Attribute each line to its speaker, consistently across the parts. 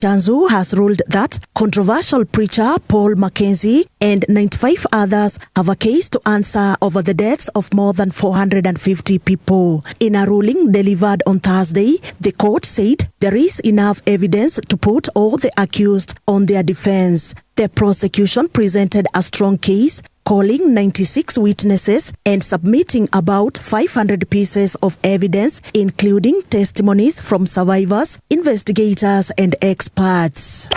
Speaker 1: Chanzu has ruled that controversial preacher Paul Mackenzie and 95 others have a case to answer over the deaths of more than 450 people. In a ruling delivered on Thursday, the court said there is enough evidence to put all the accused on their defense. The prosecution presented a strong case, calling 96 witnesses and submitting about 500 pieces of evidence, including testimonies from survivors, investigators, and experts.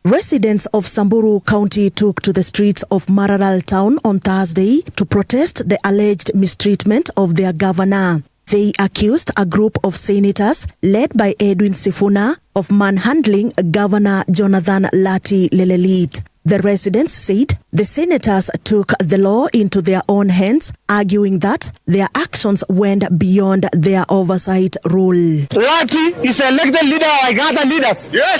Speaker 1: Residents of Samburu County took to the streets of Maralal town on Thursday to protest the alleged mistreatment of their governor. They accused a group of senators led by Edwin Sifuna of manhandling Governor Jonathan Lati Lelelit. The residents said the senators took the law into their own hands, arguing that their actions went beyond their oversight rule.
Speaker 2: Lati is elected leader like other leaders.
Speaker 3: Yes.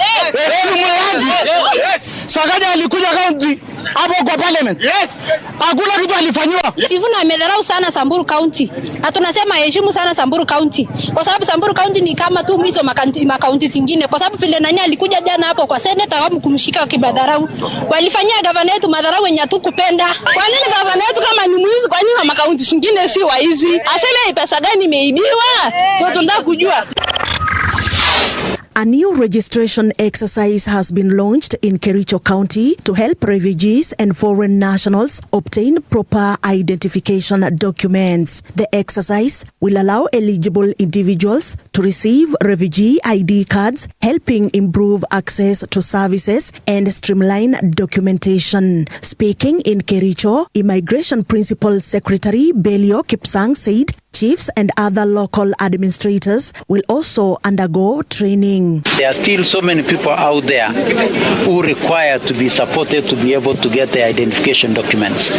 Speaker 2: Yes. Sakaja alikuja county hapo kwa parliament. Yes. Hakuna kitu alifanywa.
Speaker 4: Sifuna amedharau sana Samburu County. Na tunasema heshimu sana Samburu County. Kwa sababu Samburu County ni kama tu hizo makaunti zingine. Kwa sababu vile nani alikuja jana hapo kwa senator wao kumshika kibadharau. Walifanyia gavana yetu madharau wenye hatukupenda. Kwa nini gavana yetu kama ni mwizi, kwa nini makaunti zingine si waizi? Aseme pesa gani imeibiwa? Tunataka kujua.
Speaker 1: A new registration exercise has been launched in Kericho County to help refugees and foreign nationals obtain proper identification documents. The exercise will allow eligible individuals to receive refugee ID cards, helping improve access to services and streamline documentation. Speaking in Kericho, Immigration Principal Secretary Belio Kipsang said chiefs and other local administrators will also undergo training.
Speaker 5: There are still so many people out there who require to be supported to be able to get their identification documents.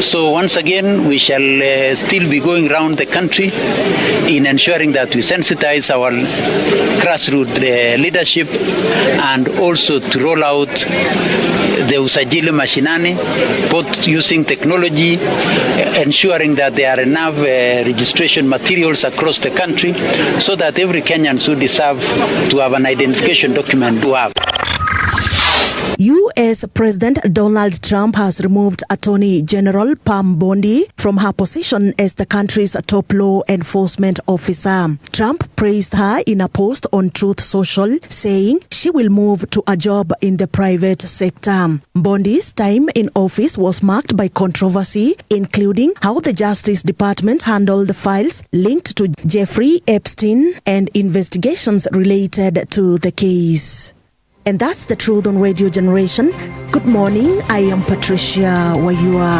Speaker 5: So once again, we shall still be going around the country in ensuring that we sensitize our grassroots leadership and also to roll out the usajili mashinani, both using technology, ensuring that there are enough registration materials across the country so that every Kenyan who deserve to have an identification document do have.
Speaker 1: U.S. President Donald Trump has removed Attorney General Pam Bondi from her position as the country's top law enforcement officer. Trump praised her in a post on Truth Social, saying she will move to a job in the private sector. Bondi's time in office was marked by controversy, including how the Justice Department handled files linked to Jeffrey Epstein and investigations related to the case. And that's the truth on Radio Generation. Good morning, I am Patricia Wayua.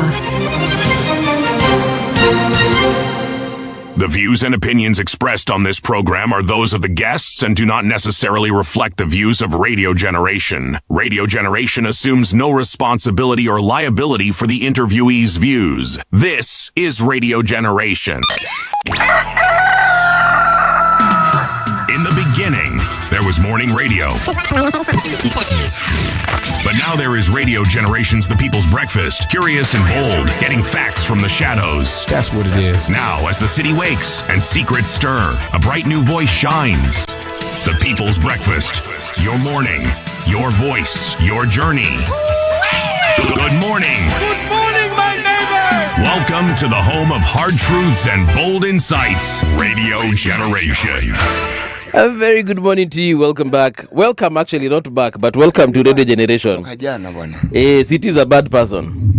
Speaker 6: The views and opinions expressed on this program are those of the guests and do not necessarily reflect the views of Radio Generation. Radio Generation assumes no responsibility or liability for the interviewee's views. This is Radio Generation. In the beginning, there was morning radio. But now there is Radio Generation's The People's Breakfast, curious and bold, getting facts from the shadows.
Speaker 7: That's what it is.
Speaker 6: Now, as the city wakes and secrets stir, a bright new voice shines. The People's Breakfast. Your morning, your voice, your journey. Good morning.
Speaker 3: Good morning, my neighbor.
Speaker 6: Welcome to the home of hard truths and bold insights, Radio Generation.
Speaker 7: A very good morning to you. Welcome back. Welcome, actually, not back, but welcome to Radio Generation. City is a bad person.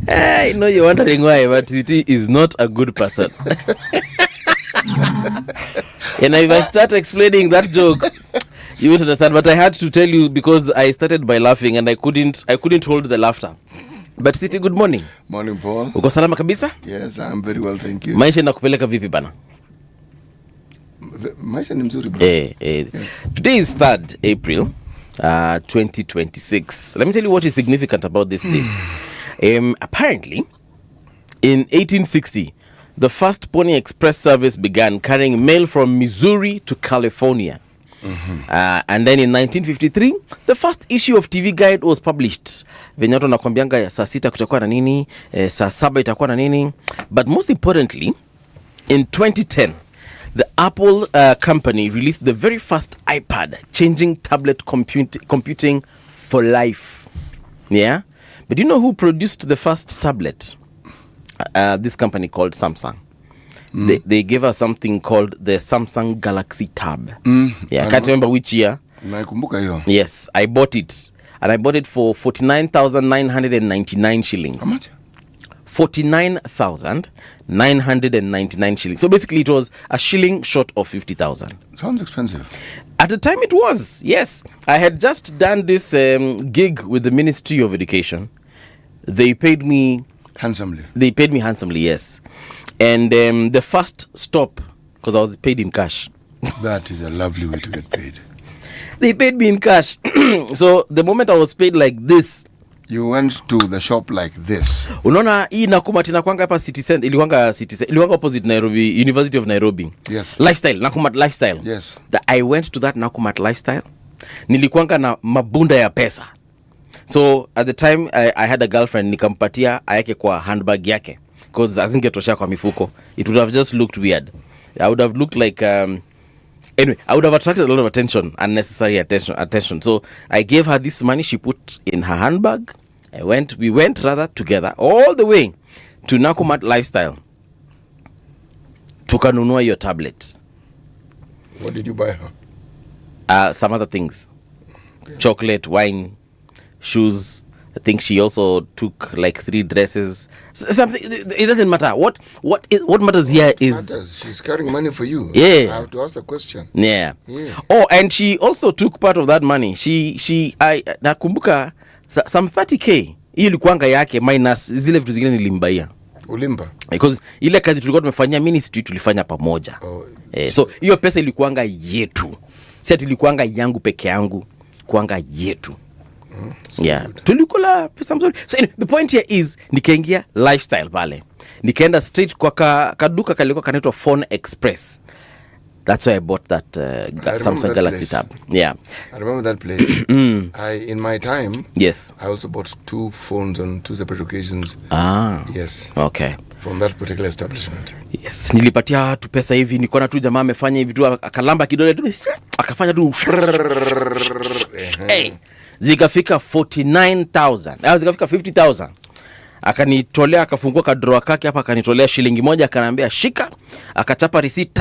Speaker 7: I know you're wondering why, but City is not a good person. And if I start explaining that joke, you won't understand. But I had to tell you because I started by laughing and I couldn't hold the laughter. But City, good morning.
Speaker 8: Morning, Paul.
Speaker 7: Uko salama kabisa?
Speaker 8: Yes, I'm very well, thank you.
Speaker 7: Maisha inakupeleka vipi bana?
Speaker 8: Maisha ni mzuri, bro.
Speaker 7: Yes. Today is 3rd April 2026. Let me tell you what is significant about this day. Apparently, in 1860, the first Pony Express service began carrying mail from Missouri to California. And then in 1953 the first issue of TV Guide was published. Venyato nakwambianga ya saa 6 kutakuwa na nini, saa 7 itakuwa na nini. But most importantly, in 2010 The Apple company released the very first iPad, changing tablet computing for life. Yeah? But do you know who produced the first tablet? This company called Samsung. They gave us something called the Samsung Galaxy Tab. Yeah, I can't remember which year. Yes, I bought it. And I bought it for 49,999 shillings.
Speaker 8: How much?
Speaker 7: 49,999 shillings. So basically it was a shilling short of 50,000.
Speaker 8: Sounds expensive.
Speaker 7: At the time it was, yes. I had just done this gig with the Ministry of Education. They paid me
Speaker 8: handsomely.
Speaker 7: They paid me handsomely, yes. And the first stop, because I was paid in cash.
Speaker 8: That is a lovely way to get paid.
Speaker 7: They paid me in cash. So the moment I was paid like this,
Speaker 8: you went to the shop like this.
Speaker 7: Unaona hii Nakumatt inakuanga hapa City Center, iliwanga opposite Nairobi, University of Nairobi.
Speaker 8: Yes.
Speaker 7: Lifestyle, Nakumatt Lifestyle.
Speaker 8: Yes.
Speaker 7: I went to that Nakumatt Lifestyle. Nilikuanga na mabunda ya pesa. So at the time I had a girlfriend, nikampatia ayeke kwa handbag yake because azingetosha kwa mifuko. It would have just looked weird. I would have looked like anyway, I would have attracted a lot of attention, unnecessary attention. So I gave her this money, she put in her handbag. We went together all the way to Nakumatt Lifestyle. Tukanunua your tablet.
Speaker 8: What did you buy her?
Speaker 7: Some other things. Okay. Chocolate, wine, shoes. I think she also took like 3 dresses. Something. It doesn't matter. What matters here is
Speaker 8: she's carrying money for you.
Speaker 7: Yeah.
Speaker 8: I have to ask a question.
Speaker 7: Yeah. Oh, and she also took part of that money. I nakumbuka some 30k. Hiyo ilikuanga yake minus zile vitu zingine nilimbaia.
Speaker 8: Ulimba.
Speaker 7: Because ile kazi tulikuwa tumefanyia ministry tulifanya pamoja. So hiyo pesa ilikuanga yetu. Si ati ilikuanga yangu peke yangu, kuanga yetu. Yeah, tulikula pesa mzuri. So anyway, the point here is nikaingia Lifestyle pale. Nikaenda straight kwa kaduka kalikuwa kanaitwa Phone Express. That's why I bought that Samsung Galaxy Tab. Yeah.
Speaker 8: I remember that place. In my time,
Speaker 7: yes,
Speaker 8: I also bought 2 phones on 2 separate occasions. Yes.
Speaker 7: Okay.
Speaker 8: From that particular establishment.
Speaker 7: Yes, nilipatia tu pesa hivi, nikaona tu jamaa amefanya hivi tu, akalamba kidole tu, akafanya tu hey, zikafika 49,000. Zikafika 50,000. Akanitolea, akafungua kadroa kake hapa, akanitolea shilingi moja, akaniambia shika, akachapa receipt,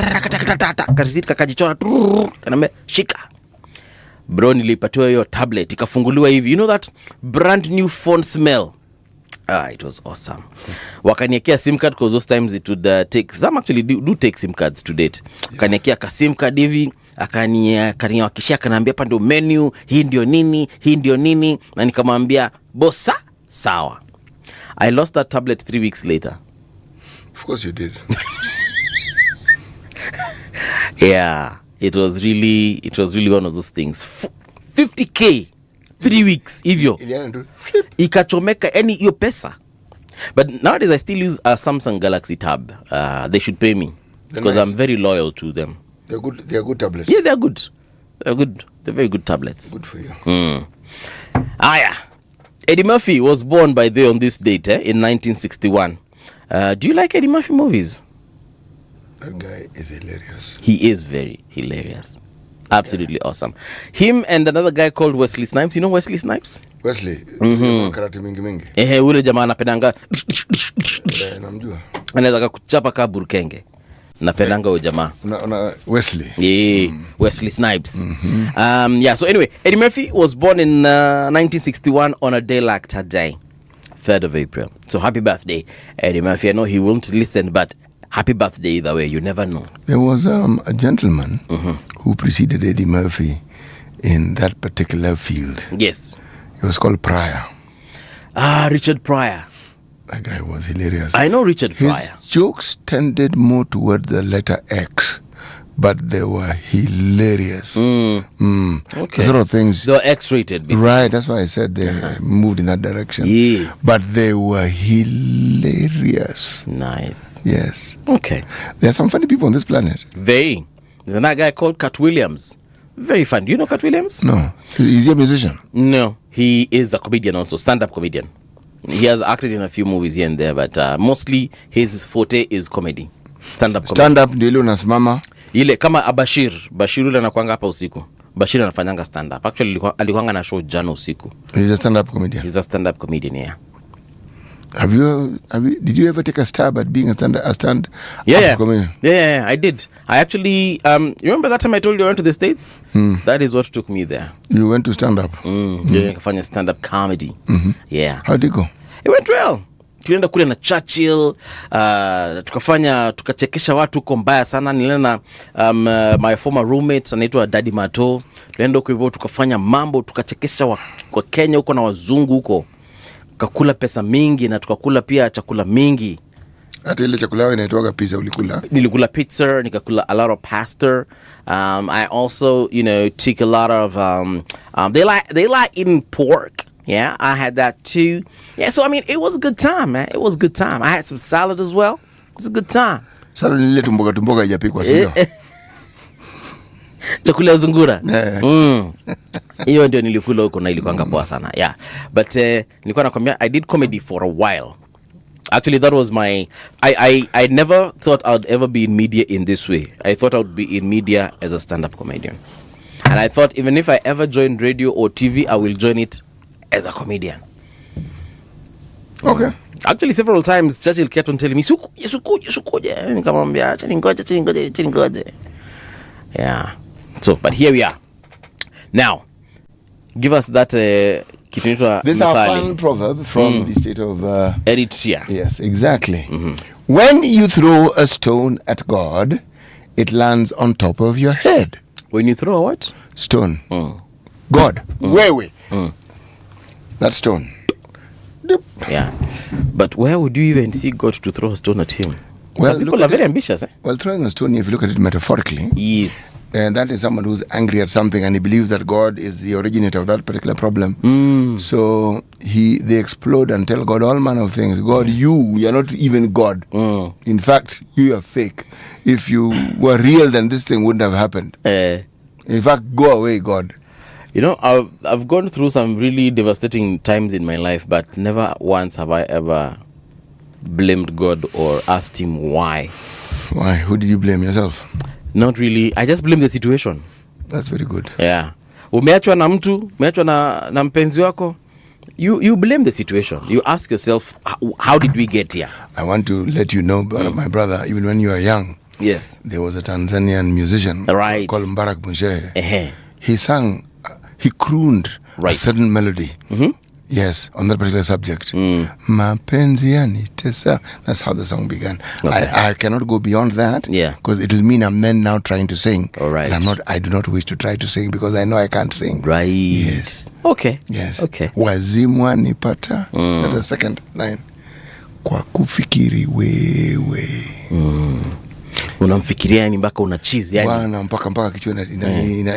Speaker 7: receipt kakajichora, akaniambia shika. Bro, nilipatiwa hiyo tablet, ikafunguliwa hivi. You know that brand new phone smell? It was awesome. Wakaniekea SIM card because those times it would take, some actually do take SIM cards to date. Wakaniekea ka SIM card hivi, akaniwakishia, akaniambia hapa ndio menu, hii ndio nini, na nikamwambia bossa, sawa. I lost that tablet 3 weeks later.
Speaker 8: Of course you did.
Speaker 7: Yeah, it was really one of those things. 50k 3 weeks hivyo. Ikachomeka yani hiyo pesa. But nowadays I still use a Samsung Galaxy Tab. They should pay me because nice. I'm very loyal to them.
Speaker 8: They're good tablets.
Speaker 7: Yeah, they're good. They're very good tablets.
Speaker 8: Good for you.
Speaker 7: Yeah. Eddie Murphy was born by day on this date in 1961. Do you like Eddie Murphy movies?
Speaker 8: That guy is hilarious.
Speaker 7: He is very hilarious. Absolutely awesome. Him and another guy called Wesley Snipes. You know Wesley Snipes?
Speaker 8: Wesley. Karate mingi.
Speaker 7: Ule jamaa anapendanga.
Speaker 8: Namjua.
Speaker 7: Anaweza kuchapa ka burkenge. Napendanga huyo jamaa.
Speaker 8: Wesley.
Speaker 7: Yeah, Wesley Snipes. Yeah, so anyway, Eddie Murphy was born in 1961 on a day like today, 3rd of April. So happy birthday, Eddie Murphy. I know he won't listen, but happy birthday either way. You never know.
Speaker 8: There was a gentleman who preceded Eddie Murphy in that particular field.
Speaker 7: Yes.
Speaker 8: He was called Pryor.
Speaker 7: Richard Pryor.
Speaker 8: That guy was hilarious.
Speaker 7: I know Richard Pryor.
Speaker 8: His jokes tended more toward the letter X, but they were hilarious.
Speaker 7: Okay.
Speaker 8: The sort of things.
Speaker 7: They were X-rated, basically.
Speaker 8: Right, that's why I said they moved in that direction.
Speaker 7: Yeah.
Speaker 8: But they were hilarious.
Speaker 7: Nice.
Speaker 8: Yes.
Speaker 7: Okay.
Speaker 8: There are some funny people on this planet.
Speaker 7: Very. There's another guy called Cat Williams. Very fun. Do you know Cat Williams?
Speaker 8: No. Is he a musician?
Speaker 7: No. He is a comedian also, stand-up comedian. He has acted in a few movies here and there, but mostly his forte is comedy. Stand-up comedy.
Speaker 8: Stand-up ndio unasimama.
Speaker 7: Ile kama Bashir yule anakuanga hapa usiku. Bashir anafanyanga stand up. Actually alikuanga na show jana usiku.
Speaker 8: He's a stand up comedian.
Speaker 7: He's a stand up comedian, yeah.
Speaker 8: Did you ever take a stab at being a stand up comedian?
Speaker 7: Yeah, I did. I actually remember that time I told you I went to the States? That is what took me there.
Speaker 8: You went to stand up?
Speaker 7: Yeah, kufanya stand up comedy. Yeah.
Speaker 8: How did it go?
Speaker 7: It went well. Tulienda kule na Churchill, tukachekesha watu huko mbaya sana. Nilienda my former roommate anaitwa Daddy Mato. Tulienda huko hivyo tukafanya mambo, tukachekesha kwa Kenya huko na wazungu huko. Tukakula pesa mingi na tukakula pia chakula mingi.
Speaker 8: Hata ile chakula yao inaitwa pizza ulikula?
Speaker 7: Nilikula pizza, nikakula a lot of pasta. I also, took a lot of they like eating pork. Yeah, I had that too. Yeah, so I mean, it was a good time, man. It was a good time. I had some salad as well. It was a good time.
Speaker 8: Salad ile tumboga haijapikwa sio?
Speaker 7: Chakula zungura. Hiyo ndio nilikula huko na ilikuwa poa sana. Yeah. But nilikuwa nakwambia I did comedy for a while. Actually, that was I never thought I'd ever be in media in this way. I thought I would be in media as a stand-up comedian. And I thought even if I ever joined radio or TV, I will join it as a comedian.
Speaker 8: Okay.
Speaker 7: Actually, several times Churchill kept on telling me, "Sukuje." Nikamwambia, "Acha ningoje." Yeah. So, but here we are. Now, give us that kitunitwa
Speaker 8: This is our fun proverb from the state of
Speaker 7: Eritrea.
Speaker 8: Yes, exactly. When you throw a stone at God, it lands on top of your head.
Speaker 7: When you throw a what?
Speaker 8: Stone. God. Wewe. That stone.
Speaker 7: Yeah. But where would you even see God to throw a stone at him?
Speaker 8: Well,
Speaker 7: some people are very ambitious.
Speaker 8: Well, throwing a stone, if you look at it metaphorically,
Speaker 7: yes.
Speaker 8: And that is someone who's angry at something and he believes that God is the originator of that particular problem. So they explode and tell God all manner of things. God, you're not even God. In fact, you are fake. If you were real, then this thing wouldn't have happened. In fact, go away, God.
Speaker 7: I've gone through some really devastating times in my life, but never once have I ever blamed God or asked him why.
Speaker 8: Why? Who did you blame? Yourself?
Speaker 7: Not really. I just blame the situation.
Speaker 8: That's very good.
Speaker 7: Yeah. Umeachwa na mtu, umeachwa na mpenzi wako. You blame the situation. You ask yourself, how did we get here?
Speaker 8: I want to let you know, my brother, even when you were young,
Speaker 7: yes,
Speaker 8: there was a Tanzanian musician called Mbarak Munshehe. He sang, he crooned a certain melody. Yes, on that particular subject. Mapenzi yanitesa. That's how the song began. Okay. I cannot go beyond that.
Speaker 7: Yeah.
Speaker 8: Because it'll mean I'm then now trying to sing.
Speaker 7: All right.
Speaker 8: And I do not wish to try to sing because I know I can't sing.
Speaker 7: Right.
Speaker 8: Yes.
Speaker 7: Okay.
Speaker 8: Yes.
Speaker 7: Okay.
Speaker 8: Wazimwa nipata. That's the second line. Kwa kufikiri wewe.
Speaker 7: Unamfikiria yani mpaka unachizi yani.
Speaker 8: Bwana mpaka kichwa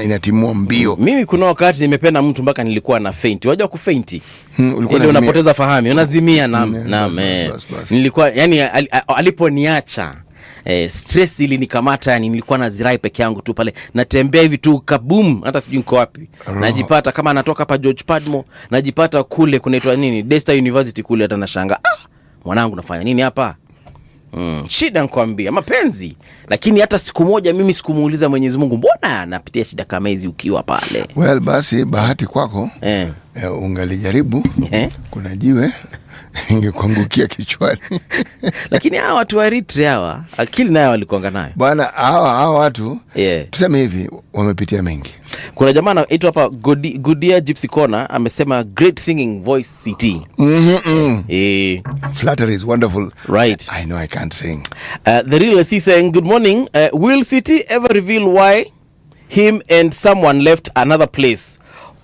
Speaker 8: inatimua mbio.
Speaker 7: Mimi kuna wakati nimependa mtu mpaka nilikuwa na faint. Unajua kufainti?
Speaker 8: Ulikuwa
Speaker 7: unapoteza fahamu, unazimia nilikuwa yani aliponiacha stress ili nikamata yani nilikuwa nazirai peke yangu tu pale. Natembea hivi tu kabum hata sijui niko wapi. Najipata kama natoka hapa George Padmo, najipata kule kunaitwa nini? Daystar University kule hata nashanga. Mwanangu nafanya nini hapa? Shida nikwambia mapenzi. Lakini hata siku moja mimi sikumuuliza Mwenyezi Mungu, mbona napitia shida kama hizi ukiwa pale?
Speaker 8: Well, basi bahati kwako. Ungalijaribu. Kuna jiwe ingekuangukia kichwani.
Speaker 7: Lakini hawa watu wa Eritrea akili nayo walikuanga nayo.
Speaker 8: Bwana hawa watu tuseme hivi wamepitia mengi.
Speaker 7: Kuna jamaa anaitwa hapa Godia Gypsy Corner amesema great singing voice CT.
Speaker 8: Flattery is wonderful.
Speaker 7: Right.
Speaker 8: I know I can't sing.
Speaker 7: The real C saying good morning. Will CT ever reveal why him and someone left another place?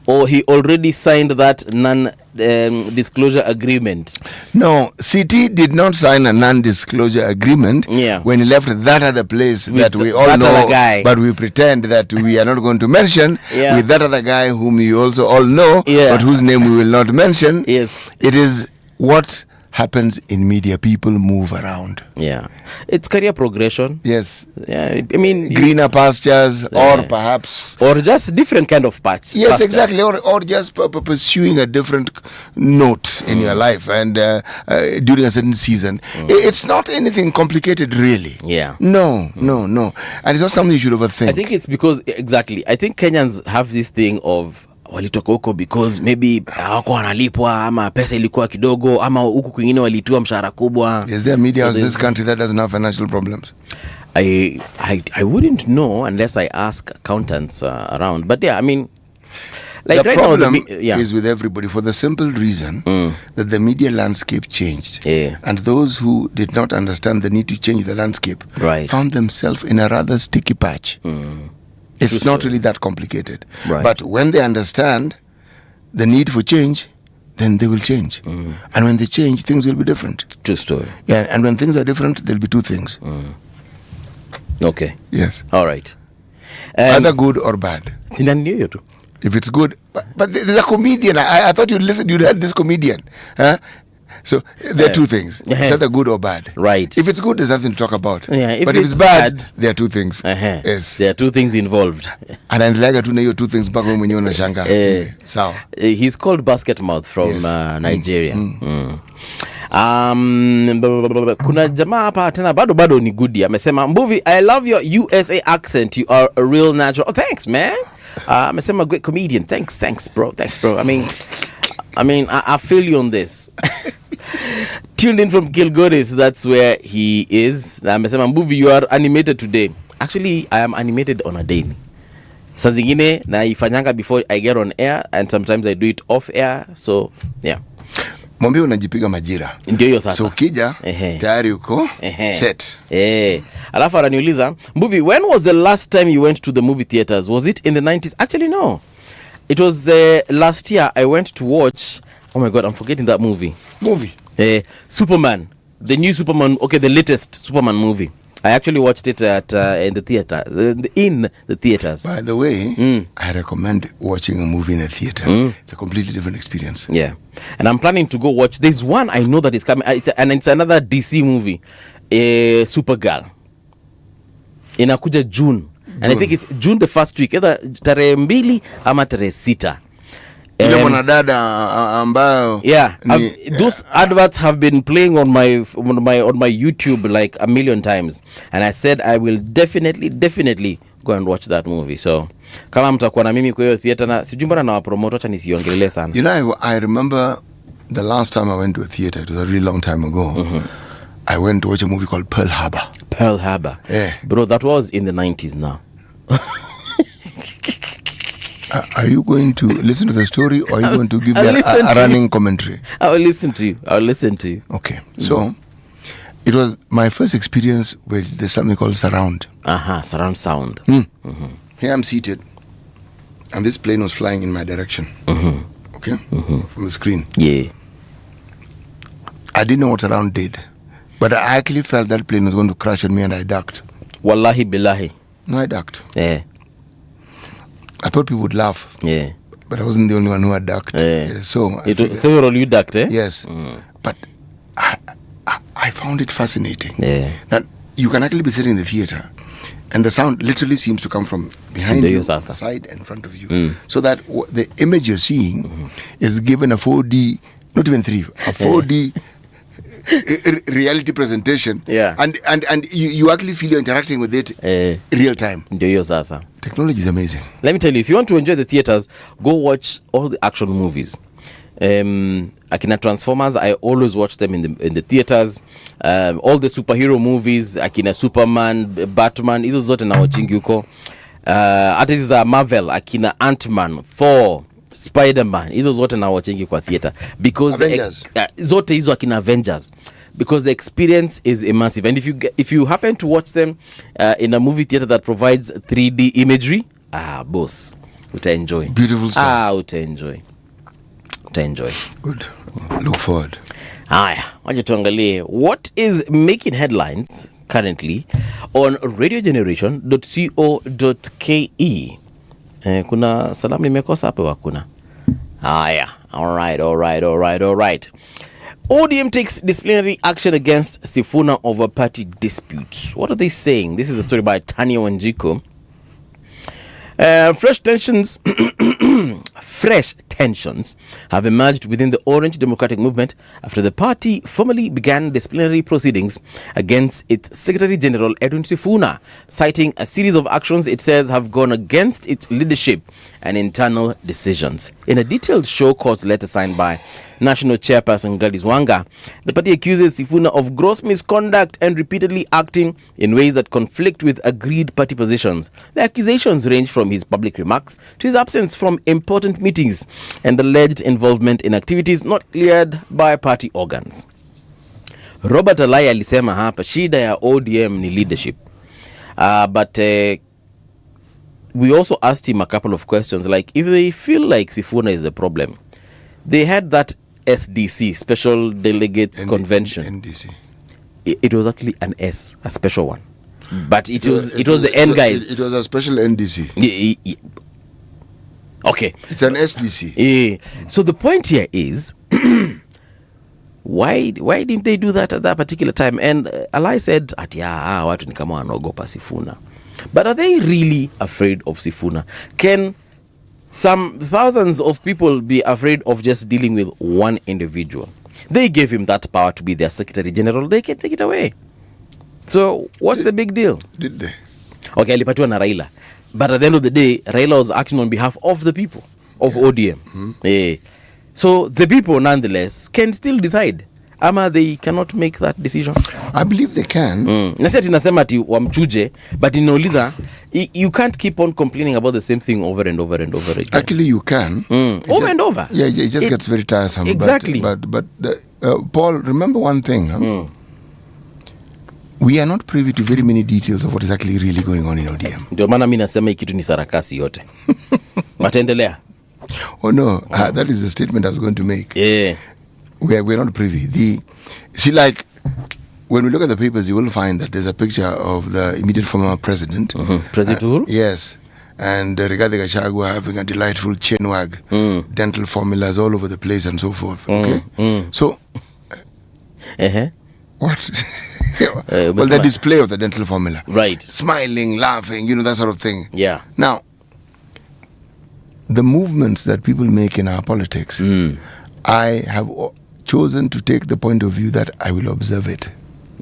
Speaker 7: Or he already signed that non-disclosure agreement?
Speaker 8: No, CT did not sign a non-disclosure agreement when he left that other place that we all know, but we pretend that we are not going to mention, with that other guy whom you also all know, but whose name we will not mention.
Speaker 7: Yes.
Speaker 8: It is what happens in media. People move around.
Speaker 7: Yeah. It's career progression.
Speaker 8: Yes.
Speaker 7: Yeah, I mean,
Speaker 8: greener pastures, or perhaps,
Speaker 7: or just different kind of paths.
Speaker 8: Yes,
Speaker 7: pasture.
Speaker 8: exactly. Or just pursuing a different note in your life, and during a certain season. It's not anything complicated, really.
Speaker 7: Yeah.
Speaker 8: No. And it's not something you should overthink.
Speaker 7: I think it's because, exactly, I think Kenyans have this thing of walitoka huko because maybe hawako wanalipwa ama pesa ilikuwa kidogo ama huku kwingine walitiwa mshahara kubwa.
Speaker 8: Is there media in this country that doesn't have financial problems?
Speaker 7: I wouldn't know unless I ask accountants around. But yeah, I mean, like
Speaker 8: the
Speaker 7: right
Speaker 8: problem
Speaker 7: now,
Speaker 8: is with everybody for the simple reason that the media landscape changed.
Speaker 7: Yeah.
Speaker 8: And those who did not understand the need to change the landscape found themselves in a rather sticky patch. It's not really that complicated.
Speaker 7: Right.
Speaker 8: But when they understand the need for change, then they will change. And when they change, things will be different.
Speaker 7: True story.
Speaker 8: Yeah, and when things are different, there'll be two things.
Speaker 7: Okay.
Speaker 8: Yes.
Speaker 7: All right.
Speaker 8: Either good or bad. If it's good, but there's a comedian. I thought you'd heard this comedian. Huh? So there are two things. It's either good or bad.
Speaker 7: Right.
Speaker 8: If it's good, there's nothing to talk about.
Speaker 7: Yeah,
Speaker 8: but if it's bad, there are two things. Yes.
Speaker 7: There are two things involved.
Speaker 8: And anaendelea tu na hiyo two things mpaka mwenyewe unashangaa. Sawa.
Speaker 7: He's called Basket Mouth from Nigeria. Kuna jamaa hapa tena bado ni goodie. Amesema, Mbuvi, I love your USA accent. You are a real natural. Oh, thanks, man. Amesema, great comedian. Thanks, bro. I mean, I feel you on this. Tuned in from Kilgoris, that's where he is. Amesema, Mbuvi, you are animated today. Actually, I am animated on a daily. Saa zingine naifanyanga before I get on air, and sometimes I do it off air. So, yeah.
Speaker 8: Mwambie unajipiga majira.
Speaker 7: Ndio hiyo sasa.
Speaker 8: So ukija, tayari uko set.
Speaker 7: Alafu ananiuliza, Mbuvi, when was the last time you went to the movie theaters? Was it in the 90s? Actually, no. It was last year I went to watch, oh my God, I'm forgetting that movie. Superman. The new Superman, the latest Superman movie. I actually watched it at in the theater, in the theaters.
Speaker 8: By the way, I recommend watching a movie in a theater. It's a completely different experience.
Speaker 7: Yeah, and I'm planning to go watch. There's one I know that is coming, and it's another DC movie, Supergirl. Inakuja June, and I think it's June the first week, either tarehe 2 ama tarehe 6.
Speaker 8: Ile mwanadada ambayo
Speaker 7: those adverts have been playing on my YouTube like a million times, and I said I will definitely go and watch that movie. So kama mtakuwa na mimi kwa hiyo theater, na sijui mbona na wapromote, acha nisiongelele sana.
Speaker 8: You know, I remember the last time I went to a theater, it was a really long time ago. I went to watch a movie called Pearl Harbor. Yeah.
Speaker 7: Bro, that was in the 90s now.
Speaker 8: Are you going to listen to the story, or are you going to give me a running commentary?
Speaker 7: I'll listen to you.
Speaker 8: Okay. So, it was my first experience with there's something called surround.
Speaker 7: Surround sound.
Speaker 8: Here I'm seated, and this plane was flying in my direction. Okay? From the screen.
Speaker 7: Yeah.
Speaker 8: I didn't know what surround did, but I actually felt that plane was going to crash on me, and I ducked.
Speaker 7: Wallahi billahi.
Speaker 8: No, I ducked.
Speaker 7: Yeah.
Speaker 8: I thought people would laugh.
Speaker 7: Yeah.
Speaker 8: But I wasn't the only one who had ducked. So
Speaker 7: several you ducked, eh?
Speaker 8: Yes. But I found it fascinating.
Speaker 7: Yeah.
Speaker 8: That you can actually be sitting in the theater, and the sound literally seems to come from behind you, the side and in front of you. So that the image you're seeing is given a 4D, not even 3, a 4D reality presentation.
Speaker 7: Yeah.
Speaker 8: And you actually feel you're interacting with it real time. Technology is amazing.
Speaker 7: Let me tell you, if you want to enjoy the theaters, go watch all the action movies. Akina Transformers, I always watch them in the theaters. All the superhero movies, Akina Superman, Batman, hizo zote na watching yuko. Hata hizi za Marvel, Akina Ant-Man, Thor, Spider-Man, hizo zote na watching kwa theater because zote hizo akina Avengers, because the experience is immersive. And if you happen to watch them in a movie theater that provides 3D imagery, boss, uta-enjoy.
Speaker 8: Beautiful stuff.
Speaker 7: Uta-enjoy.
Speaker 8: Good. Look forward.
Speaker 7: Haya, wacha tuangalie what is making headlines currently on radiogeneration.co.ke. Kuna salamu nimekosa hapo, hakuna. Haya, all right. ODM takes disciplinary action against Sifuna over party disputes. What are they saying? This is a story by Tanya Wanjiku. Fresh tensions have emerged within the Orange Democratic Movement after the party formally began disciplinary proceedings against its Secretary General Edwin Sifuna, citing a series of actions it says have gone against its leadership and internal decisions. In a detailed show cause letter signed by National Chairperson Gladys Wanga, the party accuses Sifuna of gross misconduct and repeatedly acting in ways that conflict with agreed party positions. The accusations range from his public remarks to his absence from important meetings and alleged involvement in activities not cleared by party organs. Robert Alai alisema hapa shida ya ODM ni leadership. But we also asked him a couple of questions, like if they feel like Sifuna is a problem. They had that SDC, Special Delegates Convention.
Speaker 8: NDC.
Speaker 7: It was actually an S, a special one. But it was the N guys.
Speaker 8: It was a special NDC.
Speaker 7: Okay.
Speaker 8: It's an SDC.
Speaker 7: So the point here is, why didn't they do that at that particular time? And Alai said, watu ni kama wanaogopa Sifuna. But are they really afraid of Sifuna? Can some thousands of people be afraid of just dealing with one individual? They gave him that power to be their Secretary General. They can take it away. So what's the big deal?
Speaker 8: Did they?
Speaker 7: Okay, alipatiwa na Raila. But at the end of the day, Raila was acting on behalf of the people of ODM. So the people, nonetheless, can still decide. Ama they cannot make that decision.
Speaker 8: I believe they can.
Speaker 7: Nasiati nasema ati wamchuje, but inauliza, you can't keep on complaining about the same thing over and over and over again.
Speaker 8: Actually, you can.
Speaker 7: Over and over.
Speaker 8: Yeah, it just gets very tiresome.
Speaker 7: Exactly.
Speaker 8: But Paul, remember one thing. We are not privy to very many details of what is actually really going on in ODM.
Speaker 7: Ndio maana mimi nasema hii kitu ni sarakasi yote. Mataendelea.
Speaker 8: Oh no, that is the statement I was going to make.
Speaker 7: Yeah.
Speaker 8: We're not privy. See, like, when we look at the papers, you will find that there's a picture of the immediate former president.
Speaker 7: President Uhuru?
Speaker 8: Yes. And Rigathi Gachagua having a delightful chin wag, dental formulas all over the place and so forth. Okay? So, what? Well, the display of the dental formula.
Speaker 7: Right.
Speaker 8: Smiling, laughing, that sort of thing.
Speaker 7: Yeah.
Speaker 8: Now, the movements that people make in our politics, I have chosen to take the point of view that I will observe it.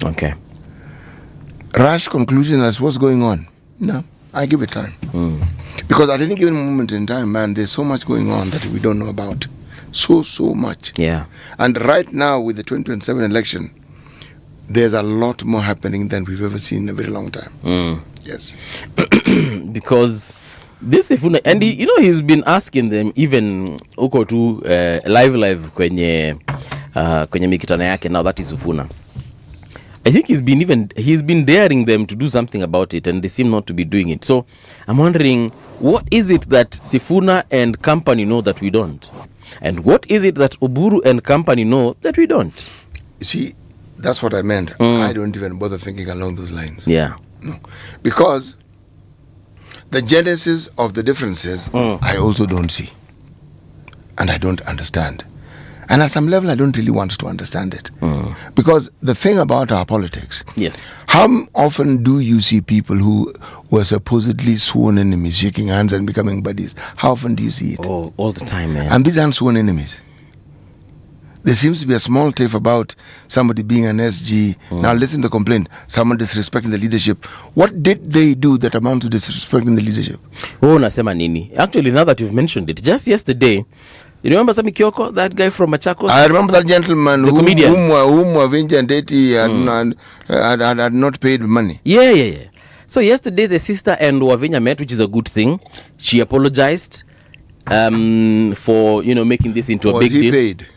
Speaker 7: Okay.
Speaker 8: Rash conclusion as what's going on. No, I give it time. Because at any given moment in time, man, there's so much going on that we don't know about. So much.
Speaker 7: Yeah.
Speaker 8: And right now with the 2027 election, there's a lot more happening than we've ever seen in a very long time. Yes.
Speaker 7: Because this Sifuna, and he's been asking them even uko tu live kwenye mikutano yake now, that is Sifuna. I think he's been daring them to do something about it, and they seem not to be doing it. So I'm wondering, what is it that Sifuna and company know that we don't? And what is it that Oburu and company know that we don't?
Speaker 8: You see, that's what I meant. I don't even bother thinking along those lines.
Speaker 7: Yeah.
Speaker 8: No. Because the genesis of the differences, I also don't see. And I don't understand. And at some level, I don't really want to understand it. Because the thing about our politics,
Speaker 7: yes,
Speaker 8: how often do you see people who were supposedly sworn enemies shaking hands and becoming buddies? How often do you see it?
Speaker 7: Oh, all the time, man.
Speaker 8: And these aren't sworn enemies. There seems to be a small tiff about somebody being an SG. Now listen to the complaint. Someone disrespecting the leadership. What did they do that amounts to disrespecting the leadership?
Speaker 7: Oh, nasema nini? Actually, now that you've mentioned it, just yesterday, you remember Sami Kioko, that guy from Machakos?
Speaker 8: I remember that gentleman
Speaker 7: the comedian
Speaker 8: whom Wavinja and Deti had not paid money.
Speaker 7: Yeah. So yesterday, the sister and Wavinya met, which is a good thing. She apologized for making this into a big deal.
Speaker 8: Was he paid?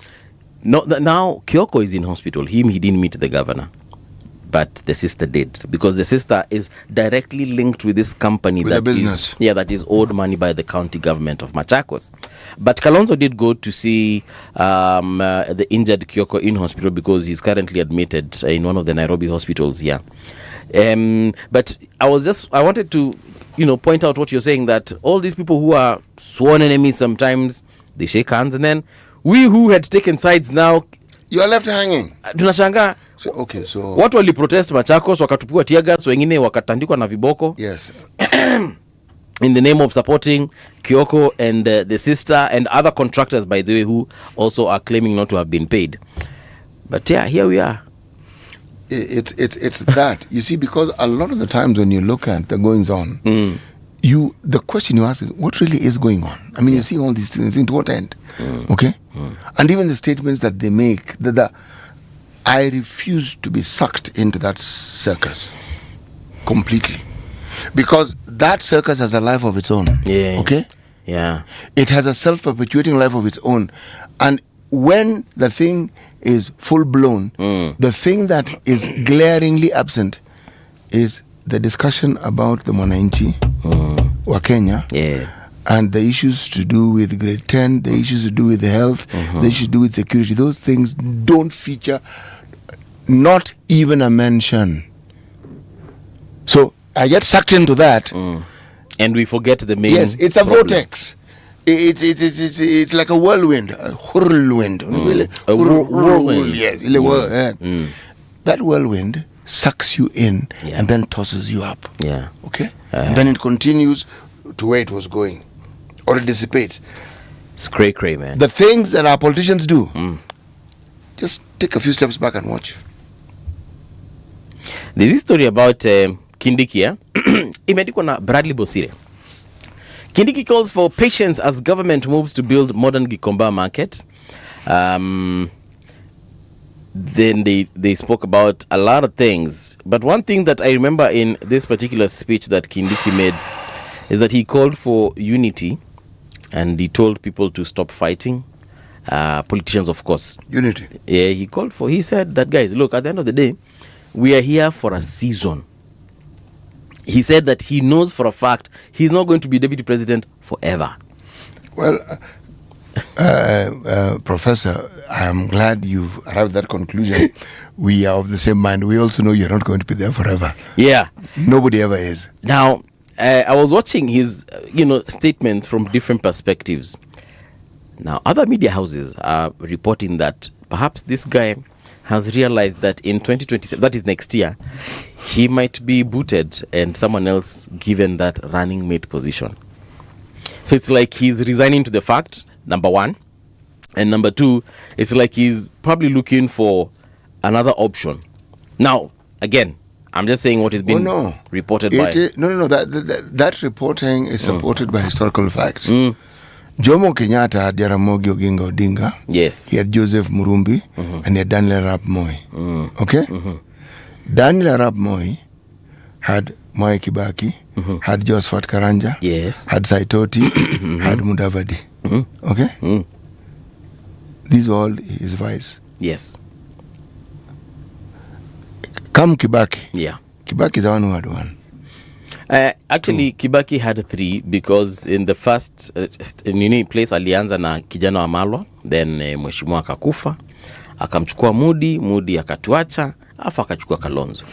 Speaker 7: No, now Kioko is in hospital. He didn't meet the governor, but the sister did, because the sister is directly linked with this company
Speaker 8: with
Speaker 7: that is owed money by the county government of Machakos. But Kalonzo did go to see the injured Kioko in hospital because he's currently admitted in one of the Nairobi hospitals here. But I wanted to point out what you're saying, that all these people who are sworn enemies, sometimes they shake hands, and then we who had taken sides now
Speaker 8: You are left hanging.
Speaker 7: Tunashangaa.
Speaker 8: So, okay, so
Speaker 7: Watu waliprotest Machakos, wakatupiwa tear gas, wengine wakatandikwa na viboko.
Speaker 8: Yes.
Speaker 7: In the name of supporting Kyoko and the sister and other contractors, by the way, who also are claiming not to have been paid. But yeah, here we are.
Speaker 8: It's that. You see, because a lot of the times when you look at the goings on, the question you ask is, what really is going on? I mean, you see all these things, into what end? Okay? And even the statements that they make, I refuse to be sucked into that circus completely. Because that circus has a life of its own.
Speaker 7: Yeah.
Speaker 8: Okay?
Speaker 7: Yeah.
Speaker 8: It has a self-perpetuating life of its own. And when the thing is full-blown, the thing that is glaringly absent is the discussion about the Mwananchi wa Kenya.
Speaker 7: Yeah.
Speaker 8: And the issues to do with grade 10, the issues to do with health, the issues to do with security. Those things don't feature, not even a mention. So I get sucked into that.
Speaker 7: And we forget the main.
Speaker 8: Yes, it's a
Speaker 7: problem.
Speaker 8: vortex. It's like a whirlwind, a whirlwind.
Speaker 7: A whirlwind.
Speaker 8: Yes, that whirlwind sucks you in and then tosses you up.
Speaker 7: Yeah.
Speaker 8: Okay? And then it continues to where it was going. Or it dissipates.
Speaker 7: It's cray, man.
Speaker 8: The things that our politicians do, just take a few steps back and watch.
Speaker 7: There's this story about Kindiki. Imeandikwa na Bradley Bosire. Kindiki calls for patience as government moves to build modern Gikomba market. Then they spoke about a lot of things. But one thing that I remember in this particular speech that Kindiki made is that he called for unity and he told people to stop fighting. Politicians, of course.
Speaker 8: Unity.
Speaker 7: Yeah, he said that, guys, look, at the end of the day, we are here for a season. He said that he knows for a fact he's not going to be deputy president forever.
Speaker 8: Well, Professor, I am glad you've arrived at that conclusion. We are of the same mind. We also know you're not going to be there forever.
Speaker 7: Yeah.
Speaker 8: Nobody ever is.
Speaker 7: Now, I was watching his, statements from different perspectives. Now, other media houses are reporting that perhaps this guy has realized that in 2027, that is next year, he might be booted and someone else given that running mate position. So it's like he's resigning to the fact, number one. And number two, it's like he's probably looking for another option. Now, again, I'm just saying what is being reported by...
Speaker 8: No. That reporting is supported by historical facts. Jomo Kenyatta had Jaramogi Oginga Odinga.
Speaker 7: Yes.
Speaker 8: He had Joseph Murumbi and he had Daniel Arap Moi. Okay? Daniel Arap Moi had Mwai Kibaki, had Josephat Karanja,
Speaker 7: yes,
Speaker 8: had Saitoti, had Mudavadi. Okay? These were all his vice.
Speaker 7: Yes.
Speaker 8: Come Kibaki.
Speaker 7: Yeah.
Speaker 8: Kibaki is the one who had one.
Speaker 7: Actually, Kibaki had three because in the first place alianza na kijana wa Malwa, then mheshimiwa akakufa, akamchukua Mudi akatuacha, afa akachukua Kalonzo.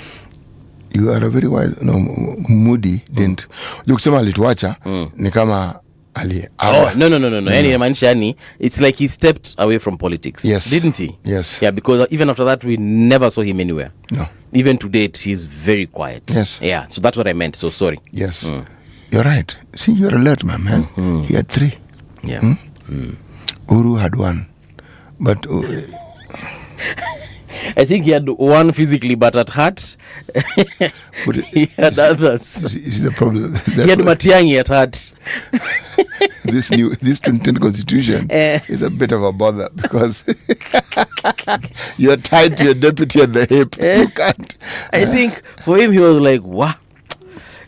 Speaker 8: You are a very wise. No, Mudi didn't. Ukisema alituacha ni kama ali.
Speaker 7: Oh, no. Yani inamaanisha yani it's like he stepped away from politics.
Speaker 8: Yes.
Speaker 7: Didn't he?
Speaker 8: Yes.
Speaker 7: Yeah, because even after that we never saw him anywhere.
Speaker 8: No.
Speaker 7: Even to date he's very quiet.
Speaker 8: Yes.
Speaker 7: Yeah, so that's what I meant. So sorry.
Speaker 8: Yes. You're right. See, you're alert, my man. He had three.
Speaker 7: Yeah.
Speaker 8: Uru had one. But
Speaker 7: I think he had one physically, but at heart, he had others.
Speaker 8: You see the problem?
Speaker 7: He had Matiang'i at heart.
Speaker 8: This 2010 constitution is a bit of a bother because you're tied to your deputy at the hip. You can't.
Speaker 7: I think for him, he was like, what?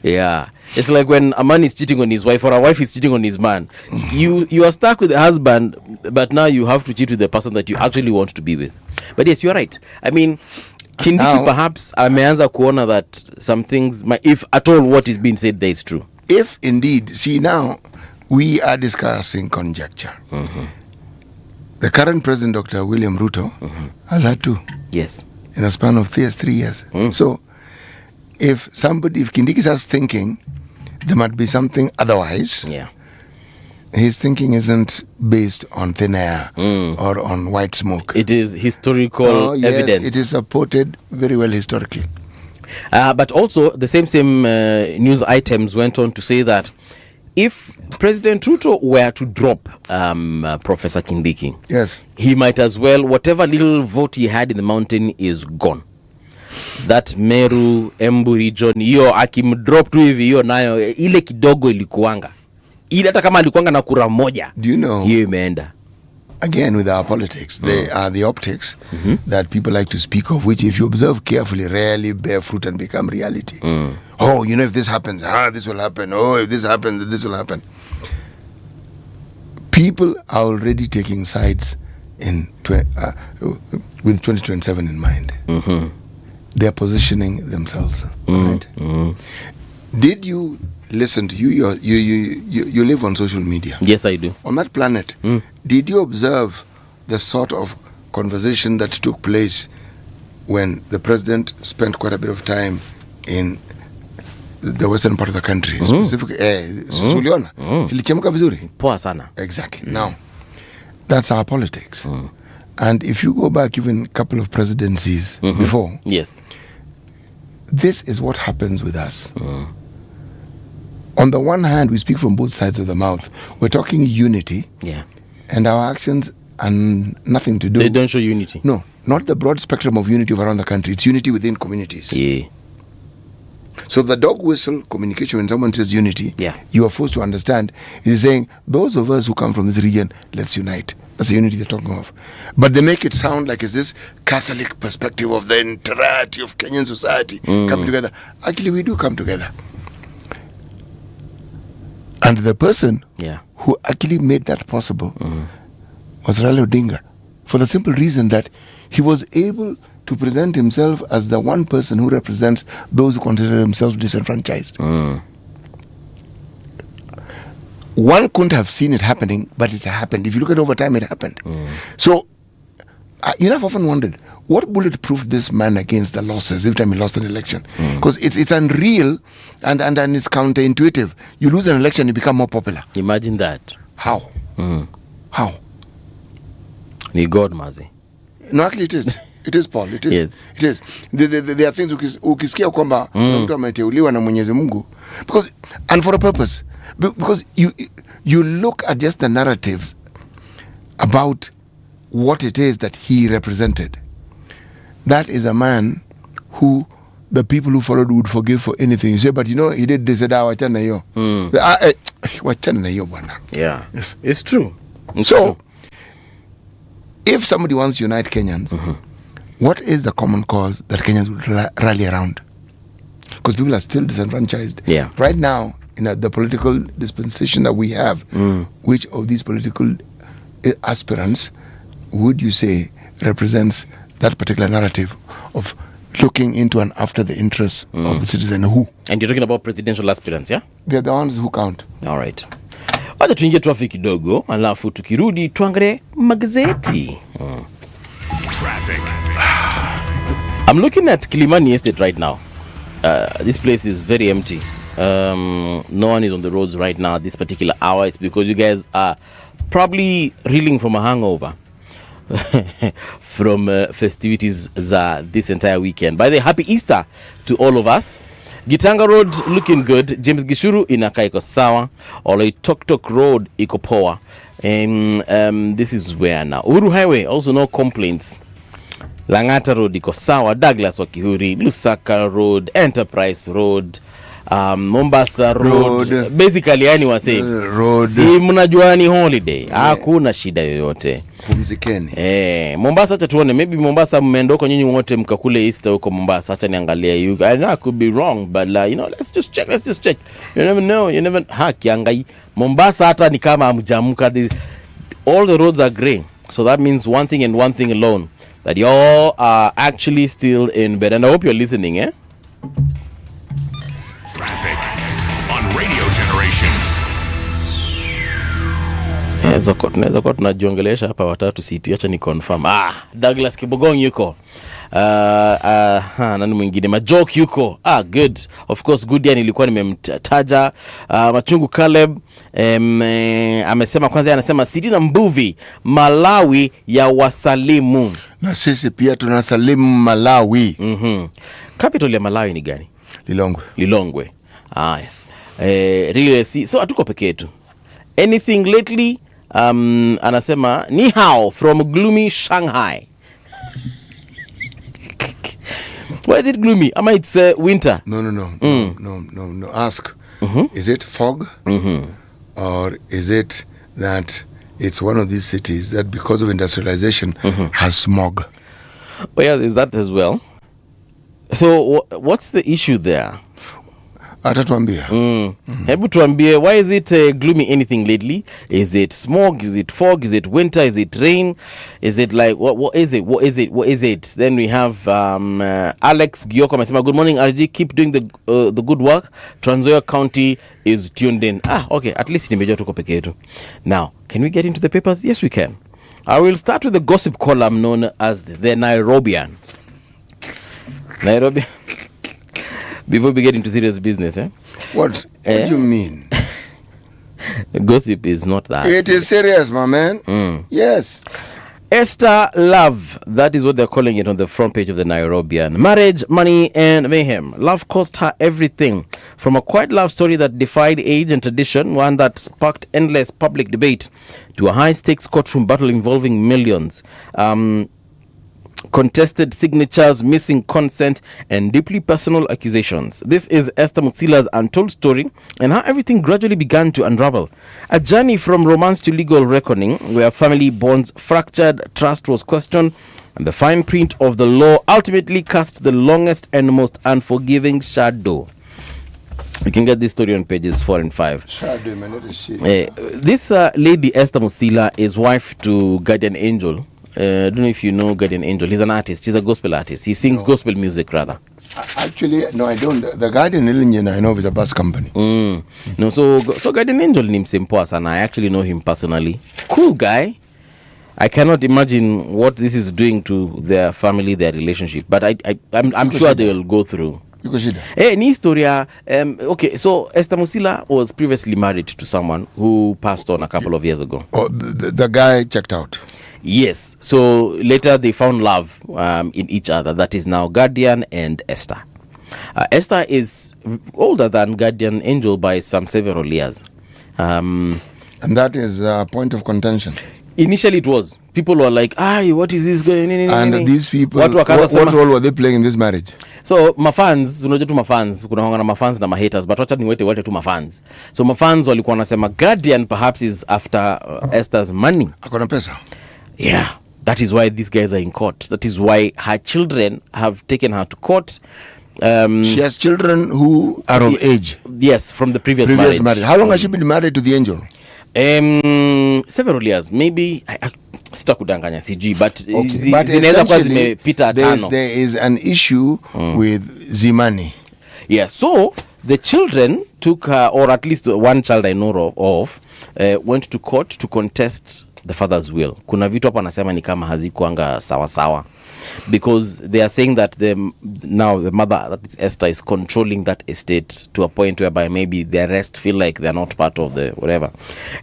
Speaker 7: Yeah. It's like when a man is cheating on his wife or a wife is cheating on his man. You are stuck with the husband, but now you have to cheat with the person that you actually want to be with. But yes, you're right. I mean, Kindiki perhaps ameanza kuona that some things, if at all what is being said there is true.
Speaker 8: If indeed, see now, we are discussing conjecture. The current president, Dr. William Ruto, has had two.
Speaker 7: Yes.
Speaker 8: In a span of 3 years. So, if Kindiki starts thinking there might be something otherwise, his thinking isn't based on thin air or on white smoke.
Speaker 7: It is historical evidence.
Speaker 8: It is supported very well historically.
Speaker 7: But also, the same news items went on to say that if President Ruto were to drop Professor Kindiki,
Speaker 8: yes,
Speaker 7: he might as well, whatever little vote he had in the mountain is gone. That Meru, Embu region, hiyo akimdrop tu hivi, hiyo nayo ile kidogo ilikuanga. Ile hata kama alikuanga na kura moja,
Speaker 8: do you know,
Speaker 7: hiyo imeenda.
Speaker 8: Again, with our politics, they are the optics that people like to speak of, which, if you observe carefully, rarely bear fruit and become reality. Oh, you know, if this happens, this will happen. Oh, if this happens, this will happen. People are already taking sides with 2027 in mind. They are positioning themselves. Right? Did you listen to you live on social media?
Speaker 7: Yes, I do.
Speaker 8: On that planet, did you observe the sort of conversation that took place when the president spent quite a bit of time in the western part of the country, specifically Silichemka vizuri?
Speaker 7: Poa sana.
Speaker 8: Exactly. Now, that's our politics. And if you go back even a couple of presidencies before,
Speaker 7: yes,
Speaker 8: this is what happens with us. On the one hand, we speak from both sides of the mouth. We're talking unity, and our actions are nothing to do.
Speaker 7: They don't show unity.
Speaker 8: No, not the broad spectrum of unity around the country. It's unity within communities.
Speaker 7: Yeah.
Speaker 8: So the dog whistle communication, when someone says unity, you are forced to understand, is saying, those of us who come from this region, let's unite. That's the unity they're talking of. But they make it sound like it's this Catholic perspective of the entirety of Kenyan society coming together. Actually, we do come together. And the person who actually made that possible was Raila Odinga, for the simple reason that he was able to present himself as the one person who represents those who consider themselves disenfranchised. One couldn't have seen it happening, but it happened. If you look at it over time, it happened. So, I've often wondered, what bulletproofed this man against the losses every time he lost an election? Because it's unreal and it's counterintuitive. You lose an election, you become more popular.
Speaker 7: Imagine that.
Speaker 8: How? How?
Speaker 7: Ni God, Mazi.
Speaker 8: No, actually it is. It is, Paul. It is.
Speaker 7: Yes.
Speaker 8: It is. There are things ukisikia kwamba mtu ameteuliwa na Mwenyezi Mungu, because, and for a purpose, because you look at just the narratives about what it is that he represented. That is a man who the people who followed would forgive for anything. You say, but you know, he did this, wachana na hiyo. Wachana na hiyo bwana.
Speaker 7: Yeah. Yes. It's true. It's
Speaker 8: so,
Speaker 7: true.
Speaker 8: If somebody wants to unite Kenyans, what is the common cause that Kenyans would rally around? Because people are still disenfranchised.
Speaker 7: Yeah.
Speaker 8: Right now, in the political dispensation that we have, which of these political aspirants would you say represents that particular narrative of looking into and after the interests of the citizen? Who?
Speaker 7: And you're talking about presidential aspirants, yeah?
Speaker 8: They're the ones who count.
Speaker 7: All right. Wacha tuingie traffic kidogo, alafu tukirudi tuangalie magazeti.
Speaker 6: Traffic.
Speaker 7: I'm looking at Kilimani Estate right now. This place is very empty. No one is on the roads right now at this particular hour. It's because you guys are probably reeling from a hangover from festivities this entire weekend. By the way, happy Easter to all of us. Gitanga Road looking good. James Gishuru inakaa iko sawa. Oloitoktok Road iko poa. This is where now. Uhuru Highway, also no complaints. Langata Road iko sawa. Douglas Wakihuri, Lusaka Road, Enterprise Road, Mombasa Road. Basically yani wase
Speaker 8: road.
Speaker 7: Si mnajua ni holiday. Hakuna shida yoyote.
Speaker 8: Pumzikeni.
Speaker 7: Mombasa acha tuone, maybe Mombasa mmeenda huko nyinyi wote mkakule Easter huko Mombasa. Acha niangalie you. I know I could be wrong, but let's just check. You never know. Kiangai. Mombasa hata ni kama amjamuka. All the roads are grey. So that means one thing and one thing alone, that y'all are actually still in bed. And I hope you're listening, eh?
Speaker 6: Traffic on Radio Generation.
Speaker 7: Tunaweza kuwa tunajiongelesha hapa watatu siti. Acha ni confirm. Douglas Kibogong yuko. Nani mwingine? Majoke yuko. Good. Of course Goodian ilikuwa nimemtaja. Machungu Caleb amesema kwanza, anasema Sidina Mbuvi, Malawi ya wasalimu.
Speaker 8: Na sisi pia tunasalimu Malawi.
Speaker 7: Capital ya Malawi ni gani? Lilongwe. Haya. Really so hatuko peke yetu. Anything lately? Anasema ni hao from gloomy Shanghai. Why is it gloomy? Ama it's winter?
Speaker 8: No. Ask. Is it fog? Or is it that it's one of these cities that because of industrialization has smog?
Speaker 7: Oh yeah, is that as well? So what's the issue there?
Speaker 8: Atatuambia.
Speaker 7: Hebu tuambie, why is it gloomy anything lately? Is it smog? Is it fog? Is it winter? Is it rain? Is it like what is it? What is it? Then we have Alex Gioko amesema, good morning RG, keep doing the good work. Trans Nzoia County is tuned in. Okay, at least nimejua tuko peke yetu. Now, can we get into the papers? Yes, we can. I will start with the gossip column known as the Nairobian. Nairobi. Before we get into serious business,
Speaker 8: What do you mean?
Speaker 7: Gossip is not that.
Speaker 8: It is serious, my man. Yes.
Speaker 7: Esther Love, that is what they're calling it on the front page of the Nairobian. Marriage, money, and mayhem. Love cost her everything. From a quiet love story that defied age and tradition, one that sparked endless public debate, to a high-stakes courtroom battle involving millions. Contested signatures, missing consent, and deeply personal accusations. This is Esther Musila's untold story and how everything gradually began to unravel. A journey from romance to legal reckoning, where family bonds fractured, trust was questioned, and the fine print of the law ultimately cast the longest and most unforgiving shadow. You can get this story on pages 4 and 5.
Speaker 8: Shadow, man, that is shit.
Speaker 7: This lady, Esther Musila, is wife to Guardian Angel. I don't know if you know Guardian Angel. He's an artist. He's a gospel artist. He sings gospel music, rather.
Speaker 8: Actually, no, I don't. The Guardian Angel, I know, is a bus company.
Speaker 7: No, so Guardian Angel ni msempoa sana. I actually know him personally. Cool guy. I cannot imagine what this is doing to their family, their relationship. But I'm sure they will go through. Ni historia. Okay, so Esther Musila was previously married to someone who passed on a couple of years ago.
Speaker 8: Oh, the guy checked out.
Speaker 7: Yes. So later they found love in each other. That is now Guardian and Esther. Esther is older than Guardian Angel by some several years.
Speaker 8: And that is a point of contention.
Speaker 7: Initially it was. People were like, what is this going on?
Speaker 8: And these people, what role were they playing in this marriage?
Speaker 7: So mafans, unajua tu mafans, kuna hongana mafans na mahaters, but wacha niwete tu mafans. So mafans walikuwa wanasema Guardian perhaps is after Esther's money.
Speaker 8: Akona pesa.
Speaker 7: Yeah, that is why these guys are in court. That is why her children have taken her to court.
Speaker 8: She has children who are of age.
Speaker 7: Yes, from the previous marriage.
Speaker 8: How long has she been married to the angel?
Speaker 7: Several years, maybe. Sitakudanganya sijui, but zinaweza kuwa zimepita 5.
Speaker 8: There is an issue with Zimani.
Speaker 7: Yeah, so the children took her, or at least one child I know of, went to court to contest the father's will. Kuna vitu hapa anasema ni kama hazikuanga sawa sawa, because they are saying that now the mother, that is Esther, is controlling that estate to a point whereby maybe the rest feel like they're not part of the whatever.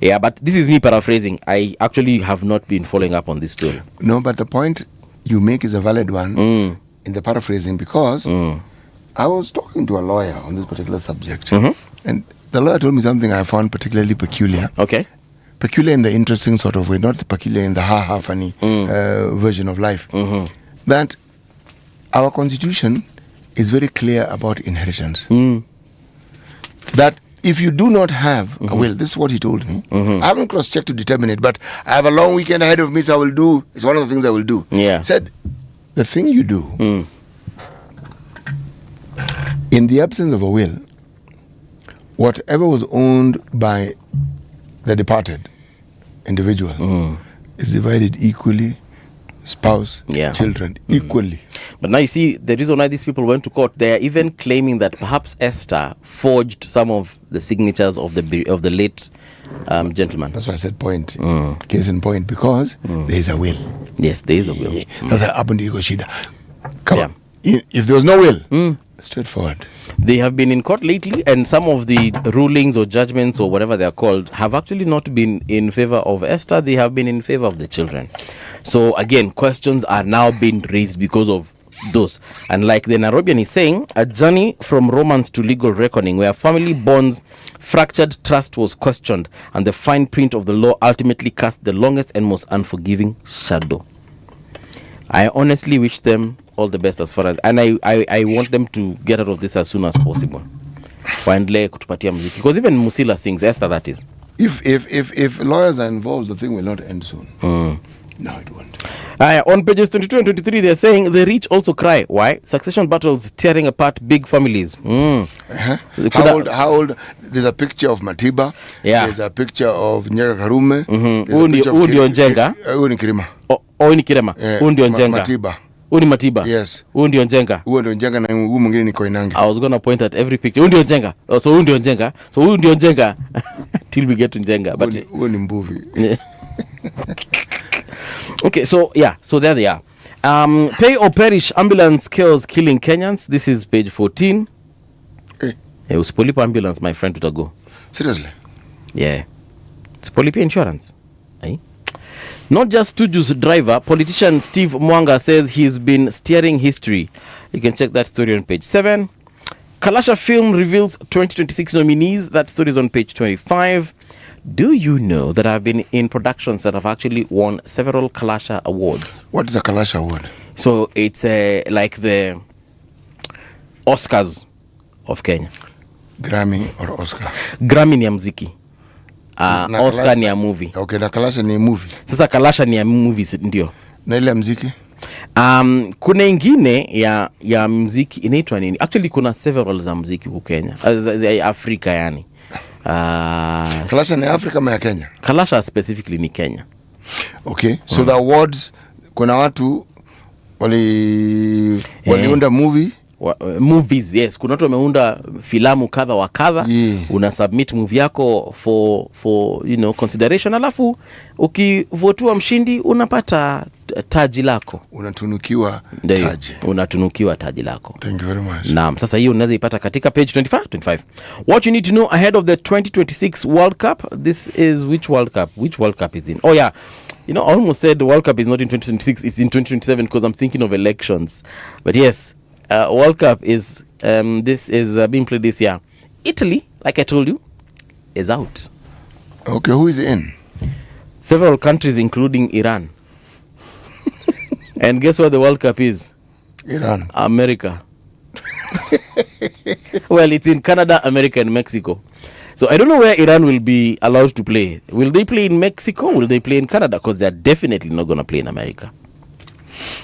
Speaker 7: Yeah, but this is me paraphrasing. I actually have not been following up on this story.
Speaker 8: No, but the point you make is a valid one in the paraphrasing, because I was talking to a lawyer on this particular subject, and the lawyer told me something I found particularly peculiar.
Speaker 7: Okay.
Speaker 8: Peculiar in the interesting sort of way, not peculiar in the funny version of life. That our constitution is very clear about inheritance. That if you do not have a will, this is what he told me. I haven't cross-checked to determine it, but I have a long weekend ahead of me, so I will do. It's one of the things I will do.
Speaker 7: Yeah.
Speaker 8: Said, the thing you do, in the absence of a will, whatever was owned by the departed individual is divided equally, spouse, children, equally.
Speaker 7: But now you see, the reason why these people went to court, they are even claiming that perhaps Esther forged some of the signatures of the late gentleman.
Speaker 8: That's why I said point. Case in point, because there is a will.
Speaker 7: Yes, there is a will.
Speaker 8: That's happened to Shida. Come on. If there was no will, straightforward.
Speaker 7: They have been in court lately, and some of the rulings or judgments or whatever they are called have actually not been in favor of Esther. They have been in favor of the children. So again, questions are now being raised because of those. And like the Nairobian is saying, a journey from romance to legal reckoning, where family bonds, fractured trust was questioned, and the fine print of the law ultimately cast the longest and most unforgiving shadow. I honestly wish them all the best as far as, and I want them to get out of this as soon as possible. Waendelee kutupatia muziki, because even Musila sings Esther, that is.
Speaker 8: If lawyers are involved, the thing will not end soon. No, it won't.
Speaker 7: On pages 22 and 23, they're saying the rich also cry. Why? Succession battles tearing apart big families.
Speaker 8: How old? There's a picture of Matiba.
Speaker 7: Yeah.
Speaker 8: There's a picture of Nyaka Karume.
Speaker 7: Huu ndio Njenga.
Speaker 8: Huu ni Kirima.
Speaker 7: Oh, ni Kirema. Huu ndio Njenga.
Speaker 8: Matiba.
Speaker 7: Huu ni Matiba.
Speaker 8: Yes.
Speaker 7: Huu ndio Njenga.
Speaker 8: Huu ndio Njenga na huu mwingine ni Koinange.
Speaker 7: I was going to point at every picture. Huu ndio Njenga. So huu ndio Njenga. So huu ndio Njenga. Till we get to Njenga. But
Speaker 8: huu ni Mbuvi.
Speaker 7: Okay, so yeah, so there they are. Pay or perish, ambulance kills killing Kenyans. This is page 14. Usipolipa ambulance, my friend, tutago.
Speaker 8: Seriously?
Speaker 7: Yeah. Usipolipa insurance. Not just Tuju's driver, politician Steve Mwanga says he's been steering history. You can check that story on page 7. Kalasha film reveals 2026 nominees. That story is on page 25. Do you know that I've been in productions that have actually won several Kalasha awards?
Speaker 8: What is a Kalasha award?
Speaker 7: So it's like the Oscars of Kenya.
Speaker 8: Grammy or Oscar?
Speaker 7: Grammy ni ya muziki. Oscar ni ya movie.
Speaker 8: Okay, na Kalasha ni movie.
Speaker 7: Sasa Kalasha ni ya movies ndio.
Speaker 8: Na ile ya muziki?
Speaker 7: Kuna ingine ya muziki inaitwa nini? Actually kuna several za muziki huko Kenya. Afrika yani.
Speaker 8: Kalasha ni Afrika ama ya Kenya?
Speaker 7: Kalasha specifically ni Kenya.
Speaker 8: Okay, so the awards, kuna watu waliunda movie?
Speaker 7: Movies, yes. Kuna watu wameunda filamu kadha wa kadha. Una submit movie yako for consideration, alafu ukivotua mshindi unapata taji lako.
Speaker 8: Unatunukiwa taji lako. Thank you very much.
Speaker 7: Naam, sasa hiyo unaweza ipata katika page 25. What you need to know ahead of the 2026 World Cup. This is which World Cup? Which World Cup is in? Oh yeah. I almost said the World Cup is not in 2026, it's in 2027 because I'm thinking of elections. But yes, World Cup is this is being played this year. Italy, like I told you, is out.
Speaker 8: Okay, who is in?
Speaker 7: Several countries including Iran. And guess where the World Cup is?
Speaker 8: Iran.
Speaker 7: America. Well, it's in Canada, America, and Mexico. So I don't know where Iran will be allowed to play. Will they play in Mexico? Will they play in Canada? Because they're definitely not going to play in America.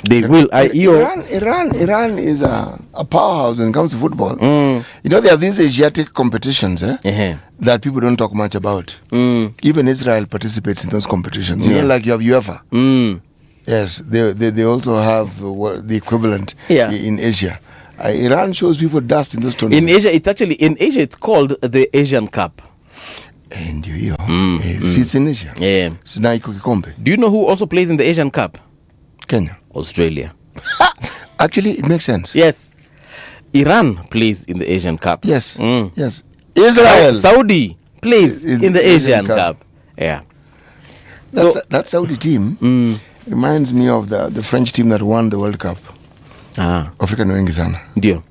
Speaker 7: They will.
Speaker 8: Iran is a powerhouse when it comes to football. There are these Asiatic competitions that people don't talk much about. Even Israel participates in those competitions. Like you have UEFA. Yes, they also have the equivalent in Asia. Iran shows people dust in those tournaments.
Speaker 7: In Asia, it's called the Asian Cup.
Speaker 8: And it's in Asia.
Speaker 7: Yeah.
Speaker 8: So now kikombe.
Speaker 7: Do you know who also plays in the Asian Cup?
Speaker 8: Kenya.
Speaker 7: Australia.
Speaker 8: Actually, it makes sense.
Speaker 7: Yes. Iran plays in the Asian Cup.
Speaker 8: Yes. Yes. Israel.
Speaker 7: Saudi plays in the Asian Cup. Yeah.
Speaker 8: That Saudi team reminds me of the French team that won the World Cup. Africa ni wengi sana.
Speaker 7: Ndio.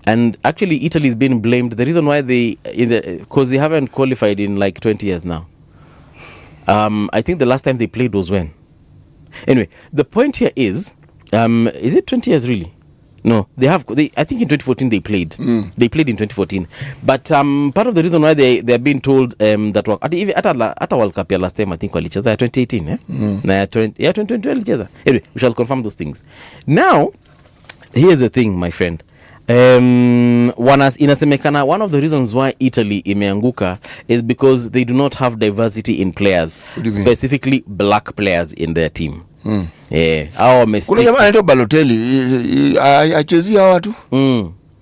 Speaker 7: And actually Italy is being blamed. The reason why because they haven't qualified in like 20 years now. I think the last time they played was when? Anyway, the point here is it 20 years really? No, I think in 2014 they played. They played in 2014. But part of the reason why they're being told that at World Cup last time I think walicheza 2018 na 2020 walicheza. Anyway, we shall confirm those things. Now, here's the thing, my friend. Inasemekana one of the reasons why Italy imeanguka is because they do not have diversity in players, specifically black players in their team.
Speaker 8: Kuna jamaa anaitwa Balotelli achezia watu.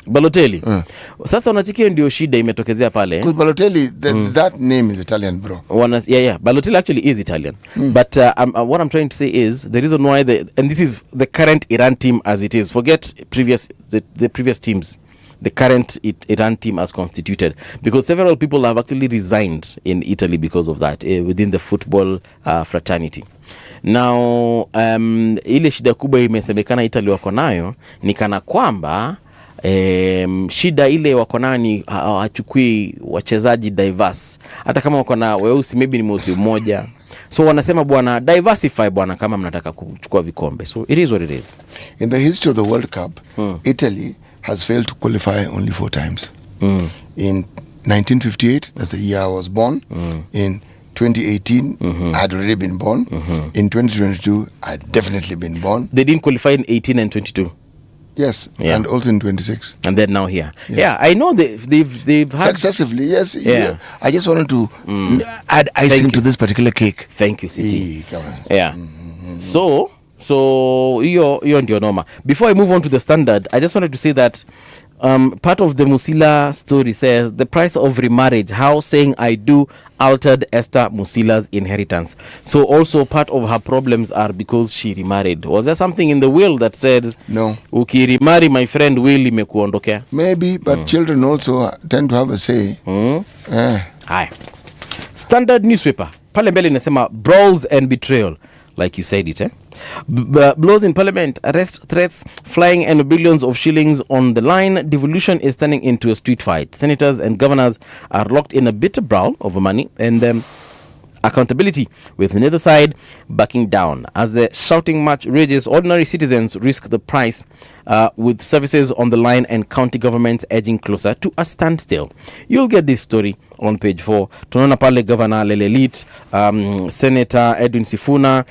Speaker 7: Balotelli. Sasa unachikia ndio shida imetokezea pale.
Speaker 8: Because Balotelli, that name is Italian, bro.
Speaker 7: Yeah. Balotelli actually is Italian. But what I'm trying to say is the reason why and this is the current Iran team as it is. Forget the previous teams. The current Iran team as constituted, because several people have actually resigned in Italy because of that within the football fraternity. Now ile shida kubwa imesemekana Italy wako nayo ni kana kwamba shida ile wako nayo ni hachukui wachezaji diverse, hata kama wako na weusi maybe ni mweusi mmoja. So wanasema bwana, diversify bwana kama mnataka kuchukua vikombe. So it is what it is.
Speaker 8: In the history of the World Cup, Italy has failed to qualify only 4 times. In 1958, that's the year I was born. In 2018, I had already been born. In 2022, I had definitely been born.
Speaker 7: They didn't qualify in 18 and 22.
Speaker 8: Yes, and also in 26.
Speaker 7: And then now here. Yeah, I know they've had
Speaker 8: successively. Yes. Yeah. I just wanted to add icing to this particular cake.
Speaker 7: Thank you, City. Yeah. So hiyo ndio noma. Before I move on to the Standard, I just wanted to say that part of the Musila story says the price of remarriage, how saying I do altered Esther Musila's inheritance. So also part of her problems are because she remarried. Was there something in the will that said
Speaker 8: no,
Speaker 7: remarry my friend will imekuondokea?
Speaker 8: Maybe, but children also tend to have a say.
Speaker 7: Hi. Standard newspaper pale mbele inasema brawls and betrayal, like you said it, blows in parliament, arrest threats flying and billions of shillings on the line. Devolution is turning into a street fight. Senators and governors are locked in a bitter brawl over money and accountability, with neither side backing down. As the shouting match rages, ordinary citizens risk the price, with services on the line and county governments edging closer to a standstill. You'll get this story on page 4. Tunaona pale Governor Lelelit, Senator Edwin Sifuna,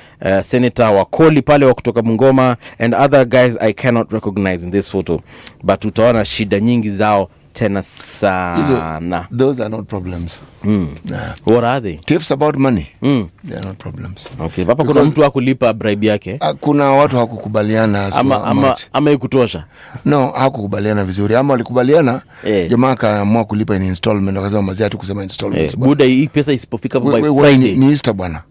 Speaker 7: Senator Wakoli pale wa kutoka Bungoma, and other guys I cannot recognize in this photo. But utaona shida nyingi zao tena sana.
Speaker 8: Those are not problems.
Speaker 7: Nah. What are they?
Speaker 8: Tips about money. They are not problems.
Speaker 7: Okay, papa kuna mtu hakulipa bribe yake?
Speaker 8: Kuna watu hakukubaliana
Speaker 7: ama ikutosha.
Speaker 8: No, hakukubaliana vizuri. Ama walikubaliana, jamaa akaamua kulipa in installment, wakasema mazia tu kusema installment.
Speaker 7: Buda hii pesa isipofika by Friday.
Speaker 8: Ni Easter bwana.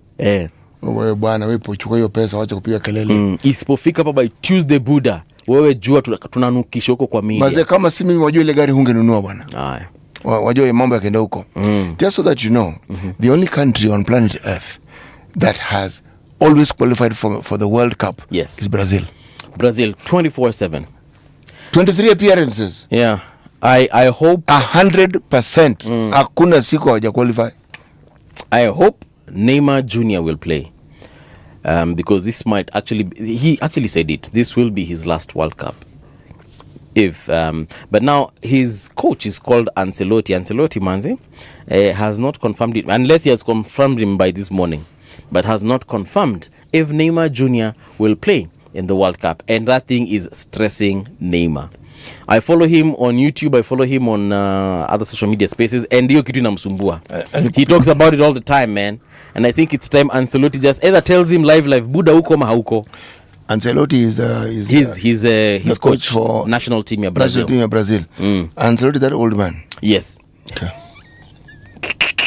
Speaker 8: Wewe bwana, wewe chukua hiyo pesa, acha kupiga kelele.
Speaker 7: Isipofika by Tuesday Buda, wewe jua tunanukisha huko kwa media.
Speaker 8: Mazee kama si mimi wajua ile gari hungenunua bwana. Haya. Wajua mambo yakaenda huko. Just so that you know, the only country on planet Earth that has always qualified for the World Cup is Brazil.
Speaker 7: Brazil 24/7.
Speaker 8: 23 appearances.
Speaker 7: Yeah. I hope
Speaker 8: 100%. Hakuna siku hawaja qualify.
Speaker 7: I hope Neymar Jr. will play. Because this might he actually said it. This will be his last World Cup. But now his coach is called Ancelotti. Ancelotti Manzi has not confirmed it, unless he has confirmed him by this morning, but has not confirmed if Neymar Jr. will play in the World Cup. And that thing is stressing Neymar. I follow him on YouTube, I follow him on other social media spaces, and hiyo kitu inamsumbua. He talks about it all the time, man. And I think it's time Ancelotti just either tells him live Buda huko ama hauko.
Speaker 8: Ancelotti
Speaker 7: he's coach for national team of Brazil.
Speaker 8: Ancelotti, that old man.
Speaker 7: Yes.
Speaker 8: Okay.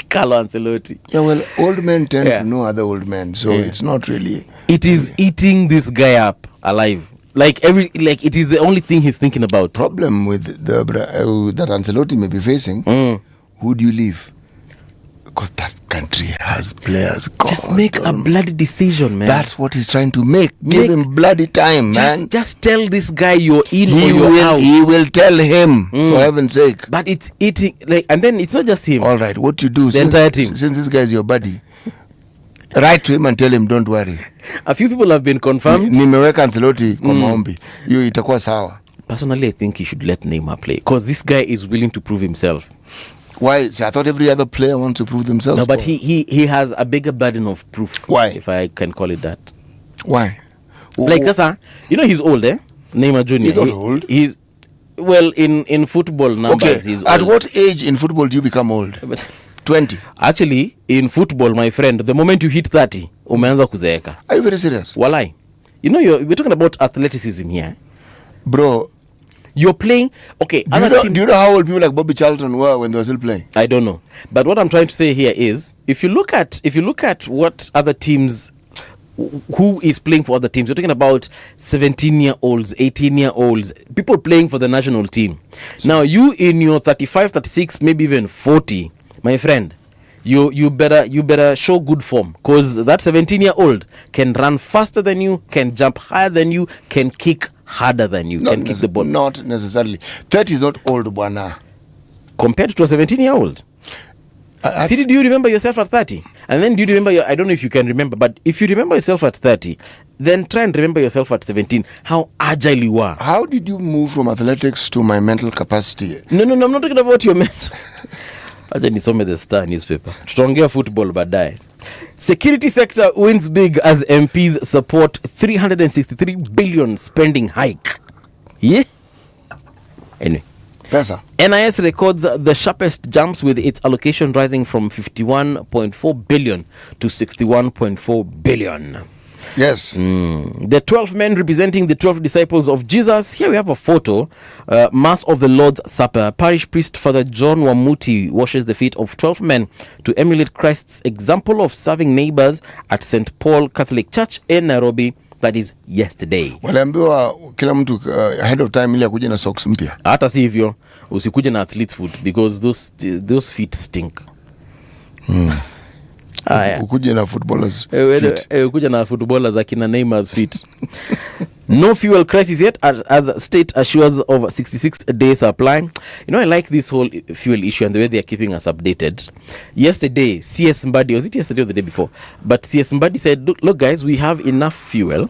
Speaker 7: Carlo Ancelotti.
Speaker 8: Yeah, well, old men tend to know other old men, so it's not really.
Speaker 7: It is eating this guy up alive. Like it is the only thing he's thinking about.
Speaker 8: Problem with that Ancelotti may be facing. Who do you leave? Because that country has players. God,
Speaker 7: just make a bloody decision, man.
Speaker 8: That's what he's trying to make. Give him bloody time, man.
Speaker 7: Just tell this guy you're in or you're out.
Speaker 8: He will tell him, for heaven's sake.
Speaker 7: But it's eating, and then it's not just him.
Speaker 8: All right, what you do,
Speaker 7: the entire team.
Speaker 8: Since this guy is your buddy, write to him and tell him, don't worry.
Speaker 7: A few people have been confirmed.
Speaker 8: Nimeweka Ancelotti kwa maombi. Hiyo itakuwa sawa.
Speaker 7: Personally, I think he should let Neymar play, because this guy is willing to prove himself.
Speaker 8: Why? See, I thought every other player wants to prove themselves.
Speaker 7: No, but he has a bigger burden of proof.
Speaker 8: Why?
Speaker 7: If I can call it that.
Speaker 8: Why?
Speaker 7: Like Sasa, he's old, Neymar Jr.
Speaker 8: He's not old.
Speaker 7: He's well in football numbers.
Speaker 8: Okay.
Speaker 7: He's
Speaker 8: At
Speaker 7: old.
Speaker 8: what age in football do you become old? 20.
Speaker 7: Actually, in football, my friend, the moment you hit 30, umeanza kuzeeka.
Speaker 8: Are you very serious?
Speaker 7: Walai. We're talking about athleticism here.
Speaker 8: Bro,
Speaker 7: You're playing. Okay,
Speaker 8: Do you know how old people like Bobby Charlton were when they were still playing?
Speaker 7: I don't know, but what I'm trying to say here is, if you look at what other teams, who is playing for other teams, you're talking about 17-year-olds, 18-year-olds, people playing for the national team. Now, you in your 35, 36, maybe even 40, my friend, you better show good form, because that 17-year-old can run faster than you, can jump higher than you, can kick harder than you, can kick the ball.
Speaker 8: Not necessarily. 30 is not old, Bwana.
Speaker 7: Compared to a 17-year-old. See, do you remember yourself at 30? And then do you remember I don't know if you can remember, but if you remember yourself at 30, then try and remember yourself at 17, how agile you were.
Speaker 8: How did you move from athletics to my mental capacity?
Speaker 7: No, I'm not talking about your mental. Acha nisome the Star newspaper. Tutaongea football baadaye. Security sector wins big as MPs support 363 billion spending hike. Yeah? Anyway.
Speaker 8: Pesa.
Speaker 7: NIS records the sharpest jumps, with its allocation rising from 51.4 billion to 61.4 billion.
Speaker 8: Yes.
Speaker 7: The 12 men representing the 12 disciples of Jesus. Here we have a photo. Mass of the Lord's Supper. Parish priest Father John Wamuti washes the feet of 12 men to emulate Christ's example of serving neighbors at St. Paul Catholic Church in Nairobi. That is yesterday.
Speaker 8: Waliambiwa kila mtu ahead of time ili akuje na socks mpya.
Speaker 7: Hata si hivyo, usikuje na athlete's foot because those feet stink.
Speaker 8: Ukuje na footballers
Speaker 7: feet. Ukuje na footballers akina Neymar's feet. No fuel crisis yet as state assures of 66 days supply. You know, I like this whole fuel issue and the way they are keeping us updated. Yesterday, CS Mbadi, was it yesterday or the day before? But CS Mbadi said, look guys, we have enough fuel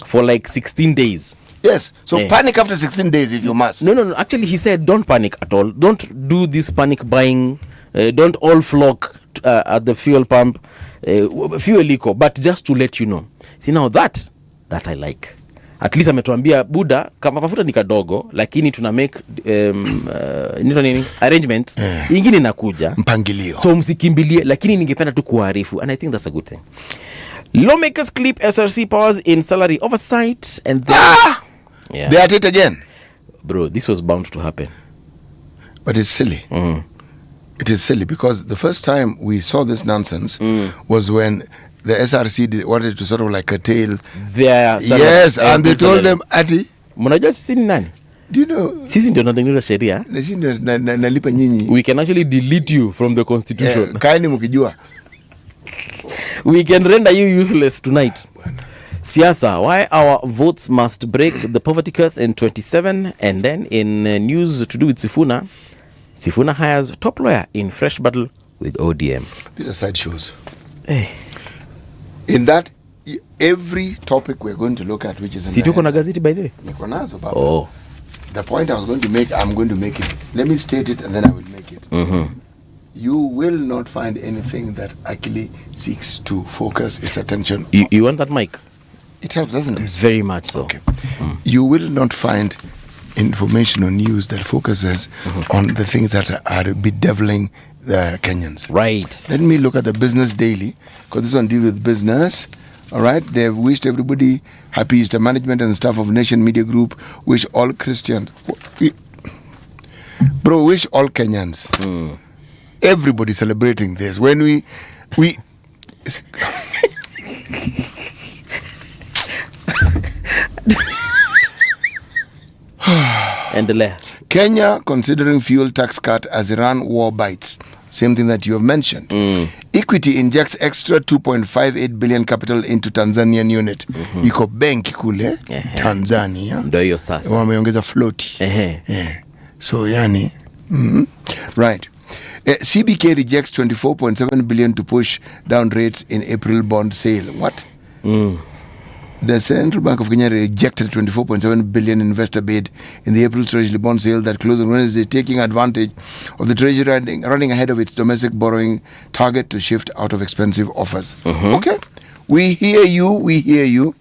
Speaker 7: for like 16 days.
Speaker 8: Yes, so panic after 16 days if you must.
Speaker 7: No. Actually, he said, don't panic at all. Don't do this panic buying. Don't all flock at the fuel pump. Fuel eco, but just to let you know. See, now that I like. At least ametuambia Buda kama mafuta ni kadogo, lakini tuna make arrangements ingine inakuja
Speaker 8: mpangilio,
Speaker 7: so msikimbilie, lakini ningependa tu kuarifu, and I think that's a good thing. Lawmakers clip SRC powers in salary oversight and
Speaker 8: they are at it again.
Speaker 7: Bro, this was bound to happen,
Speaker 8: but it's silly. It is silly because the first time we saw this nonsense was when the SRC wanted to sort of like curtail
Speaker 7: their salary.
Speaker 8: Yes, and they told them, Ati,
Speaker 7: mnajua sisi ni nani?
Speaker 8: Do you know?
Speaker 7: Sisi ndio tunatengeneza sheria.
Speaker 8: Nalipa nyinyi.
Speaker 7: We can actually delete you from the constitution.
Speaker 8: Kaeni mkijua.
Speaker 7: We can render you useless tonight. Siasa, why our votes must break the poverty curse in 27. And then in news to do with Sifuna hires top lawyer in fresh battle with ODM.
Speaker 8: These are side shows.
Speaker 7: Hey.
Speaker 8: In that, every topic we're going to look at, which is
Speaker 7: Situko na gazeti by the way?
Speaker 8: Niko nazo baba.
Speaker 7: Oh.
Speaker 8: The point I was going to make, I'm going to make it. Let me state it and then I will make it. You will not find anything that actually seeks to focus its attention.
Speaker 7: You want that mic?
Speaker 8: It helps, doesn't it?
Speaker 7: Very much so.
Speaker 8: Okay. You will not find information or news that focuses on the things that are bedeviling the Kenyans.
Speaker 7: Right.
Speaker 8: Let me look at the Business Daily, because this one deals with business. All right. They've wished everybody happy Easter. Management and staff of Nation Media Group wish all Christians. Bro, wish all Kenyans. Everybody celebrating this. When we
Speaker 7: Endelea.
Speaker 8: Kenya considering fuel tax cut as Iran war bites. Same thing that you have mentioned. Equity injects extra 2.58 billion capital into Tanzanian unit. Iko benki kule Tanzania.
Speaker 7: Ndio hiyo sasa.
Speaker 8: Wameongeza float. So yani right. CBK rejects 24.7 billion to push down rates in April bond sale. What? The Central Bank of Kenya rejected 24.7 billion investor bid in the April Treasury bond sale that closed on Wednesday, taking advantage of the Treasury running ahead of its domestic borrowing target to shift out of expensive offers. Okay, we hear you.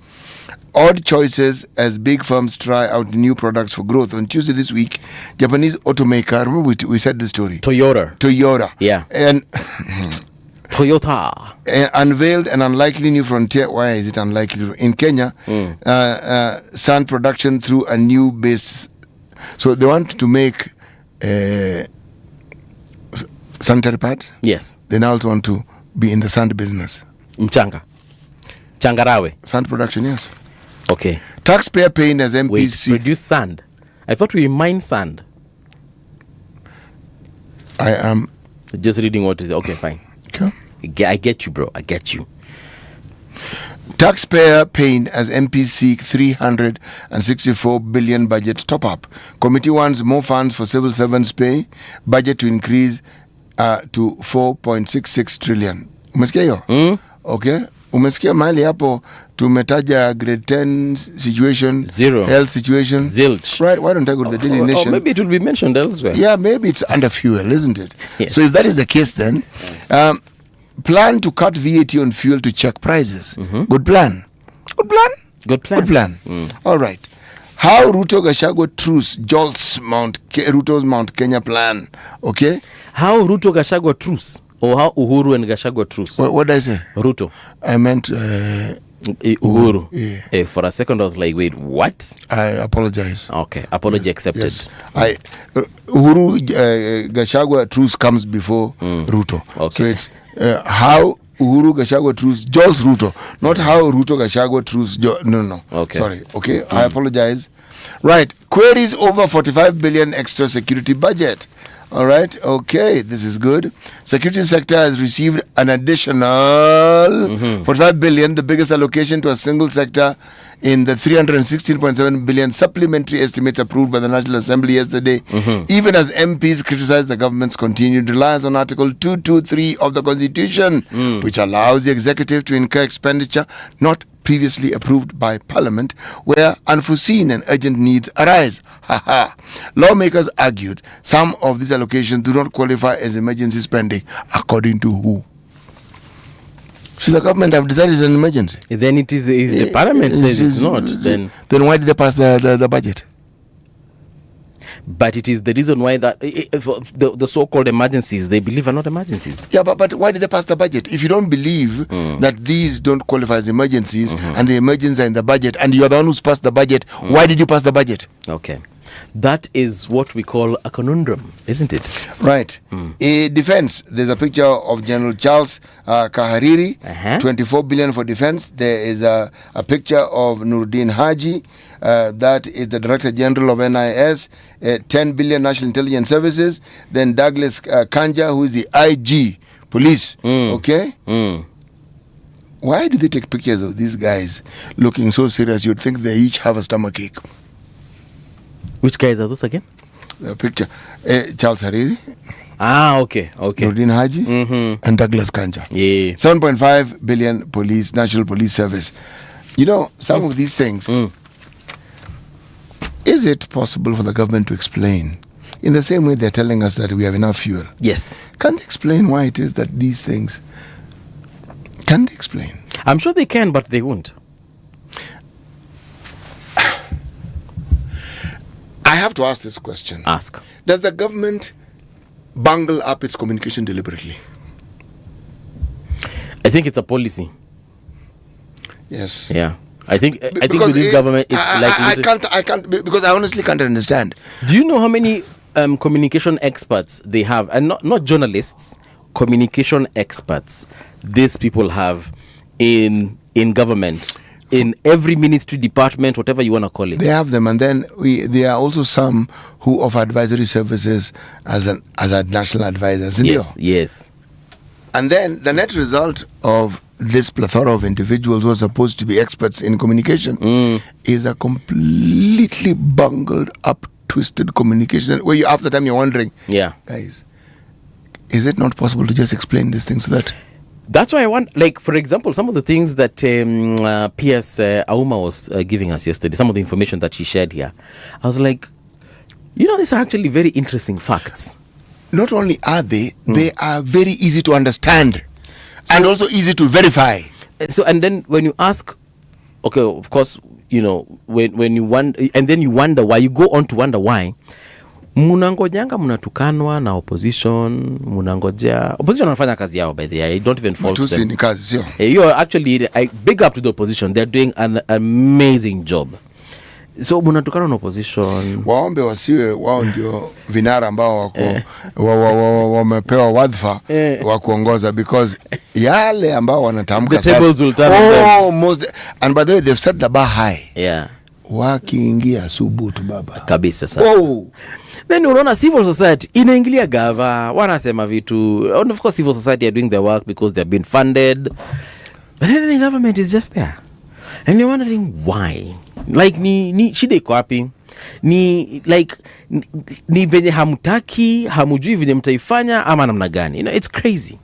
Speaker 8: Odd choices as big firms try out new products for growth. On Tuesday this week, Japanese automaker, remember we said the story? Toyota. Yeah. And
Speaker 7: Toyota
Speaker 8: unveiled an unlikely new frontier. Why is it unlikely? In Kenya, sand production through a new base So they want to make sanitary pads.
Speaker 7: Yes.
Speaker 8: They now also want to be in the sand business.
Speaker 7: Mchanga. Changarawe.
Speaker 8: Sand production, yes.
Speaker 7: Okay.
Speaker 8: Taxpayer paying as MPs.
Speaker 7: Wait, produce sand. I thought we mine sand.
Speaker 8: I am
Speaker 7: just reading what is okay, fine.
Speaker 8: Okay.
Speaker 7: I get you, bro. I get you.
Speaker 8: Taxpayer paying as MPs seek 364 billion budget top-up. Committee wants more funds for civil servants' pay. Budget to increase to 4.66 trillion. Umesikia hiyo? Okay. Umesikia mahali hapo tumetaja grade 10 situation,
Speaker 7: zero,
Speaker 8: health situation,
Speaker 7: zilch.
Speaker 8: Right? Why don't I go to the Daily Nation?
Speaker 7: Or maybe it will be mentioned elsewhere.
Speaker 8: Yeah, maybe it's under fuel, isn't it?
Speaker 7: Yes.
Speaker 8: So if that is the case, then plan to cut VAT on fuel to check prices. Good plan. Good plan.
Speaker 7: Good plan.
Speaker 8: Good plan. All right. How Ruto Gachagua truce jolts Ruto's Mount Kenya plan. Okay.
Speaker 7: How Ruto Gachagua truce, or how Uhuru and Gachagua truce?
Speaker 8: What did I say?
Speaker 7: Ruto.
Speaker 8: I meant
Speaker 7: Uhuru.
Speaker 8: Yeah.
Speaker 7: For a second, I was like, wait, what?
Speaker 8: I apologize.
Speaker 7: Okay, apology accepted.
Speaker 8: Yes. Uhuru Gachagua truce comes before Ruto.
Speaker 7: Okay.
Speaker 8: So it's how Uhuru Gachagua truce jolts Ruto, not how Ruto Gachagua truce. No.
Speaker 7: Okay.
Speaker 8: Sorry. Okay. I apologize. Right. Queries over 45 billion extra security budget. All right. Okay. This is good. Security sector has received an additional 45 billion, the biggest allocation to a single sector in the 316.7 billion supplementary estimates approved by the National Assembly yesterday, even as MPs criticized the government's continued reliance on Article 223 of the Constitution, which allows the executive to incur expenditure not previously approved by Parliament where unforeseen and urgent needs arise. Lawmakers argued some of these allocations do not qualify as emergency spending. According to who? So the government have decided it's an emergency.
Speaker 7: Then it is, if the Parliament says it's not, then
Speaker 8: why did they pass the budget?
Speaker 7: But it is the reason why that the so-called emergencies they believe are not emergencies.
Speaker 8: Yeah, but why did they pass the budget? If you don't believe that these don't qualify as emergencies and the emergencies are in the budget and you're the one who's passed the budget, why did you pass the budget?
Speaker 7: Okay. That is what we call a conundrum, isn't it?
Speaker 8: Right. A defense. There's a picture of General Charles Kahariri, 24 billion for defense. There is a picture of Nuruddin Haji, that is the Director General of NIS, 10 billion National Intelligence Services. Then Douglas Kanja, who is the IG Police. Okay? Why do they take pictures of these guys looking so serious? You'd think they each have a stomachache.
Speaker 7: Which guys are those again?
Speaker 8: The picture. Charles Hariri.
Speaker 7: Okay.
Speaker 8: Nuruddin Haji and Douglas Kanja.
Speaker 7: Yeah.
Speaker 8: 7.5 billion police, National Police Service. You know, some of these things, is it possible for the government to explain in the same way they're telling us that we have enough fuel?
Speaker 7: Yes.
Speaker 8: Can they explain why it is that these things, can they explain?
Speaker 7: I'm sure they can, but they won't.
Speaker 8: I have to ask this question.
Speaker 7: Ask.
Speaker 8: Does the government bungle up its communication deliberately?
Speaker 7: I think it's a policy.
Speaker 8: Yes.
Speaker 7: Yeah. I think with this government it's
Speaker 8: I can't because I honestly can't understand.
Speaker 7: Do you know how many communication experts they have, and not journalists, communication experts these people have in government, in every ministry, department, whatever you want to call it?
Speaker 8: They have them, and then there are also some who offer advisory services as a national advisors.
Speaker 7: Yes.
Speaker 8: And then the net result of this plethora of individuals who are supposed to be experts in communication is a completely bungled up, twisted communication where you after time you're wondering, guys, is it not possible to just explain these things so that?
Speaker 7: That's why I want, like, for example, some of the things that P.S. Auma was giving us yesterday, some of the information that she shared here. I was like, these are actually very interesting facts.
Speaker 8: Not only are they are very easy to understand and also easy to verify.
Speaker 7: So, and then when you ask, okay, of course, when you want, and then you wonder why, you go on to wonder why. Munangojanga munatukanwa na opposition, opposition wanafanya kazi yao, by the way. I don't even fault them. You're actually, I big up to the opposition. They're doing an amazing job. So mnatukana na opposition.
Speaker 8: Waombe wasiwe wao ndio vinara ambao wako wamepewa wadhifa wa kuongoza, because yale ambao wanatamka sasa most, and by the way they've set the bar high.
Speaker 7: Yeah.
Speaker 8: Wakiingia subutu baba
Speaker 7: kabisa sasa. Then unaona civil society inaingilia gava, wanasema vitu, and of course civil society are doing their work because they have been funded, but then the government is just there and you're wondering why. Like ni shida iko wapi? Ni venye hamutaki, hamujui venye mtaifanya ama namna gani? It's crazy.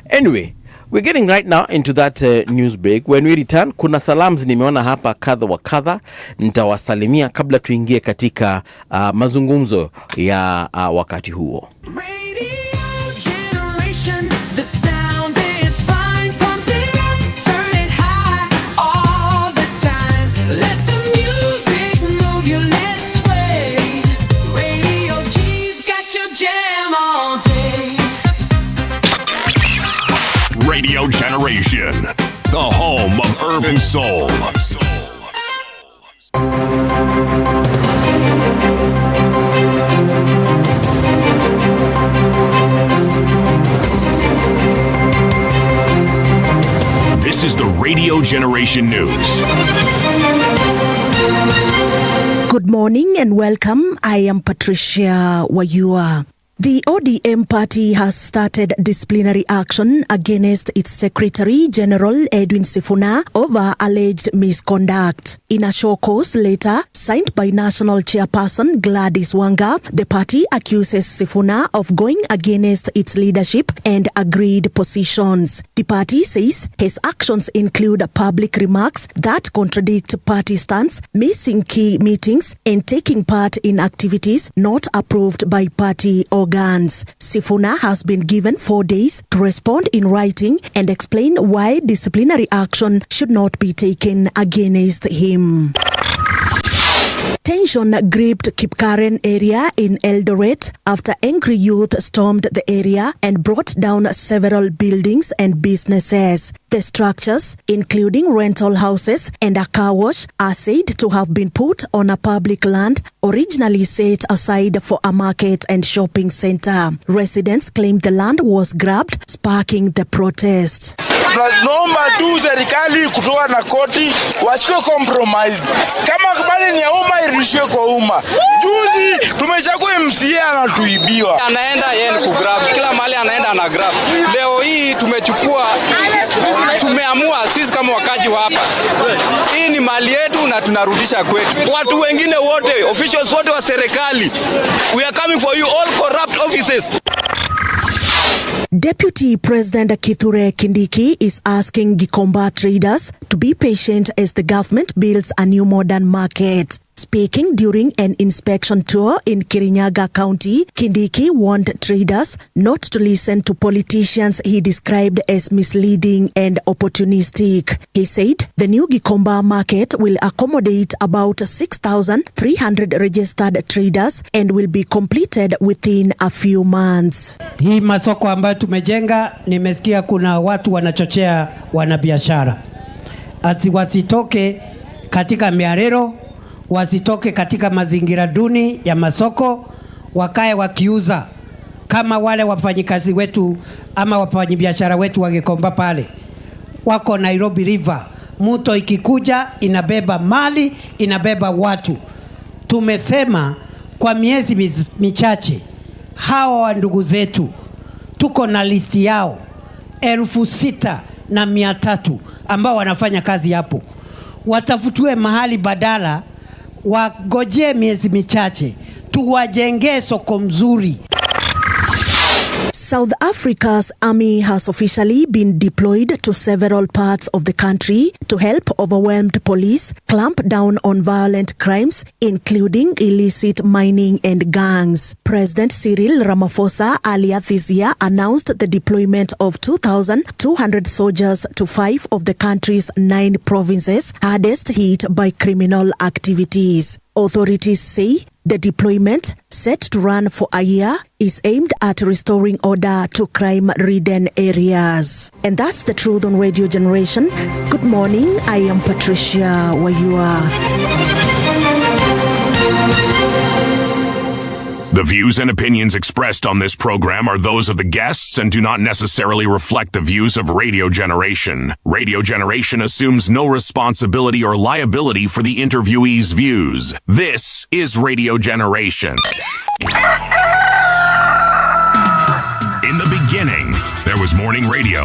Speaker 7: Anyway, we're getting right now into that news break. When we return, kuna salams nimeona hapa kadha wa kadha, nitawasalimia kabla tuingie katika mazungumzo ya wakati huo.
Speaker 6: Radio Generation, the home of urban soul. This is the Radio Generation News.
Speaker 1: Good morning and welcome. I am Patricia Wayua. The ODM party has started disciplinary action against its Secretary General Edwin Sifuna over alleged misconduct. In a show cause letter signed by National Chairperson Gladys Wanga, the party accuses Sifuna of going against its leadership and agreed positions. The party says his actions include public remarks that contradict party stance, missing key meetings, and taking part in activities not approved by party organs. Sifuna has been given 4 days to respond in writing and explain why disciplinary action should not be taken against him. Tension gripped Kipkaren area in Eldoret after angry youth stormed the area and brought down several buildings and businesses. The structures, including rental houses and a car wash, are said to have been put on a public land originally set aside for a market and shopping center. Residents claimed the land was grabbed, sparking the protest.
Speaker 2: Tunaomba tu serikali kutoa na koti wasiko compromised. Kama kubali ni ya umma irishwe kwa umma. Juzi tumechagua MCA anatuibiwa.
Speaker 9: Anaenda yeye kugrab. Kila mahali anaenda ana grab. Leo hii tumeamua sisi kama wakaji wa hapa. Hii ni mali yetu na tunarudisha kwetu.
Speaker 2: Watu wengine wote, officials wote wa serikali. We are coming for you all corrupt offices.
Speaker 1: Deputy President Kithure Kindiki is asking Gikomba traders to be patient as the government builds a new modern market. Speaking during an inspection tour in Kirinyaga County, Kindiki warned traders not to listen to politicians he described as misleading and opportunistic. He said the new Gikomba market will accommodate about 6,300 registered traders and will be completed within a few months.
Speaker 10: Hii masoko ambayo tumejenga, nimesikia kuna watu wanachochea wanabiashara ati wasitoke katika miarero, wasitoke katika mazingira duni ya masoko, wakae wakiuza kama wale wafanyikazi wetu ama wafanyabiashara wetu wa Gikomba pale. Wako Nairobi River, mto ikikuja inabeba mali, inabeba watu. Tumesema kwa miezi michache hawa ndugu zetu tuko na listi yao 6,300 ambao wanafanya kazi hapo. Watafutue mahali badala, wagoje miezi michache, tuwajengee soko mzuri.
Speaker 1: South Africa's army has officially been deployed to several parts of the country to help overwhelmed police clamp down on violent crimes, including illicit mining and gangs. President Cyril Ramaphosa earlier this year announced the deployment of 2,200 soldiers to 5 of the country's 9 provinces hardest hit by criminal activities. Authorities say the deployment, set to run for a year, is aimed at restoring order to crime-ridden areas. And that's the truth on Radio Generation. Good morning, I am Patricia Wayua.
Speaker 6: The views and opinions expressed on this program are those of the guests and do not necessarily reflect the views of Radio Generation. Radio Generation assumes no responsibility or liability for the interviewee's views. This is Radio Generation. In the beginning, there was morning radio.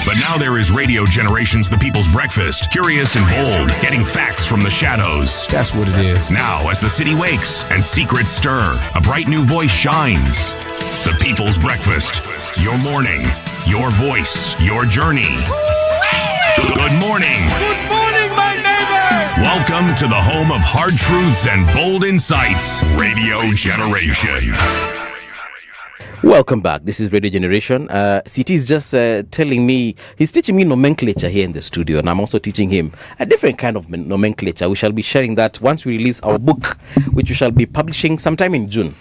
Speaker 6: But now there is Radio Generation's The People's Breakfast, curious and bold, getting facts from the shadows.
Speaker 3: That's what it is.
Speaker 6: Now, as the city wakes and secrets stir, a bright new voice shines. The People's Breakfast, your morning, your voice, your journey. Good morning.
Speaker 3: Good morning, my neighbor.
Speaker 6: Welcome to the home of hard truths and bold insights, Radio Generation.
Speaker 7: Welcome back. This is Radio Generation. CT is just telling me, he's teaching me nomenclature here in the studio, and I'm also teaching him a different kind of nomenclature. We shall be sharing that once we release our book, which we shall be publishing sometime in June.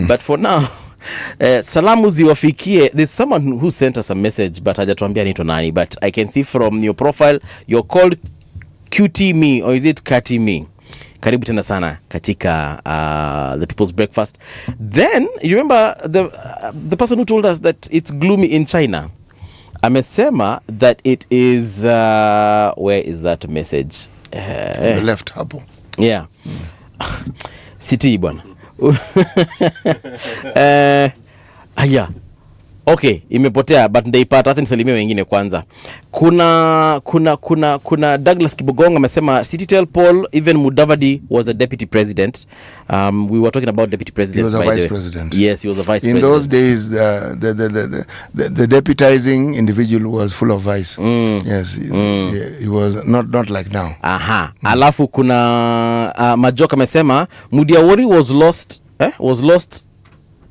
Speaker 7: But for now, salamu ziwafikie. There's someone who sent us a message, but hajatuambia anaitwa nani. But I can see from your profile, you're called Cutie Me, or is it Catty Me? Karibu tena sana katika the People's Breakfast. Then you remember the person who told us that it's gloomy in China. Amesema that it is where is that message?
Speaker 8: The left hapo.
Speaker 7: Yeah. City bwana. Yeah. Okay, imepotea but ndaipata, hata nisalimie wengine kwanza. Kuna Douglas Kibogonga amesema City tell Paul even Mudavadi was a deputy president. We were talking about deputy president.
Speaker 8: He was a vice president.
Speaker 7: Yes, he was a vice president.
Speaker 8: In those days the deputizing individual was full of vice. Yes, he was not like now.
Speaker 7: Aha. Alafu kuna Majoka amesema Mudiawori was lost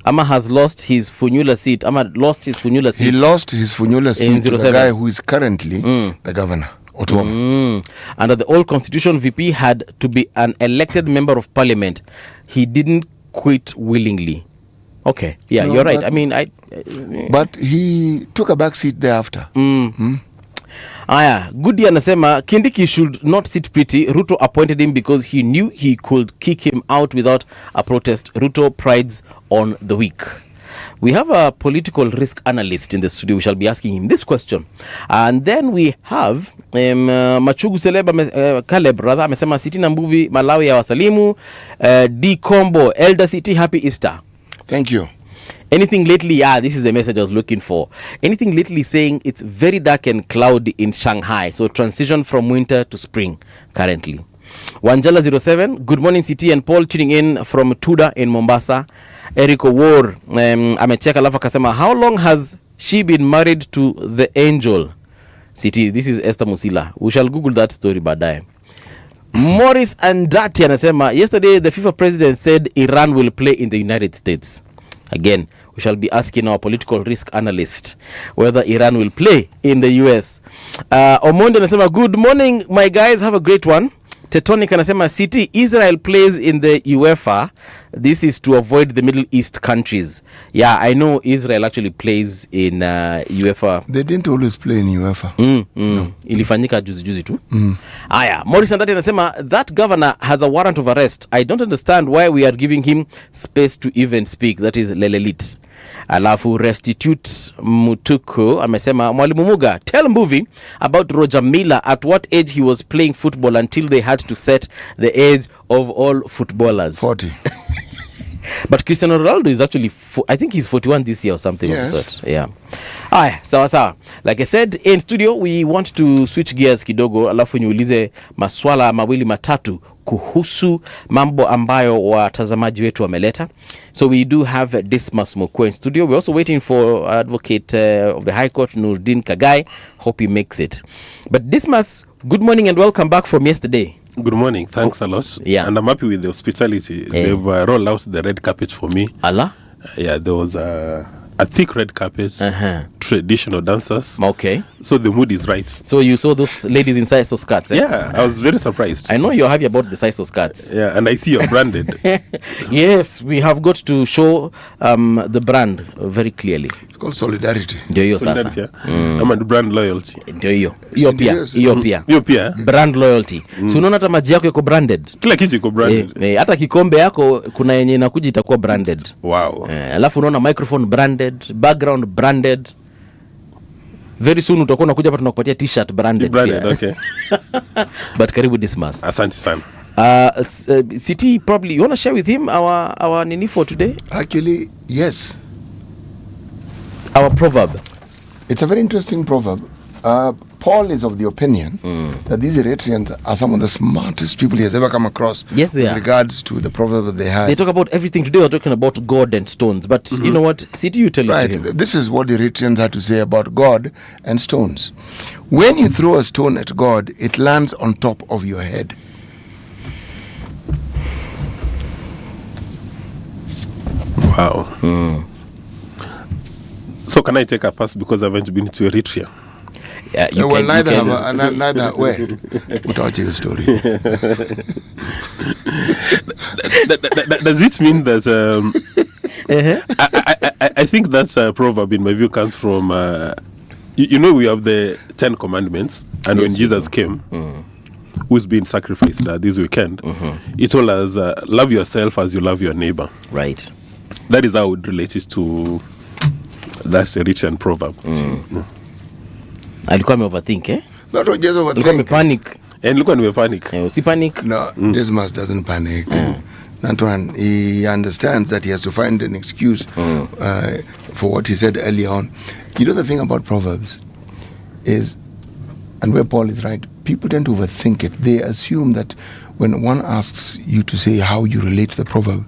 Speaker 7: Ama has lost his Funyula seat. He lost his Funyula seat
Speaker 8: to the guy who is currently the governor, Otuoma.
Speaker 7: Under the old constitution, VP had to be an elected member of parliament. He didn't quit willingly. Okay, yeah, no, you're right.
Speaker 8: But he took a back seat thereafter.
Speaker 7: Goody anasema Kindiki should not sit pretty. Ruto appointed him because he knew he could kick him out without a protest. Ruto prides on the weak. We have a political risk analyst in the studio. We shall be asking him this question. And then we have Machugu Caleb rather amesema City na Mbuvi Malawi ya wasalimu. D Combo Elder City, happy Easter.
Speaker 8: Thank you.
Speaker 7: Anything lately? This is the message I was looking for. Anything lately saying it's very dark and cloudy in Shanghai. So transition from winter to spring currently. Wanjala 07, good morning City and Paul, tuning in from Tuda in Mombasa. Erico War, amecheka alafu akasema, how long has she been married to the angel? City, this is Esther Musila. We shall Google that story baadaye. Morris Andati anasema, yesterday the FIFA president said Iran will play in the United States. Again, we shall be asking our political risk analyst whether Iran will play in the US. Omondo anasema, good morning my guys, have a great one. Tetonic anasema, City, Israel plays in the UEFA. This is to avoid the Middle East countries. Yeah, I know Israel actually plays in UEFA.
Speaker 8: They didn't always play in UEFA.
Speaker 7: No. Ilifanyika juzi tu. Aya, Morris Andati anasema, that governor has a warrant of arrest. I don't understand why we are giving him space to even speak. That is Lelelit. Alafu Restitute Mutuku amesema, Mwalimu Muga, tell movie about Roger Miller, at what age he was playing football until they had to set the age of all footballers.
Speaker 8: 40.
Speaker 7: But Cristiano Ronaldo is actually, I think he's 41 this year or something of the sort. Yeah. Sawa. Like I said, in studio, we want to switch gears kidogo, alafu niulize maswala mawili matatu kuhusu mambo ambayo watazamaji wetu wameleta. So we do have Dismas Mokwe in studio. We're also waiting for advocate of the High Court, Nurdin Kagai. Hope he makes it. But Dismas, good morning and welcome back from yesterday.
Speaker 11: Good morning. Thanks a lot.
Speaker 7: Yeah.
Speaker 11: And I'm happy with the hospitality. They've rolled out the red carpet for me.
Speaker 7: Allah?
Speaker 11: There was a
Speaker 3: a thick red carpet, traditional dancers.
Speaker 7: Okay.
Speaker 3: So the mood is right.
Speaker 7: So you saw those ladies in size of skirts? Eh?
Speaker 3: Yeah, I was very surprised.
Speaker 7: I know you're happy about the size of skirts.
Speaker 3: Yeah, and I see you're branded.
Speaker 7: Yes, we have got to show the brand very clearly.
Speaker 8: It's called solidarity.
Speaker 7: Ndio hiyo sasa.
Speaker 3: Solidarity, I'm a brand loyalty.
Speaker 7: Ndio hiyo. Hiyo pia. Brand loyalty. So unaona hata maji yako iko branded.
Speaker 3: Kila kitu iko branded.
Speaker 7: Hata kikombe yako kuna yenye inakuja itakuwa branded.
Speaker 3: Wow.
Speaker 7: Alafu unaona microphone branded, background branded. Very soon utakuwa unakuja hapa tunakupatia t-shirt branded.
Speaker 3: Okay.
Speaker 7: But karibu Dismas.
Speaker 3: Asante sana.
Speaker 7: City, probably you want to share with him our nini for today?
Speaker 8: Actually, yes.
Speaker 7: Our proverb.
Speaker 8: It's a very interesting proverb. Paul is of the opinion that these Eritreans are some of the smartest people he has ever come across.
Speaker 7: Yes, they
Speaker 8: with
Speaker 7: are.
Speaker 8: regards to the proverb that they have.
Speaker 7: They talk about everything. Today we're talking about God and stones. But you know what? City, you tell it to him.
Speaker 8: This is what the Eritreans had to say about God and stones. When you throw a stone at God, it lands on top of your head.
Speaker 3: Wow. So can I take a pass because I haven't been to Eritrea?
Speaker 7: Yeah, you
Speaker 8: well,
Speaker 7: can,
Speaker 8: neither way. Without your story.
Speaker 3: Does it mean that I think that proverb in my view comes from you know, we have the 10 commandments, and when Jesus came, who's been sacrificed this weekend, he told us love yourself as you love your neighbor.
Speaker 7: Right.
Speaker 3: That is how I would relate it to that Eritrean proverb.
Speaker 7: Alikuwa ame-overthink, eh?
Speaker 8: Not just
Speaker 7: Alikuwa
Speaker 8: overthink.
Speaker 7: ame-panic.
Speaker 3: And look when we panic.
Speaker 7: Usi panic.
Speaker 8: No, Dismas doesn't panic. That one, he understands that he has to find an excuse for what he said earlier on. You know, the thing about Proverbs is, and where Paul is right, people tend to overthink it. They assume that when one asks you to say how you relate to the proverb,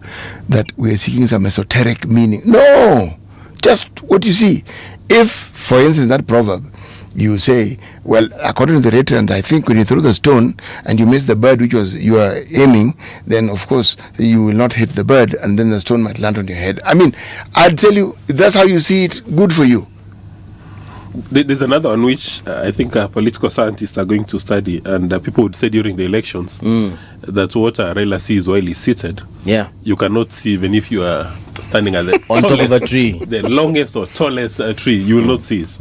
Speaker 8: that we're seeking some esoteric meaning. No! Just what you see. If, for instance, that proverb, you say, well, according to the Eritreans, I think when you throw the stone and you miss the bird which was you are aiming, then of course you will not hit the bird, and then the stone might land on your head. I mean, I'd tell you, if that's how you see it, good for you.
Speaker 3: There's another one which I think political scientists are going to study, and people would say during the elections that what Raila sees while he's seated, you cannot see even if you are standing at the
Speaker 7: on top of a tree,
Speaker 3: the longest or tallest tree, you will not see it.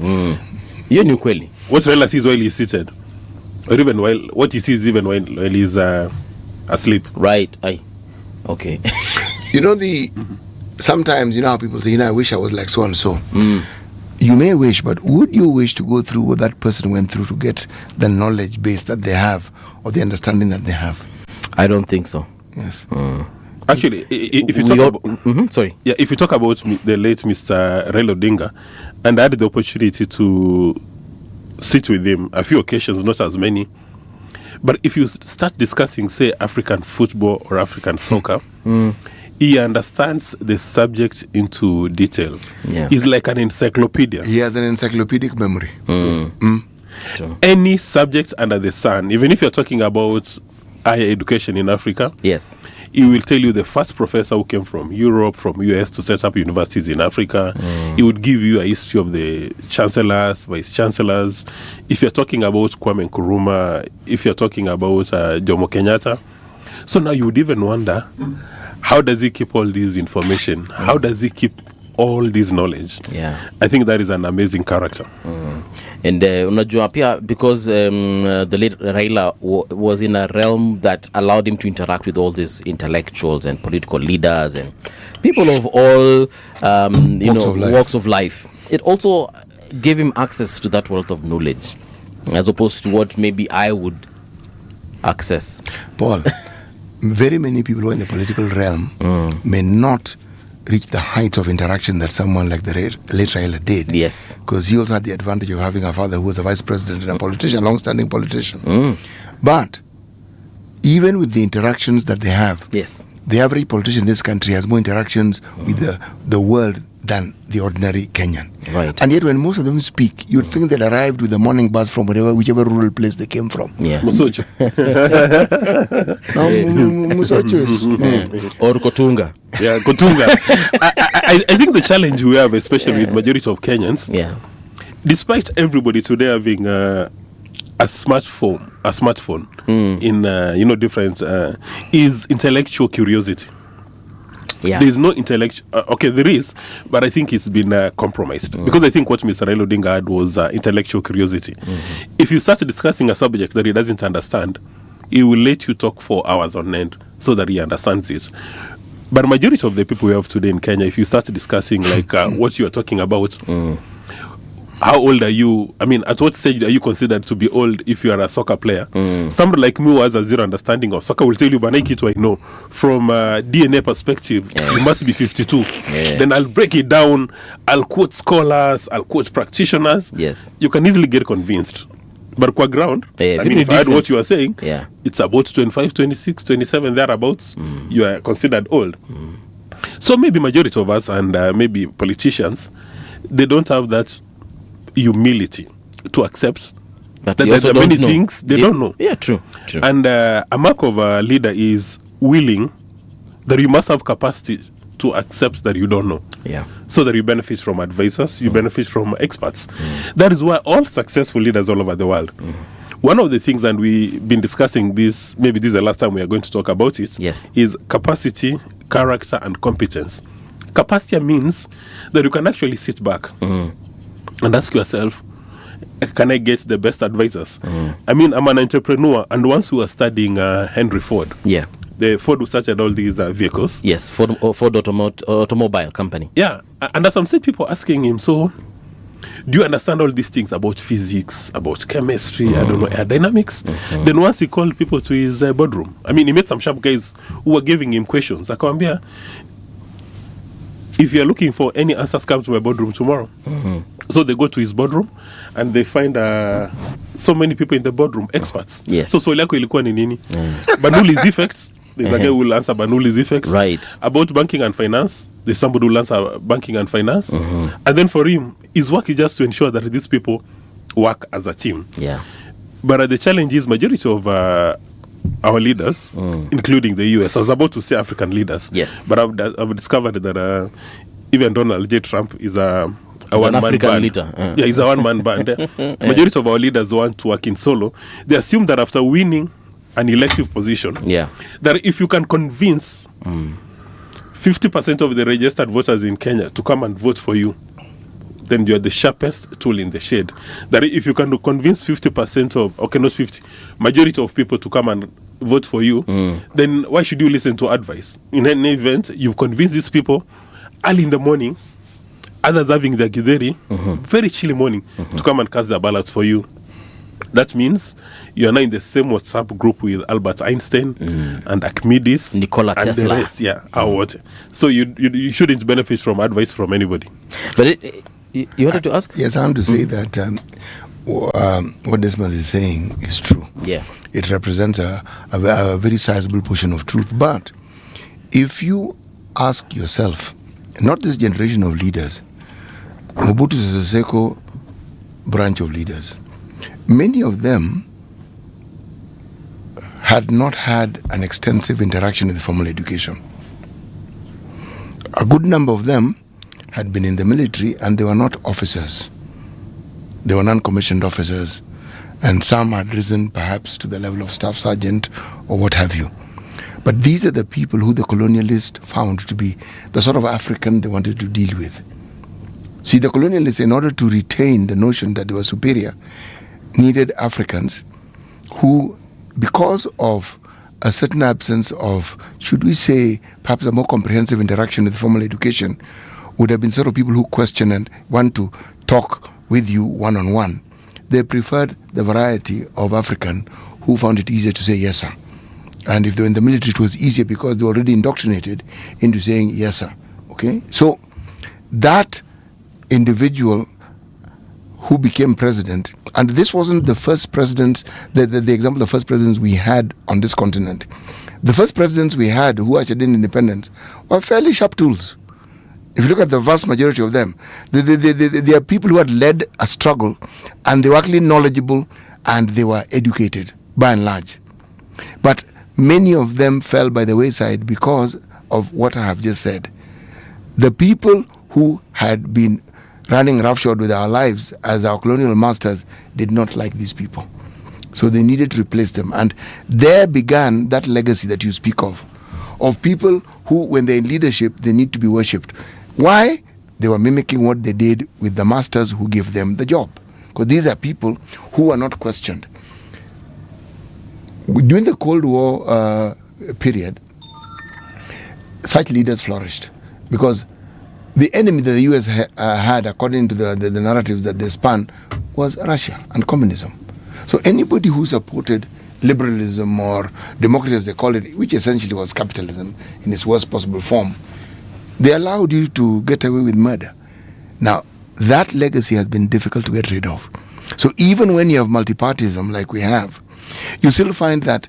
Speaker 7: You knew kweli.
Speaker 3: What Raila sees while he's seated, or even while what he sees even while he's asleep.
Speaker 7: Right. Okay.
Speaker 8: You know sometimes you know how people say, you know, I wish I was like so and so. You may wish, but would you wish to go through what that person went through to get the knowledge base that they have or the understanding that they have?
Speaker 7: I don't think so.
Speaker 8: Yes.
Speaker 3: Actually, if you talk about, if you talk about the late Mr. Raila Odinga, and I had the opportunity to sit with him a few occasions, not as many, but if you start discussing, say, African football or African soccer, he understands the subject into detail. He's like an encyclopedia.
Speaker 8: He has an encyclopedic memory.
Speaker 3: Any subject under the sun, even if you're talking about higher education in Africa, he will tell you the first professor who came from Europe, from US to set up universities in Africa. He would give you a history of the chancellors, vice chancellors. If you're talking about Kwame Nkrumah, if you're talking about Jomo Kenyatta. So now you would even wonder, how does he keep all this information? How does he keep all this knowledge? I think that is an amazing character.
Speaker 7: And unajua pia because the late Raila was in a realm that allowed him to interact with all these intellectuals and political leaders and people of all walks of life. It also gave him access to that wealth of knowledge, as opposed to what maybe I would access.
Speaker 8: Paul, very many people who are in the political realm may not reach the heights of interaction that someone like the late Raila did.
Speaker 7: Yes.
Speaker 8: Because he also had the advantage of having a father who was a vice president and a politician, long-standing politician. But even with the interactions that they have, the average politician in this country has more interactions with the world than the ordinary Kenyan.
Speaker 7: Right.
Speaker 8: And yet when most of them speak, you'd think they'd arrived with the morning bus from whichever rural place they came from.
Speaker 7: Yeah.
Speaker 3: Musocho.
Speaker 7: Or Kotunga.
Speaker 3: Yeah, Kotunga. I think the challenge we have, especially with majority of Kenyans, despite everybody today having a smartphone in different is intellectual curiosity.
Speaker 7: Yeah.
Speaker 3: There's no intellectual. Okay, there is, but I think it's been compromised because I think what Mr. Raila Odinga had was intellectual curiosity. If you start discussing a subject that he doesn't understand, he will let you talk for hours on end so that he understands it. But majority of the people we have today in Kenya, if you start discussing like what you are talking about, how old are you? I mean, at what stage are you considered to be old if you are a soccer player? Somebody like me who has a zero understanding of soccer will tell you, Banaiki, I know. From a DNA perspective, you must be 52. Then I'll break it down. I'll quote scholars. I'll quote practitioners.
Speaker 7: Yes.
Speaker 3: You can easily get convinced. But qua ground, I mean, if I heard what you are saying, it's about 25, 26, 27, thereabouts. You are considered old. So maybe majority of us and maybe politicians, they don't have that humility to accept that there are many things they don't know.
Speaker 7: Yeah, true.
Speaker 3: And a mark of a leader is willing that you must have capacity to accept that you don't know.
Speaker 7: Yeah.
Speaker 3: So that you benefit from advisors, you benefit from experts. That is why all successful leaders all over the world. One of the things, and we've been discussing this, maybe this is the last time we are going to talk about it, is capacity, character, and competence. Capacity means that you can actually sit back and ask yourself, can I get the best advisors? I mean, I'm an entrepreneur, and once we were studying Henry Ford, the Ford who started all these vehicles.
Speaker 7: Yes, Ford Automobile Company.
Speaker 3: Yeah, and as I'm seeing people asking him, so do you understand all these things about physics, about chemistry, I don't know, aerodynamics? Then once he called people to his boardroom, I mean, he met some sharp guys who were giving him questions. Akamwambia, if you're looking for any answers, come to my boardroom tomorrow. So they go to his boardroom and they find so many people in the boardroom, experts.
Speaker 7: Yes.
Speaker 3: So swali yako ilikuwa ni nini? Bernoulli's effects. There's a guy who will answer Bernoulli's effects.
Speaker 7: Right.
Speaker 3: About banking and finance, there's somebody who will answer banking and finance. And then for him, his work is just to ensure that these people work as a team.
Speaker 7: Yeah.
Speaker 3: But the challenge is majority of our leaders, including the US, I was about to say African leaders.
Speaker 7: Yes.
Speaker 3: But I've discovered that even Donald J. Trump is a one-man band.
Speaker 7: Leader.
Speaker 3: Yeah, he's a one-man band. Majority of our leaders want to work in solo. They assume that after winning an elective position, that if you can convince 50% of the registered voters in Kenya to come and vote for you, then you are the sharpest tool in the shade. That if you can convince 50% of, okay, not 50, majority of people to come and vote for you, then why should you listen to advice? In any event, you've convinced these people early in the morning, others having their githeri, very chilly morning, to come and cast their ballots for you. That means you are now in the same WhatsApp group with Albert Einstein and Archimedes,
Speaker 7: Nikola
Speaker 3: and
Speaker 7: Tesla.
Speaker 3: the rest. What? So you shouldn't benefit from advice from anybody.
Speaker 7: But you wanted to ask?
Speaker 8: Yes, I want to say that what Desmond is saying is true.
Speaker 7: Yeah.
Speaker 8: It represents a very sizable portion of truth. But if you ask yourself, not this generation of leaders, Mobutu Sese Seko branch of leaders, many of them had not had an extensive interaction with formal education. A good number of them had been in the military and they were not officers. They were non-commissioned officers, and some had risen perhaps to the level of staff sergeant or what have you. But these are the people who the colonialists found to be the sort of African they wanted to deal with. See, the colonialists, in order to retain the notion that they were superior, needed Africans who, because of a certain absence of, should we say, perhaps a more comprehensive interaction with formal education, would have been sort of people who question and want to talk with you one-on-one. They preferred the variety of African who found it easier to say yes, sir. And if they were in the military, it was easier because they were already indoctrinated into saying yes, sir. Okay? So that individual who became president, and this wasn't the first president, the example of first presidents we had on this continent. The first presidents we had who ushered in independence were fairly sharp tools. If you look at the vast majority of them, they are people who had led a struggle, and they were actually knowledgeable and they were educated by and large. But many of them fell by the wayside because of what I have just said. The people who had been running roughshod with our lives as our colonial masters did not like these people. So they needed to replace them. And there began that legacy that you speak of people who, when they're in leadership, they need to be worshipped. Why? They were mimicking what they did with the masters who gave them the job. Because these are people who are not questioned. During the Cold War period, such leaders flourished because the enemy that the US had, according to the narratives that they spun, was Russia and communism. So anybody who supported liberalism or democracy, as they call it, which essentially was capitalism in its worst possible form, they allowed you to get away with murder. Now, that legacy has been difficult to get rid of. So even when you have multipartyism like we have, you still find that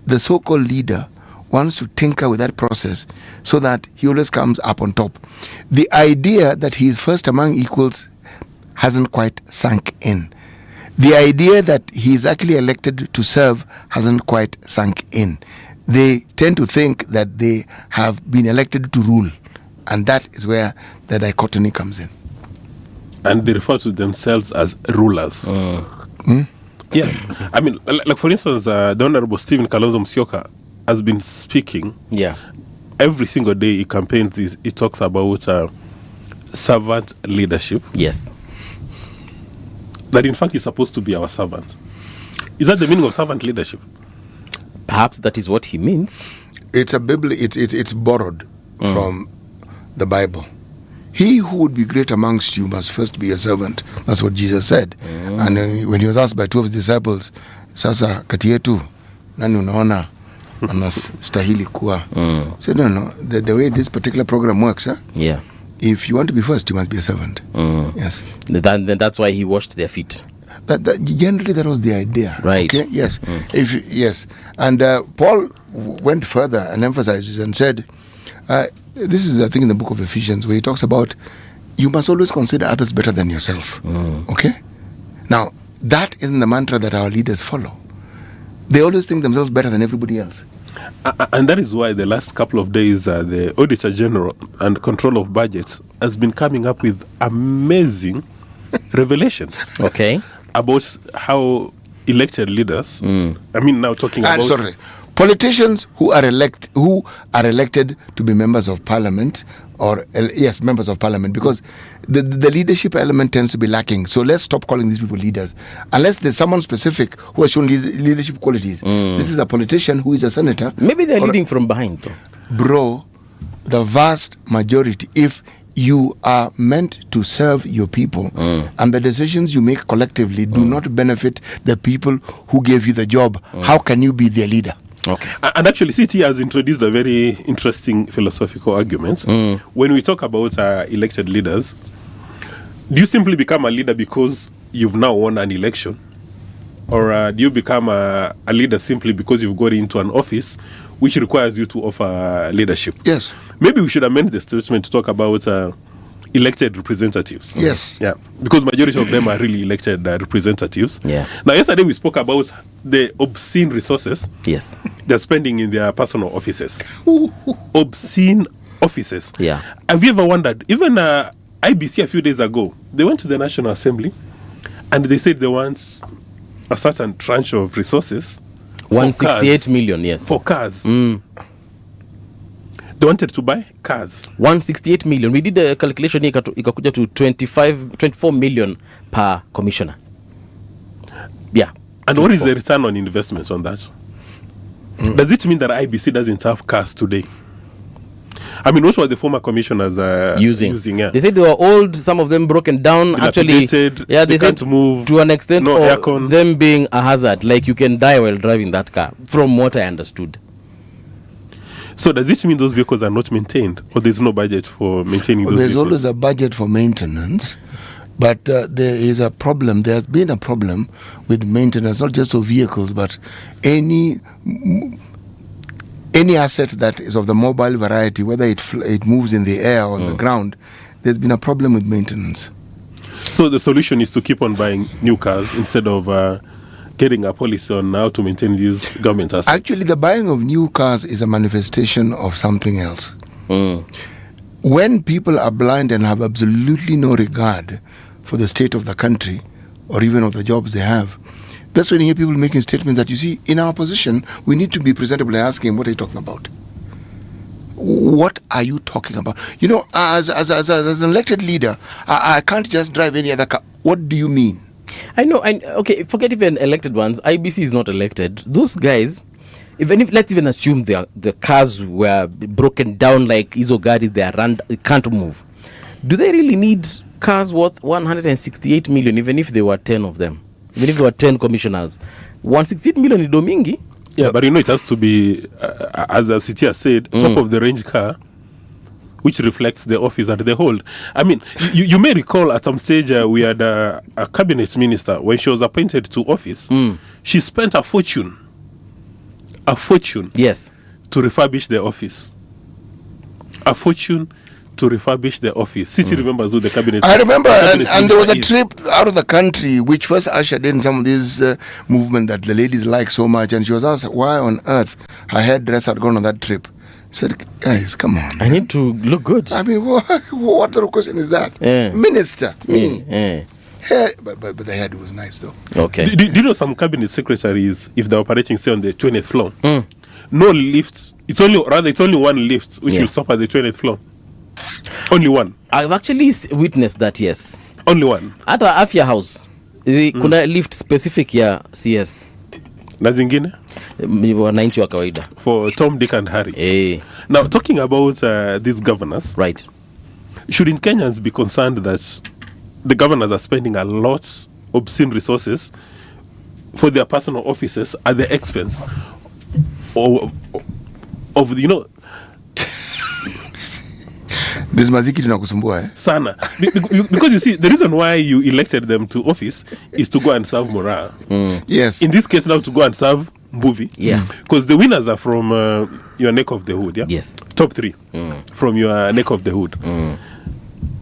Speaker 8: the so-called leader wants to tinker with that process so that he always comes up on top. The idea that he is first among equals hasn't quite sunk in. The idea that he is actually elected to serve hasn't quite sunk in. They tend to think that they have been elected to rule, and that is where the dichotomy comes in.
Speaker 3: And they refer to themselves as rulers. Yeah. I mean, like for instance, the Honorable Stephen Kalonzo Musyoka has been speaking.
Speaker 7: Yeah.
Speaker 3: Every single day he campaigns, he talks about servant leadership.
Speaker 7: Yes.
Speaker 3: That in fact he's supposed to be our servant. Is that the meaning of servant leadership?
Speaker 7: Perhaps that is what he means.
Speaker 8: It's a it's borrowed from the Bible. He who would be great amongst you must first be a servant. That's what Jesus said. And when he was asked by two of his disciples, sasa kati yetu nani unaona anastahili kuwa? Said no, the way this particular program works,
Speaker 7: yeah,
Speaker 8: if you want to be first, you must be a servant. Yes.
Speaker 7: Then that's why he washed their feet.
Speaker 8: Generally, that was the idea.
Speaker 7: Right.
Speaker 8: Okay. Yes. Yes. And Paul went further and emphasizes and said, this is, I think, in the book of Ephesians, where he talks about you must always consider others better than yourself. Okay? Now, that isn't the mantra that our leaders follow. They always think themselves better than everybody else.
Speaker 3: And that is why the last couple of days, the Auditor General and Control of Budgets has been coming up with amazing revelations.
Speaker 7: Okay.
Speaker 3: About how elected leaders, I mean, now talking about...
Speaker 8: Politicians who are elected to be members of parliament, or yes, members of parliament, because the leadership element tends to be lacking. So let's stop calling these people leaders, unless there's someone specific who has shown these leadership qualities. This is a politician who is a senator.
Speaker 7: Maybe they're leading from behind, though.
Speaker 8: Bro, the vast majority, if you are meant to serve your people, and the decisions you make collectively do not benefit the people who gave you the job, how can you be their leader?
Speaker 3: Okay. And actually, CT has introduced a very interesting philosophical argument. When we talk about elected leaders, do you simply become a leader because you've now won an election? Or do you become a leader simply because you've got into an office which requires you to offer leadership?
Speaker 8: Yes.
Speaker 3: Maybe we should amend the statement to talk about elected representatives.
Speaker 8: Yes.
Speaker 3: Yeah. Because majority of them are really elected representatives.
Speaker 7: Yeah.
Speaker 3: Now, yesterday we spoke about the obscene resources.
Speaker 7: Yes.
Speaker 3: They're spending in their personal offices. Obscene offices.
Speaker 7: Yeah.
Speaker 3: Have you ever wondered, even IBC a few days ago, they went to the National Assembly and they said they want a certain tranche of resources.
Speaker 7: 168 million, yes.
Speaker 3: For cars. They wanted to buy cars.
Speaker 7: 168 million. We did a calculation, ikakuja to 24 million per commissioner. Yeah.
Speaker 3: And 24. What is the return on investment on that? Does it mean that IBC doesn't have cars today? I mean, what were the former commissioners using? Yeah.
Speaker 7: They said they were old, some of them broken down. Actually, yeah, they said
Speaker 3: move,
Speaker 7: to an extent,
Speaker 3: no aircon.
Speaker 7: Them being a hazard, like you can die while driving that car, from what I understood.
Speaker 3: So does it mean those vehicles are not maintained, or there's no budget for maintaining those
Speaker 8: vehicles?
Speaker 3: There's
Speaker 8: always a budget for maintenance, but there is a problem. There has been a problem with maintenance, not just of vehicles, but any any asset that is of the mobile variety, whether it moves in the air or on the ground, there's been a problem with maintenance.
Speaker 3: So the solution is to keep on buying new cars instead of getting a policy on how to maintain these government assets.
Speaker 8: Actually, the buying of new cars is a manifestation of something else. When people are blind and have absolutely no regard for the state of the country or even of the jobs they have, that's when you hear people making statements that, you see, in our position, we need to be presentable and asking, what are you talking about? What are you talking about? You know, as an elected leader, I can't just drive any other car. What do you mean?
Speaker 7: I know. Okay, forget even elected ones. IBC is not elected. Those guys, even if let's even assume the cars were broken down like Izogari, they can't move. Do they really need cars worth 168 million, even if there were 10 of them? Even if there were 10 commissioners? 168 million is domingi.
Speaker 3: Yeah, but you know, it has to be, as the city has said, top of the range car, which reflects the office that they hold. I mean, you may recall at some stage we had a cabinet minister, when she was appointed to office, she spent a fortune,
Speaker 7: yes,
Speaker 3: to refurbish the office. A fortune to refurbish the office. City remembers who the cabinet.
Speaker 8: I remember, and there was a trip out of the country which first ushered in some of this movement that the ladies like so much, and she was asked why on earth her hairdresser had gone on that trip. Said, guys, come on.
Speaker 7: I need to look good.
Speaker 8: I mean, what sort of question is that? Minister, me. But the head was nice, though.
Speaker 7: Okay.
Speaker 3: Do you know some cabinet secretaries, if they're operating, say, on the 20th floor, no lifts, it's only one lift which will stop at the 20th floor. Only one.
Speaker 7: I've actually witnessed that, yes.
Speaker 3: Only one.
Speaker 7: At our Afya house, kuna lift specific ya CS.
Speaker 3: Na zingine?
Speaker 7: Wananchi wa kawaida.
Speaker 3: For Tom, Dick and Harry. Now, talking about these governors,
Speaker 7: right?
Speaker 3: Shouldn't Kenyans be concerned that the governors are spending a lot of obscene resources for their personal offices at the expense of you know,
Speaker 8: this maziki tunakusumbua
Speaker 3: sana because you see the reason why you elected them to office is to go and serve morale.
Speaker 8: Yes,
Speaker 3: in this case now to go and serve Mbuvi, because the winners are from your neck of the hood.
Speaker 7: Yes,
Speaker 3: top 3 from your neck of the hood.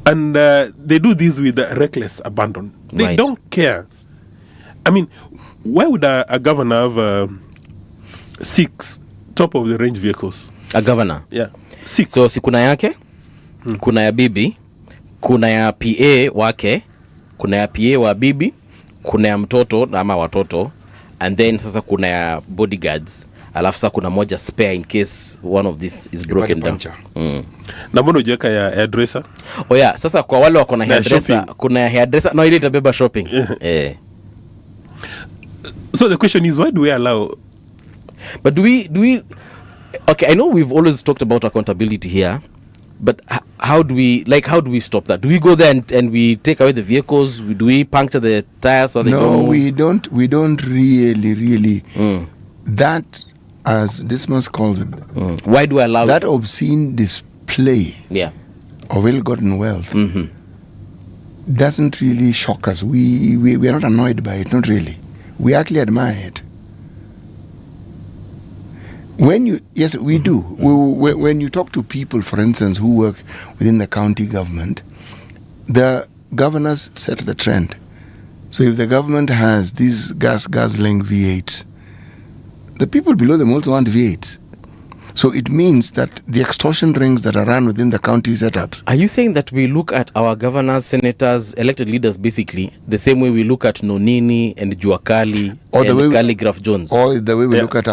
Speaker 3: And they do this with reckless abandon. They don't care. I mean, why would a governor have 6 top of the range vehicles?
Speaker 7: A governor?
Speaker 3: Yeah, 6.
Speaker 7: So si kuna yake, kuna ya bibi, kuna ya PA wake, kuna ya PA wa bibi, kuna ya mtoto ama watoto, and then sasa kuna ya bodyguards. Alafu sasa kuna moja spare in case one of this is broken down.
Speaker 3: Na mbona ujeka ya hairdresser?
Speaker 7: Oh yeah, sasa kwa wale wako na hairdresser, kuna ya hairdresser, no ile itabeba shopping.
Speaker 3: So the question is, why do we allow?
Speaker 7: But do we okay, I know we've always talked about accountability here, but how do we stop that? Do we go there and we take away the vehicles? Do we puncture the tires or
Speaker 8: No, we don't really that, as Dismas calls it,
Speaker 7: why do I allow
Speaker 8: that obscene display of ill-gotten wealth doesn't really shock us. We are not annoyed by it, not really. We actually admire it. Yes, we do. When you talk to people, for instance, who work within the county government, the governors set the trend. So if the government has these gas-guzzling V8s, the people below them also want V8s. So it means that the extortion rings that are run within the county setups.
Speaker 7: Are you saying that we look at our governors, senators, elected leaders basically the same way we look at Nonini and Juakali or and Calligraph Jones?
Speaker 8: Or the way we look at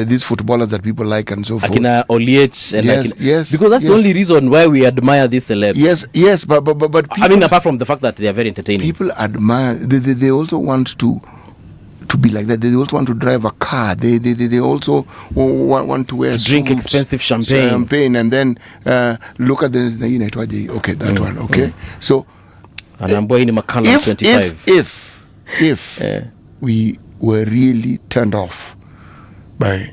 Speaker 8: these footballers that people like and so forth.
Speaker 7: Akina Oliech and
Speaker 8: yes,
Speaker 7: because that's the only reason why we admire these celebs.
Speaker 8: Yes, but people,
Speaker 7: I mean, apart from the fact that they are very entertaining.
Speaker 8: People admire, they also want to be like that. They also want to drive a car. They also want to wear suits,
Speaker 7: drink expensive champagne,
Speaker 8: and then look at the okay, that one, okay. So if we were really turned off by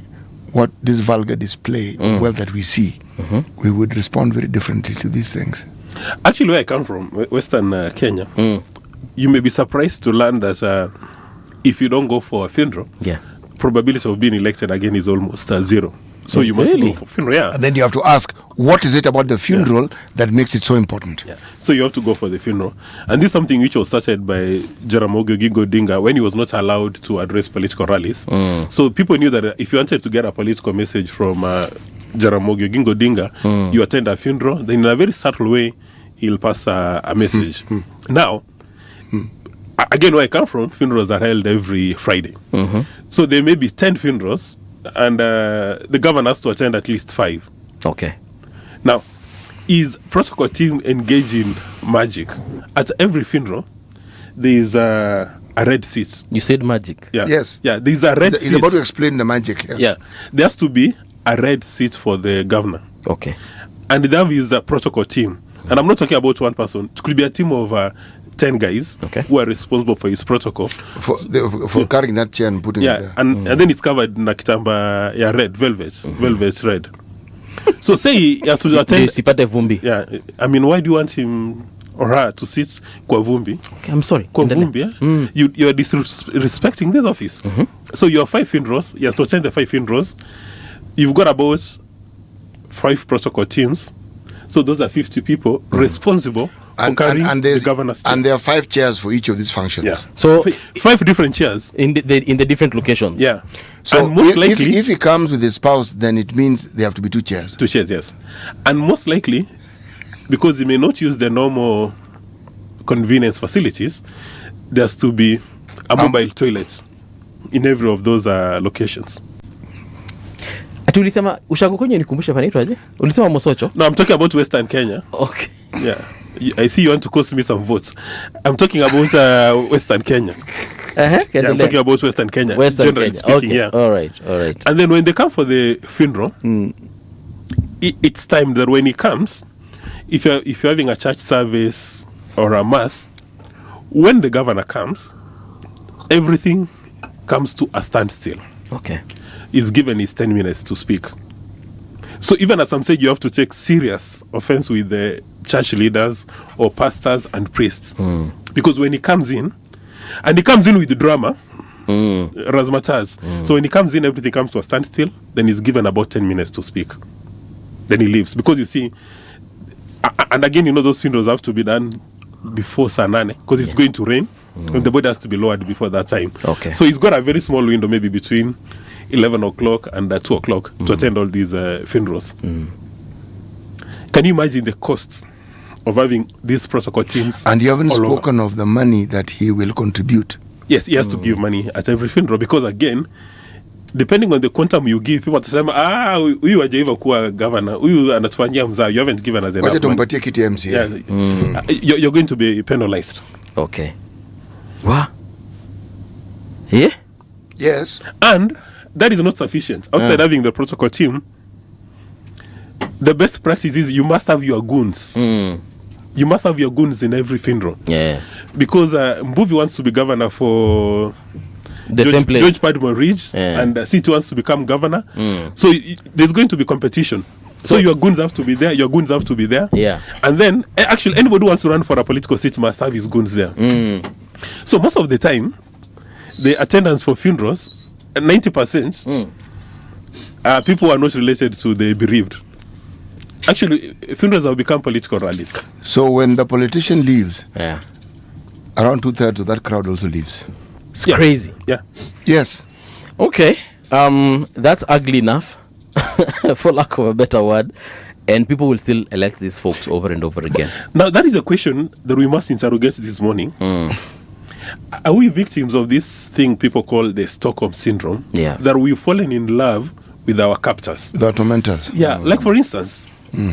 Speaker 8: what this vulgar display of wealth that we see, we would respond very differently to these things.
Speaker 3: Actually, where I come from, Western Kenya, you may be surprised to learn that if you don't go for a funeral, probability of being elected again is almost 0. So you must go for funeral, yeah.
Speaker 8: And then you have to ask, what is it about the funeral that makes it so important?
Speaker 3: Yeah. So you have to go for the funeral. And this is something which was started by Jaramogi Oginga Odinga when he was not allowed to address political rallies. So people knew that if you wanted to get a political message from Jaramogi Oginga Odinga, you attend a funeral, then in a very subtle way, he'll pass a message. Now, again, where I come from, funerals are held every Friday. So there may be 10 funerals, and the governor has to attend at least 5.
Speaker 7: Okay.
Speaker 3: Now, is protocol team engaged in magic? At every funeral, there is a red seat.
Speaker 7: You said magic?
Speaker 3: Yeah.
Speaker 8: Yes.
Speaker 3: Yeah, there is a red seat.
Speaker 8: He's about to explain the magic.
Speaker 3: Yeah. There has to be a red seat for the governor.
Speaker 7: Okay.
Speaker 3: And that is a protocol team. And I'm not talking about one person. It could be a team of 10 guys who are responsible for his protocol.
Speaker 8: For carrying that chair and putting it there.
Speaker 3: And then it's covered in a kitamba, red, velvet red. So say he has to attend. Yeah, I mean, why do you want him or her to sit kwa vumbi?
Speaker 7: Okay, I'm sorry.
Speaker 3: Kwa vumbi, yeah? You are disrespecting this office. So you have 5 funerals. You have to attend the 5 funerals. You've got about 5 protocol teams. So those are 50 people responsible for carrying the governor's chair.
Speaker 8: And there are 5 chairs for each of these functions.
Speaker 3: Yeah.
Speaker 7: So
Speaker 3: 5 different chairs
Speaker 7: in the different locations.
Speaker 3: Yeah.
Speaker 8: So
Speaker 3: and most likely,
Speaker 8: if he comes with his spouse, then it means there have to be 2 chairs.
Speaker 3: 2 chairs, yes. And most likely, because he may not use the normal convenience facilities, there has to be a mobile toilet in every of those locations.
Speaker 7: Ulisema ushago kwenye nikumbusha panaitwaje? Ulisema Mosocho?
Speaker 3: No, I'm talking about Western Kenya.
Speaker 7: Okay.
Speaker 3: Yeah. I see you want to cost me some votes. I'm talking about Western Kenya. Yeah, I'm talking about Western Kenya.
Speaker 7: Generally
Speaker 3: speaking,
Speaker 7: okay.
Speaker 3: Yeah.
Speaker 7: All right.
Speaker 3: And then when they come for the funeral, it's time that when he comes, if you're having a church service or a mass, when the governor comes, everything comes to a standstill.
Speaker 7: Okay.
Speaker 3: Is given his 10 minutes to speak. So even at some stage, you have to take serious offense with the church leaders or pastors and priests. Because when he comes in, and he comes in with the drama, razzmatazz. So when he comes in, everything comes to a standstill, then he's given about 10 minutes to speak. Then he leaves. Because you see, and again, you know, those funerals have to be done before Sanane, because it's going to rain, and the body has to be lowered before that time.
Speaker 7: Okay.
Speaker 3: So he's got a very small window, maybe between 11 o'clock and 2 o'clock to attend all these funerals. Can you imagine the costs of having these protocol teams?
Speaker 8: And you haven't spoken of the money that he will contribute.
Speaker 3: Yes, he has to give money at every funeral, because again, depending on the quantum you give, people say, huyu hajaiva kuwa governor, huyu anatufanyia mzaa, you haven't given us enough money.
Speaker 8: Kiti MCA.
Speaker 3: Yeah, you're going to be penalized.
Speaker 7: Okay. Wow. Yeah?
Speaker 8: Yes.
Speaker 3: And that is not sufficient. Outside having the protocol team, the best practice is you must have your goons. You must have your goons in every funeral.
Speaker 7: Yeah.
Speaker 3: Because Mbuvi wants to be governor for
Speaker 7: the same place.
Speaker 3: George Padmore Ridge, and City wants to become governor. So there's going to be competition. So your goons have to be there. Your goons have to be there.
Speaker 7: Yeah.
Speaker 3: And then actually anybody who wants to run for a political seat must have his goons there. So most of the time, the attendance for funerals, 90% people are not related to the bereaved. Actually, funerals have become political rallies.
Speaker 8: So when the politician leaves,
Speaker 7: around
Speaker 8: 2/3 of that crowd also leaves.
Speaker 7: It's crazy.
Speaker 3: Yeah.
Speaker 8: Yes.
Speaker 7: Okay. That's ugly enough, for lack of a better word. And people will still elect these folks over and over again.
Speaker 3: Now, that is a question that we must interrogate this morning. Are we victims of this thing people call the Stockholm Syndrome?
Speaker 7: Yeah.
Speaker 3: That we've fallen in love with our captors.
Speaker 8: The tormentors.
Speaker 3: Yeah. Like, for instance,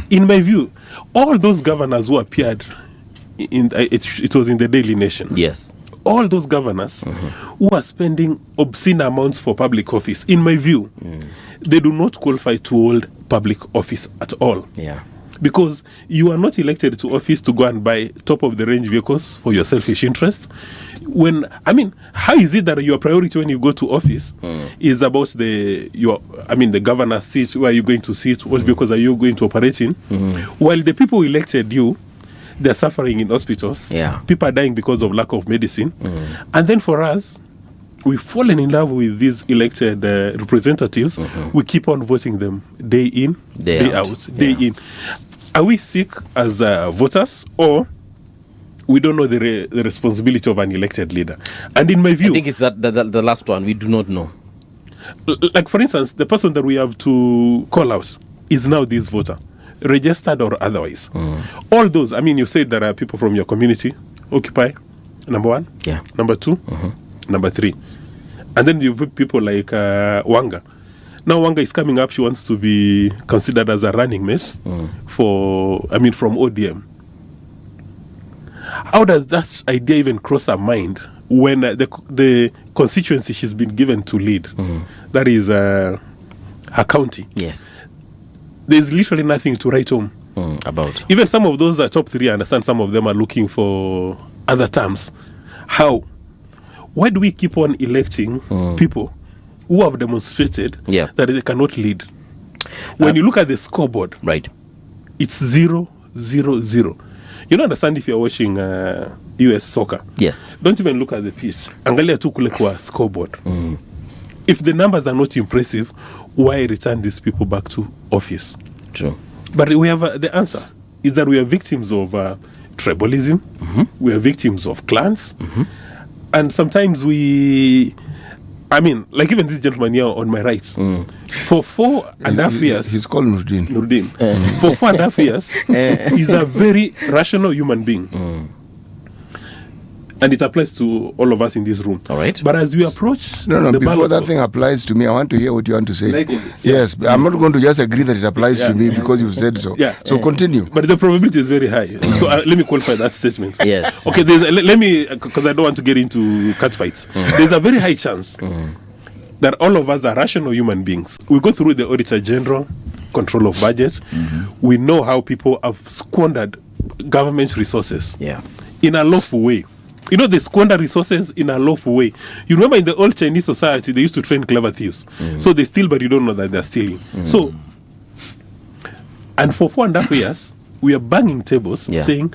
Speaker 3: in my view, all those governors who appeared, it was in the Daily Nation.
Speaker 7: Yes.
Speaker 3: All those governors who are spending obscene amounts for public office, in my view, they do not qualify to hold public office at all.
Speaker 7: Yeah.
Speaker 3: Because you are not elected to office to go and buy top-of-the-range vehicles for your selfish interest. How is it that your priority when you go to office is about the governor's seat, where are you going to sit, what vehicles are you going to operate in, while the people who elected you, they're suffering in hospitals.
Speaker 7: Yeah.
Speaker 3: People are dying because of lack of medicine. And then for us, we've fallen in love with these elected representatives. We keep on voting them day in, day out, day in. Are we sick as voters, or we don't know the responsibility of an elected leader? And in my view,
Speaker 7: I think it's that the last one. We do not know.
Speaker 3: Like, for instance, the person that we have to call out is now this voter, registered or otherwise. All those, I mean, you said there are people from your community, Occupy, number 1.
Speaker 7: Yeah.
Speaker 3: Number 2. Number 3. And then you have people like Wanga. Now Wanga is coming up. She wants to be considered as a running mate from ODM. How does that idea even cross her mind when the constituency she's been given to lead, that is her county?
Speaker 7: Yes.
Speaker 3: There's literally nothing to write home
Speaker 7: about.
Speaker 3: Even some of those top 3, I understand some of them are looking for other terms. How? Why do we keep on electing people who have demonstrated that they cannot lead? When you look at the scoreboard,
Speaker 7: right,
Speaker 3: it's 0-0-0. You don't understand if you're watching US soccer.
Speaker 7: Yes.
Speaker 3: Don't even look at the pitch. Angalia tu kule kwa scoreboard. If the numbers are not impressive, why return these people back to office?
Speaker 7: True.
Speaker 3: But we have the answer is that we are victims of tribalism. We are victims of clans. And sometimes like even this gentleman here on my right, for 4.5 years...
Speaker 8: He's called Nurdin.
Speaker 3: For 4.5 years, he's a very rational human being. And it applies to all of us in this room.
Speaker 7: All right.
Speaker 3: But as we approach...
Speaker 8: before that thing applies to me, I want to hear what you want to say. Yes, I'm not going to just agree that it applies to me because you've said so. So continue.
Speaker 3: But the probability is very high. So let me qualify that statement.
Speaker 7: Yes.
Speaker 3: Okay, let me, because I don't want to get into catfights. There's a very high chance that all of us are rational human beings. We go through the Auditor General, control of budgets. We know how people have squandered government resources in a lawful way. You know, they squander resources in a lawful way. You remember in the old Chinese society, they used to train clever thieves. So they steal, but you don't know that they're stealing. So, and for 4.5 years, we are banging tables saying,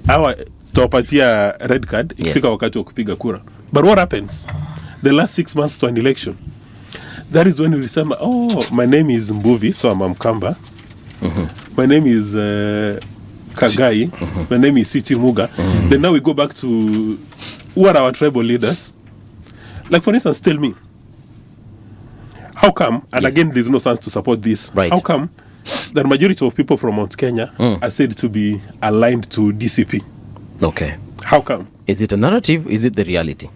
Speaker 3: our tuwapatia red card, ikifika wakati wa kupiga kura. But what happens? The last 6 months to an election, that is when we say, oh, my name is Mbuvi, so I'm Mkamba. My name is... Kagai, my name is Siti Muga. Then now we go back to who are our tribal leaders. Like, for instance, tell me, how come, and again, there's no sense to support this, how come the majority of people from Mount Kenya are said to be aligned to DCP?
Speaker 7: Okay.
Speaker 3: How come?
Speaker 7: Is it a narrative? Is it the reality?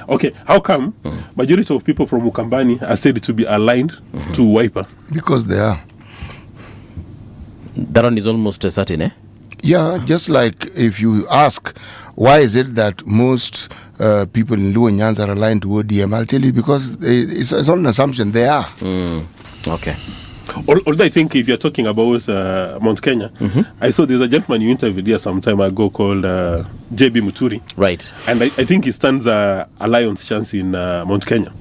Speaker 3: Okay, how come majority of people from Ukambani are said to be aligned to Wiper?
Speaker 8: Because they are.
Speaker 7: That one is almost certain, eh?
Speaker 8: Yeah, just like if you ask, why is it that most people in Luo and Nyanza are aligned to ODM? I'll tell you, because it's not an assumption, they are.
Speaker 7: Okay.
Speaker 3: Although I think if you're talking about Mount Kenya, I saw there's a gentleman you interviewed here some time ago called JB Muturi.
Speaker 7: Right.
Speaker 3: And I think he stands a lion's chance in Mount Kenya.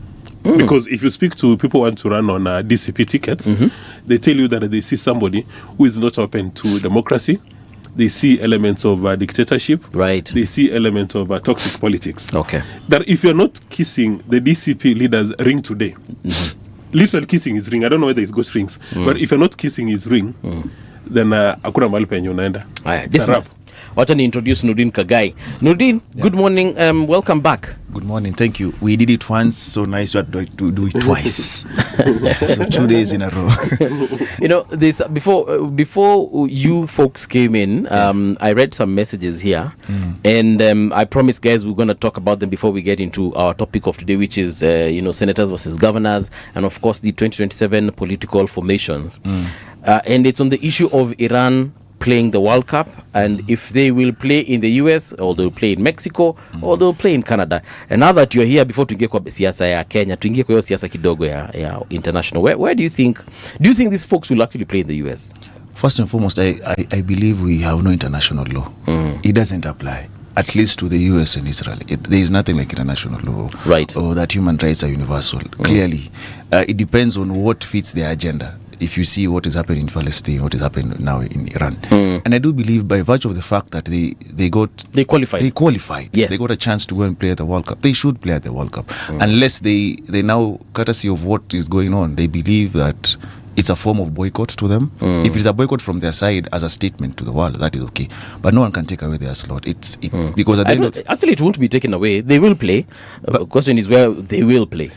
Speaker 3: Because if you speak to people who want to run on DCP tickets, they tell you that they see somebody who is not open to democracy. They see elements of dictatorship.
Speaker 7: Right.
Speaker 3: They see elements of toxic politics.
Speaker 7: Okay.
Speaker 3: That if you're not kissing the DCP leader's ring today, literal kissing his ring. I don't know whether it's ghost rings, but if you're not kissing his ring, then hakuna mahali penye unaenda.
Speaker 7: This is wacha ni introduce Nurdin Kagai. Nurdin, good morning. Welcome back.
Speaker 11: Good morning. Thank you. We did it once, so nice to do it twice. So 2 days in a row.
Speaker 7: You know, this before you folks came in, I read some messages here, and I promised guys we're going to talk about them before we get into our topic of today, which is senators versus governors, and of course the 2027 political formations. And it's on the issue of Iran playing the World Cup, and if they will play in the US or they'll play in Mexico or they'll play in Canada. And now that you're here, before tuingie kwa siasa ya Kenya, tuingie kwa hiyo siasa kidogo ya international, where do you think these folks will actually play in the US?
Speaker 11: First and foremost, I believe we have no international law. It doesn't apply, at least to the US and Israel. There is nothing like international law,
Speaker 7: right?
Speaker 11: Or that human rights are universal. Clearly, it depends on what fits their agenda. if you see what is happening in Palestine, what is happening now in Iran. And I do believe by virtue of the fact that they qualified.
Speaker 7: Yes.
Speaker 11: They got a chance to go and play at the World Cup. They should play at the World Cup. Unless they now, courtesy of what is going on, they believe that it's a form of boycott to them. If it's a boycott from their side as a statement to the world, that is okay. But no one can take away their slot. Because at the end
Speaker 7: actually, it won't be taken away. They will play. The question is where they will play.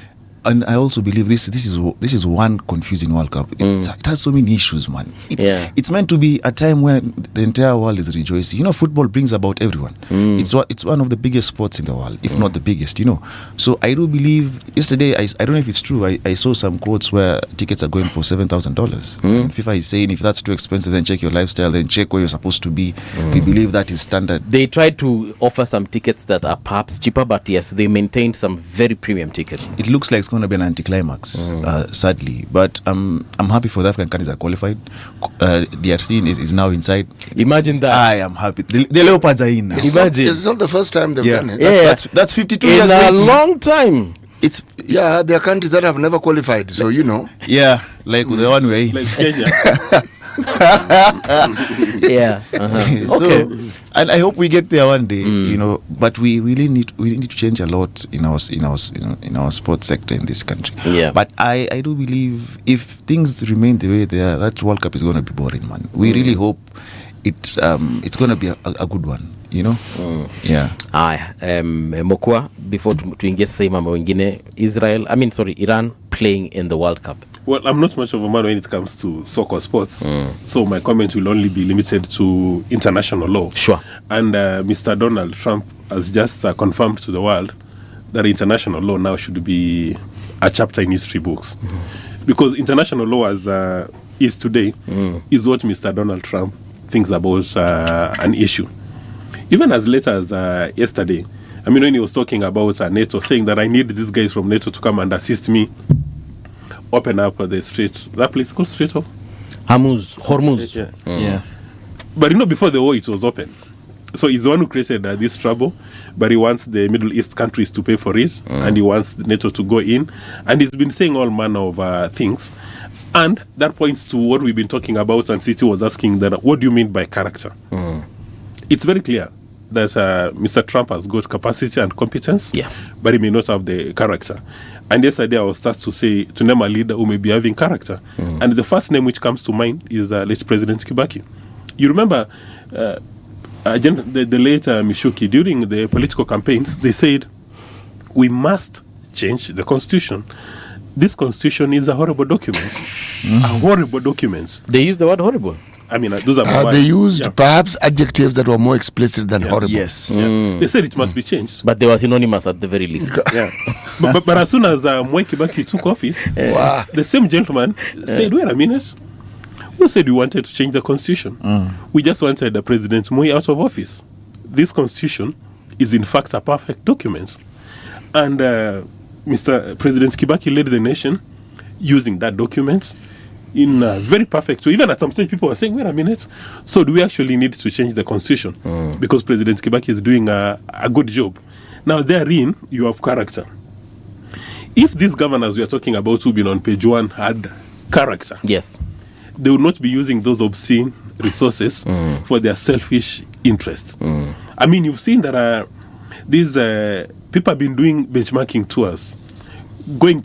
Speaker 11: And I also believe this is one confusing World Cup. It has so many issues, man. It's meant to be a time when the entire world is rejoicing. You know, football brings about everyone. It's one of the biggest sports in the world, if not the biggest, you know. So I do believe, yesterday, I don't know if it's true, I saw some quotes where tickets are going for $7,000. FIFA is saying, if that's too expensive, then check your lifestyle, then check where you're supposed to be. We believe that is standard.
Speaker 7: They tried to offer some tickets that are perhaps cheaper, but yes, they maintained some very premium tickets.
Speaker 11: It looks like it's going to be an anticlimax, sadly. But I'm happy for the African countries that qualified. DRC is now inside.
Speaker 7: Imagine that.
Speaker 11: I am happy. The Leopards are in now.
Speaker 8: Imagine. It's not the first time they've done it.
Speaker 11: That's 52
Speaker 7: in
Speaker 11: years
Speaker 7: a
Speaker 11: waiting.
Speaker 7: long time.
Speaker 11: It's
Speaker 8: there are countries that have never qualified, so you know.
Speaker 11: Yeah, like the one way.
Speaker 3: Like Kenya.
Speaker 11: So, and I hope we get there one day, you know. But we really need to change a lot in our sports sector in this country.
Speaker 7: Yeah.
Speaker 11: But I do believe if things remain the way they are, that World Cup is going to be boring, man. We really hope it's going to be a good one, you know. Yeah.
Speaker 7: Mokwa, before tuingie sasa mambo mengine, Iran playing in the World Cup.
Speaker 3: Well, I'm not much of a man when it comes to soccer sports, so my comment will only be limited to international law.
Speaker 7: Sure.
Speaker 3: And Mr. Donald Trump has just confirmed to the world that international law now should be a chapter in history books. Because international law as is today is what Mr. Donald Trump thinks about an issue. Even as late as yesterday, when he was talking about NATO, saying that I need these guys from NATO to come and assist me open up the streets. That place called Strait of
Speaker 7: Hormuz.
Speaker 3: Yeah. But before the war it was open. So he's the one who created this trouble, but he wants the Middle East countries to pay for it, and he wants NATO to go in. And he's been saying all manner of things. And that points to what we've been talking about, and City was asking that, what do you mean by character? It's very clear that Mr. Trump has got capacity and competence, but he may not have the character. And yesterday I was started to name a leader who may be having character. And the first name which comes to mind is late President Kibaki. You remember the late Mishuki, during the political campaigns, they said, we must change the constitution. This constitution is a horrible document. A horrible document.
Speaker 7: They use the word horrible.
Speaker 3: Those are
Speaker 8: they used perhaps adjectives that were more explicit than horrible.
Speaker 11: Yes.
Speaker 3: They said it must be changed.
Speaker 7: But they were synonymous at the very least.
Speaker 3: but as soon as Mwai Kibaki took office, the same gentleman said, wait a minute. Who said we wanted to change the constitution? We just wanted the President Moi out of office. This constitution is in fact a perfect document. And Mr. President Kibaki led the nation using that document in a very perfect way. Even at some stage, people were saying, wait a minute, so do we actually need to change the constitution? Because President Kibaki is doing a good job. Now, therein, you have character. If these governors we are talking about who've been on page 1 had character,
Speaker 7: yes,
Speaker 3: they would not be using those obscene resources for their selfish interest. You've seen that these people have been doing benchmarking tours, going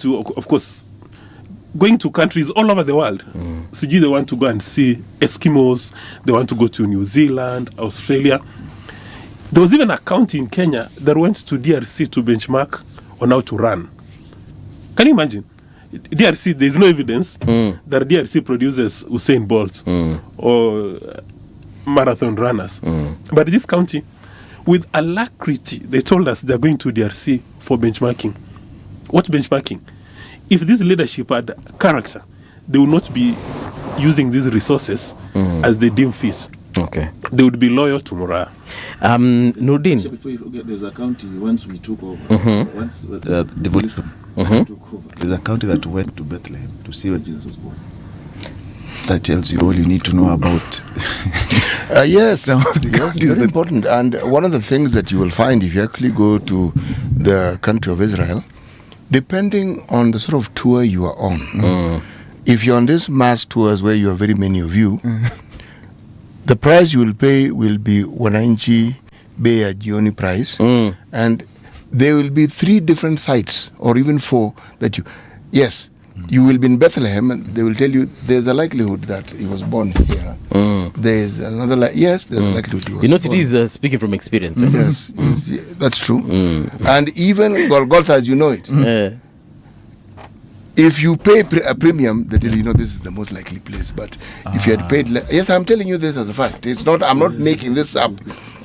Speaker 3: to countries all over the world. So they want to go and see Eskimos, they want to go to New Zealand, Australia. There was even a county in Kenya that went to DRC to benchmark on how to run. Can you imagine? DRC, there's no evidence that DRC produces Usain Bolt or marathon runners. But this county, with alacrity, they told us they're going to DRC for benchmarking. What benchmarking? If this leadership had character, they would not be using these resources as they deem fit.
Speaker 7: Okay.
Speaker 3: They would be loyal to Murah.
Speaker 7: Nurdin.
Speaker 11: Before you forget, there's a county once we took over. Once devolution took over. There's a county that went to Bethlehem to see when Jesus was born. That tells you all you need to know about.
Speaker 8: Yes, it's very important. And one of the things that you will find if you actually go to the country of Israel, depending on the sort of tour you are on, if you're on this mass tours where you are very many of you, the price you will pay will be wananchi bei ya jioni price, and there will be 3 different sites or even 4 that you will be in Bethlehem, and they will tell you there's a likelihood that he was born here. There's another there's a likelihood he was
Speaker 7: born. Cities speaking from experience.
Speaker 8: Yes, that's true. And even Golgotha, as you know it. If you pay a premium, they tell you, this is the most likely place. But if you had paid yes, I'm telling you this as a fact. It's not. I'm not making this up.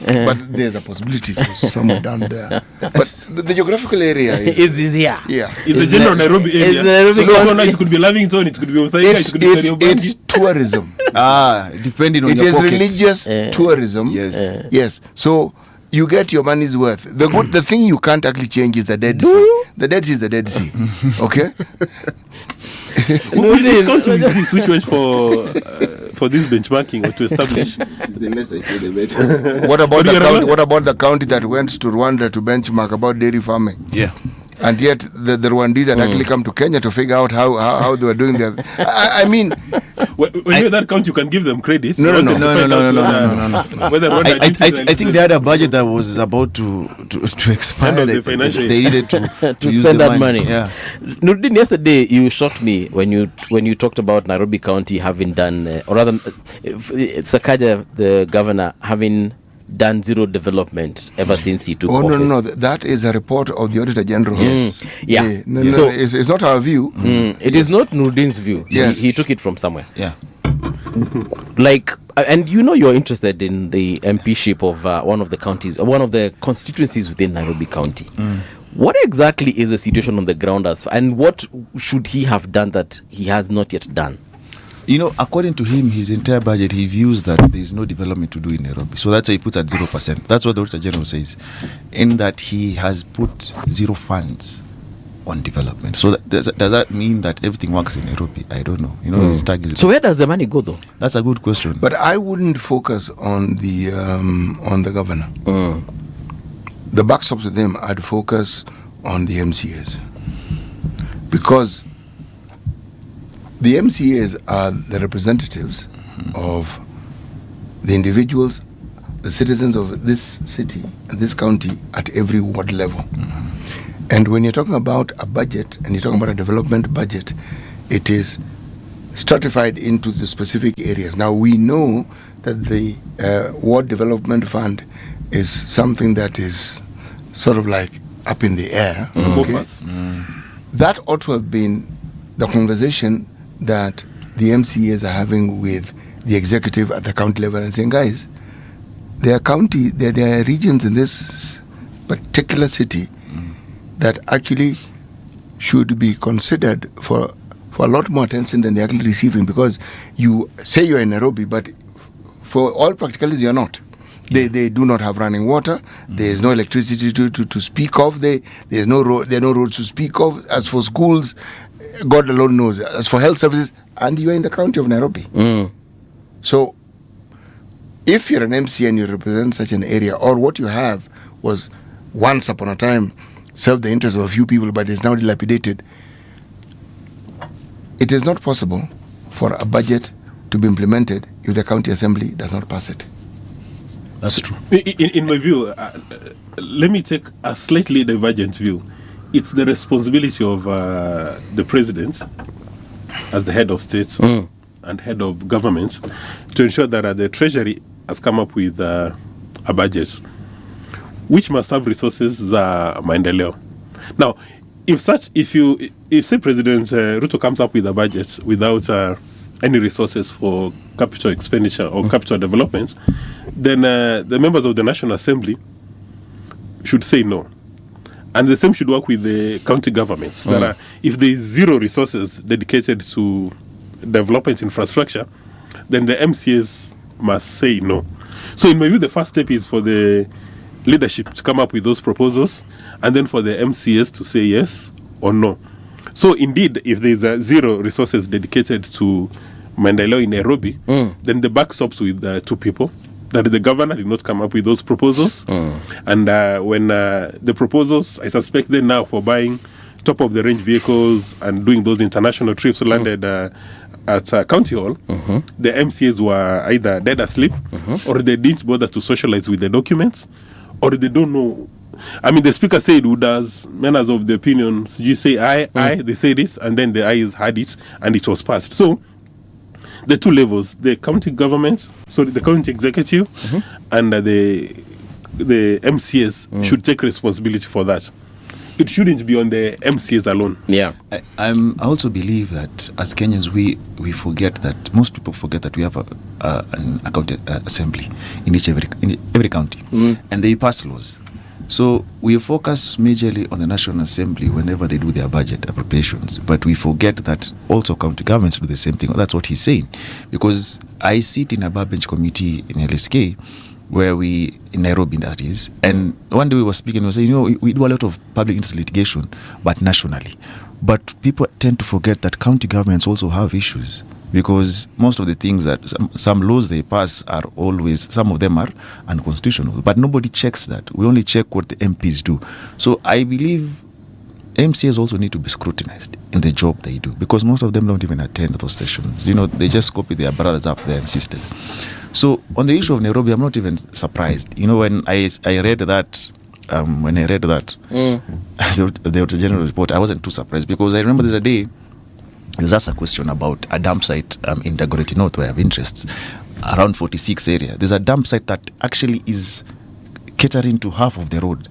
Speaker 8: But there's a possibility somewhere down there. But the geographical area is here. Yeah.
Speaker 3: It's the general Nairobi area. It could be Lavington, it could be Uthaika, it could be
Speaker 8: It's tourism.
Speaker 11: Depending on
Speaker 8: your
Speaker 11: pockets.
Speaker 8: It is religious tourism.
Speaker 11: Yes.
Speaker 8: Yes. So you get your money's worth. The thing you can't actually change is the Dead Sea. The Dead Sea is the Dead Sea. Okay?
Speaker 3: Which went for this benchmarking or to establish.
Speaker 11: The less I say, the better.
Speaker 8: What about the county that went to Rwanda to benchmark about dairy farming?
Speaker 11: Yeah.
Speaker 8: And yet the Rwandese had actually come to Kenya to figure out how they were doing their. I mean,
Speaker 3: when you're at that count, you can give them credit.
Speaker 11: No. I think they had a budget that was about to expand. They needed to use
Speaker 7: spend that money.
Speaker 11: Yeah.
Speaker 7: Nurdin, yesterday you shocked me when you talked about Nairobi County having done, or rather, Sakaja, the governor, having done zero development ever since he took office.
Speaker 8: No. That is a report of the Auditor General.
Speaker 7: Yes. Yeah.
Speaker 8: So it's not our view.
Speaker 7: It is not Nurdin's view.
Speaker 8: Yes.
Speaker 7: He took it from somewhere.
Speaker 11: Yeah.
Speaker 7: And you're interested in the MPship of one of the counties, one of the constituencies within Nairobi County. What exactly is the situation on the ground and what should he have done that he has not yet done?
Speaker 11: According to him, his entire budget, he views that there is no development to do in Nairobi. So that's why he puts at 0%. That's what the Auditor General says. In that he has put 0 funds on development. So does that mean that everything works in Nairobi? I don't know. His tag is.
Speaker 7: So where does the money go, though?
Speaker 11: That's a good question.
Speaker 8: But I wouldn't focus on the governor. The backstops with him, I'd focus on the MCAs, because the MCAs are the representatives of the individuals, the citizens of this city and this county at every ward level. And when you're talking about a budget and you're talking about a development budget, it is stratified into the specific areas. Now, we know that the ward development fund is something that is sort of like up in the air. Okay? That ought to have been the conversation that the MCAs are having with the executive at the county level and saying, guys, there are regions in this particular city that actually should be considered for a lot more attention than they're actually receiving, because you say you're in Nairobi, but for all practicalities you're not. They do not have running water. There is no electricity to speak of. There are no roads to speak of. As for schools, God alone knows. As for health services, and you are in the county of Nairobi. So, if you're an MC and you represent such an area, or what you have was once upon a time served the interests of a few people, but is now dilapidated, it is not possible for a budget to be implemented if the county assembly does not pass it.
Speaker 11: That's true.
Speaker 3: In my view, let me take a slightly divergent view. It's the responsibility of the president, as the head of state and head of government, to ensure that the treasury has come up with a budget which must have resources za maendeleo. Now, if say President Ruto comes up with a budget without any resources for capital expenditure or capital development, then the members of the National Assembly should say no. And the same should work with the county governments. That if there is zero resources dedicated to development infrastructure, then the MCAs must say no. So in my view, the first step is for the leadership to come up with those proposals, and then for the MCAs to say yes or no. So indeed, if there is zero resources dedicated to maendeleo in Nairobi, then the buck stops with 2 people. That the governor did not come up with those proposals. And when the proposals, I suspect then now for buying top of the range vehicles and doing those international trips landed at County Hall, the MCAs were either dead asleep or they didn't bother to socialize with the documents, or they don't know. I mean, the speaker said, who does manners of the opinions, you say I, they say this, and then the ayes had it, and it was passed. So, the two levels, the county government, so the county executive, and the MCAs should take responsibility for that. It shouldn't be on the MCAs alone.
Speaker 7: Yeah.
Speaker 11: I also believe that as Kenyans, we forget that, most people forget that we have an county assembly in every county, and they pass laws. So we focus majorly on the National Assembly whenever they do their budget appropriations, but we forget that also county governments do the same thing. That's what he's saying, because I sit in a backbench committee in LSK, where we, in Nairobi that is, and one day we were speaking, we were saying, we do a lot of public interest litigation, but nationally. But people tend to forget that county governments also have issues, because most of the things that some laws they pass are always, some of them are unconstitutional, but nobody checks that. We only check what the MPs do. So I believe MCAs also need to be scrutinized in the job they do, because most of them don't even attend those sessions. They just copy their brothers up there and sisters. So on the issue of Nairobi, I'm not even surprised. When I read that, the general report, I wasn't too surprised, because I remember there's a day he was asked a question about a dump site in Dagoretti North, where I have interests, around 46 area. There's a dump site that actually is catering to half of the road.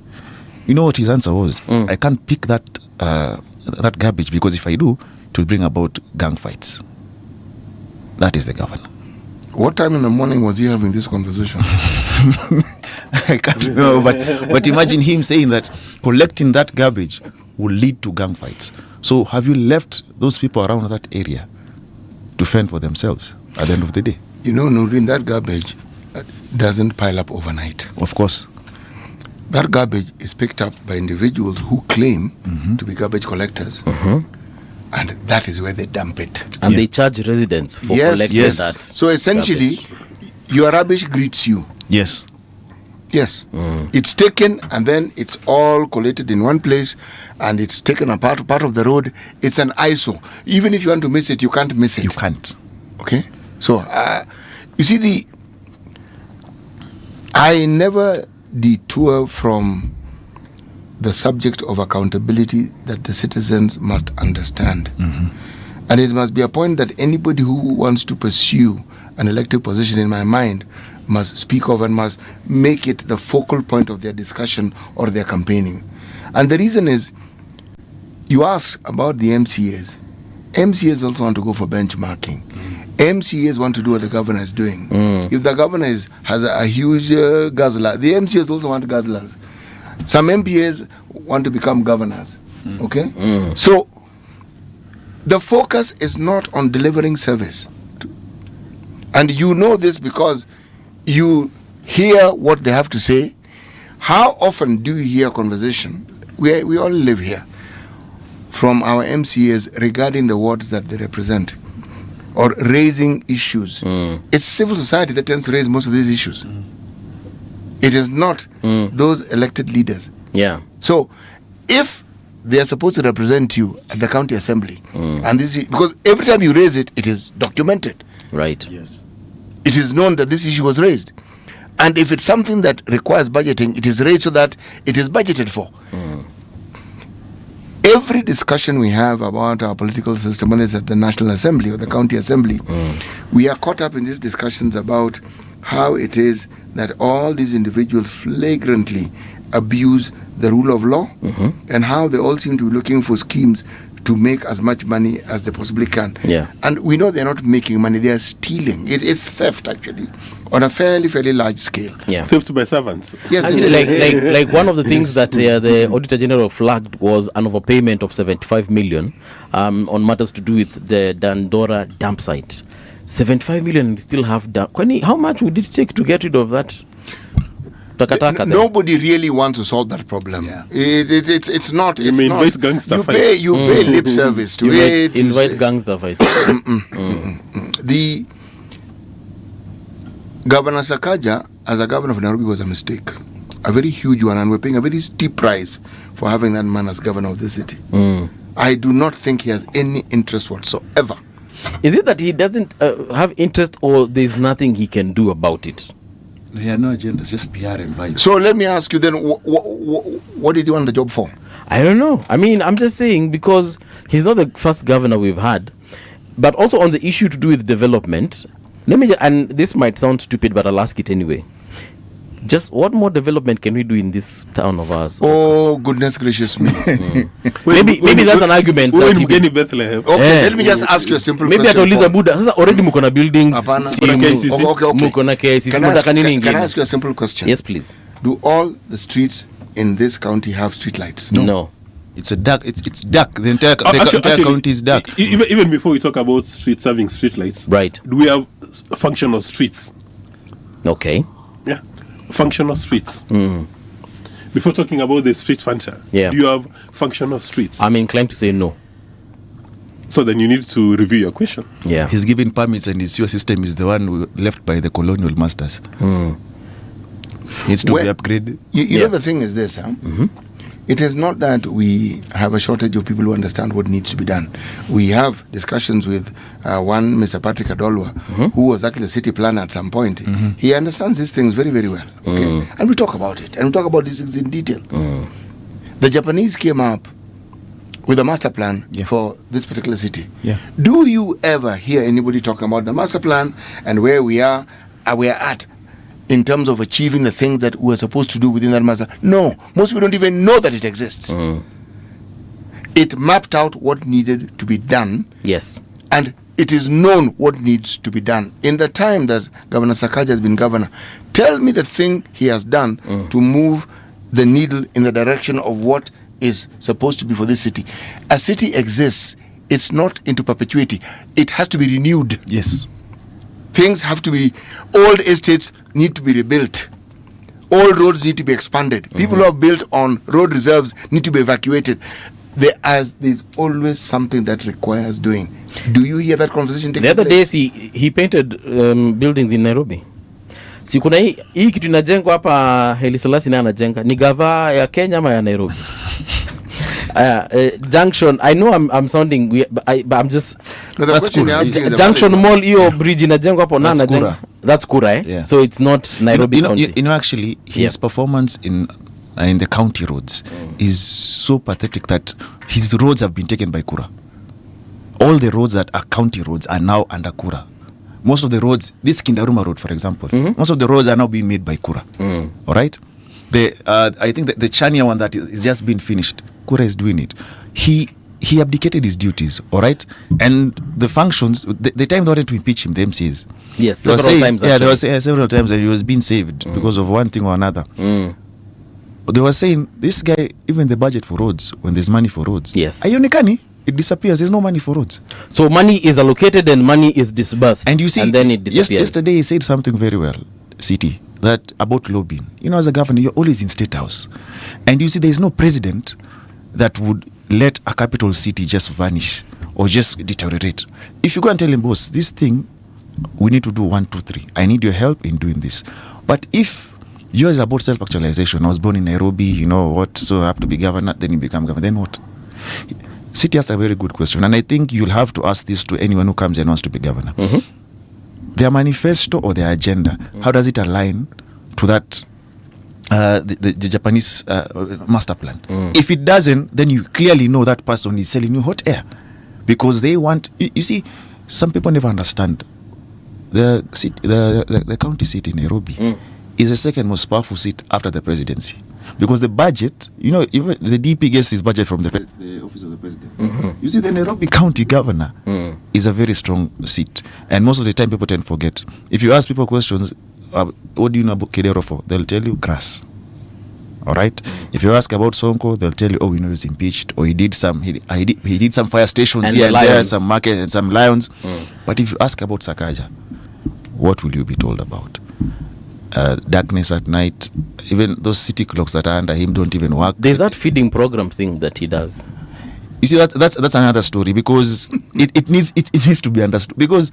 Speaker 11: You know what his answer was? I can't pick that garbage, because if I do, it will bring about gang fights. That is the governor.
Speaker 8: What time in the morning was he having this conversation?
Speaker 11: I can't know, but imagine him saying that collecting that garbage will lead to gang fights. So have you left those people around that area to fend for themselves at the end of the day?
Speaker 8: Nureen, that garbage doesn't pile up overnight.
Speaker 11: Of course.
Speaker 8: That garbage is picked up by individuals who claim to be garbage collectors. And that is where they dump it.
Speaker 7: And they charge residents for collecting that.
Speaker 8: So essentially, your rubbish greets you.
Speaker 11: Yes.
Speaker 8: It's taken, and then it's all collated in one place, and it's taken a part of the road. It's an ISO. Even if you want to miss it, you can't miss it.
Speaker 11: You can't.
Speaker 8: Okay? So, you see, I never detour from the subject of accountability that the citizens must understand. And it must be a point that anybody who wants to pursue an elected position, in my mind, must speak of and must make it the focal point of their discussion or their campaigning. And the reason is, you ask about the MCAs. MCAs also want to go for benchmarking. MCAs want to do what the governor is doing. If the governor has a huge guzzler, the MCAs also want guzzlers. Some MPAs want to become governors. Okay? So, the focus is not on delivering service. And you know this because you hear what they have to say. How often do you hear conversation? We all live here, from our MCAs regarding the wards that they represent, or raising issues. It's civil society that tends to raise most of these issues. It is not those elected leaders.
Speaker 7: Yeah.
Speaker 8: So, if they are supposed to represent you at the county assembly, and this is, because every time you raise it, it is documented.
Speaker 7: Right.
Speaker 11: Yes.
Speaker 8: It is known that this issue was raised. And if it's something that requires budgeting, it is raised so that it is budgeted for. Every discussion we have about our political system, whether it's at the National Assembly or the County Assembly, we are caught up in these discussions about how it is that all these individuals flagrantly abuse the rule of law, and how they all seem to be looking for schemes to make as much money as they possibly can.
Speaker 7: Yeah.
Speaker 8: And we know they're not making money, they are stealing. It is theft, actually, on a fairly large scale.
Speaker 7: Yeah.
Speaker 3: Theft by servants.
Speaker 8: Yes,
Speaker 7: like one of the things that the Auditor General flagged was an overpayment of 75 million on matters to do with the Dandora dump site. 75 million still have dump. How much would it take to get rid of that?
Speaker 8: Nobody really wants to solve that problem. Yeah. It's not.
Speaker 3: You mean invite gangster fight?
Speaker 8: You pay lip service to it.
Speaker 7: Invite gangster fight.
Speaker 8: The Governor Sakaja, as a governor of Nairobi, was a mistake. a very huge one, and we're paying a very steep price for having that man as governor of the city. I do not think he has any interest whatsoever.
Speaker 7: Is it that he doesn't have interest, or there's nothing he can do about it?
Speaker 11: He had no agenda, just PR and vibes.
Speaker 8: So let me ask you then, what did you want the job for?
Speaker 7: I don't know. I mean, I'm just saying, because he's not the first governor we've had, but also on the issue to do with development. And this might sound stupid, but I'll ask it anyway. Just what more development can we do in this town of ours?
Speaker 8: Oh, goodness gracious me.
Speaker 7: Maybe that's an argument.
Speaker 3: Bethlehem.
Speaker 8: Okay, let me just ask you a simple
Speaker 7: question.
Speaker 8: Maybe
Speaker 7: at Buddha. Sasa already mukona buildings.
Speaker 8: Okay. Can I ask you a simple question?
Speaker 7: Yes, please.
Speaker 8: Do all the streets in this county have street lights?
Speaker 7: No.
Speaker 11: It's a dark. It's dark. The entire county is dark.
Speaker 3: Even before we talk about streets having street lights,
Speaker 7: right?
Speaker 3: Do we have functional streets?
Speaker 7: Okay.
Speaker 3: Yeah, functional streets. Before talking about the street function, do you have functional streets?
Speaker 7: I'm inclined to say no.
Speaker 3: So then you need to review your question.
Speaker 7: Yeah,
Speaker 11: he's giving permits, and his sewer system is the one left by the colonial masters. Needs to be upgraded.
Speaker 8: You know, the thing is this, huh? It is not that we have a shortage of people who understand what needs to be done. We have discussions with one Mr. Patrick Adolwa, who was actually a city planner at some point. He understands these things very, very well. Okay? And we talk about it. And we talk about these things in detail. The Japanese came up with a master plan for this particular city. Do you ever hear anybody talking about the master plan and where we are at in terms of achieving the things that we're supposed to do within that master? No. Most people don't even know that it exists. It mapped out what needed to be done.
Speaker 7: Yes.
Speaker 8: And it is known what needs to be done. In the time that Governor Sakaja has been governor, tell me the thing he has done to move the needle in the direction of what is supposed to be for this city. A city exists. It's not into perpetuity. It has to be renewed.
Speaker 11: Yes.
Speaker 8: Things have to be, old estates need to be rebuilt. Old roads need to be expanded. People who are built on road reserves need to be evacuated. There's always something that requires doing. Do you hear that conversation taking
Speaker 7: place? The other
Speaker 8: place?
Speaker 7: days he painted buildings in Nairobi. Si kuna hii kitu inajengwa hapa Haile Selassie na anajenga ni gava ya Kenya ama ya Nairobi? Junction, I know I'm sounding weird, but I'm just
Speaker 11: that's cool.
Speaker 7: Junction Mall hiyo bridge inajengwa hapo na anajenga. That's Kura, eh? Yeah. So it's not Nairobi County.
Speaker 11: You know actually his performance in the county roads is so pathetic that his roads have been taken by Kura. All the roads that are county roads are now under Kura. Most of the roads, this Kindaruma road for example, most of the roads are now being made by Kura. All right? I think the Chania one that is just been finished, Kura is doing it. He abdicated his duties, all right? And the functions, the time they wanted to impeach him, the MCs.
Speaker 7: Yes, several times.
Speaker 11: Yeah, there was several times that he was being saved because of one thing or another. But they were saying, this guy, even the budget for roads, when there's money for roads, Ayonikani, it disappears. There's no money for roads.
Speaker 7: So money is allocated and money is disbursed.
Speaker 11: And you see,
Speaker 7: and then it disappears.
Speaker 11: Yesterday he said something very well, CT, that about lobbying. You know, as a governor, you're always in State House. And you see, there's no president that would let a capital city just vanish or just deteriorate. If you go and tell him, boss, this thing, we need to do 1, 2, 3. I need your help in doing this. But if yours is about self-actualization, I was born in Nairobi, you know what, so I have to be governor, then you become governor, then what? City has a very good question, and I think you'll have to ask this to anyone who comes and wants to be governor. Their manifesto or their agenda, how does it align to that the Japanese master plan? If it doesn't, then you clearly know that person is selling you hot air, because they want. You see, some people never understand the county seat in Nairobi is the second most powerful seat after the presidency, because the budget, you know, even the DP gets his budget from the office of the president. You see, the Nairobi county governor is a very strong seat, and most of the time people tend to forget. If you ask people questions, what do you know about Kederofo? They'll tell you grass. All right. If you ask about Sonko, they'll tell you, oh, we know he's impeached, or he did some fire stations and here and there, some market and some lions. But if you ask about Sakaja, what will you be told about? Darkness at night. Even those city clocks that are under him don't even work.
Speaker 7: There's that feeding program thing that he does.
Speaker 11: You see, that's another story, because it needs to be understood. Because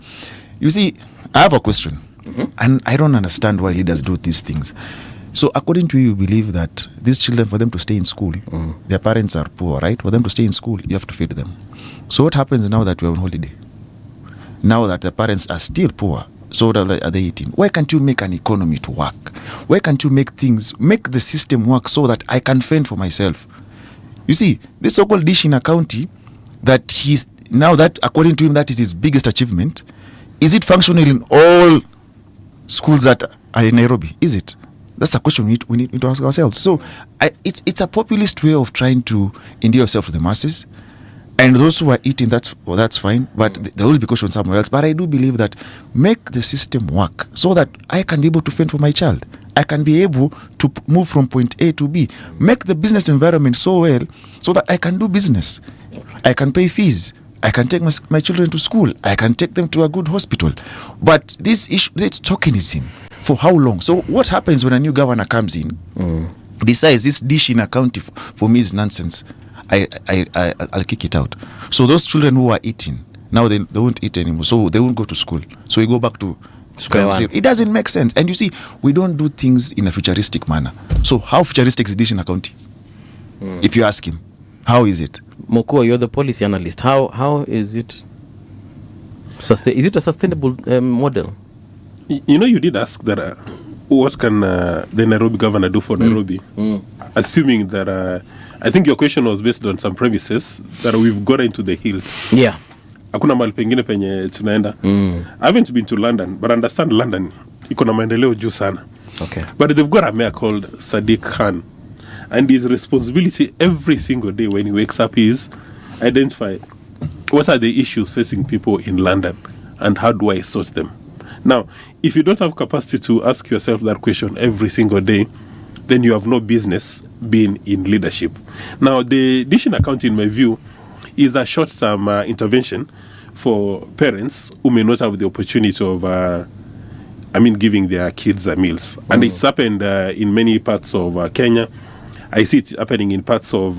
Speaker 11: you see, I have a question, and I don't understand why leaders do these things. So according to you believe that these children, for them to stay in school, their parents are poor, right? For them to stay in school, you have to feed them. So what happens now that we're on holiday? Now that the parents are still poor, so what are they eating? Why can't you make an economy to work? Why can't you make the system work so that I can fend for myself? You see, this so-called dish in a county, that according to him, that is his biggest achievement. Is it functional in all schools that are in Nairobi? Is it? That's a question we need to ask ourselves. So it's a populist way of trying to endear yourself to the masses. And those who are eating, that's fine, but there will be question somewhere else. But I do believe that make the system work so that I can be able to fend for my child. I can be able to move from point A to B. Make the business environment so well so that I can do business. I can pay fees. I can take my children to school. I can take them to a good hospital. But this issue, it's tokenism. For how long? So what happens when a new governor comes in, decides this dish in a county for me is nonsense, I'll kick it out. So those children who are eating, now they won't eat anymore. So they won't go to school. So we go back to square one. It doesn't make sense. And you see, we don't do things in a futuristic manner. So how futuristic is this in a county? If you ask him, how is it?
Speaker 7: Mokua, you're the policy analyst. How is it? Is it a sustainable model?
Speaker 3: You know, you did ask that what can the Nairobi governor do for Nairobi? Assuming that, I think your question was based on some premises that we've got into the hills.
Speaker 7: Yeah.
Speaker 3: Hakuna mahali pengine penye tunaenda. I haven't been to London, but I understand London iko na maendeleo juu sana.
Speaker 7: Okay.
Speaker 3: But they've got a mayor called Sadiq Khan. And his responsibility every single day when he wakes up is identify what are the issues facing people in London and how do I sort them. Now, if you don't have capacity to ask yourself that question every single day, then you have no business being in leadership. Now, the dish in account, in my view, is a short-term intervention for parents who may not have the opportunity of, giving their kids meals. And it's happened in many parts of Kenya. I see it happening in parts of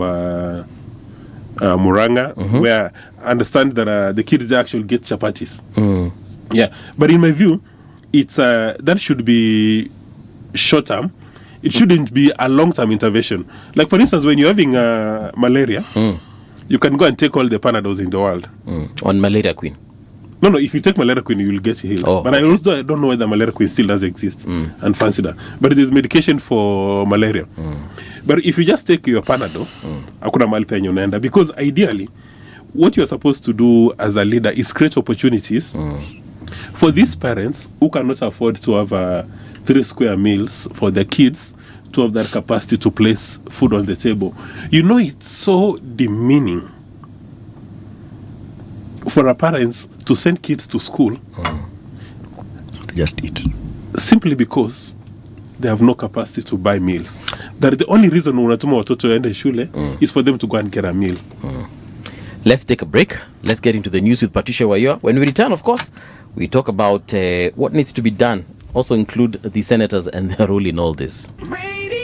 Speaker 3: Muranga, where I understand that the kids actually get chapatis. Yeah, but in my view, it's that should be short-term. It shouldn't be a long-term intervention. Like, for instance, when you're having malaria, you can go and take all the Panadols in the world.
Speaker 7: On Malaria Queen?
Speaker 3: No, if you take Malaria Queen, you will get healed. But I don't know whether Malaria Queen still does exist and fancy that. But there's medication for malaria. But if you just take your Panadol, hakuna mahali penye unaenda. Because ideally, what you're supposed to do as a leader is create opportunities for these parents who cannot afford to have 3 square meals for their kids to have that capacity to place food on the table. You know, it's so demeaning for our parents to send kids to school
Speaker 11: just eat
Speaker 3: simply because they have no capacity to buy meals. That the only reason unatuma watoto waende shule is for them to go and get a meal.
Speaker 7: Let's take a break. Let's get into the news with Patricia Wayoa. When we return, of course, we talk about what needs to be done. Also include the senators and their role in all this.
Speaker 12: Radio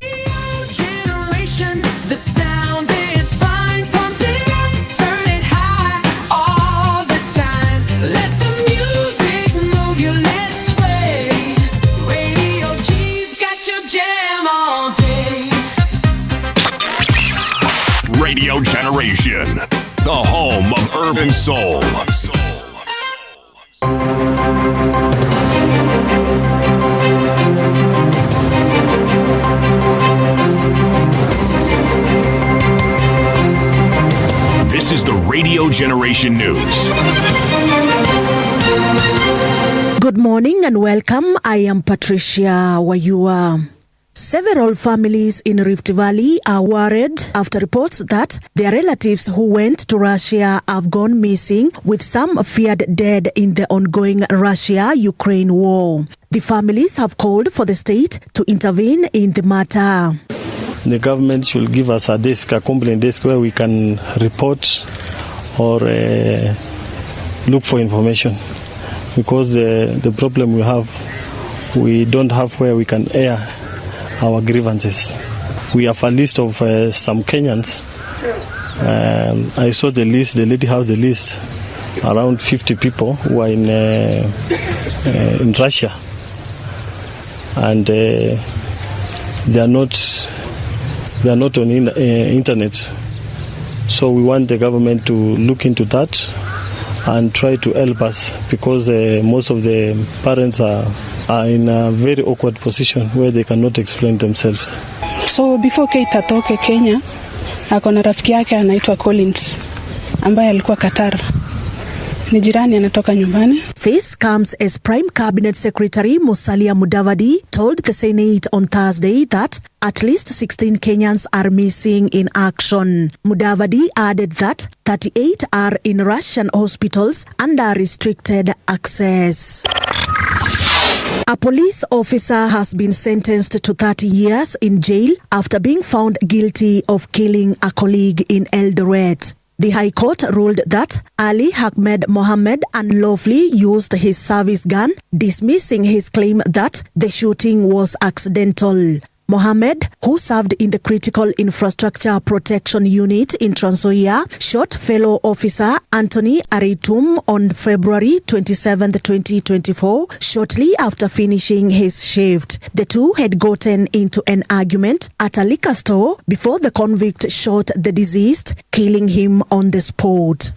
Speaker 12: generation, the sound is fine. Pump it up, turn it high all the time. Let the music move you, let's sway. Radio G's got your jam all day.
Speaker 6: Radio Generation, the home of urban soul. This is the Radio Generation News.
Speaker 1: Good morning and welcome. I am Patricia Wayoa. Several families in Rift Valley are worried after reports that their relatives who went to Russia have gone missing, with some feared dead in the ongoing Russia-Ukraine war. The families have called for the state to intervene in the matter.
Speaker 13: The government should give us a complaint desk where we can report or look for information. Because the problem we have, we don't have where we can air our grievances. We have a list of some Kenyans. I saw the list, the lady has the list, around 50 people who are in Russia. And they are not on internet. So we want the government to look into that and try to help us, because most of the parents are in a very awkward position where they cannot explain themselves.
Speaker 14: So before Kate atoke Kenya, akona rafiki yake anaitwa Collins ambaye alikuwa Qatar. Ni jirani anatoka nyumbani.
Speaker 1: This comes as Prime Cabinet Secretary Musalia Mudavadi told the Senate on Thursday that at least 16 Kenyans are missing in action. Mudavadi added that 38 are in Russian hospitals under restricted access. A police officer has been sentenced to 30 years in jail after being found guilty of killing a colleague in Eldoret. The High Court ruled that Ali Ahmed Mohammed unlawfully used his service gun, dismissing his claim that the shooting was accidental. Mohammed, who served in the Critical Infrastructure Protection Unit in Trans Nzoia, shot fellow officer Anthony Aritum on February 27, 2024, shortly after finishing his shift. The two had gotten into an argument at a liquor store before the convict shot the deceased, killing him on the spot.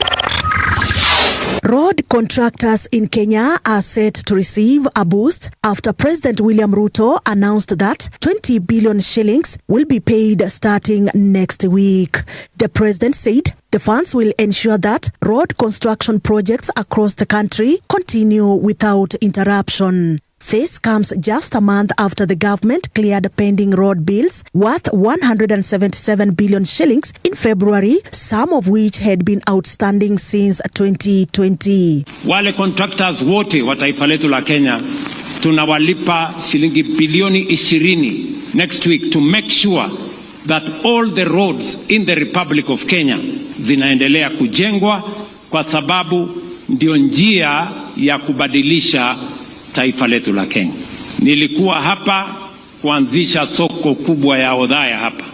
Speaker 1: Road contractors in Kenya are set to receive a boost after President William Ruto announced that 20 billion shillings will be paid starting next week. The president said the funds will ensure that road construction projects across the country continue without interruption. This comes just a month after the government cleared pending road bills worth 177 billion shillings in February, some of which had been outstanding since 2020.
Speaker 15: Wale contractors wote wa taifa letu la Kenya tunawalipa shilingi bilioni 20 next week to make sure that all the roads in the Republic of Kenya zinaendelea kujengwa, kwa sababu ndio njia ya kubadilisha taifa letu la Kenya. Nilikuwa hapa kuanzisha soko kubwa ya Odhaya hapa,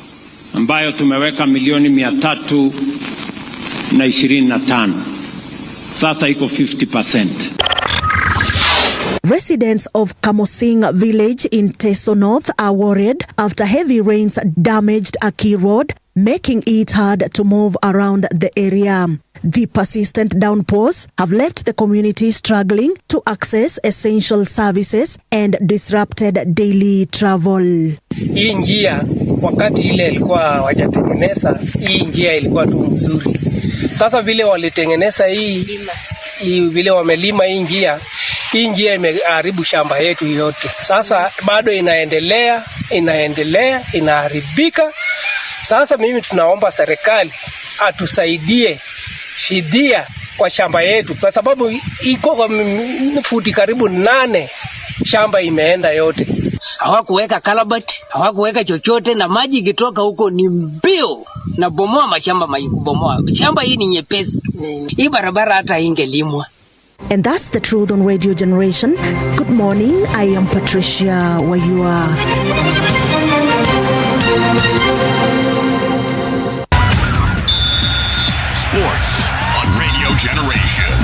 Speaker 15: ambayo tumeweka milioni 325. Sasa iko 50%.
Speaker 1: Residents of Kamosing village in Teso North are worried after heavy rains damaged a key road, making it hard to move around the area. The persistent downpours have left the community struggling to access essential services and disrupted daily travel.
Speaker 16: Hii njia wakati ile ilikuwa hawajatengeneza, hii njia ilikuwa tu mzuri. Sasa vile walitengeneza hii vile wamelima hii njia imeharibu shamba yetu yote. Sasa bado inaharibika. Sasa mimi tunaomba serikali atusaidie shidia kwa shamba yetu, kwa sababu iko kwa futi karibu 8 shamba imeenda yote.
Speaker 17: Hawakuweka kalabati, hawakuweka chochote, na maji ikitoka huko ni mbio na bomoa mashamba kubomoa. Shamba hii ni nyepesi. Hii barabara hata ingelimwa.
Speaker 1: And that's the truth on Radio Generation. Good morning, I am Patricia Wayua.
Speaker 6: Sports on Radio Generation.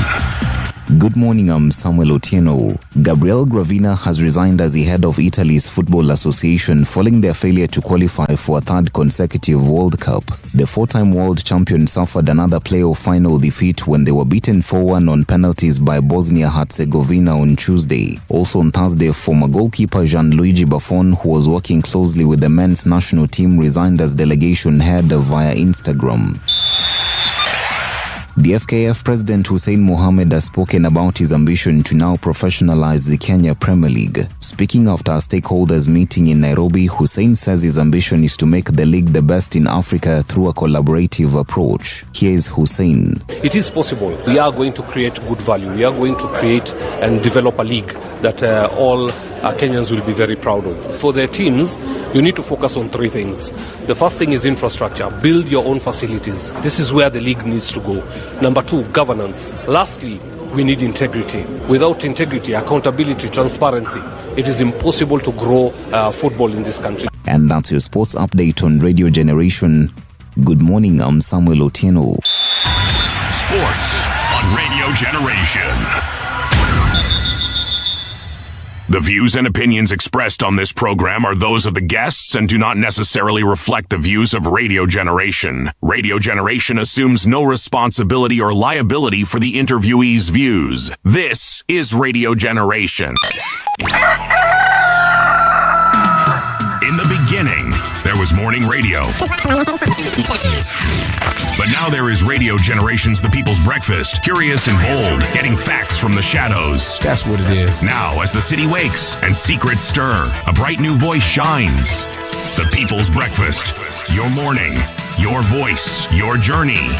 Speaker 18: Good morning, I'm Samuel Otieno. Gabriel Gravina has resigned as the head of Italy's Football Association following their failure to qualify for a third consecutive World Cup. The 4-time world champion suffered another playoff final defeat when they were beaten 4-1 on penalties by Bosnia-Herzegovina on Tuesday. Also on Thursday, former goalkeeper Gianluigi Buffon, who was working closely with the men's national team, resigned as delegation head via Instagram. The FKF president Hussein Mohamed has spoken about his ambition to now professionalize the Kenya Premier League. Speaking after a stakeholders meeting in Nairobi, Hussein says his ambition is to make the league the best in Africa through a collaborative approach. Here's Hussein.
Speaker 19: It is possible. We are going to create good value. We are going to create and develop a league that all Kenyans will be very proud of. For their teams, you need to focus on 3 things. The first thing is infrastructure. Build your own facilities. This is where the league needs to go. Number 2, governance. Lastly, we need integrity. Without integrity, accountability, transparency, it is impossible to grow football in this country.
Speaker 18: And that's your sports update on Radio Generation. Good morning, I'm Samuel Otieno.
Speaker 6: Sports on Radio Generation. The views and opinions expressed on this program are those of the guests and do not necessarily reflect the views of Radio Generation. Radio Generation assumes no responsibility or liability for the interviewee's views. This is Radio Generation. In the beginning, there was morning radio. But now there is Radio Generation's The People's Breakfast, curious and bold, getting facts from the shadows.
Speaker 20: That's what it is.
Speaker 6: Now, as the city wakes and secrets stir, a bright new voice shines. The People's Breakfast, your morning, your voice, your journey.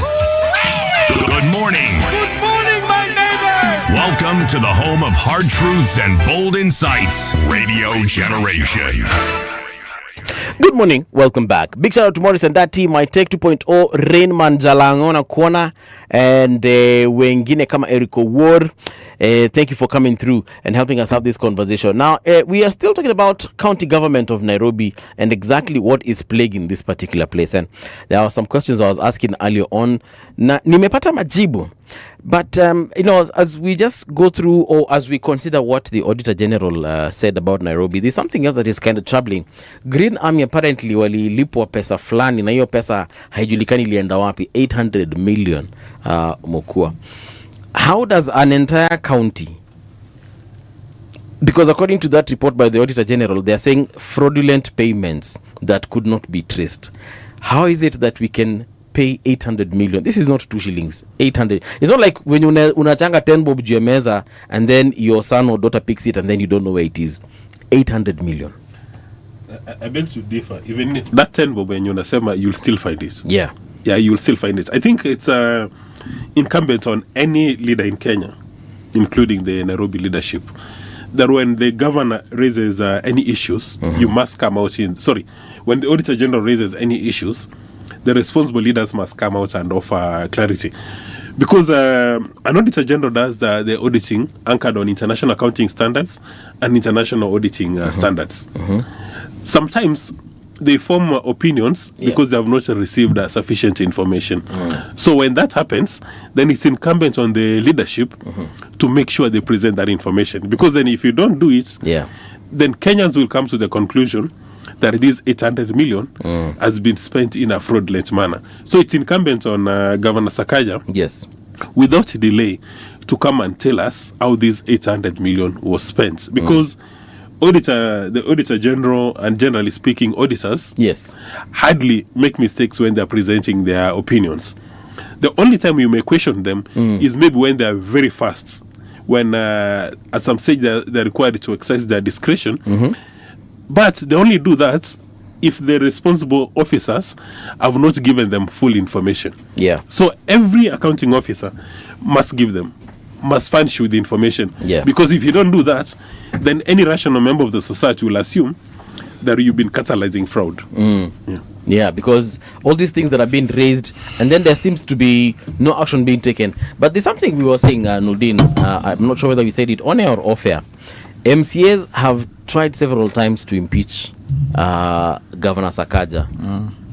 Speaker 6: Good morning.
Speaker 12: Good morning, my neighbor.
Speaker 6: Welcome to the home of hard truths and bold insights, Radio Generation.
Speaker 7: Good morning, welcome back. Big shout out to Morris and that team. My Tech 2.0, Rainman Jalangona Kwana, and wengine kama Eriko Ward. Thank you for coming through and helping us have this conversation. Now, we are still talking about county government of Nairobi and exactly what is plaguing this particular place. And there are some questions I was asking earlier on. Na nimepata majibu. But, as we just go through or as we consider what the Auditor General said about Nairobi, there's something else that is kind of troubling. Green Army apparently walilipwa pesa fulani na hiyo pesa haijulikani ilienda wapi, 800 million mokua. How does an entire county, because according to that report by the Auditor General, they are saying fraudulent payments that could not be traced. How is it that we can pay 800 million? This is not 2 shillings, 800. It's not like when unachanga 10 bob juu ya meza and then your son or daughter picks it and then you don't know where it is. 800 million.
Speaker 3: I beg to differ. Even that 10 bob when unasema, you'll still find it.
Speaker 7: Yeah,
Speaker 3: you'll still find it. I think it's incumbent on any leader in Kenya, including the Nairobi leadership, that when the governor raises any issues, you must come out when the Auditor General raises any issues, the responsible leaders must come out and offer clarity. Because an Auditor General does the auditing anchored on international accounting standards and international auditing standards. Sometimes they form opinions because they have not received sufficient information. So when that happens, then it's incumbent on the leadership to make sure they present that information. Because then if you don't do it, then Kenyans will come to the conclusion that this 800 million has been spent in a fraudulent manner. So it's incumbent on Governor Sakaja, without delay, to come and tell us how this 800 million was spent. Because the Auditor General, and generally speaking, auditors, hardly make mistakes when they're presenting their opinions. The only time you may question them is maybe when they're very fast, when at some stage they're required to exercise their discretion. But they only do that if the responsible officers have not given them full information. So every accounting officer must furnish you the information. Because if you don't do that, then any rational member of the society will assume that you've been catalyzing fraud.
Speaker 7: Because all these things that have been raised, and then there seems to be no action being taken. But there's something we were saying, Nudin, I'm not sure whether we said it on air or off air. MCAs have tried several times to impeach Governor Sakaja.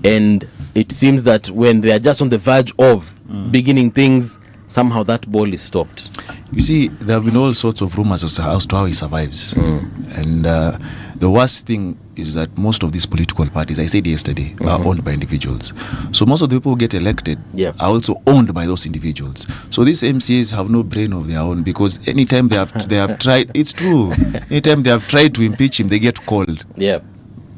Speaker 7: And it seems that when they are just on the verge of beginning things, somehow that ball is stopped.
Speaker 11: You see, there have been all sorts of rumors as to how he survives. And the worst thing is that most of these political parties, I said yesterday, are owned by individuals. So most of the people who get elected are also owned by those individuals. So these MCAs have no brain of their own, because anytime they have tried, it's true, anytime they have tried to impeach him, they get called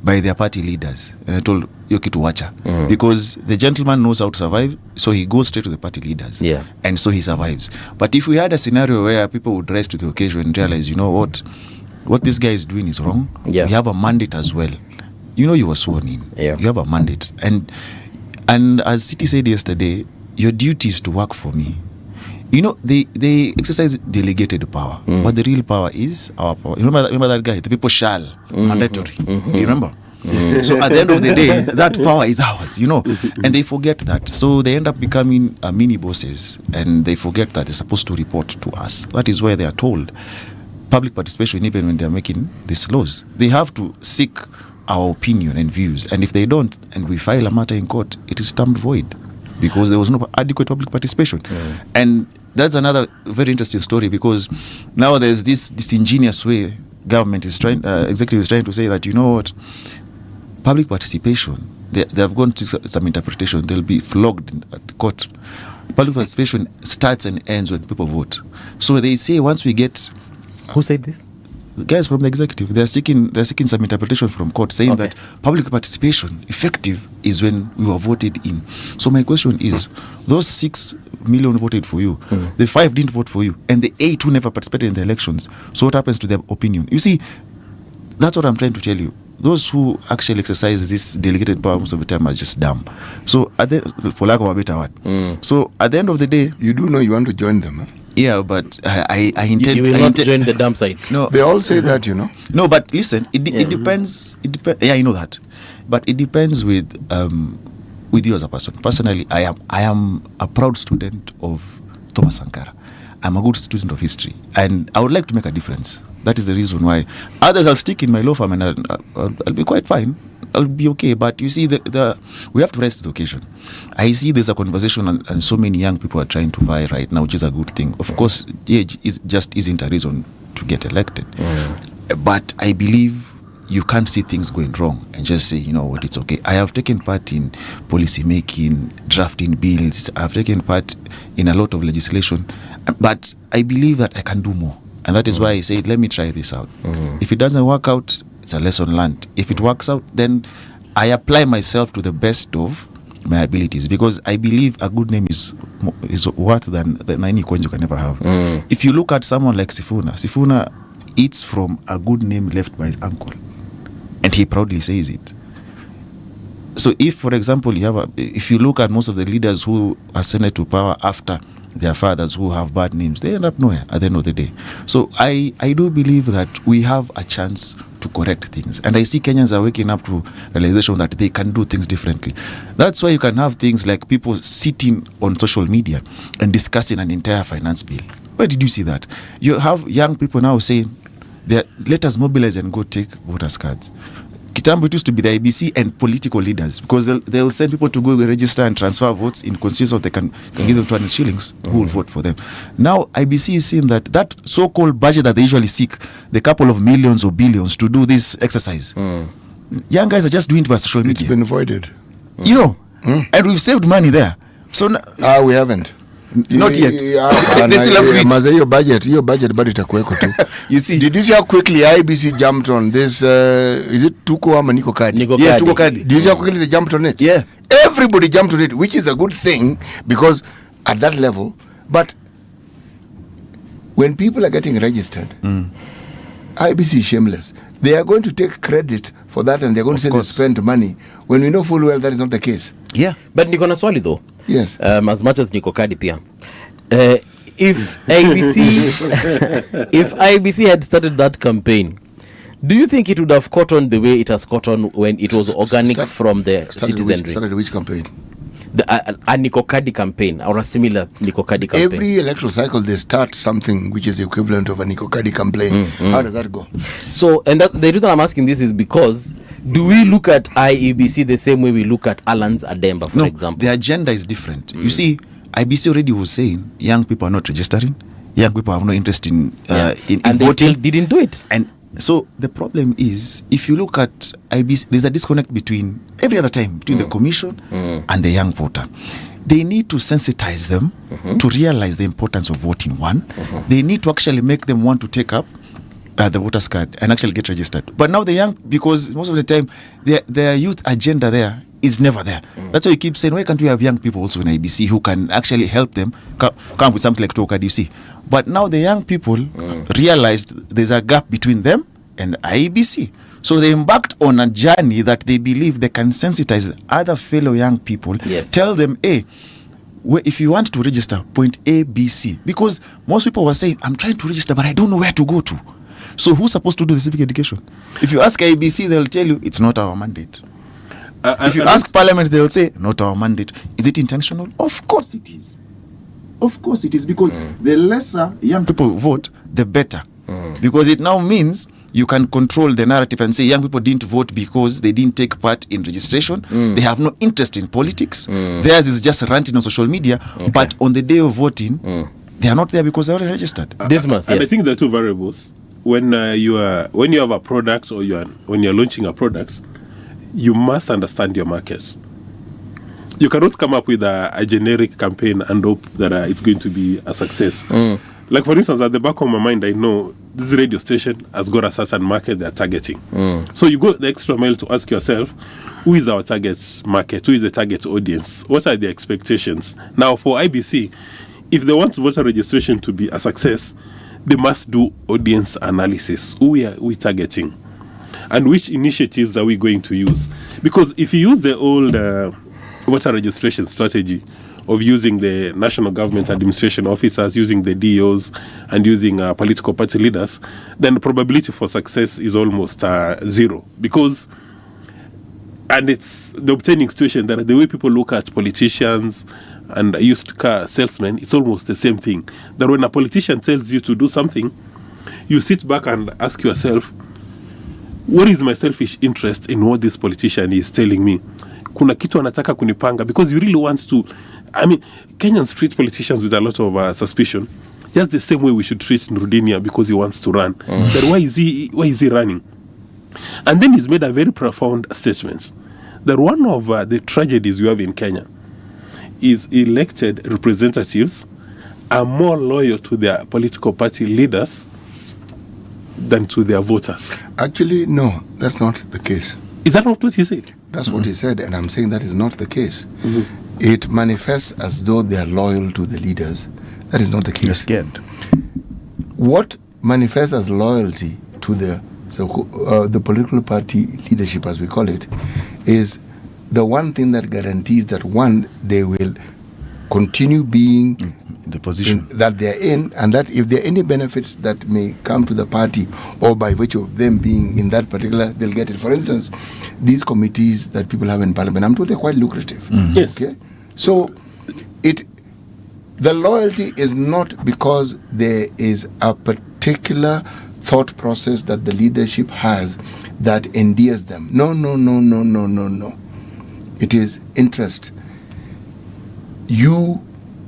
Speaker 11: by their party leaders and told, Yoki to watcha. Because the gentleman knows how to survive, so he goes straight to the party leaders. And so he survives. But if we had a scenario where people would rise to the occasion and realize, you know what this guy is doing is wrong, we have a mandate as well. You were sworn in. You have a mandate. And as City said yesterday, your duty is to work for me. They exercise delegated power. But the real power is our power. Remember that guy? The people shall. Mandatory. You remember? So at the end of the day, that power is ours, and they forget that. So they end up becoming mini bosses, and they forget that they're supposed to report to us. That is why they are told public participation, even when they're making these laws. They have to seek our opinion and views. And if they don't, and we file a matter in court, it is termed void because there was no adequate public participation. And that's another very interesting story, because now there's this disingenuous way government is trying, executive is trying to say that, you know what, public participation, they have gone to some interpretation, they'll be flogged at the court. Public participation starts and ends when people vote. So they say once we get...
Speaker 7: Who said this?
Speaker 11: The guys from the executive. They're seeking some interpretation from court saying that public participation effective is when we were voted in. So my question is, those 6 million voted for you, the 5 didn't vote for you, and the 8 who never participated in the elections. So what happens to their opinion? You see, that's what I'm trying to tell you. Those who actually exercise this delegated power most of the time are just dumb. So, for lack of a better word. So, at the end of the day,
Speaker 8: you do know you want to join them, huh?
Speaker 11: Yeah, but I intend.
Speaker 7: You will not join the dumb side.
Speaker 11: No,
Speaker 8: they all say that, you know.
Speaker 11: No, but listen, it depends. It depends. Yeah, I know that, but it depends with you as a person. Personally, I am a proud student of Thomas Sankara. I'm a good student of history, and I would like to make a difference. That is the reason why. Others, I'll stick in my law firm and I'll be quite fine. I'll be okay. But you see, we have to rise to the occasion. I see there's a conversation and so many young people are trying to vie right now, which is a good thing. Of course, age isn't a reason to get elected. But I believe you can't see things going wrong and just say, you know what, it's okay. I have taken part in policy making, drafting bills. I've taken part in a lot of legislation. But I believe that I can do more. And that is why I said, let me try this out. If it doesn't work out, it's a lesson learned. If it works out, then I apply myself to the best of my abilities, because I believe a good name is worth than any coins you can ever have. If you look at someone like Sifuna eats from a good name left by his uncle, and he proudly says it. So if, for example, if you look at most of the leaders who ascended to power after their fathers who have bad names, they end up nowhere at the end of the day. So I do believe that we have a chance to correct things. And I see Kenyans are waking up to realization that they can do things differently. That's why you can have things like people sitting on social media and discussing an entire finance bill. Where did you see that? You have young people now saying, let us mobilize and go take voters' cards. Kitambo, it used to be the IBC and political leaders, because they'll send people to go register and transfer votes in constituencies so they can give them 200 shillings who will vote for them. Now IBC is saying that so-called budget that they usually seek, the couple of millions or billions to do this exercise, young guys are just doing it by social media.
Speaker 8: It's been voided.
Speaker 11: You know, and we've saved money there. So
Speaker 8: we haven't.
Speaker 11: Not yet.
Speaker 8: They still have your budget itakuweko tu. You see, did you see how quickly IBC jumped on this? Is it Tuko ama Niko Kadi?
Speaker 11: Yes, Tuko Kadi.
Speaker 8: Did you see how quickly they jumped on it?
Speaker 11: Yeah.
Speaker 8: Everybody jumped on it, which is a good thing, because at that level. But when people are getting registered, IBC is shameless. They are going to take credit for that, and they're going to say they spent money, when we know full well that is not the case.
Speaker 7: Yeah. But niko na swali though.
Speaker 8: Yes.
Speaker 7: As much as Niko Kadi pia. If IBC had started that campaign, do you think it would have caught on the way it has caught on when it was organic from the citizenry?
Speaker 8: Started which campaign?
Speaker 7: A Niko Kadi campaign, or a similar Niko Kadi campaign.
Speaker 8: Every electoral cycle they start something which is the equivalent of a Niko Kadi campaign. How does that go?
Speaker 7: So, and the reason I'm asking this is because, do we look at IEBC the same way we look at Alan's Ademba, for example?
Speaker 11: The agenda is different. You see, IBC already was saying young people are not registering, young people have no interest in
Speaker 7: and
Speaker 11: voting.
Speaker 7: They still didn't do it.
Speaker 11: And so the problem is, if you look at IBC, there's a disconnect between every other time between the commission and the young voter. They need to sensitize them to realize the importance of voting. They need to actually make them want to take up the voters card and actually get registered. But now the young, because most of the time their youth agenda there is never there. That's why you keep saying, why can't we have young people also in IBC who can actually help them come with something like Toka, you see? But now the young people realized there's a gap between them and the IBC. So they embarked on a journey that they believe they can sensitize other fellow young people, tell them, hey, if you want to register, point A, B, C. Because most people were saying, I'm trying to register, but I don't know where to go to. So who's supposed to do the civic education? If you ask IBC, they'll tell you, it's not our mandate. If you ask Parliament, they'll say, not our mandate. Is it intentional? Of course it is. Of course it is, because the lesser young people vote, the better. Because it now means you can control the narrative and say young people didn't vote because they didn't take part in registration. They have no interest in politics. Theirs is just ranting on social media. But on the day of voting, they are not there because they're already registered.
Speaker 3: And I think there are two variables. when you have a product or when you're launching a product, you must understand your market. You cannot come up with a generic campaign and hope that it's going to be a success. Like, for instance, at the back of my mind, I know this radio station has got a certain market they're targeting. So you go the extra mile to ask yourself, who is our target market? Who is the target audience? What are the expectations? Now, for IBC, if they want voter registration to be a success, they must do audience analysis. Who are we targeting? And which initiatives are we going to use? Because if you use the old voter registration strategy of using the national government administration officers, using the DOs, and using political party leaders, then the probability for success is almost zero. Because, and it's the obtaining situation that the way people look at politicians and used car salesmen, it's almost the same thing. That when a politician tells you to do something, you sit back and ask yourself, what is my selfish interest in what this politician is telling me? Kuna kitu anataka kunipanga, because you really want to. I mean, Kenyans treat politicians with a lot of suspicion. Just the same way we should treat Nrudinia because he wants to run. But why is he running? And then he's made a very profound statement that one of the tragedies we have in Kenya is elected representatives are more loyal to their political party leaders than to their voters.
Speaker 8: Actually, no, that's not the case.
Speaker 3: Is that not what he said?
Speaker 8: That's what he said, and I'm saying that is not the case. It manifests as though they are loyal to the leaders. That is not the case. They're
Speaker 11: scared.
Speaker 8: What manifests as loyalty to the political party leadership, as we call it, is the one thing that guarantees that, one, they will continue being
Speaker 11: in the position
Speaker 8: that they're in, and that if there are any benefits that may come to the party or by virtue of them being in that particular, they'll get it. For instance, these committees that people have in parliament, I'm told they're quite lucrative.
Speaker 3: Yes.
Speaker 8: Okay? So the loyalty is not because there is a particular thought process that the leadership has that endears them. No. It is interest. You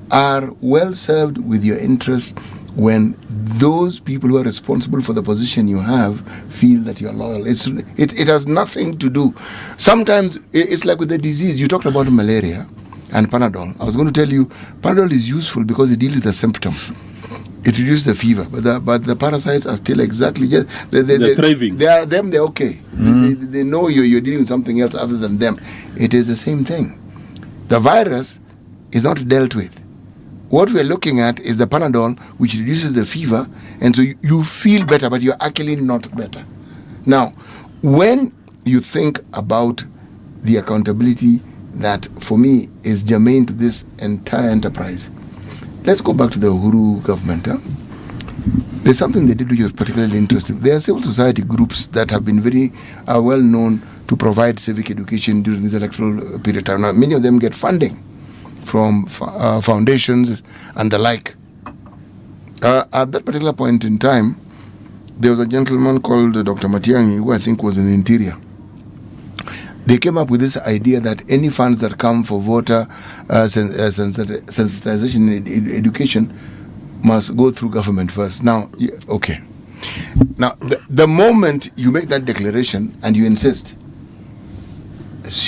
Speaker 8: are well served with your interest when those people who are responsible for the position you have feel that you are loyal. It has nothing to do. Sometimes it's like with the disease. You talked about malaria and Panadol. I was going to tell you, Panadol is useful because it deals with the symptom. It reduces the fever, but the parasites are still exactly just they're
Speaker 3: thriving.
Speaker 8: They're okay. They know you're dealing with something else other than them. It is the same thing. The virus is not dealt with. What we're looking at is the Panadol, which reduces the fever, and so you feel better, but you're actually not better. Now, when you think about the accountability that, for me, is germane to this entire enterprise, let's go back to the Uhuru government. There's something they did which was particularly interesting. There are civil society groups that have been very well known to provide civic education during this electoral period of time. Now, many of them get funding from foundations and the like. At that particular point in time, there was a gentleman called Dr. Matiang'i, who I think was in Interior. They came up with this idea that any funds that come for voter sensitization in education must go through government first. Now, okay. Now, the moment you make that declaration and you insist,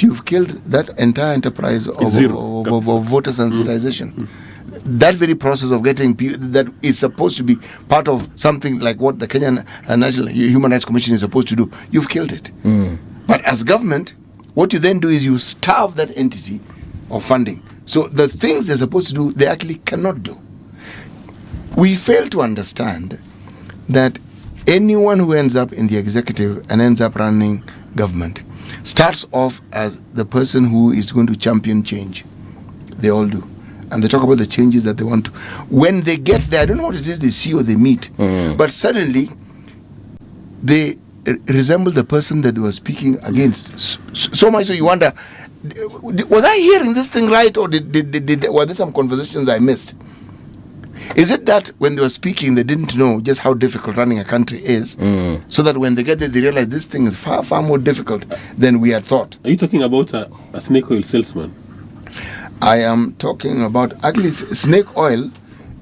Speaker 8: you've killed that entire enterprise of voter sensitization. That very process of getting that is supposed to be part of something like what the Kenyan National Human Rights Commission is supposed to do, you've killed it. But as government, what you then do is you starve that entity of funding. So the things they're supposed to do, they actually cannot do. We fail to understand that anyone who ends up in the executive and ends up running government starts off as the person who is going to champion change. They all do. And they talk about the changes that they want to. When they get there, I don't know what it is they see or they meet, but suddenly they resemble the person that they were speaking against. So much so you wonder, was I hearing this thing right, or were there some conversations I missed? Is it that when they were speaking, they didn't know just how difficult running a country is, so that when they get there, they realize this thing is far, far more difficult than we had thought?
Speaker 3: Are you talking about a snake oil salesman?
Speaker 8: I am talking about, actually, snake oil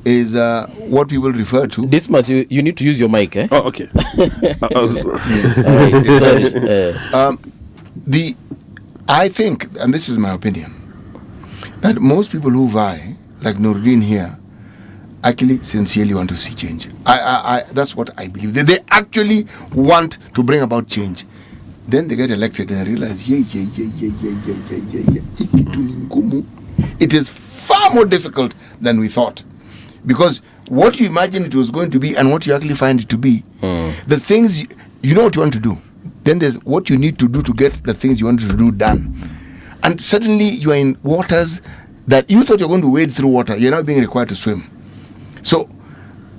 Speaker 8: is what people refer to.
Speaker 7: This much, you need to use your mic, eh?
Speaker 3: Oh, okay.
Speaker 8: I think, and this is my opinion, that most people who vie, like Nordin here, actually sincerely want to see change. That's what I believe. They actually want to bring about change. Then they get elected and realize, it is far more difficult than we thought. Because what you imagine it was going to be and what you actually find it to be, the things, you know what you want to do. Then there's what you need to do to get the things you want to do done. And suddenly you are in waters that you thought you were going to wade through water. You're now being required to swim. So,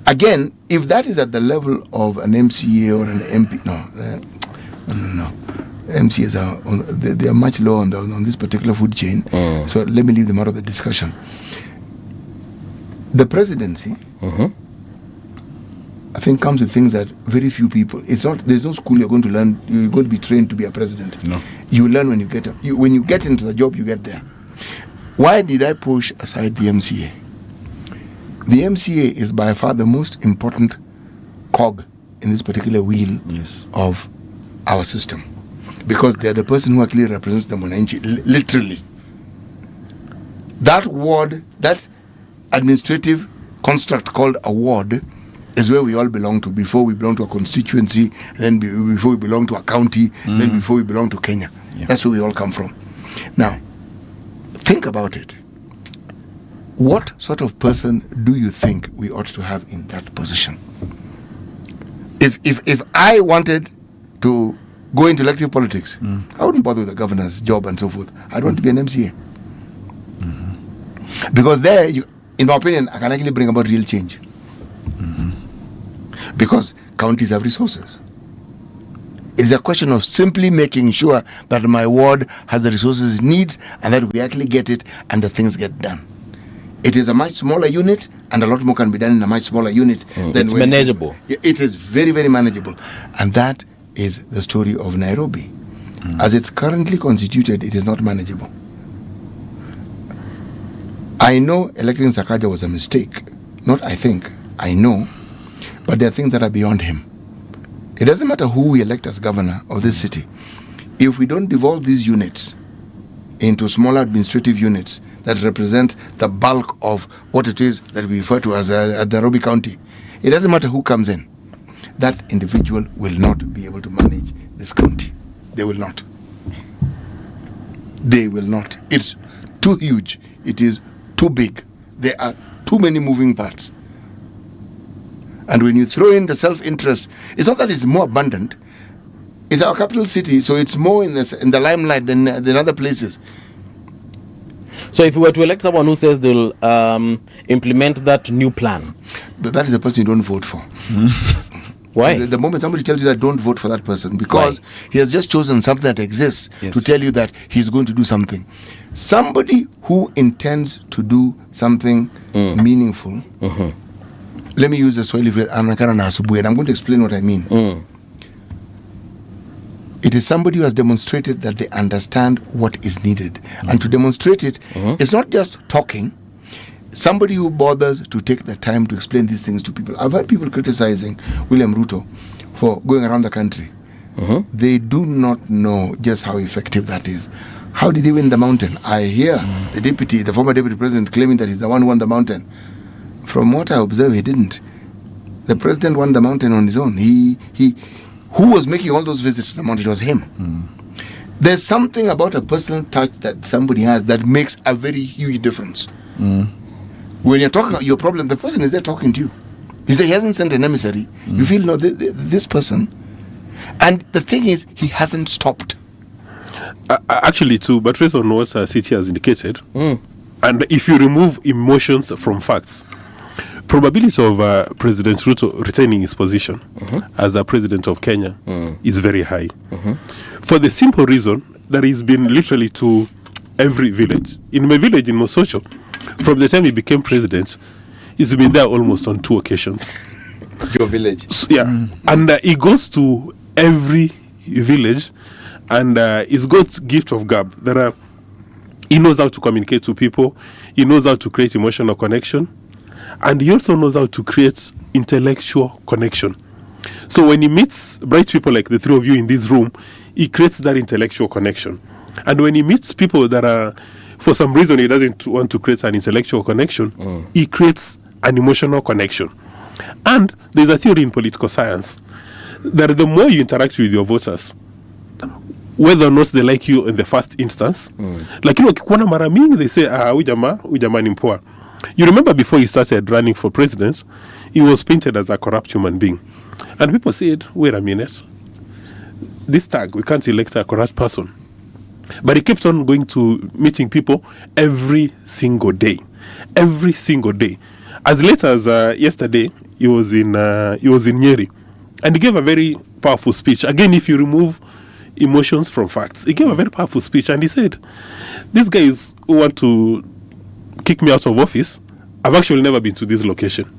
Speaker 8: again, if that is at the level of an MCA or an MP, no. MCAs they are much lower on this particular food chain. So let me leave them out of the discussion. The presidency, I think, comes with things that very few people. There's no school you're going to learn. You're going to be trained to be a president. No. You learn when you get up. When you get into the job, you get there. Why did I push aside the MCA? The MCA is by far the most important cog in this particular wheel of our system, because they're the person who actually represents the Mwananchi, literally. That ward, that administrative construct called a ward, is where we all belong to before we belong to a constituency, then before we belong to a county, then before we belong to Kenya. Yeah. That's where we all come from. Now, think about it. What sort of person do you think we ought to have in that position? If I wanted to go into elective politics, I wouldn't bother with the governor's job and so forth. I'd want to be an MCA. Because there, in my opinion, I can actually bring about real change. Because counties have resources. It's a question of simply making sure that my ward has the resources it needs and that we actually get it and the things get done. It is a much smaller unit, and a lot more can be done in a much smaller unit.
Speaker 7: It's manageable.
Speaker 8: It is very, very manageable. And that is the story of Nairobi. As it's currently constituted, it is not manageable. I know electing Sakaja was a mistake. Not I think. I know. But there are things that are beyond him. It doesn't matter who we elect as governor of this city. If we don't devolve these units into smaller administrative units that represent the bulk of what it is that we refer to as Nairobi County, it doesn't matter who comes in. That individual will not be able to manage this county. They will not. They will not. It's too huge. It is too big. There are too many moving parts. And when you throw in the self-interest, it's not that it's more abundant. It's our capital city, so it's more in the limelight than other places.
Speaker 7: So if we were to elect someone who says they'll implement that new plan,
Speaker 8: but that is the person you don't vote for.
Speaker 7: Why?
Speaker 8: The moment somebody tells you that, don't vote for that person, because he has just chosen something that exists to tell you that he's going to do something. Somebody who intends to do something meaningful, let me use the Swahili phrase, and I'm going to explain what I mean. It is somebody who has demonstrated that they understand what is needed. And to demonstrate it, it's not just talking. Somebody who bothers to take the time to explain these things to people. I've heard people criticizing William Ruto for going around the country. They do not know just how effective that is. How did he win the mountain? I hear the former deputy president, claiming that he's the one who won the mountain. From what I observe, he didn't. The president won the mountain on his own. Who was making all those visits to the mountain? It was him. There's something about a personal touch that somebody has that makes a very huge difference. When you're talking about your problem, the person is there talking to you. He hasn't sent an emissary. You feel, no, this person. And the thing is, he hasn't stopped.
Speaker 3: Actually, to buttress on what City has indicated, and if you remove emotions from facts, probability of President Ruto retaining his position as a president of Kenya is very high. For the simple reason that he's been literally to every village. In my village in Mosocho, from the time he became president, he's been there almost on 2 occasions.
Speaker 8: Your village?
Speaker 3: So, yeah. And he goes to every village, and he's got gift of gab. He knows how to communicate to people. He knows how to create emotional connection. And he also knows how to create intellectual connection. So when he meets bright people like the three of you in this room, he creates that intellectual connection. And when he meets people that are, for some reason, he doesn't want to create an intellectual connection, he creates an emotional connection. And there's a theory in political science that the more you interact with your voters, whether or not they like you in the first instance, like, wakikuona mara mingi, they say, huyu jamaa ni mpoa. You remember before he started running for president, he was painted as a corrupt human being. And people said, wait a minute, this tag, we can't elect a corrupt person. But he kept on going to meeting people every single day. Every single day. As late as yesterday, he was in Nyeri. And he gave a very powerful speech. Again, if you remove emotions from facts, he gave a very powerful speech. And he said, these guys who want to kick me out of office, I've actually never been to this location.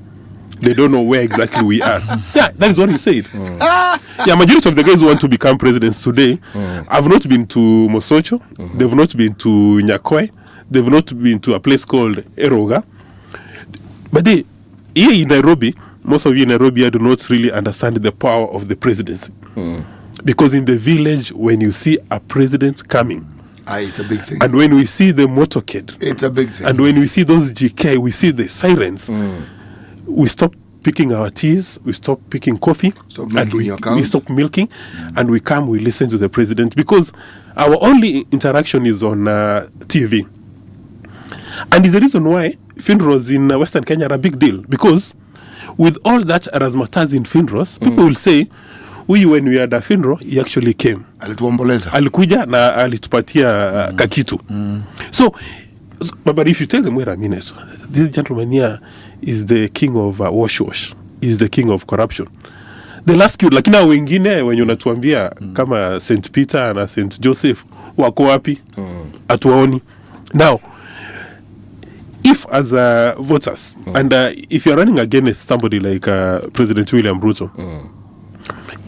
Speaker 3: They don't know where exactly we are. Yeah, that is what he said. Yeah, majority of the guys who want to become presidents today have not been to Mosocho, they've not been to Nyakwe, they've not been to a place called Eroga. But here in Nairobi, most of you in Nairobi do not really understand the power of the presidency. Because in the village, when you see a president coming,
Speaker 8: it's a big thing.
Speaker 3: And when we see the motorcade,
Speaker 8: it's a big thing.
Speaker 3: And when we see those GK, we see the sirens, we stop picking our teas, we stop picking coffee, and we stop milking, and we come, we listen to the president, because our only interaction is on TV. And it's the reason why funerals in Western Kenya are a big deal, because with all that razzmatazz in funerals, people will say, when we had a funeral, he actually came. Alikuja na alitupatia kakitu. So, but if you tell them, wait a minute, this gentleman here is the king of wash, is the king of corruption, they'll ask you, lakini wengine wenye unatuambia kama St. Peter na St. Joseph wako wapi? Atuwaoni. Now, if as voters, and if you're running against somebody like President William Ruto,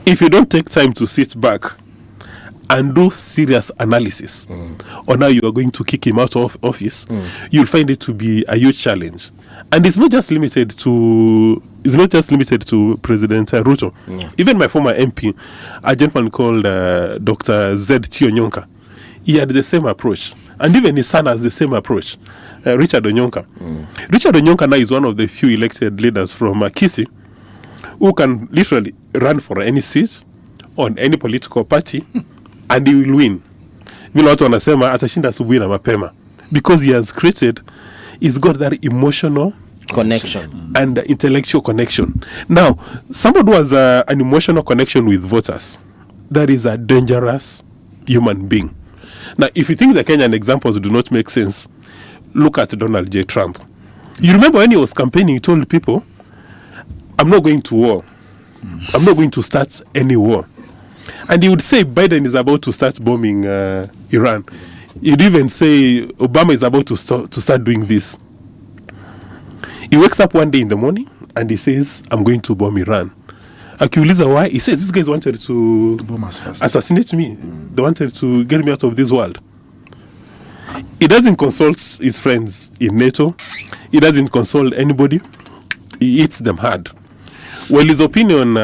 Speaker 3: if you don't take time to sit back and do serious analysis on how you are going to kick him out of office, you'll find it to be a huge challenge. And it's not just limited to President Ruto. Even my former MP, a gentleman called Dr. Z. Chionyonka, he had the same approach. And even his son has the same approach, Richard Onyonka. Richard Onyonka now is one of the few elected leaders from Kisii who can literally run for any seat on any political party and he will win. Vile watu wanasema atashinda asubuhi na mapema, because he has he's got that emotional
Speaker 7: connection
Speaker 3: and intellectual connection. Now, somebody who has an emotional connection with voters, that is a dangerous human being. Now, if you think the Kenyan examples do not make sense, look at Donald J. Trump. You remember when he was campaigning, he told people, I'm not going to war. I'm not going to start any war. And he would say Biden is about to start bombing Iran. He'd even say Obama is about to start doing this. He wakes up one day in the morning and he says, I'm going to bomb Iran. Akiuliza why? He says, these guys wanted to assassinate me. They wanted to get me out of this world. He doesn't consult his friends in NATO. He doesn't consult anybody. He hits them hard. Well, his opinion,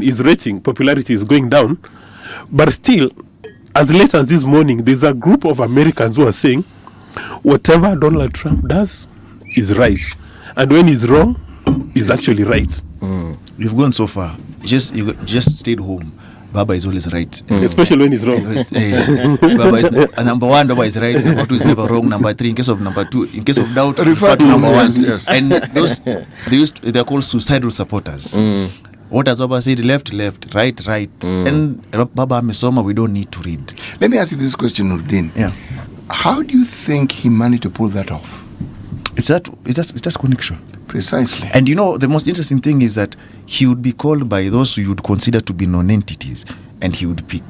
Speaker 3: his rating, popularity is going down. But still, as late as this morning, there's a group of Americans who are saying, whatever Donald Trump does is right. And when he's wrong, he's actually right.
Speaker 11: You've gone so far. You just stayed home. Baba is always right.
Speaker 3: Especially when he's wrong.
Speaker 11: Baba is number one, Baba is right. Number two is never wrong. Number three, in case of number two, in case of doubt, refer to number one. Yes. And those they're called suicidal supporters. What does Baba said? Left, right. And Baba Mesoma, we don't need to read.
Speaker 8: Let me ask you this question, Nurdin.
Speaker 11: Yeah.
Speaker 8: How do you think he managed to pull that off?
Speaker 11: It's just connection.
Speaker 8: Precisely.
Speaker 11: And the most interesting thing is that he would be called by those who you would consider to be non-entities, and he would pick.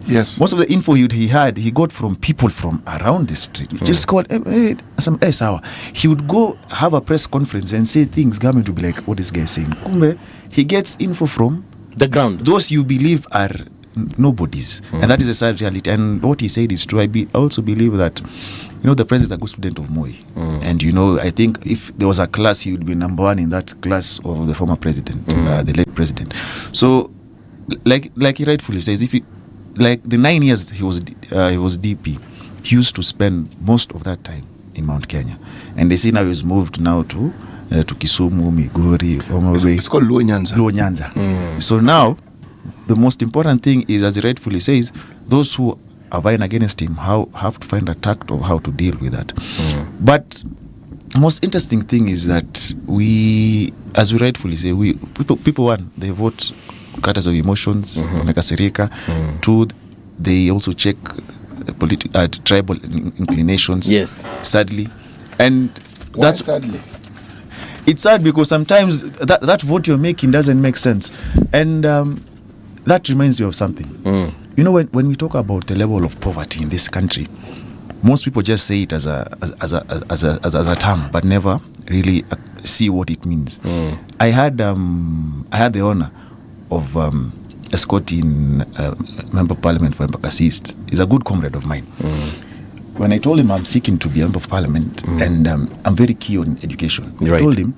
Speaker 8: Yes.
Speaker 11: Most of the info he got from people from around the street. Just called, sawa. He would go have a press conference and say things, government would be like, what this guy is saying. Kumbe, he gets info from
Speaker 7: the ground.
Speaker 11: Those you believe are nobodies. And that is a sad reality. And what he said is true. I also believe that the president is a good student of Moi. And, I think if there was a class, he would be number one in that class of the former president, the late president. So, like he rightfully says, the 9 years he was DP, he used to spend most of that time in Mount Kenya. And they say now he's moved now to Kisumu, Migori, Omabay.
Speaker 8: It's called Luo
Speaker 11: Nyanza. So now, the most important thing is, as he rightfully says, those who are vying against him have to find a tact of how to deal with that. But the most interesting thing is that we, as we rightfully say, people one, they vote cutters of emotions, Nekasirika. Two, they also check tribal inclinations.
Speaker 7: Yes.
Speaker 11: Sadly. And
Speaker 8: Why sadly?
Speaker 11: It's sad because sometimes that vote you're making doesn't make sense. And that reminds me of something. When we talk about the level of poverty in this country, most people just say it as a term, but never really see what it means. I had the honor of escorting a member of parliament for Embakasi East. He's a good comrade of mine. When I told him I'm seeking to be a member of parliament and I'm very keen on education, I told him,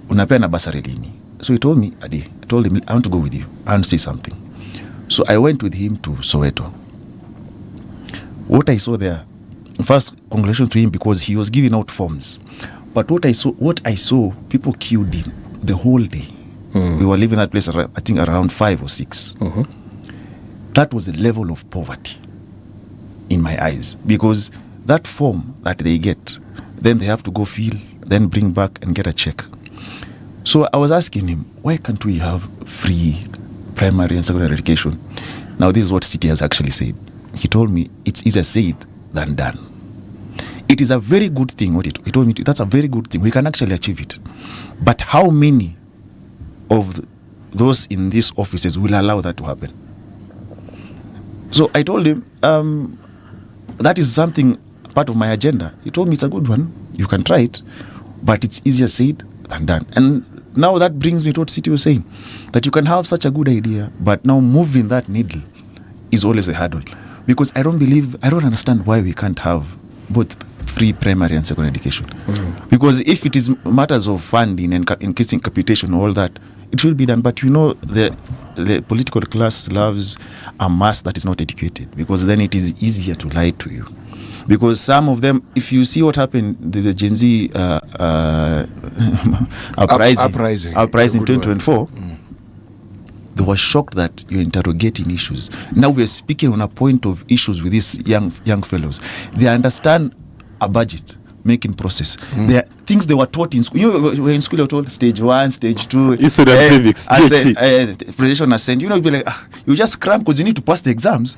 Speaker 11: unapenda basari lini? So he told me, I told him, I want to go with you. I want to say something. So I went with him to Soweto. What I saw there, first, congratulations to him because he was giving out forms. But what I saw, people queued in the whole day. We were leaving that place, I think, around 5 or 6. That was the level of poverty in my eyes. Because that form that they get, then they have to go fill, then bring back and get a check. So I was asking him, why can't we have free primary and secondary education? Now, this is what City has actually said. He told me it's easier said than done. It is a very good thing. He told me that's a very good thing. We can actually achieve it. But how many of those in these offices will allow that to happen? So I told him, that is something part of my agenda. He told me it's a good one. You can try it, but it's easier said than done. And now that brings me to what City was saying, that you can have such a good idea, but now moving that needle is always a hurdle. Because I don't understand why we can't have both free primary and secondary education. Because if it is matters of funding and increasing capitation, all that, it will be done. But the political class loves a mass that is not educated, because then it is easier to lie to you. Because some of them, if you see what happened, the Gen Z uprising in 2024, they were shocked that you're interrogating issues. Now we're speaking on a point of issues with these young fellows. They understand a budget making process. There are things they were taught in school. We're in school, you're told stage 1, stage 2.
Speaker 3: History and civics.
Speaker 11: Presentation ascent. You'll be like, you just cram because you need to pass the exams.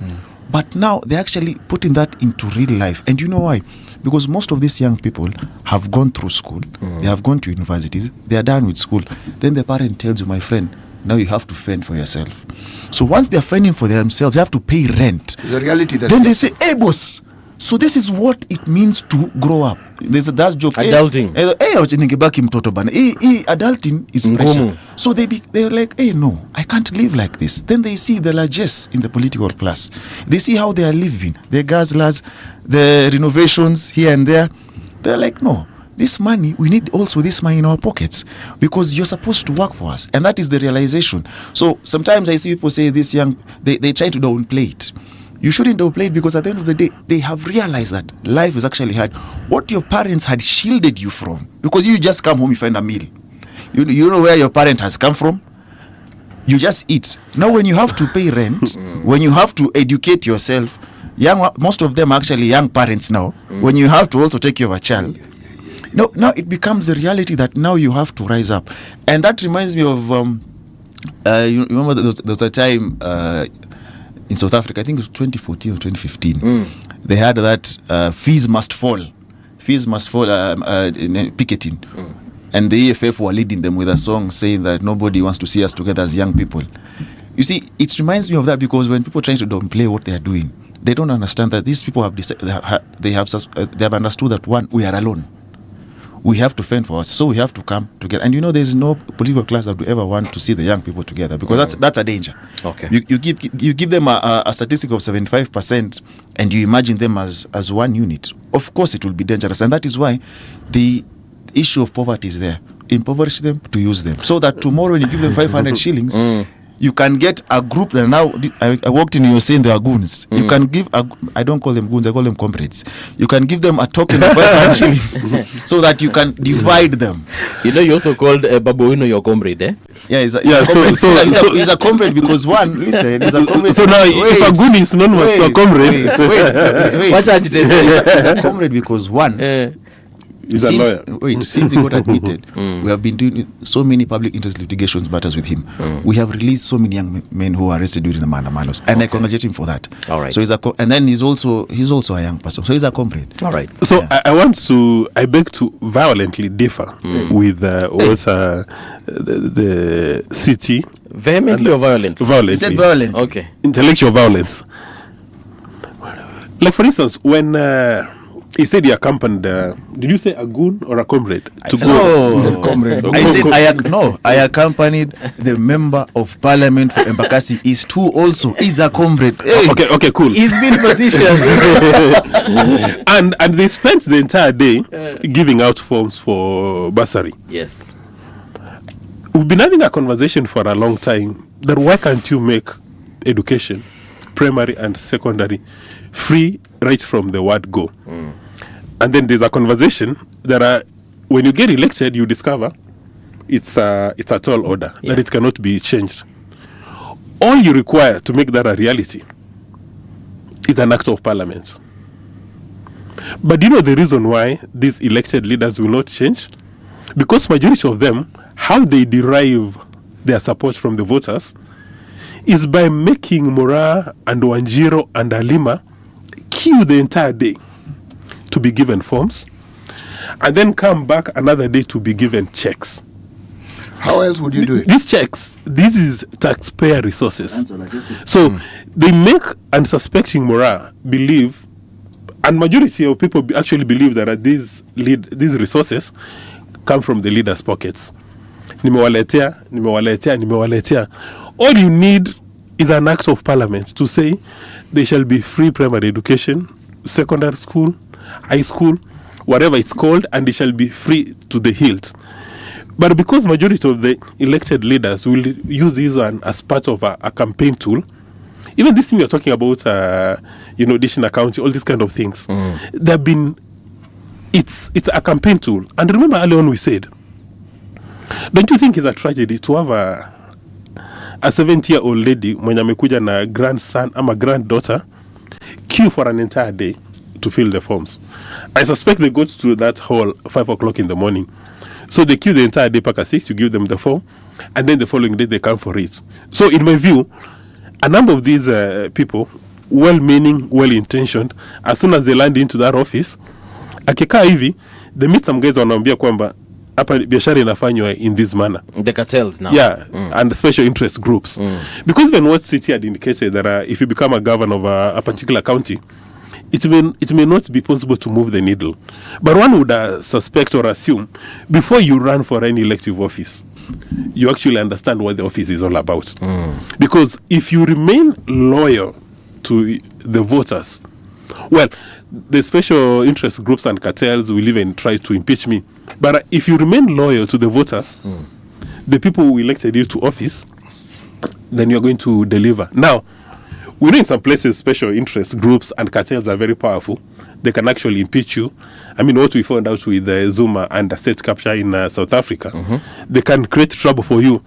Speaker 11: But now they're actually putting that into real life. And you know why? Because most of these young people have gone through school. They have gone to universities. They are done with school. Then the parent tells you, my friend, now you have to fend for yourself. So once they're fending for themselves, they have to pay rent.
Speaker 8: The reality that
Speaker 11: then they say, hey boss, so this is what it means to grow up. There's that joke.
Speaker 7: Adulting.
Speaker 11: Adulting is pressure. So they're like, hey, no, I can't live like this. Then they see the largesse in the political class. They see how they are living, the gazlas, the renovations here and there. They're like, no, this money, we need also this money in our pockets, because you're supposed to work for us. And that is the realization. So sometimes I see people say this young, they try to downplay it. You shouldn't downplay it, because at the end of the day, they have realized that life is actually hard. What your parents had shielded you from, because you just come home, you find a meal. You know where your parent has come from? You just eat. Now when you have to pay rent, when you have to educate yourself, most of them are actually young parents now, when you have to also take care of a child, now it becomes a reality that now you have to rise up. And that reminds me of, you remember there was a time in South Africa, I think it was 2014 or 2015, they had that fees must fall, picketing. And the EFF were leading them with a song saying that nobody wants to see us together as young people. You see, it reminds me of that, because when people are trying to downplay what they are doing, they don't understand that these people have they have understood that, one, we are alone. We have to fend for us, so we have to come together. And there's no political class that would ever want to see the young people together, because that's a danger.
Speaker 7: Okay.
Speaker 11: You give them a statistic of 75%, and you imagine them as one unit. of course it will be dangerous. And that is why the issue of poverty is there. Impoverish them to use them, so that tomorrow when you give them 500 shillings, you can get a group that now, I walked in, you were saying they are goons. You can give, I don't call them goons, I call them comrades. You can give them a token of 500 shillings so that you can divide them.
Speaker 7: You know, you also called Babuino your comrade, eh?
Speaker 11: Yeah, he's a
Speaker 7: so
Speaker 11: he's a comrade because one, listen, he's a comrade.
Speaker 3: So now, if a goon is known as a comrade,
Speaker 11: wait.
Speaker 7: Watch out, he's
Speaker 11: a comrade because one, since he got admitted, we have been doing so many public interest litigations matters with him. We have released so many young men who were arrested during the Manos, and I congratulate him for that.
Speaker 7: All right.
Speaker 11: So and then he's also a young person, so he's a comrade.
Speaker 7: All right.
Speaker 3: So I beg to violently differ with what the city.
Speaker 7: Vehemently or violently?
Speaker 3: Violently.
Speaker 11: He said violent.
Speaker 7: Okay.
Speaker 3: Intellectual violence. Like for instance, when he said he accompanied, did you say a goon or a comrade?
Speaker 11: No, comrade. I said I accompanied the member of parliament for Embakasi East, who also is a comrade. Hey.
Speaker 3: Okay, cool.
Speaker 7: He's been facetious.
Speaker 3: and they spent the entire day giving out forms for bursary.
Speaker 7: Yes.
Speaker 3: We've been having a conversation for a long time that why can't you make education, primary and secondary, free right from the word go? And then there's a conversation that when you get elected, you discover it's a tall order, that it cannot be changed. All you require to make that a reality is an act of parliament. But do you know the reason why these elected leaders will not change? Because majority of them, how they derive their support from the voters is by making Mora and Wanjiro and Alima queue the entire day to be given forms, and then come back another day to be given checks.
Speaker 8: How else would you do it?
Speaker 3: These checks, this is taxpayer resources. So they make unsuspecting Mora believe, and majority of people actually believe that these resources come from the leaders' pockets. Nimewaletea. All you need is an act of parliament to say there shall be free primary education, secondary school, high school, whatever it's called, and it shall be free to the hilt. But because majority of the elected leaders will use this one as part of a campaign tool, even this thing you're talking about, dishing accounting, all these kind of things, it's a campaign tool. And remember earlier on we said, don't you think it's a tragedy to have a 70-year-old lady mwenye amekuja na grandson ama granddaughter queue for an entire day to fill the forms? I suspect they go to that hall 5 o'clock in the morning. So they queue the entire day, pack 6, you give them the form, and then the following day they come for it. So in my view, a number of these people, well-meaning, well-intentioned, as soon as they land into that office, akikaa hivi, they meet some guys wanaambia kwamba hapa biashara inafanywa in this manner.
Speaker 7: The cartels now.
Speaker 3: Yeah, and special interest groups. Because even what city had indicated that if you become a governor of a particular county, it may not be possible to move the needle. But one would suspect or assume, before you run for any elective office, you actually understand what the office is all about. Because if you remain loyal to the voters, well, the special interest groups and cartels will even try to impeach me. But if you remain loyal to the voters, the people who elected you to office, then you're going to deliver. Now, we know in some places special interest groups and cartels are very powerful. They can actually impeach you. I mean, what we found out with Zuma and the state capture in South Africa, they can create trouble for you.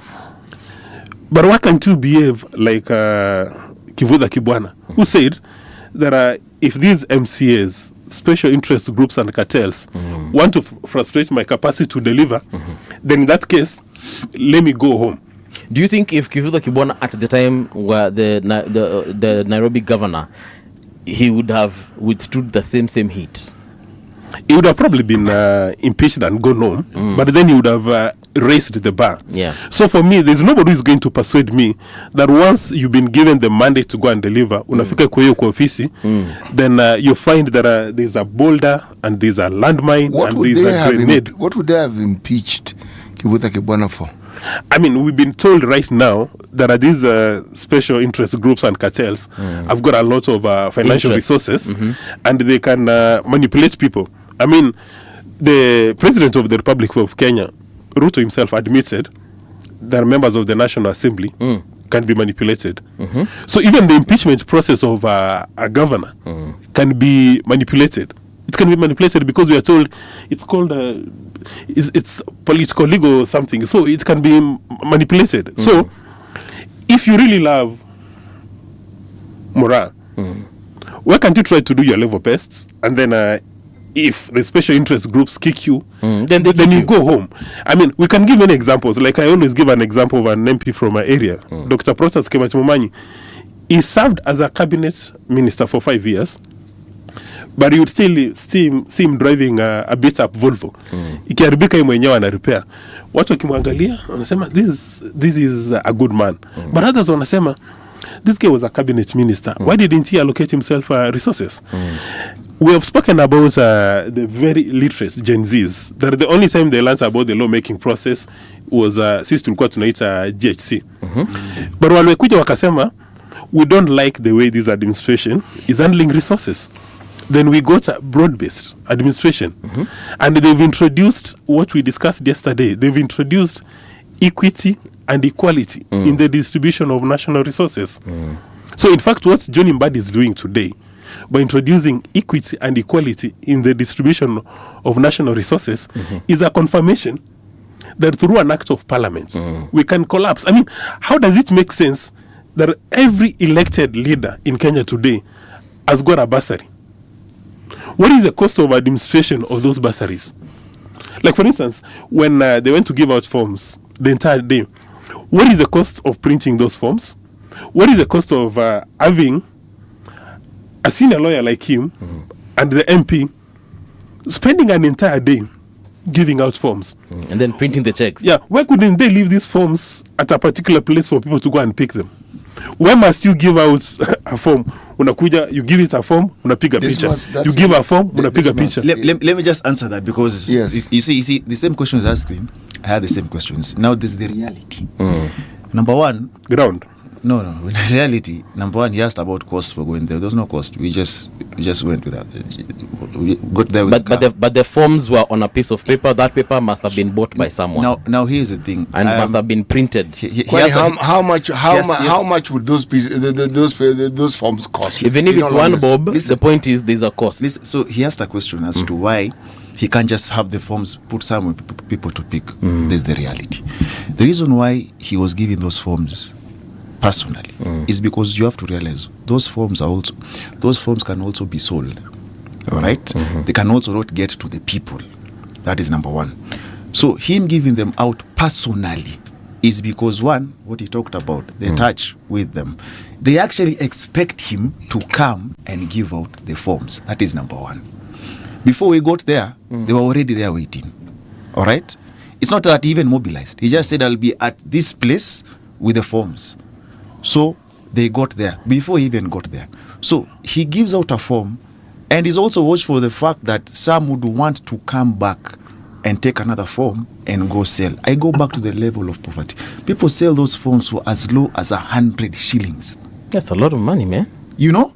Speaker 3: But why can't you behave like Kivuda Kibwana, who said that if these MCAs, special interest groups and cartels, want to frustrate my capacity to deliver, then in that case, let me go home.
Speaker 7: Do you think if Kivuda Kibwana at the time were the Nairobi governor, he would have withstood the same heat?
Speaker 3: He would have probably been impeached and gone home, but then he would have raised the bar.
Speaker 7: Yeah.
Speaker 3: So for me, there's nobody who's going to persuade me that once you've been given the mandate to go and deliver, unafika kwa hiyo kwa ofisi, then you find that there's a boulder and there's a landmine and there's a grenade.
Speaker 8: What would they have impeached Kivuta Kibwana for?
Speaker 3: I mean, we've been told right now there are these special interest groups and cartels. Have got a lot of financial resources, and they can manipulate people. I mean, the President of the Republic of Kenya, Ruto himself, admitted that members of the National Assembly can be manipulated. So even the impeachment process of a governor can be manipulated. It can be manipulated because we are told it's called it's political legal or something. So it can be manipulated. So if you really love Mora, why can't you try to do your level best, and then if the special interest groups kick you, then you go home. I mean, we can give many examples. Like I always give an example of an MP from my area, Dr. Protas Kemachimumanyi. He served as a cabinet minister for 5 years, but you would still see him driving a beat up Volvo. Ikiharibika yeye mwenyewe ana repair. Watu wakimwangalia wanasema this is a good man. But others wanasema this guy was a cabinet minister. Why didn't he allocate himself resources? We have spoken about the very literate Gen Zs. That the only time they learned about the lawmaking process was sisi tulikuwa tunaita GHC. But walikuja wakasema we don't like the way this administration is handling resources. Then we got a broad-based administration. And they've introduced what we discussed yesterday. They've introduced equity and equality in the distribution of national resources. So in fact, what John Mbadi is doing today, by introducing equity and equality in the distribution of national resources, is a confirmation that through an act of parliament, we can collapse. I mean, how does it make sense that every elected leader in Kenya today has got a bursary? What is the cost of administration of those bursaries? Like, for instance, when they went to give out forms the entire day, what is the cost of printing those forms? What is the cost of having a senior lawyer like him and the MP spending an entire day giving out forms?
Speaker 7: And then printing the checks.
Speaker 3: Yeah, why couldn't they leave these forms at a particular place for people to go and pick them? Why must you give out a form? Unakuja, you give it a form, unapiga picha. You give a form, unapiga picha.
Speaker 11: Let me just answer that, because you see, the same question is asking. I had the same questions. Now there's the reality. Number one,
Speaker 3: ground.
Speaker 11: No. In reality, number one, he asked about cost for going there. There was no cost. We just went with that. We got there with
Speaker 7: but the forms were on a piece of paper. That paper must have been bought by someone.
Speaker 11: Now here's the thing,
Speaker 7: and must have been printed.
Speaker 8: How much would those those forms cost?
Speaker 7: Even if it's one bob, the point is there's a cost.
Speaker 11: So he asked a question as to why he can't just have the forms put somewhere people to pick. There's the reality. The reason why he was giving those forms personally is because you have to realize those forms can also be sold. All right, they can also not get to the people. That is number one. So him giving them out personally is because, one, what he talked about, the touch with them. They actually expect him to come and give out the forms. That is number one. Before we got there, they were already there waiting. All right, it's not that he even mobilized. He just said, I'll be at this place with the forms. So they got there before he even got there. So he gives out a form, and he's also watched for the fact that some would want to come back and take another form and go sell. I go back to the level of poverty. People sell those forms for as low as 100 shillings.
Speaker 7: That's a lot of money, man.
Speaker 11: You know?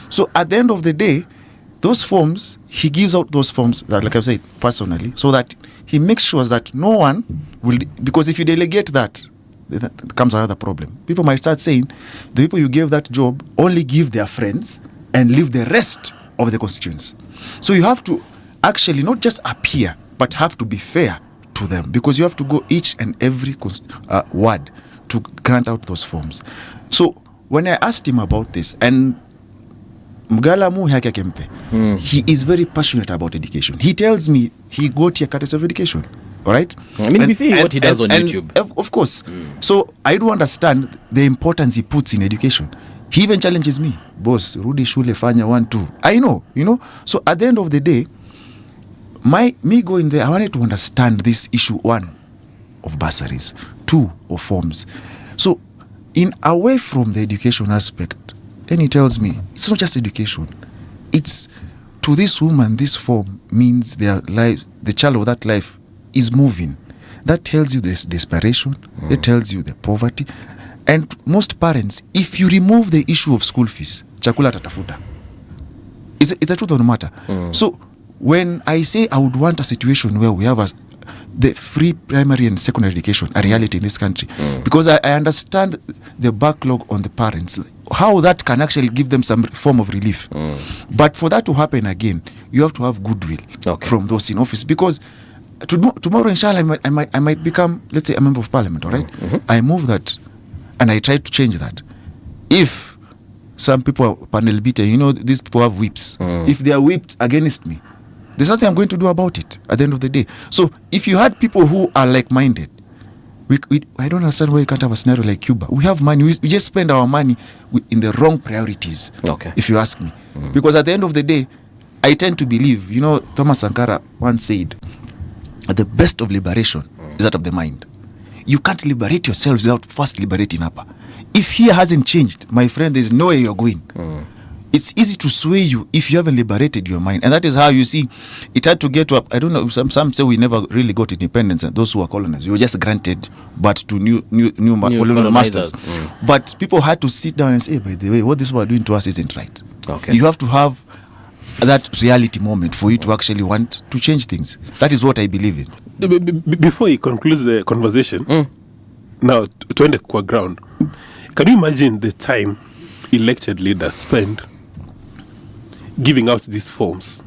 Speaker 11: So at the end of the day, those forms, he gives out those forms, that, like I said, personally, so that he makes sure that no one will, because if you delegate that comes another problem. People might start saying the people you gave that job only give their friends and leave the rest of the constituents. So you have to actually not just appear, but have to be fair to them, because you have to go each and every ward to grant out those forms. So when I asked him about this, and Mgalamu Hake Kempe, he is very passionate about education. He tells me he got here courtesy of education. All right.
Speaker 7: I mean, we see what he does on YouTube.
Speaker 11: Of course. So I do understand the importance he puts in education. He even challenges me, boss, Rudi Shule Fanya 1-2. I know, you know. So at the end of the day, me going there, I wanted to understand this issue, 1, of bursaries, 2, of forms. So away from the education aspect, then he tells me, it's not just education. It's, to this woman, this form means their life, the child of that life is moving. that tells you there's desperation. It tells you the poverty. And most parents, if you remove the issue of school fees, chakula tatafuta. It's a truth of the matter. So when I say I would want a situation where we have the free primary and secondary education, a reality in this country, because I understand the backlog on the parents, how that can actually give them some form of relief. But for that to happen again, you have to have goodwill from those in office, because tomorrow, inshallah, I might become, let's say, a member of parliament, all right? I move that and I try to change that. If some people are panel beater, these people have whips. If they are whipped against me, there's nothing I'm going to do about it at the end of the day. So if you had people who are like-minded, I don't understand why you can't have a scenario like Cuba. We have money. We just spend our money in the wrong priorities, if you ask me. Because at the end of the day, I tend to believe, Thomas Sankara once said, the best of liberation is that of the mind. You can't liberate yourselves without first liberating Upper. If here hasn't changed, my friend, there's no way you're going. It's easy to sway you if you haven't liberated your mind. And that is how you see it had to get to up. I don't know, some say we never really got independence, and those who were colonized, we were just granted, but to new colonial masters. But people had to sit down and say, by the way, what this was doing to us isn't right. You have to have that reality moment for you to actually want to change things. That is what I believe in.
Speaker 3: Before he concludes the conversation, now to end the ground, can you imagine the time elected leaders spend giving out these forms?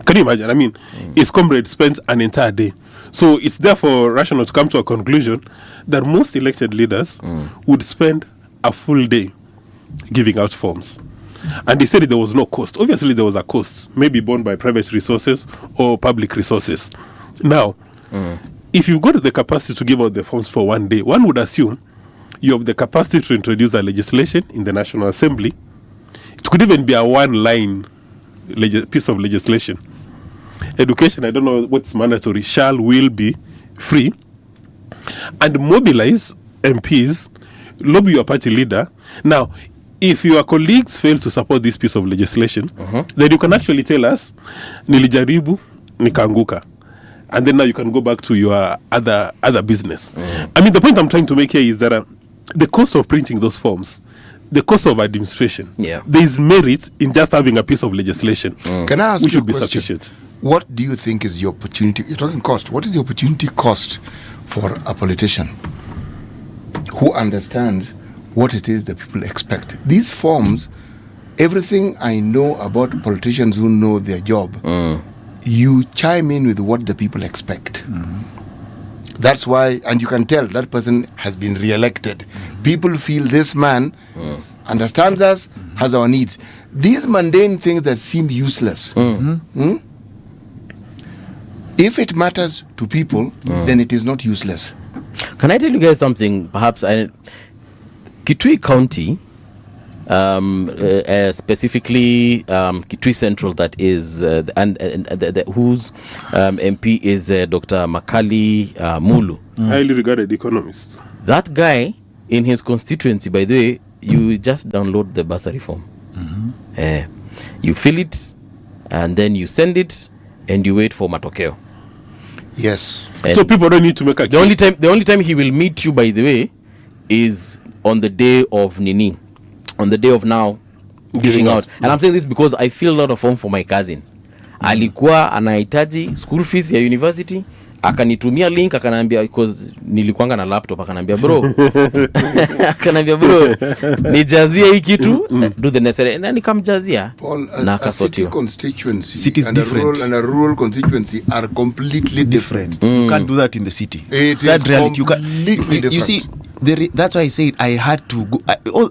Speaker 3: Can you imagine? I mean, his comrade spent an entire day. So it's therefore rational to come to a conclusion that most elected leaders would spend a full day giving out forms. And he said there was no cost. Obviously, there was a cost, maybe borne by private resources or public resources. Now, if you've got the capacity to give out the forms for one day, one would assume you have the capacity to introduce a legislation in the National Assembly. It could even be a one-line piece of legislation. Education, I don't know what's mandatory, will be free. And mobilize MPs, lobby your party leader. Now, if your colleagues fail to support this piece of legislation, then you can actually tell us, nilijaribu, nikaanguka. And then now you can go back to your other business. I mean, the point I'm trying to make here is that the cost of printing those forms, the cost of administration, there is merit in just having a piece of legislation.
Speaker 8: Can I ask
Speaker 3: which
Speaker 8: you
Speaker 3: would be
Speaker 8: a question?
Speaker 3: sufficient.
Speaker 8: What do you think is the opportunity? You're talking cost. What is the opportunity cost for a politician who understands what it is that people expect? These forms, everything I know about politicians who know their job, you chime in with what the people expect. That's why, and you can tell that person has been re-elected. People feel this man understands us, has our needs. These mundane things that seem useless, if it matters to people, then it is not useless.
Speaker 7: Can I tell you guys something? Perhaps Kitui County, specifically Kitui Central, that is, whose MP is Dr. Makali Mulu.
Speaker 3: Highly regarded economist.
Speaker 7: That guy, in his constituency, by the way, you just download the bursary form. You fill it, and then you send it, and you wait for matokeo.
Speaker 8: Yes.
Speaker 7: And
Speaker 3: so people don't need to make a...
Speaker 7: The only time he will meet you, by the way, is on the day of Nini. On the day of now giving out. And I'm saying this because I feel a lot of home for my cousin. Alikuwa anahitaji school fees ya university, akanitumia link, akanambia, because nilikuanga na laptop, akanambia bro nijazie hii kitu, do the necessary, na nikamjazia na akasotiwa.
Speaker 8: City is different, and a rural constituency are completely different.
Speaker 11: You can't do that in the city.
Speaker 8: It is
Speaker 11: reality.
Speaker 8: completely different.
Speaker 11: You see, that's why I said I had to go.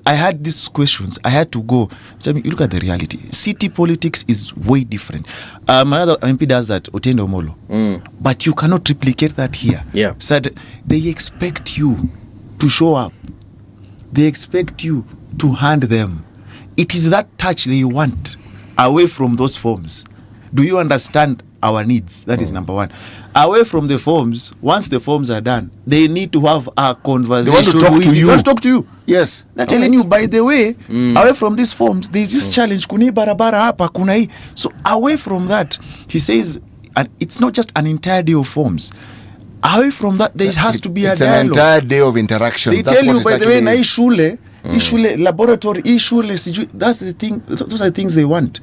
Speaker 11: I had these questions. I had to go. I mean, look at the reality. City politics is way different. Another MP does that, Otendo Molo. But you cannot replicate that here. So they expect you to show up. They expect you to hand them. It is that touch they want away from those forms. Do you understand our needs? That is number one. Away from the forms, once the forms are done, they need to have a conversation.
Speaker 8: They want to talk to you.
Speaker 11: They want to talk to you.
Speaker 8: Yes.
Speaker 11: They're telling you, by the way, away from these forms, there's this challenge. Kuni barabara hapa, kuna hii. So away from that, he says, and it's not just an entire day of forms. Away from that, there has to be a
Speaker 8: It's
Speaker 11: dialogue.
Speaker 8: an entire day of interaction.
Speaker 11: They
Speaker 8: That's
Speaker 11: tell you,
Speaker 8: what
Speaker 11: by
Speaker 8: it
Speaker 11: the way, na
Speaker 8: actually
Speaker 11: ishule laboratory, ishule sijui. That's the thing. Those are the things they want,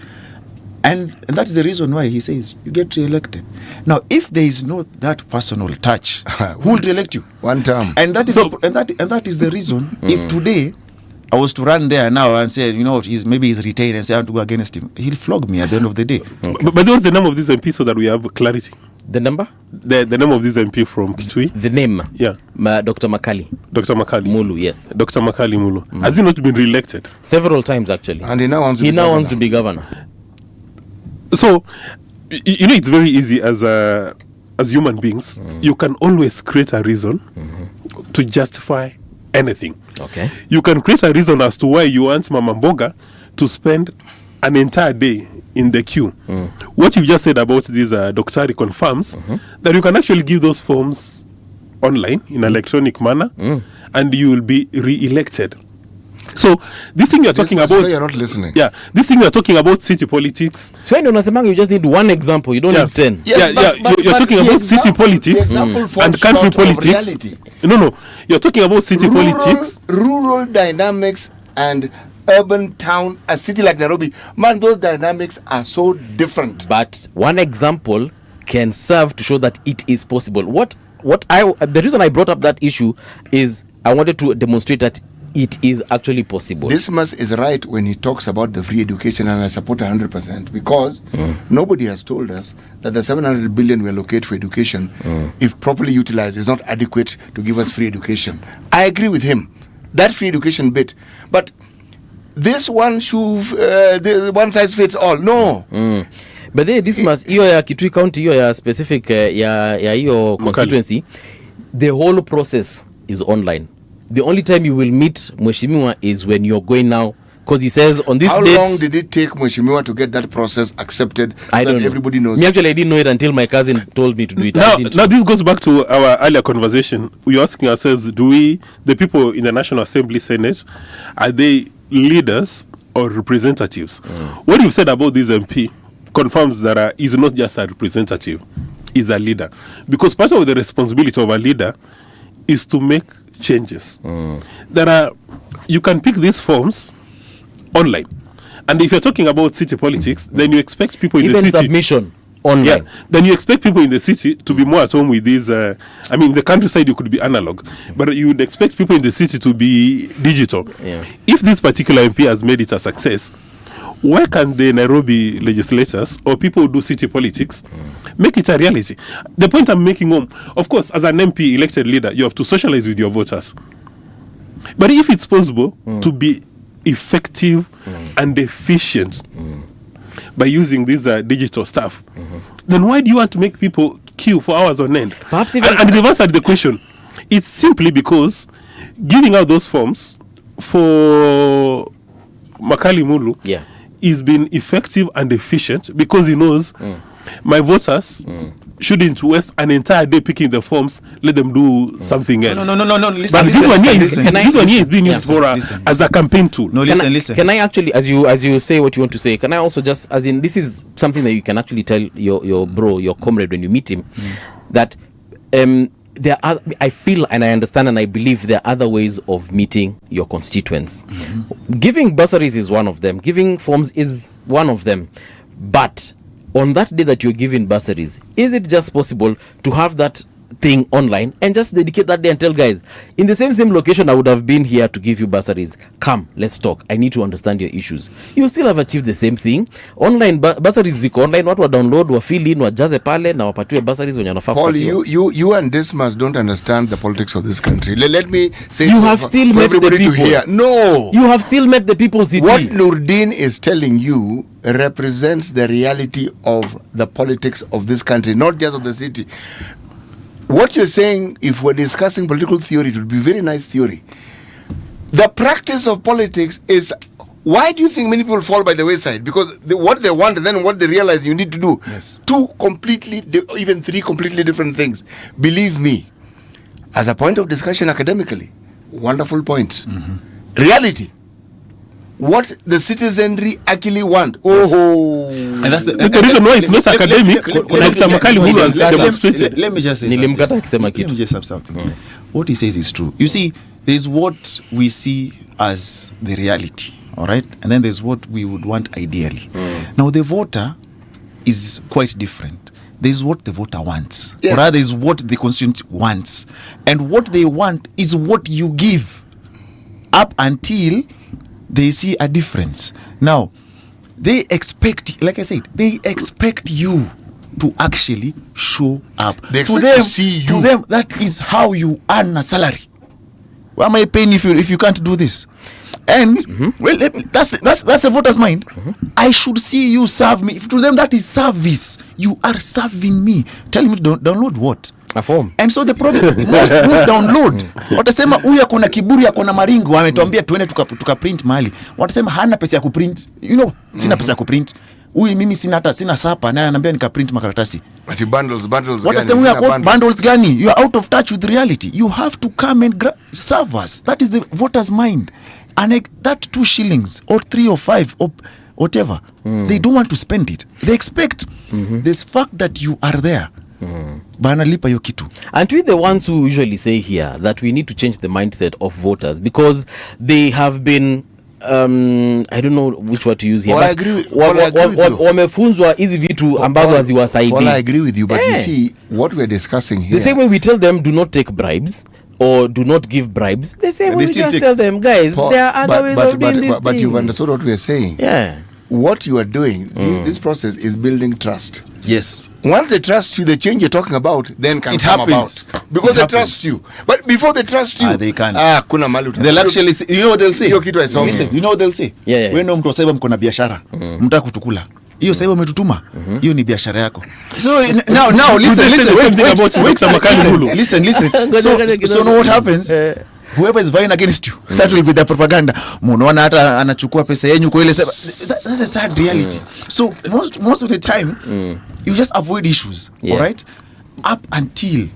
Speaker 11: and that is the reason why he says you get re-elected. Now, if there is no that personal touch, who will re-elect you?
Speaker 8: One term.
Speaker 11: And that is that is the reason. If today I was to run there now and say, you know, maybe he's retained and say I want to go against him, he'll flog me at the end of the day.
Speaker 3: But what's the name of this MP so that we have clarity?
Speaker 7: The number?
Speaker 3: The name of this MP from Kitui?
Speaker 7: The name?
Speaker 3: Yeah.
Speaker 7: Dr. Makali.
Speaker 3: Dr. Makali.
Speaker 7: Mulu, yes.
Speaker 3: Dr. Makali Mulu. Has he not been re-elected?
Speaker 7: Several times, actually.
Speaker 8: And he now wants
Speaker 7: to be governor.
Speaker 3: So, you know, it's very easy as human beings. You can always create a reason to justify anything.
Speaker 7: Okay.
Speaker 3: You can create a reason as to why you want Mama Mboga to spend an entire day in the queue. What you just said about this Doctari confirms that you can actually give those forms online in electronic manner and you will be re-elected. So this thing you're talking about,
Speaker 8: you're not listening.
Speaker 3: Yeah, this thing you're talking about city politics.
Speaker 7: So when you just need one example, you don't need 10.
Speaker 3: You're talking about city politics and country politics. No, you're talking about city politics,
Speaker 8: rural dynamics, and urban town. A city like Nairobi, man, those dynamics are so different.
Speaker 7: But one example can serve to show that it is possible. The reason I brought up that issue is I wanted to demonstrate that it is actually possible.
Speaker 8: Dismas is right when he talks about the free education, and I support 100% because nobody has told us that the 700 billion we allocate for education, if properly utilized, is not adequate to give us free education. I agree with him, that free education bit, but this one one size fits all. No.
Speaker 7: But then this must hiyo ya Kitui County, hiyo ya specific ya hiyo constituency, the whole process is online. The only time you will meet Mheshimiwa is when you're going now, because he says on this date.
Speaker 8: How long did it take Mheshimiwa to get that process accepted?
Speaker 7: I don't know.
Speaker 8: Everybody knows.
Speaker 7: Me actually, I didn't know it until my cousin told me to do it.
Speaker 3: Now this goes back to our earlier conversation. We're asking ourselves, the people in the National Assembly, Senate, are they leaders or representatives? What you've said about this MP confirms that he's not just a representative, he's a leader. Because part of the responsibility of a leader is to make changes. You can pick these forms online, and if you're talking about city politics, then you expect people in the city
Speaker 7: submission online.
Speaker 3: Yeah, then you expect people in the city to be more at home with these. I mean, the countryside you could be analog, but you would expect people in the city to be digital.
Speaker 7: Yeah.
Speaker 3: If this particular MP has made it a success, why can't the Nairobi legislators or people who do city politics make it a reality? The point I'm making home, of course, as an MP elected leader, you have to socialize with your voters. But if it's possible to be effective and efficient by using this digital stuff, then why do you want to make people queue for hours on end?
Speaker 7: Perhaps even
Speaker 3: and they've answered the question. It's simply because giving out those forms for Makali Mulu is been effective and efficient because he knows my voters shouldn't waste an entire day picking the forms. Let them do something else.
Speaker 11: No.
Speaker 3: Listen, but this one here is being used as a campaign tool.
Speaker 11: Listen.
Speaker 7: Can I actually, as you say what you want to say, can I also just, as in, this is something that you can actually tell your bro, your comrade when you meet him, that there are, I feel and I understand and I believe there are other ways of meeting your constituents. Giving bursaries is one of them. Giving forms is one of them. But on that day that you're giving bursaries, is it just possible to have that thing online and just dedicate that day and tell guys, in the same location I would have been here to give you bursaries, come, let's talk, I need to understand your issues. You still have achieved the same thing. Online bursaries ziko online, watu wa download, wa fill in, wajaze pale na wapatiwe bursaries wenye wanafaa kupatiwa.
Speaker 8: Paul, you and Dismas don't understand the politics of this country. Let me say,
Speaker 7: you have still met the people.
Speaker 8: To hear. No,
Speaker 7: you have still met the people.
Speaker 8: What Nurdin is telling you represents the reality of the politics of this country, not just of the city. What you're saying, if we're discussing political theory, it would be very nice theory. The practice of politics is, why do you think many people fall by the wayside? Because what they want and then what they realize you need to do.
Speaker 11: Yes.
Speaker 8: Even three completely different things. Believe me, as a point of discussion academically, wonderful points. Reality, what the citizenry actually want. And
Speaker 3: that's the reason why it's not academic.
Speaker 11: Let me just say something. What he says is true. You see, there's what we see as the reality, all right? And then there's what we would want ideally. Now, the voter is quite different. There's what the voter wants, or rather is what the constituency wants. And what they want is what you give up until they see a difference. Now, they expect, like I said, they expect you to actually show up.
Speaker 8: They expect to see you.
Speaker 11: To them, that is how you earn a salary. Why am I paying if you can't do this? And well, that's the voter's mind. I should see you serve me. If to them that is service, you are serving me. Tell me to download what?
Speaker 7: A form.
Speaker 11: And so the problem most download. Watasema huyu akona kiburi akona maringo ametuambia tuende tuka print mahali. Watasema hana pesa ya kuprint. You know, sina pesa ya kuprint. Huyu mimi sina sapa naye ananiambia nika print makaratasi.
Speaker 8: But bundles
Speaker 11: gani? Bundles gani? You are out of touch with reality. You have to come and serve us. That is the voter's mind. And that 2 shillings or 3 or 5 or whatever, they don't want to spend it. They expect this fact that you are there. Bana lipa yo kitu.
Speaker 7: And we the ones who usually say here that we need to change the mindset of voters because they have been I don't know which word to use here, but wamefunzwa hizi vitu ambazo haziwasaidii.
Speaker 8: Well, I agree with you, but you see what we're discussing here.
Speaker 7: The same way we tell them do not take bribes or do not give bribes, the same way we just tell them, guys, there are other ways of doing these
Speaker 8: but
Speaker 7: things.
Speaker 8: you've understood what we're saying.
Speaker 7: Yeah.
Speaker 8: What you are doing, this process is building trust.
Speaker 11: Yes.
Speaker 8: Once they trust you, the change you're talking about then can come about. Because they trust you. But before they trust you,
Speaker 11: they can't.
Speaker 8: Kuna mali.
Speaker 11: They'll actually say, you know what they'll say?
Speaker 8: Listen,
Speaker 11: you know what they'll say?
Speaker 7: Yeah.
Speaker 11: Wewe mtu wasaiba mko na biashara. Mtaka kutukula. Hiyo sasa umetutuma. Hiyo ni biashara yako. So now listen. So know what happens? Whoever is vying against you, that will be the propaganda. Munaona hata anachukua pesa yenu kwa ile. That's a sad reality. So most of the time you just avoid issues, all right? Up until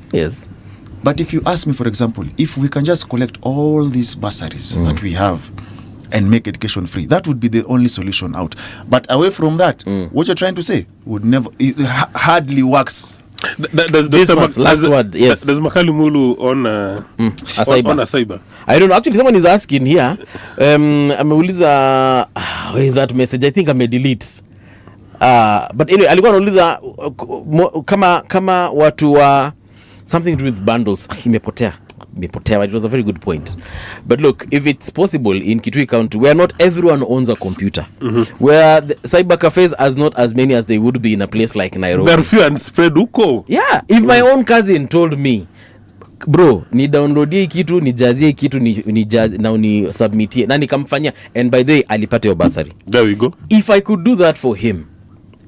Speaker 11: But if you ask me, for example, if we can just collect all these bursaries that we have and make education free, that would be the only solution out. But away from that, what you're trying to say would never, it hardly works.
Speaker 7: Last word, yes.
Speaker 3: There's Makalimulu on Asaiba.
Speaker 7: I don't know. Actually, someone is asking here. Ameuliza, where is that message? I think I may delete. But anyway, alikuwa anauliza kama watu wa something to do with bundles. Imepotea. It was a very good point. But look, if it's possible in Kitui County, where not everyone owns a computer, where the cyber cafes are not as many as they would be in a place like Nairobi.
Speaker 3: There are few and spread uko.
Speaker 7: Yeah, if my own cousin told me, bro, ni downloadie kitu, ni jazie kitu, na uni submitie, na nikamfanyia, and by the way, alipata yo bursary.
Speaker 3: There we go.
Speaker 7: If I could do that for him,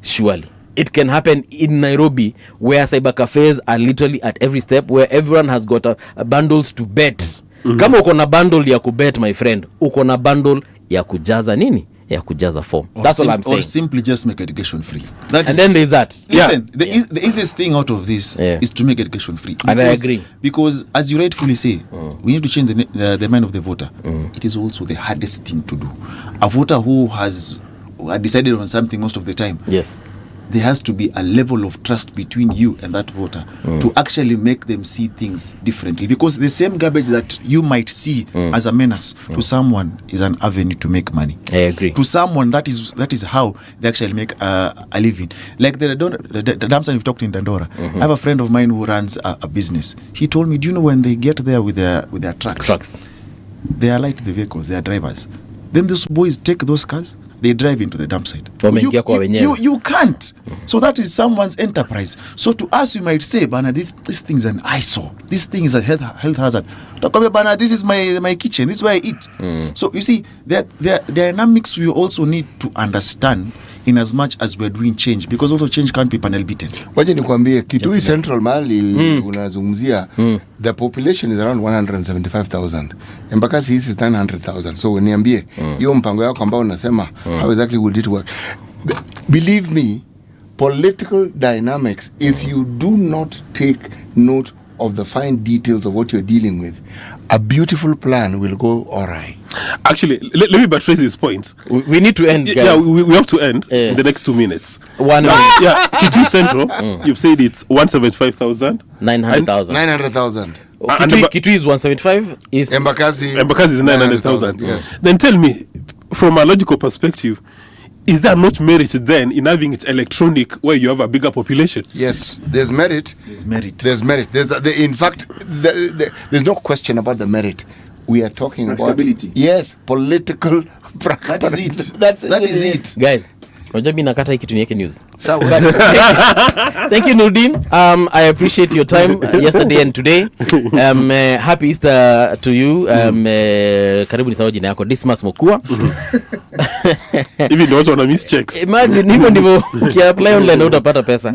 Speaker 7: surely it can happen in Nairobi, where cyber cafes are literally at every step, where everyone has got a bundles to bet. Kama uko na bundle ya kubet, my friend, uko na bundle ya kujaza nini? Ya kujaza form. That's all I'm saying.
Speaker 11: Or simply just make education free.
Speaker 7: Then there's that.
Speaker 11: Listen, the easiest thing out of this is to make education free.
Speaker 7: And I agree.
Speaker 11: Because as you rightfully say, we need to change the mind of the voter. It is also the hardest thing to do. A voter who has decided on something most of the time.
Speaker 7: Yes.
Speaker 11: There has to be a level of trust between you and that voter to actually make them see things differently. Because the same garbage that you might see as a menace to someone is an avenue to make money.
Speaker 7: I agree.
Speaker 11: To someone, that is how they actually make a living. Like the dumpster we've talked in Dandora. I have a friend of mine who runs a business. He told me, do you know when they get there with their trucks, they are light the vehicles, they are drivers. Then those boys take those cars, they drive into the dump site. You can't. So that is someone's enterprise. So to us, you might say, Bana, this thing is an eyesore. This thing is a health hazard. Bana, this is my kitchen. This is where I eat. So you see, the dynamics we also need to understand in as much as we're doing change, because also change can't be panel beaten.
Speaker 8: Waje nikwambie Kitui Central Mali unazungumzia, the population is around 175,000. Embakasi hisi is 900,000. So niambie hiyo mpango yako ambao unasema how exactly would it work? Believe me, political dynamics, if you do not take note of the fine details of what you're dealing with, a beautiful plan will go awry.
Speaker 3: Actually, let me buttress this point.
Speaker 7: We need to end, guys.
Speaker 3: Yeah, we have to end in the next 2 minutes.
Speaker 7: 1 minute.
Speaker 3: Yeah, Kitui Central, you've said it's 175,000.
Speaker 7: 900,000.
Speaker 8: 900,000.
Speaker 7: Kitui is 175.
Speaker 8: Embakasi
Speaker 3: is 900,000.
Speaker 8: Yes.
Speaker 3: Then tell me, from a logical perspective, is there not merit then in having it electronic where you have a bigger population?
Speaker 8: Yes, there's merit. There's merit. In fact, there's no question about the merit. We are talking about yes, political.
Speaker 11: That is it.
Speaker 8: That is it,
Speaker 7: guys. Unajua mimi nakata hiki tuniweke news.
Speaker 8: Sawa.
Speaker 7: Thank you, Nurdin. I appreciate your time yesterday and today. Happy Easter to you. Karibu ni sawa jina yako Dismas Mokua.
Speaker 3: Even those on miss checks.
Speaker 7: Imagine hivyo ndivyo ukiapply online utapata pesa.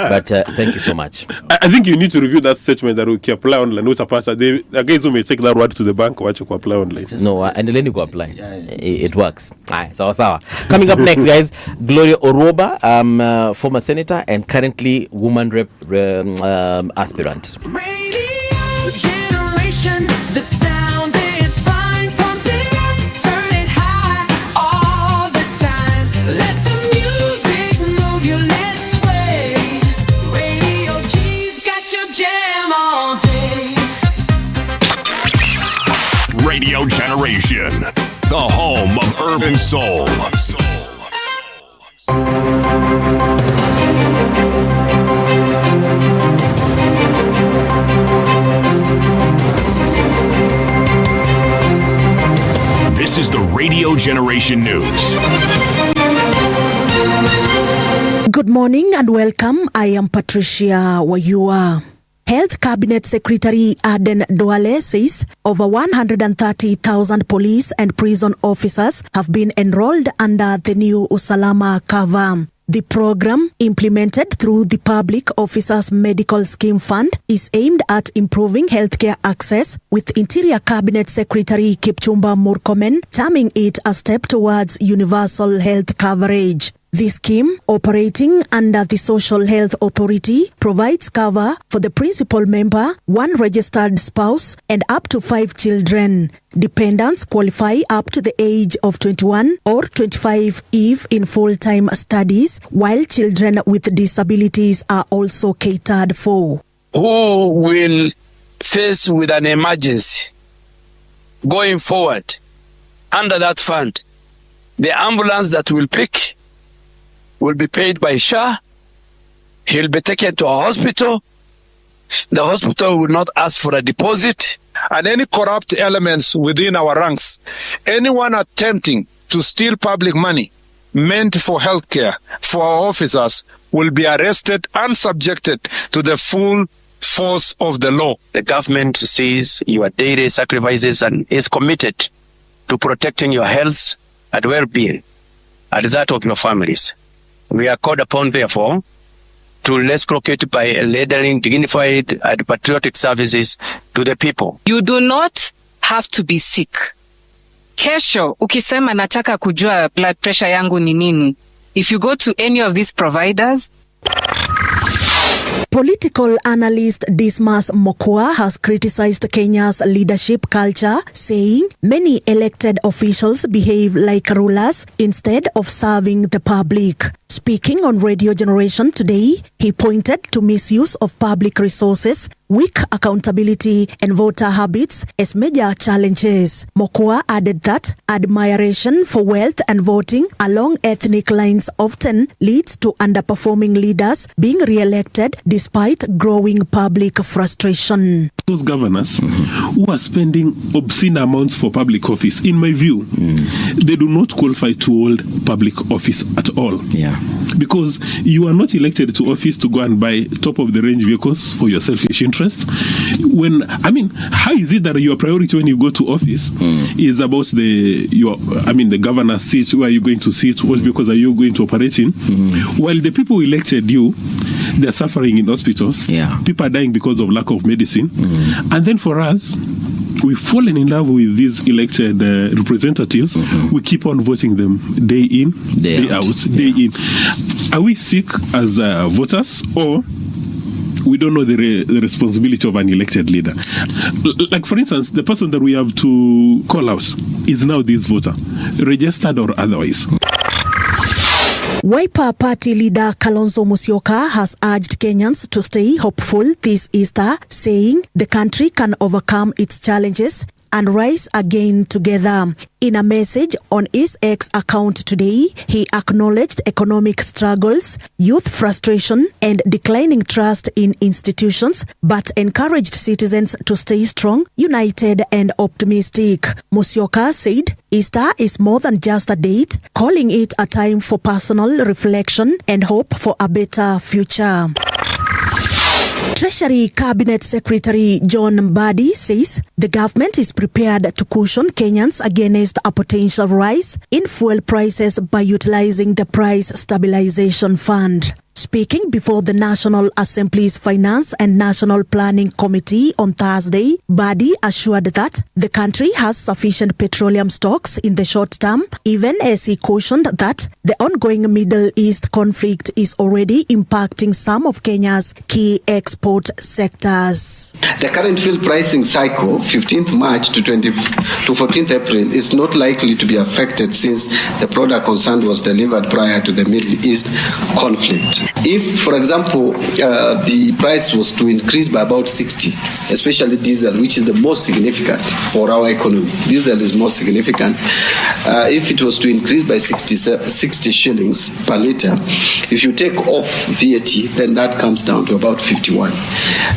Speaker 7: But thank you so much.
Speaker 3: I think you need to review that statement that ukiapply online utapata. The guys who may take that word to the bank wache kuapply online.
Speaker 7: No, endeleni kuapply. It works. Sawa. Coming up next, guys, Gloria Oroba, former senator and currently woman rep aspirant.
Speaker 12: Radio generation, the sound is fine. Pump it up, turn it high all the time. Let the music move you, let's sway. Radio G's got your jam all day.
Speaker 6: Radio Generation, the home of urban soul. This is the Radio Generation News.
Speaker 1: Good morning and welcome. I am Patricia Wayua. Health Cabinet Secretary Aden Duale says over 130,000 police and prison officers have been enrolled under the new Usalama cover. The program, implemented through the Public Officers Medical Scheme Fund, is aimed at improving healthcare access, with Interior Cabinet Secretary Kipchumba Murkomen terming it a step towards universal health coverage. The scheme, operating under the Social Health Authority, provides cover for the principal member, one registered spouse, and up to 5 children. Dependents qualify up to the age of 21 or 25 if in full-time studies, while children with disabilities are also catered for.
Speaker 20: Who will face with an emergency going forward under that fund? The ambulance that will pick will be paid by SHA. He'll be taken to a hospital. The hospital will not ask for a deposit.
Speaker 21: And any corrupt elements within our ranks, anyone attempting to steal public money meant for healthcare for our officers will be arrested and subjected to the full force of the law.
Speaker 20: The government sees your daily sacrifices and is committed to protecting your health and well-being and that of your families. We are called upon, therefore, to reciprocate by rendering dignified and patriotic services to the people.
Speaker 22: You do not have to be sick. Kesho, ukisema nataka kujua blood pressure yangu ni nini, if you go to any of these providers.
Speaker 1: Political analyst Dismas Mokua has criticized Kenya's leadership culture, saying many elected officials behave like rulers instead of serving the public. Speaking on Radio Generation today, he pointed to misuse of public resources, weak accountability, and voter habits as major challenges. Mokua added that admiration for wealth and voting along ethnic lines often leads to underperforming leaders being re-elected despite growing public frustration.
Speaker 3: Those governors who are spending obscene amounts for public office, in my view, they do not qualify to hold public office at all.
Speaker 7: Yeah.
Speaker 3: Because you are not elected to office to go and buy top-of-the-range vehicles for your selfish interest. How is it that your priority when you go to office is about the governor's seat, where are you going to sit, what vehicles are you going to operate in? While the people who elected you, they're suffering in hospitals.
Speaker 7: Yeah.
Speaker 3: People are dying because of lack of medicine. And then for us, we've fallen in love with these elected representatives. We keep on voting them day in, day out, day in. Are we sick as voters, or we don't know the responsibility of an elected leader. Like, for instance, the person that we have to call out is now this voter, registered or otherwise.
Speaker 1: Wiper Party leader Kalonzo Musyoka has urged Kenyans to stay hopeful this Easter, saying the country can overcome its challenges and rise again together. In a message on his X account today, he acknowledged economic struggles, youth frustration, and declining trust in institutions, but encouraged citizens to stay strong, united, and optimistic. Musyoka said Easter is more than just a date, calling it a time for personal reflection and hope for a better future. Treasury Cabinet Secretary John Mbadi says the government is prepared to cushion Kenyans against a potential rise in fuel prices by utilizing the Price Stabilization Fund. Speaking before the National Assembly's Finance and National Planning Committee on Thursday, Mbadi assured that the country has sufficient petroleum stocks in the short term, even as he cautioned that the ongoing Middle East conflict is already impacting some of Kenya's key export sectors.
Speaker 4: The current fuel pricing cycle, 15th March to 14th April, is not likely to be affected since the product concerned was delivered prior to the Middle East conflict. If, for example, the price was to increase by about 60, especially diesel, which is the most significant for our economy, diesel is most significant. If it was to increase by 60 shillings per liter, if you take off VAT, then that comes down to about 51.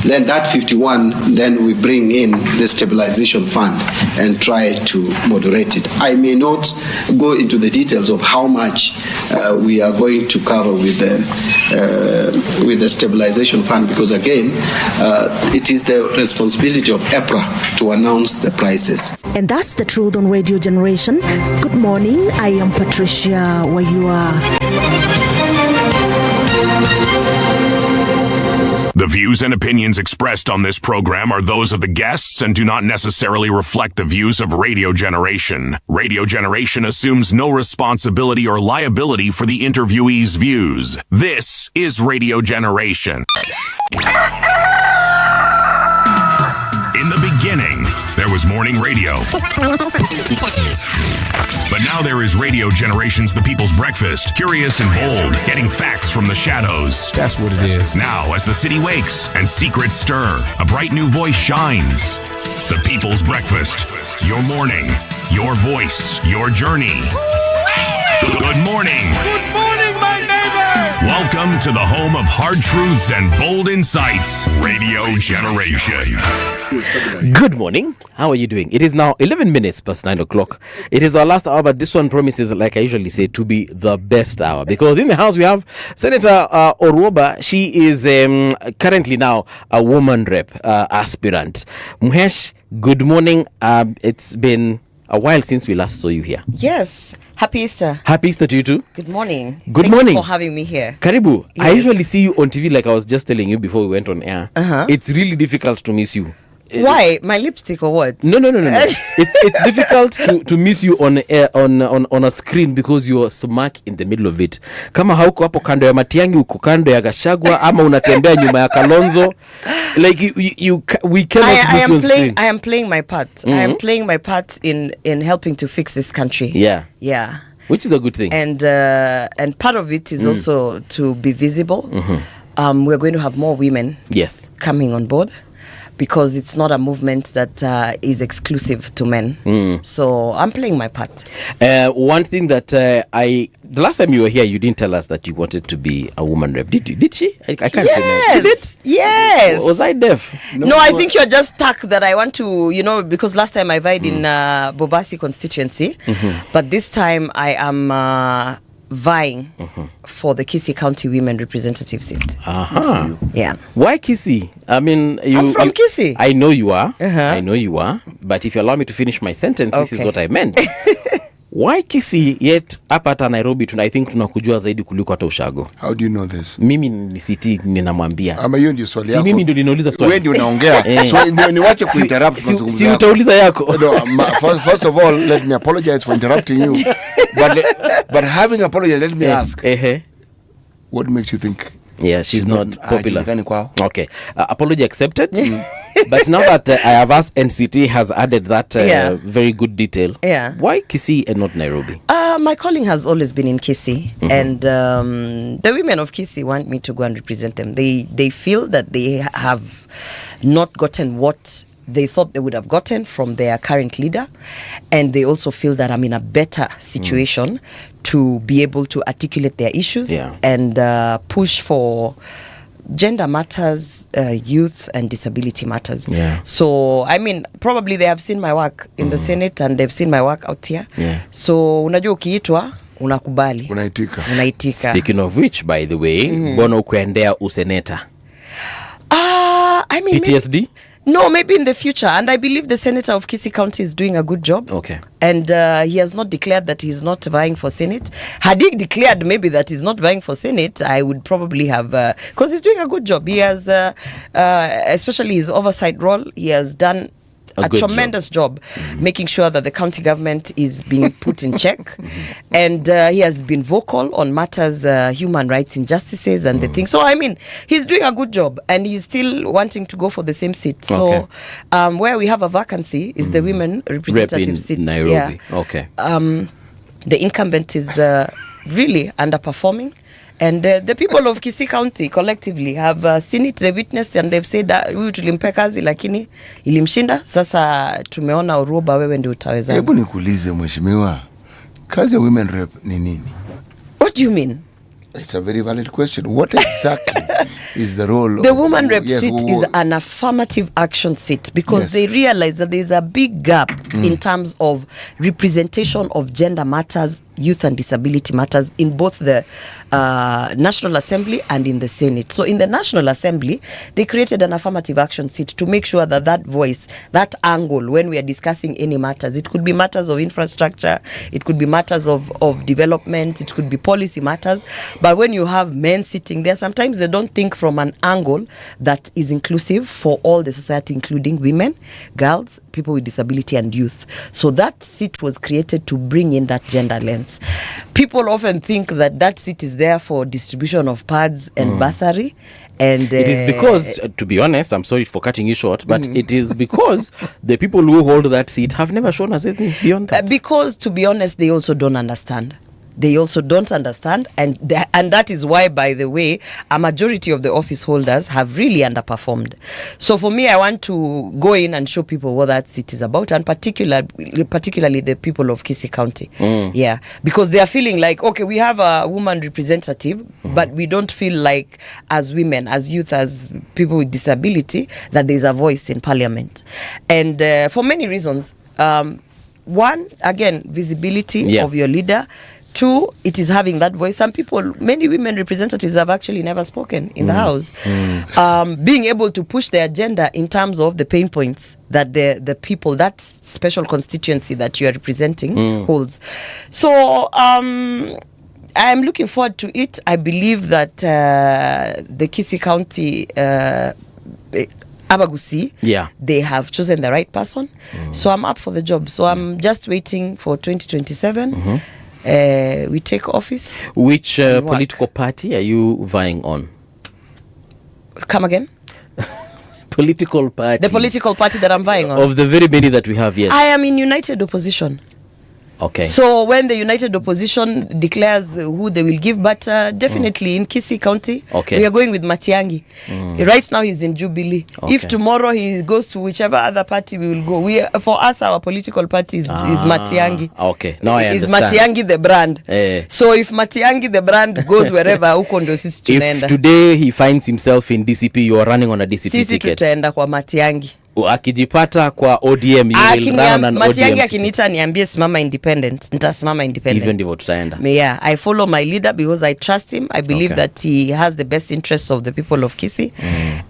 Speaker 4: Then that 51, then we bring in the stabilization fund and try to moderate it. I may not go into the details of how much we are going to cover with the stabilization fund, because again, it is the responsibility of EPRA to announce the prices.
Speaker 1: And that's the truth on Radio Generation. Good morning, I am Patricia Wayua.
Speaker 6: The views and opinions expressed on this program are those of the guests and do not necessarily reflect the views of Radio Generation. Radio Generation assumes no responsibility or liability for the interviewee's views. This is Radio Generation. In the beginning, there was morning radio. But now there is Radio Generation's The People's Breakfast, curious and bold, getting facts from the shadows.
Speaker 5: That's what it is.
Speaker 6: Now, as the city wakes and secrets stir, a bright new voice shines. The People's Breakfast, your morning, your voice, your journey. Good morning.
Speaker 2: Good morning, my neighbor.
Speaker 6: Welcome to the home of hard truths and bold insights, Radio Generation.
Speaker 7: Good morning. How are you doing? It is now 11 minutes past 9 o'clock. It is our last hour, but this one promises, like I usually say, to be the best hour. Because in the house we have Senator Orwoba. She is currently now a woman rep aspirant. Muhesh, good morning. It's been a while since we last saw you here.
Speaker 23: Yes. Happy Easter.
Speaker 7: Happy Easter to you too.
Speaker 23: Good morning.
Speaker 7: Good
Speaker 23: Thank
Speaker 7: morning.
Speaker 23: you for having me here.
Speaker 7: Karibu.
Speaker 23: Yes.
Speaker 7: I usually see you on TV, like I was just telling you before we went on air. It's really difficult to miss you.
Speaker 23: Why? My lipstick or what?
Speaker 7: No. It's difficult to miss you on air, on a screen because you are smack in the middle of it. Kama hauko hapo kando ya Matiang'i, uko kando ya Gachagua, ama unatembea nyuma ya Kalonzo. Like we cannot miss you on screen.
Speaker 23: I am playing my part. I am playing my part in helping to fix this country.
Speaker 7: Yeah.
Speaker 23: Yeah.
Speaker 7: Which is a good thing.
Speaker 23: And part of it is also to be visible. We're going to have more women coming on board, because it's not a movement that is exclusive to men. So I'm playing my part.
Speaker 7: One thing that the last time you were here, you didn't tell us that you wanted to be a woman rep. Did you? Did she? I can't remember. Did it?
Speaker 23: Yes.
Speaker 7: Was I deaf?
Speaker 23: No, I think you're just stuck that I want to, because last time I vied in Bobasi constituency, but this time I am vying for the Kisii County Women Representative seat. Yeah.
Speaker 7: Why Kisii? I mean,
Speaker 23: I'm from Kisii.
Speaker 7: I know you are. I know you are. But if you allow me to finish my sentence, this is what I meant. Why Kisii? Yet hapa hata Nairobi I think tunakujua zaidi kuliko hata Ushago.
Speaker 8: How do you know this?
Speaker 7: Mimi ni city ninamwambia.
Speaker 8: Ama hiyo ndio swali yako.
Speaker 7: Si mimi ndio ninauliza swali.
Speaker 8: Wewe ndio unaongea. So niwache kuinterrupt mazungumzo yako.
Speaker 7: Si utauliza yako.
Speaker 8: No, first of all, let me apologize for interrupting you. But having apologized, let me ask. What makes you think
Speaker 7: Yeah, she's not popular.
Speaker 8: hajulikani kwao.
Speaker 7: Okay, apology accepted. But now that I have asked, NCT has added that very good detail.
Speaker 23: Yeah.
Speaker 7: Why Kisii and not Nairobi?
Speaker 23: My calling has always been in Kisii, and the women of Kisii want me to go and represent them. They feel that they have not gotten what they thought they would have gotten from their current leader, and they also feel that I'm in a better situation to be able to articulate their issues and push for gender matters, youth and disability matters. So I mean, probably they have seen my work in the Senate and they've seen my work out here. So unajua ukiitwa unakubali,
Speaker 8: unaitika.
Speaker 7: Speaking of which, by the way, mbona ukuendea useneta?
Speaker 23: I mean,
Speaker 7: PTSD?
Speaker 23: No, maybe in the future. And I believe the senator of Kisii County is doing a good job.
Speaker 7: Okay.
Speaker 23: And he has not declared that he's not vying for Senate. Had he declared maybe that he's not vying for Senate, I would probably have... Because he's doing a good job. He has, especially his oversight role, he has done a tremendous job making sure that the county government is being put in check. And he has been vocal on matters, human rights, injustices and the things. So, I mean, he's doing a good job and he's still wanting to go for the same seat. So, where we have a vacancy is the women representative seat.
Speaker 7: Nairobi.
Speaker 23: Yeah.
Speaker 7: Okay.
Speaker 23: The incumbent is really underperforming. And the people of Kisii County collectively have seen it, they've witnessed, and they've said that huyu tulimpe kazi lakini ilimshinda. Sasa tumeona uroba, wewe ndio utaweza.
Speaker 8: Hebu nikuulize mheshimiwa, kazi ya women rep ni nini?
Speaker 23: What do you mean?
Speaker 8: It's a very valid question. What exactly is the role
Speaker 23: the
Speaker 8: of
Speaker 23: woman rep seat is an affirmative action seat because they realize that there's a big gap in terms of representation of gender matters, youth and disability matters in both the National Assembly and in the Senate. So in the National Assembly, they created an affirmative action seat to make sure that that voice, that angle, when we are discussing any matters, it could be matters of infrastructure, it could be matters of development, it could be policy matters. But when you have men sitting there, sometimes they don't think from an angle that is inclusive for all the society, including women, girls, people with disability and youth. So that seat was created to bring in that gender lens. People often think that that seat is there for distribution of pads and bursary. And
Speaker 7: it is because, to be honest, I'm sorry for cutting you short, but it is because the people who hold that seat have never shown us anything beyond that.
Speaker 23: Because, to be honest, they also don't understand. They also don't understand, and that is why, by the way, a majority of the office holders have really underperformed. So for me, I want to go in and show people what that seat is about, and particularly the people of Kisii County. Yeah, because they are feeling like, okay, we have a woman representative, but we don't feel like, as women, as youth, as people with disability, that there's a voice in parliament. And for many reasons, one, again, visibility of your leader. Two, it is having that voice. Some people, many women representatives have actually never spoken in the house. Being able to push the agenda in terms of the pain points that the people, that special constituency that you are representing holds. So I'm looking forward to it. I believe that the Kisii County Abagusi, they have chosen the right person. So I'm up for the job. So I'm just waiting for 2027. We take office.
Speaker 7: Which political party are you vying on?
Speaker 23: Come again?
Speaker 7: Political party.
Speaker 23: The political party that I'm vying on.
Speaker 7: Of the very many that we have, yes.
Speaker 23: I am in United Opposition.
Speaker 7: Okay.
Speaker 23: So when the United Opposition declares who they will give, but definitely in Kisii County, we are going with Matiang'i. Right now he's in Jubilee. If tomorrow he goes to whichever other party, we will go. For us, our political party is Matiang'i.
Speaker 7: Okay, now I understand.
Speaker 23: Is Matiang'i the brand. So if Matiang'i the brand goes wherever, huko ndo sisi tunaenda.
Speaker 7: If today he finds himself in DCP, you are running on a DCP
Speaker 23: sisi
Speaker 7: ticket.
Speaker 23: Tutaenda kwa Matiang'i.
Speaker 7: Akijipata kwa ODM, you will run on an
Speaker 23: Matiang'i
Speaker 7: ODM.
Speaker 23: Akiniita niambie simama independent, nitasimama independent.
Speaker 7: Hivyo ndivyo tutaenda.
Speaker 23: Yeah, I follow my leader because I trust him. I believe that he has the best interests of the people of Kisii.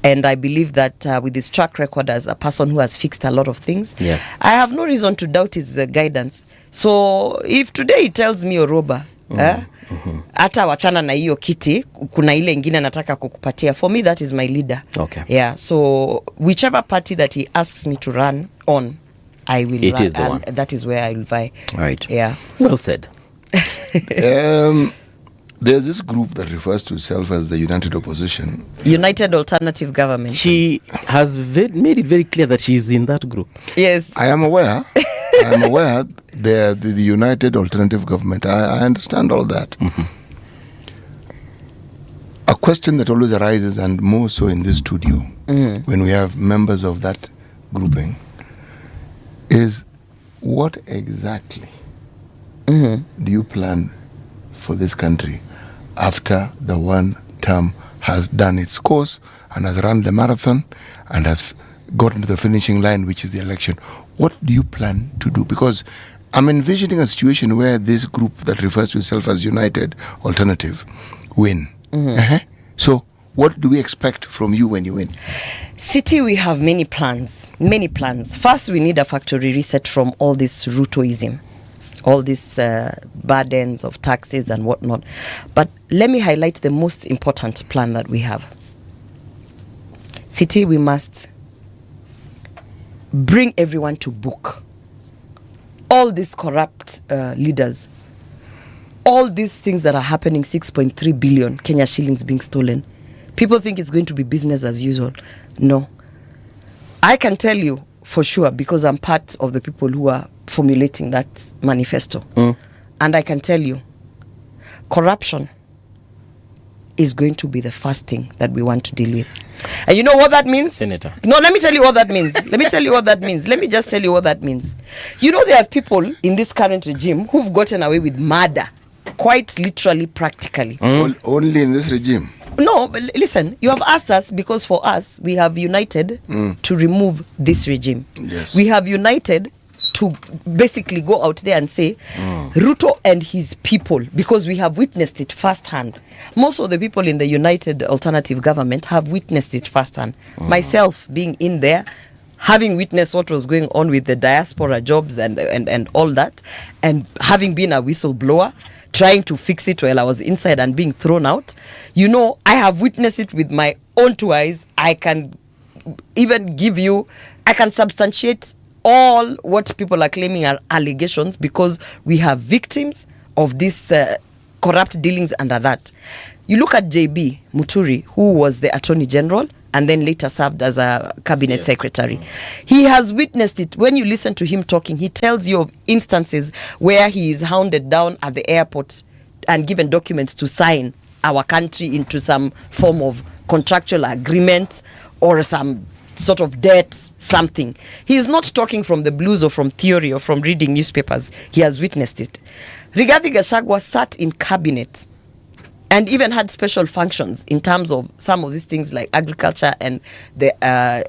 Speaker 23: And I believe that with his track record as a person who has fixed a lot of things, I have no reason to doubt his guidance. So if today he tells me Oroba, hata wachana na hiyo kiti, kuna ile ingine nataka kukupatia, for me that is my leader. Yeah, so whichever party that he asks me to run on, I will
Speaker 7: it
Speaker 23: run,
Speaker 7: is the one.
Speaker 23: That is where I will vie.
Speaker 7: Right.
Speaker 23: Yeah.
Speaker 7: Well said.
Speaker 8: There's this group that refers to itself as the United Opposition.
Speaker 23: United Alternative Government.
Speaker 7: She has made it very clear that she is in that group.
Speaker 23: Yes.
Speaker 8: I am aware. I am aware they're the United Alternative Government. I understand all that.
Speaker 7: Mm-hmm.
Speaker 8: A question that always arises, and more so in this studio, when we have members of that grouping, is what exactly do you plan for this country after the one term has done its course and has run the marathon and has gotten to the finishing line, which is the election? What do you plan to do? Because I'm envisioning a situation where this group that refers to itself as United Alternative win. So what do we expect from you when you win?
Speaker 23: City, we have many plans. First, we need a factory reset from all this Rutoism, all these burdens of taxes and whatnot. But let me highlight the most important plan that we have. City, we must bring everyone to book. All these corrupt leaders, all these things that are happening, 6.3 billion Kenya shillings being stolen. People think it's going to be business as usual. No. I can tell you for sure, because I'm part of the people who are formulating that manifesto. And I can tell you, corruption is going to be the first thing that we want to deal with. And you know what that means?
Speaker 7: Senator.
Speaker 23: No, let me tell you what that means. Let me just tell you what that means. You know, there are people in this current regime who've gotten away with murder, quite literally, practically.
Speaker 8: Only in this regime?
Speaker 23: No, but listen, you have asked us because for us, we have united to remove this regime.
Speaker 8: Yes.
Speaker 23: We have united to basically go out there and say, Ruto and his people, because we have witnessed it firsthand. Most of the people in the United Alternative Government have witnessed it firsthand. Myself being in there, having witnessed what was going on with the diaspora jobs and all that, and having been a whistleblower, trying to fix it while I was inside and being thrown out. You know, I have witnessed it with my own two eyes. I can even I can substantiate all what people are claiming are allegations, because we have victims of this corrupt dealings under that. You look at JB Muturi, who was the Attorney General and then later served as a cabinet secretary. He has witnessed it. When you listen to him talking, he tells you of instances where he is hounded down at the airport and given documents to sign our country into some form of contractual agreement or some sort of debt, something. He's not talking from the blues or from theory or from reading newspapers. He has witnessed it. Rigathi Gachagua sat in cabinet and even had special functions in terms of some of these things like agriculture and the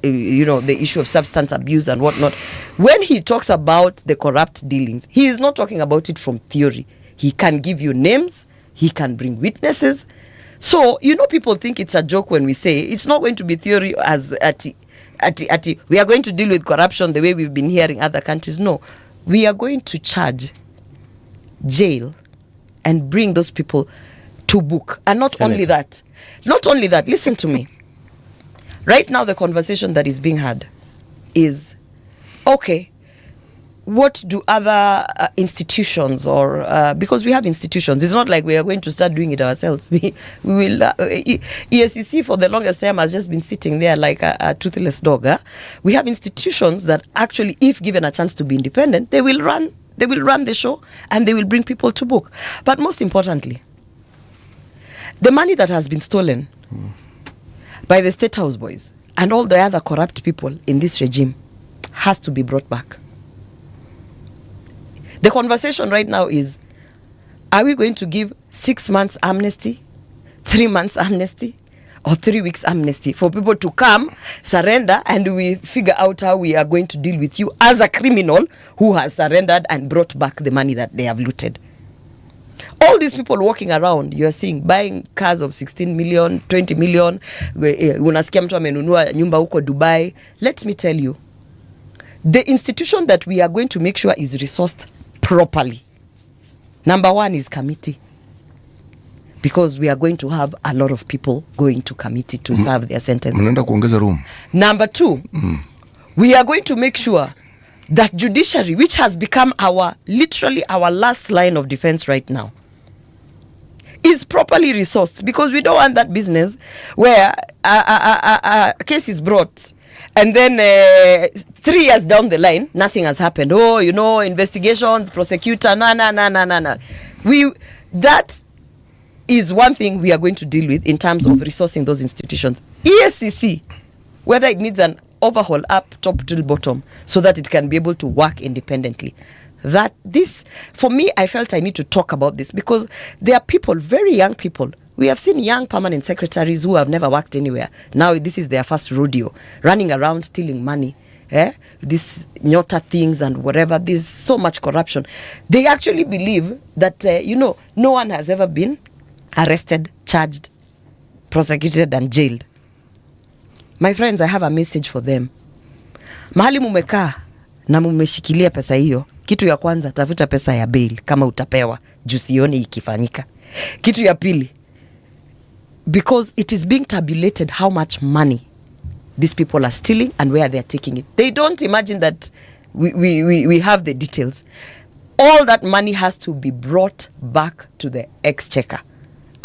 Speaker 23: the issue of substance abuse and whatnot. When he talks about the corrupt dealings, he is not talking about it from theory. He can give you names. He can bring witnesses. So, people think it's a joke when we say it's not going to be theory as we are going to deal with corruption the way we've been hearing other countries. No, we are going to charge, jail, and bring those people to book. And not only that, listen to me. Right now, the conversation that is being had is, okay, what do other institutions or because we have institutions, it's not like we are going to start doing it ourselves. We will ESCC for the longest time has just been sitting there like a toothless dog. We have institutions that actually, if given a chance to be independent, they will run the show and they will bring people to book. But most importantly, the money that has been stolen by the State House boys and all the other corrupt people in this regime has to be brought back. The conversation right now is, are we going to give 6 months amnesty, 3 months amnesty, or 3 weeks amnesty for people to come, surrender, and we figure out how we are going to deal with you as a criminal who has surrendered and brought back the money that they have looted? All these people walking around, you are seeing, buying cars of 16 million, 20 million, unasikia mtu amenunua nyumba huko Dubai. Let me tell you, the institution that we are going to make sure is resourced properly, number one is committee, because we are going to have a lot of people going to committee to serve their sentence. Number two, we are going to make sure that judiciary, which has become literally our last line of defense right now, is properly resourced, because we don't want that business where a case is brought and then 3 years down the line nothing has happened. Oh, investigations, prosecutor, no. That is one thing we are going to deal with in terms of resourcing those institutions. EACC, whether it needs an overhaul up top till bottom so that it can be able to work independently. That this, for me, I felt I need to talk about this because there are people, very young people. We have seen young permanent secretaries who have never worked anywhere. Now this is their first rodeo, running around stealing money. These nyota things and whatever. There's so much corruption. They actually believe that, no one has ever been arrested, charged, prosecuted and jailed. My friends, I have a message for them. Mahali mumekaa na mumeshikilia pesa hiyo, kitu ya kwanza tafuta pesa ya bail kama utapewa, juu sioni ikifanyika. Kitu ya pili, because it is being tabulated how much money these people are stealing and where they are taking it. They don't imagine that we have the details. All that money has to be brought back to the exchequer.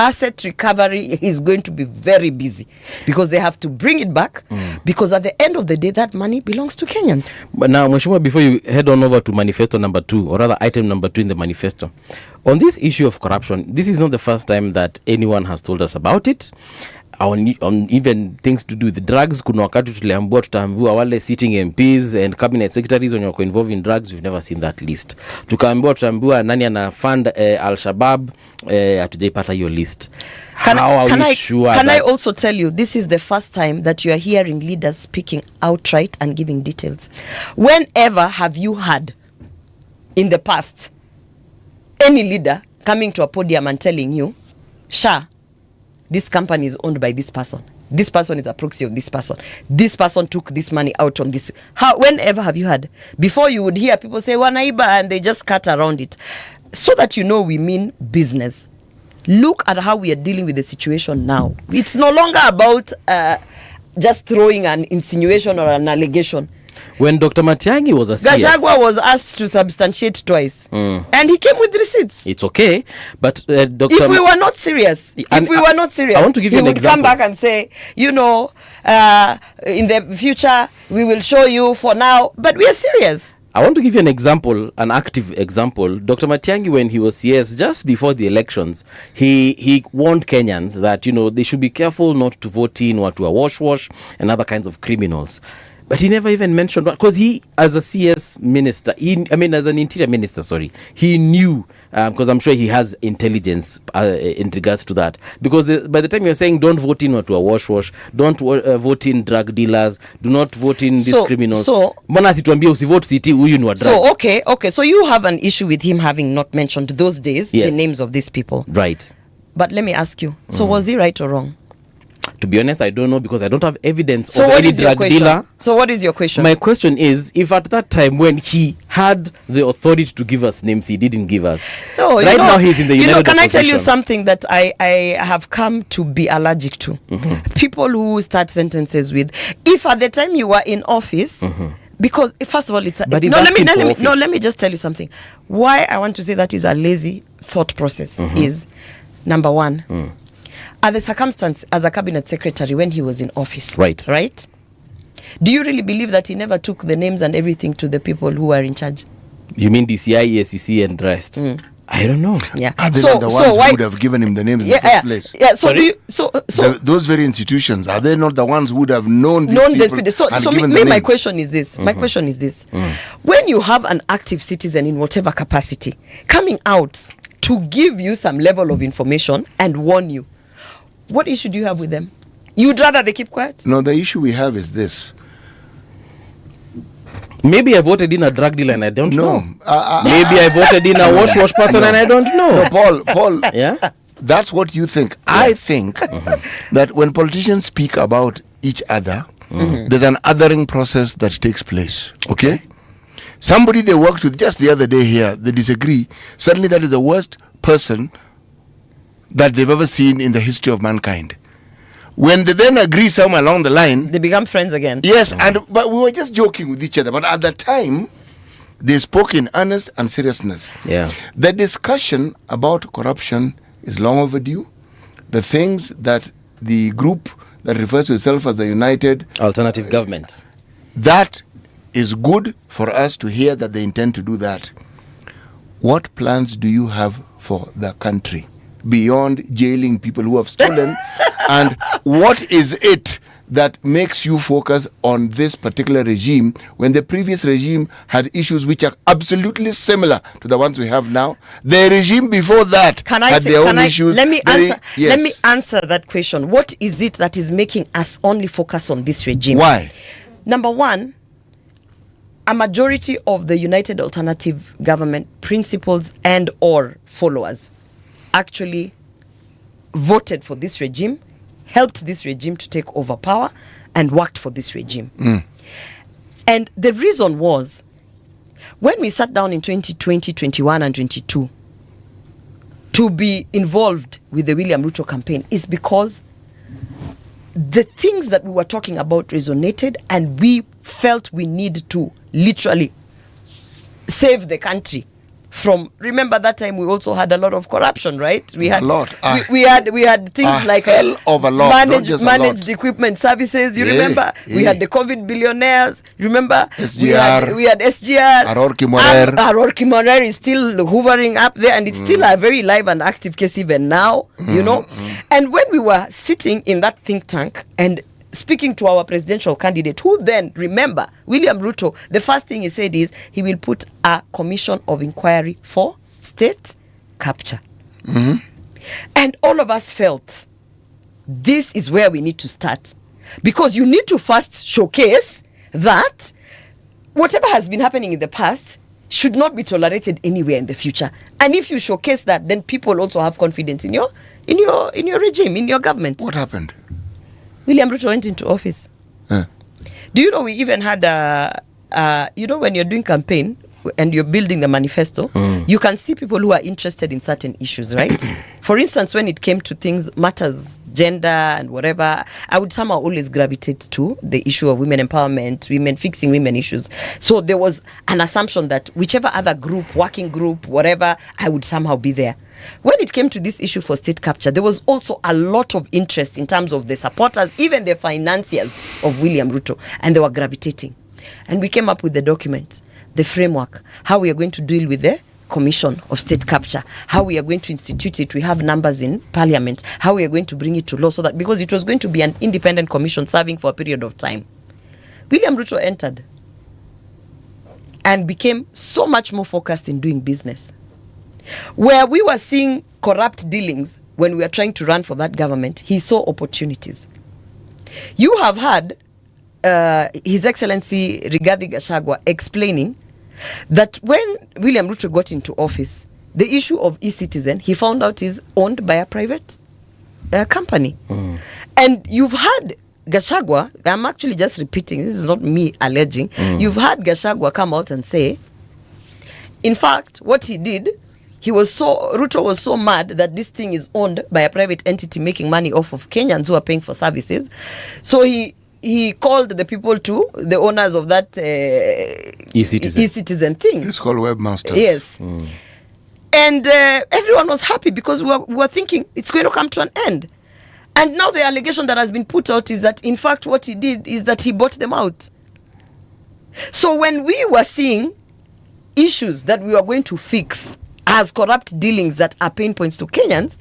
Speaker 23: Asset recovery is going to be very busy because they have to bring it back because at the end of the day that money belongs to Kenyans.
Speaker 7: But now, Mheshimiwa, before you head on over to manifesto number 2, or rather item number 2 in the manifesto, on this issue of corruption, this is not the first time that anyone has told us about it. On even things to do with drugs. Kuna wakati tutaambiwa wale sitting MPs and cabinet secretaries when you're involved in drugs. We've never seen that list. Tutaambiwa nani ana fund Al-Shabaab, hatujaipata hiyo list. How are we sure?
Speaker 23: Can I also tell you, this is the first time that you are hearing leaders speaking outright and giving details. Whenever have you had in the past any leader coming to a podium and telling you, this company is owned by this person. This person is a proxy of this person. This person took this money out on this. Whenever have you had? Before you would hear people say, wanaiba, and they just cut around it. So that we mean business. Look at how we are dealing with the situation now. It's no longer about just throwing an insinuation or an allegation.
Speaker 7: When Dr. Matiang'i was a CS,
Speaker 23: Gachagua was asked to substantiate twice. And he came with receipts.
Speaker 7: It's okay, but
Speaker 23: if we were not serious, I want to give you an example. He would come back and say, in the future, we will show you for now, but we are serious.
Speaker 7: I want to give you an example, an active example. Dr. Matiang'i, when he was CS, just before the elections, he warned Kenyans that, they should be careful not to vote in watu wa wash and other kinds of criminals. But he never even mentioned what, because he, as a CS minister, as an interior minister, he knew, because I'm sure he has intelligence in regards to that. Because by the time you're saying don't vote in to a wash, don't vote in drug dealers, do not vote in these criminals. So,
Speaker 23: okay. So you have an issue with him having not mentioned those days, the names of these people.
Speaker 7: Right.
Speaker 23: But let me ask you, so was he right or wrong?
Speaker 7: To be honest, I don't know because I don't have evidence of any drug dealer.
Speaker 23: So what is your question?
Speaker 7: My question is, if at that time when he had the authority to give us names, he didn't give us.
Speaker 23: No,
Speaker 7: now he's in the United
Speaker 23: Can
Speaker 7: opposition.
Speaker 23: I tell you something that I have come to be allergic to? People who start sentences with, if at the time you were in office, because first of all, let me just tell you something. Why I want to say that is a lazy thought process is, number one, are the circumstance as a cabinet secretary when he was in office. Right? Do you really believe that he never took the names and everything to the people who were in charge?
Speaker 7: You mean DCI, EACC and the rest? I don't know.
Speaker 23: Yeah.
Speaker 8: Are they not the ones who would have given him the names in the first place?
Speaker 23: Yeah. So
Speaker 8: those very institutions, are they not the ones who would have known these people?
Speaker 23: So my question is this. My question is this. When you have an active citizen in whatever capacity coming out to give you some level of information and warn you, what issue do you have with them? You'd rather they keep quiet?
Speaker 8: No, the issue we have is this.
Speaker 7: Maybe I voted in a drug dealer and I don't know. Maybe I voted in a wash person and I don't know.
Speaker 8: No, Paul. Yeah? That's what you think. I think that when politicians speak about each other, there's an othering process that takes place. Okay? Somebody they worked with just the other day here, they disagree. Suddenly that is the worst person that they've ever seen in the history of mankind. When they then agree somewhere along the line,
Speaker 23: they become friends again.
Speaker 8: Yes, but we were just joking with each other. But at that time, they spoke in earnest and seriousness.
Speaker 7: Yeah.
Speaker 8: The discussion about corruption is long overdue. The things that the group that refers to itself as the United
Speaker 7: Alternative Government,
Speaker 8: that is good for us to hear that they intend to do that. What plans do you have for the country beyond jailing people who have stolen? And what is it that makes you focus on this particular regime when the previous regime had issues which are absolutely similar to the ones we have now? The regime before that had their own issues.
Speaker 23: Let me answer that question. What is it that is making us only focus on this regime?
Speaker 8: Why?
Speaker 23: Number one, a majority of the United Alternative Government principals and or followers actually voted for this regime, helped this regime to take over power, and worked for this regime. And the reason was, when we sat down in 2020, 21 and 22 to be involved with the William Ruto campaign, is because the things that we were talking about resonated, and we felt we need to literally save the country from, remember that time we also had a lot of corruption, right? We had
Speaker 8: a lot.
Speaker 23: We had things like
Speaker 8: hell of a lot, not just
Speaker 23: managed
Speaker 8: a lot.
Speaker 23: Equipment services. You
Speaker 8: Yeah,
Speaker 23: remember?
Speaker 8: yeah.
Speaker 23: We had the COVID billionaires. Remember?
Speaker 8: SGR.
Speaker 23: We had SGR.
Speaker 8: Arorki Morer.
Speaker 23: Arorki Morer is still hovering up there, and it's still a very live and active case even now. You know. And when we were sitting in that think tank and speaking to our presidential candidate, who then, remember, William Ruto, the first thing he said is he will put a commission of inquiry for state capture. And all of us felt this is where we need to start, because you need to first showcase that whatever has been happening in the past should not be tolerated anywhere in the future. And if you showcase that, then people also have confidence in your regime, in your government.
Speaker 8: What happened?
Speaker 23: William Ruto went into office. Do you know we even had when you're doing campaign and you're building the manifesto, you can see people who are interested in certain issues, right? For instance, when it came to matters, gender and whatever, I would somehow always gravitate to the issue of women empowerment, fixing women issues. So there was an assumption that whichever other group, working group, whatever, I would somehow be there. When it came to this issue for state capture, there was also a lot of interest in terms of the supporters, even the financiers of William Ruto, and they were gravitating. And we came up with the document, the framework, how we are going to deal with the commission of state capture, how we are going to institute it. We have numbers in parliament, how we are going to bring it to law, so that, because it was going to be an independent commission serving for a period of time. William Ruto entered and became so much more focused in doing business. Where we were seeing corrupt dealings when we were trying to run for that government, he saw opportunities. You have had His Excellency Rigathi Gachagua explaining that when William Ruto got into office, the issue of e-citizen, he found out is owned by a private company. And you've had Gachagua, I'm actually just repeating, this is not me alleging, you've had Gachagua come out and say, in fact, what he did, Ruto was so mad that this thing is owned by a private entity making money off of Kenyans who are paying for services. So he called the people to the owners of that e-citizen thing.
Speaker 8: It's called webmasters.
Speaker 23: Yes. And everyone was happy because we were thinking it's going to come to an end. And now the allegation that has been put out is that, in fact, what he did is that he bought them out. So when we were seeing issues that we were going to fix as corrupt dealings that are pain points to Kenyans,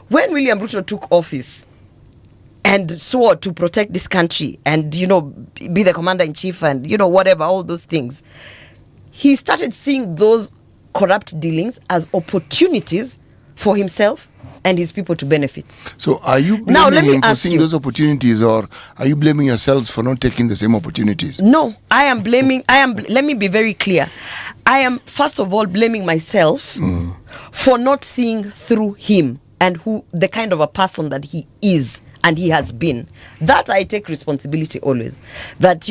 Speaker 23: when William Ruto took office and swore to protect this country and, be the commander-in-chief and, whatever, all those things, he started seeing those corrupt dealings as opportunities for himself and his people to benefit.
Speaker 8: So are you blaming him for seeing those opportunities, or are you blaming yourselves for not taking the same opportunities?
Speaker 23: No, let me be very clear. I am, first of all, blaming myself for not seeing through him and the kind of a person that he is and he has been. That I take responsibility always. That,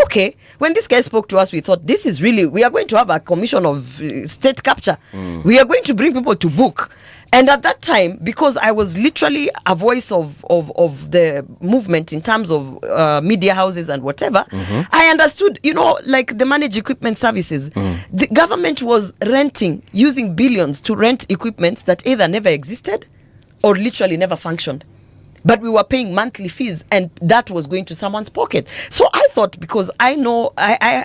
Speaker 23: okay, when this guy spoke to us, we thought this is really, we are going to have a commission of state capture. We are going to bring people to book. And at that time, because I was literally a voice of the movement in terms of media houses and whatever, I understood, like the managed equipment services, the government was using billions to rent equipment that either never existed or literally never functioned. But we were paying monthly fees, and that was going to someone's pocket. So I thought, because I know I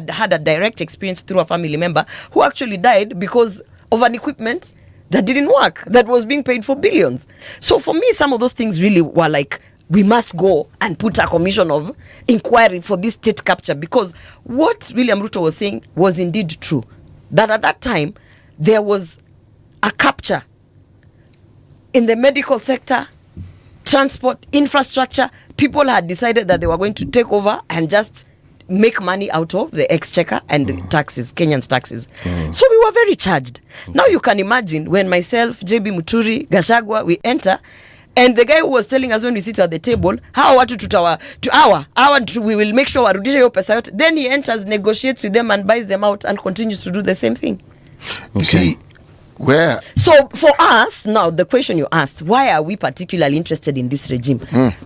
Speaker 23: had a direct experience through a family member who actually died because of an equipment that didn't work, that was being paid for billions. So for me, some of those things really were like, we must go and put a commission of inquiry for this state capture, because what William Ruto was saying was indeed true. That at that time, there was a capture in the medical sector, transport, infrastructure. People had decided that they were going to take over and just make money out of the exchequer and taxes, Kenyans' taxes. So we were very charged. Now you can imagine when myself, JB Muturi, Gachagua, we enter, and the guy who was telling us when we sit at the table, we will make sure warudisha hiyo pesa yote. Then he enters, negotiates with them and buys them out and continues to do the same thing.
Speaker 8: You see, where?
Speaker 23: So for us, now the question you asked, why are we particularly interested in this regime?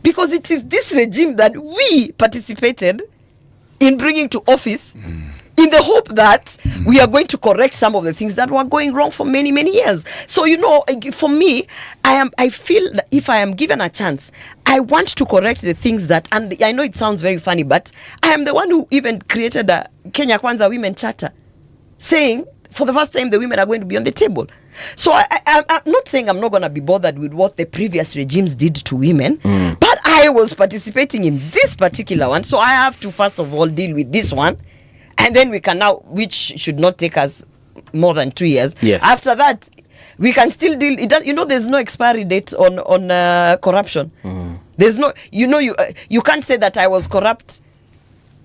Speaker 23: Because it is this regime that we participated in bringing to office in the hope that we are going to correct some of the things that were going wrong for many, many years. So, for me, I feel that if I am given a chance, I want to correct the things that, and I know it sounds very funny, but I am the one who even created a Kenya Kwanza Women Charter, saying for the first time the women are going to be on the table. So I'm not saying I'm not going to be bothered with what the previous regimes did to women, but I was participating in this particular one, so I have to first of all deal with this one, and then we can now, which should not take us more than 2 years.
Speaker 7: Yes.
Speaker 23: After that, we can still deal. There's no expiry date on corruption. There's no, you can't say that I was corrupt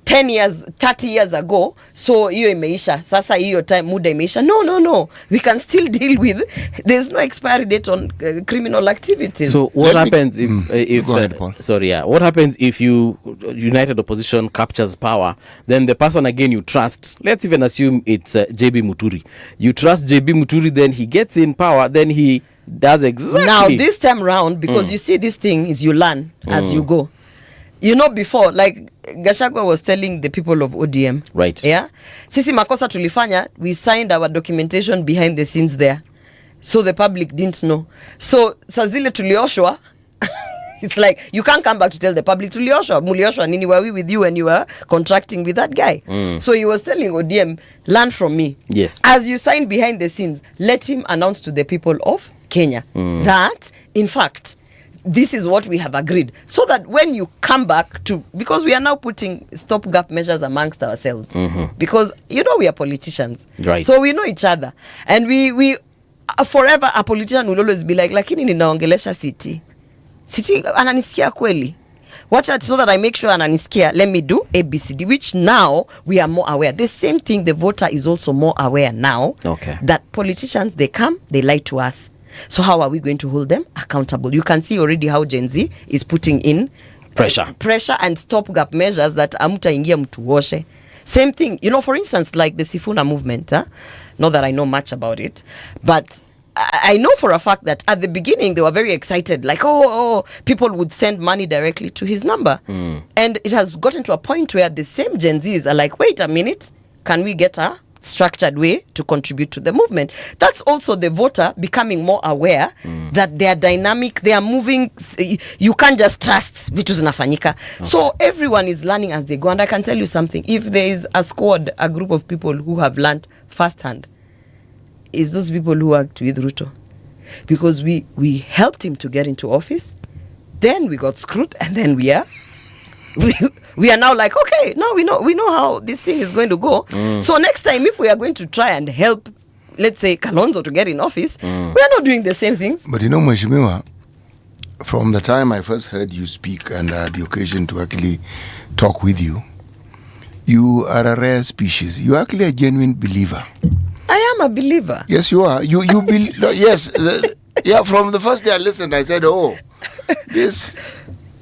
Speaker 23: 10 years, 30 years ago, so hiyo imeisha, sasa hiyo time muda imeisha. No, we can still deal with, there's no expiry date on criminal activities.
Speaker 7: So what happens what happens if you United Opposition captures power, then the person again you trust, let's even assume it's JB Muturi, you trust JB Muturi, then he gets in power, then he does exactly.
Speaker 23: Now this time round, because you see, this thing is you learn as you go. Before, like Gachagua was telling the people of ODM,
Speaker 7: right?
Speaker 23: Yeah, sisi makosa tulifanya, we signed our documentation behind the scenes there, so the public didn't know. So sazile tulioshwa, it's like you can't come back to tell the public mulioshwa nini, were we with you when you were contracting with that guy? So he was telling ODM, learn from me.
Speaker 7: Yes,
Speaker 23: as you sign behind the scenes, let him announce to the people of Kenya that in fact this is what we have agreed, so that when you come back to, because we are now putting stopgap measures amongst ourselves, because we are politicians,
Speaker 7: right?
Speaker 23: So we know each other, and we forever, a politician will always be like, lakini ninaongelesha city ananisikia kweli, watch out, so that I make sure ananisikia, let me do ABCD, which now we are more aware. The same thing, the voter is also more aware now, that politicians, they come, they lie to us. So how are we going to hold them accountable? You can see already how Gen Z is putting in pressure and stopgap measures that amutaingia mtuoshe. Same thing, for instance, like the Sifuna movement. Not that I know much about it, but I know for a fact that at the beginning they were very excited, like, people would send money directly to his number. And it has gotten to a point where the same Gen Zs are like, wait a minute, can we get a structured way to contribute to the movement? That's also the voter becoming more aware that they are dynamic, they are moving. You can't just trust vitu zinafanyika. So everyone is learning as they go, and I can tell you something, if there is a group of people who have learned firsthand, is those people who worked with Ruto, because we helped him to get into office, then we got screwed, and then we are now like, okay, now we know how this thing is going to go. So next time, if we are going to try and help, let's say, Kalonzo to get in office, we are not doing the same things.
Speaker 8: But Mheshimiwa, from the time I first heard you speak and the occasion to actually talk with you, you are a rare species. You are actually a genuine believer.
Speaker 23: I am a believer.
Speaker 8: Yes, you are. You believe. Yes. From the first day I listened, I said, this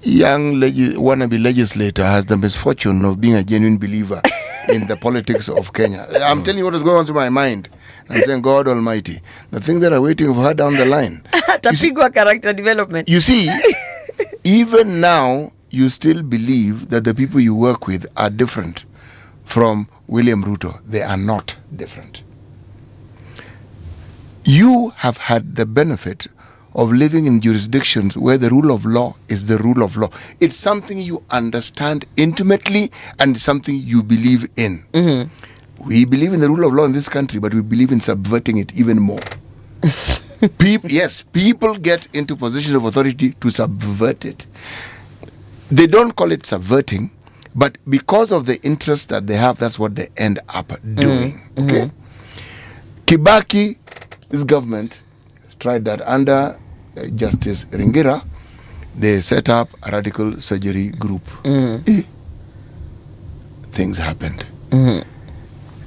Speaker 8: young wannabe legislator has the misfortune of being a genuine believer in the politics of Kenya. I'm telling you what is going on through my mind. I'm saying, God Almighty, the things that are waiting for her down the line.
Speaker 23: Tapigwa character development.
Speaker 8: You see, even now, you still believe that the people you work with are different from William Ruto. They are not different. You have had the benefit of living in jurisdictions where the rule of law is the rule of law. It's something you understand intimately and something you believe in. Mm-hmm. We believe in the rule of law in this country, but we believe in subverting it even more. People get into positions of authority to subvert it. They don't call it subverting, but because of the interest that they have, that's what they end up doing. Mm-hmm. Okay? Kibaki, this government has tried that under Justice Ringira. They set up a radical surgery group. Mm-hmm. Things happened. Mm-hmm.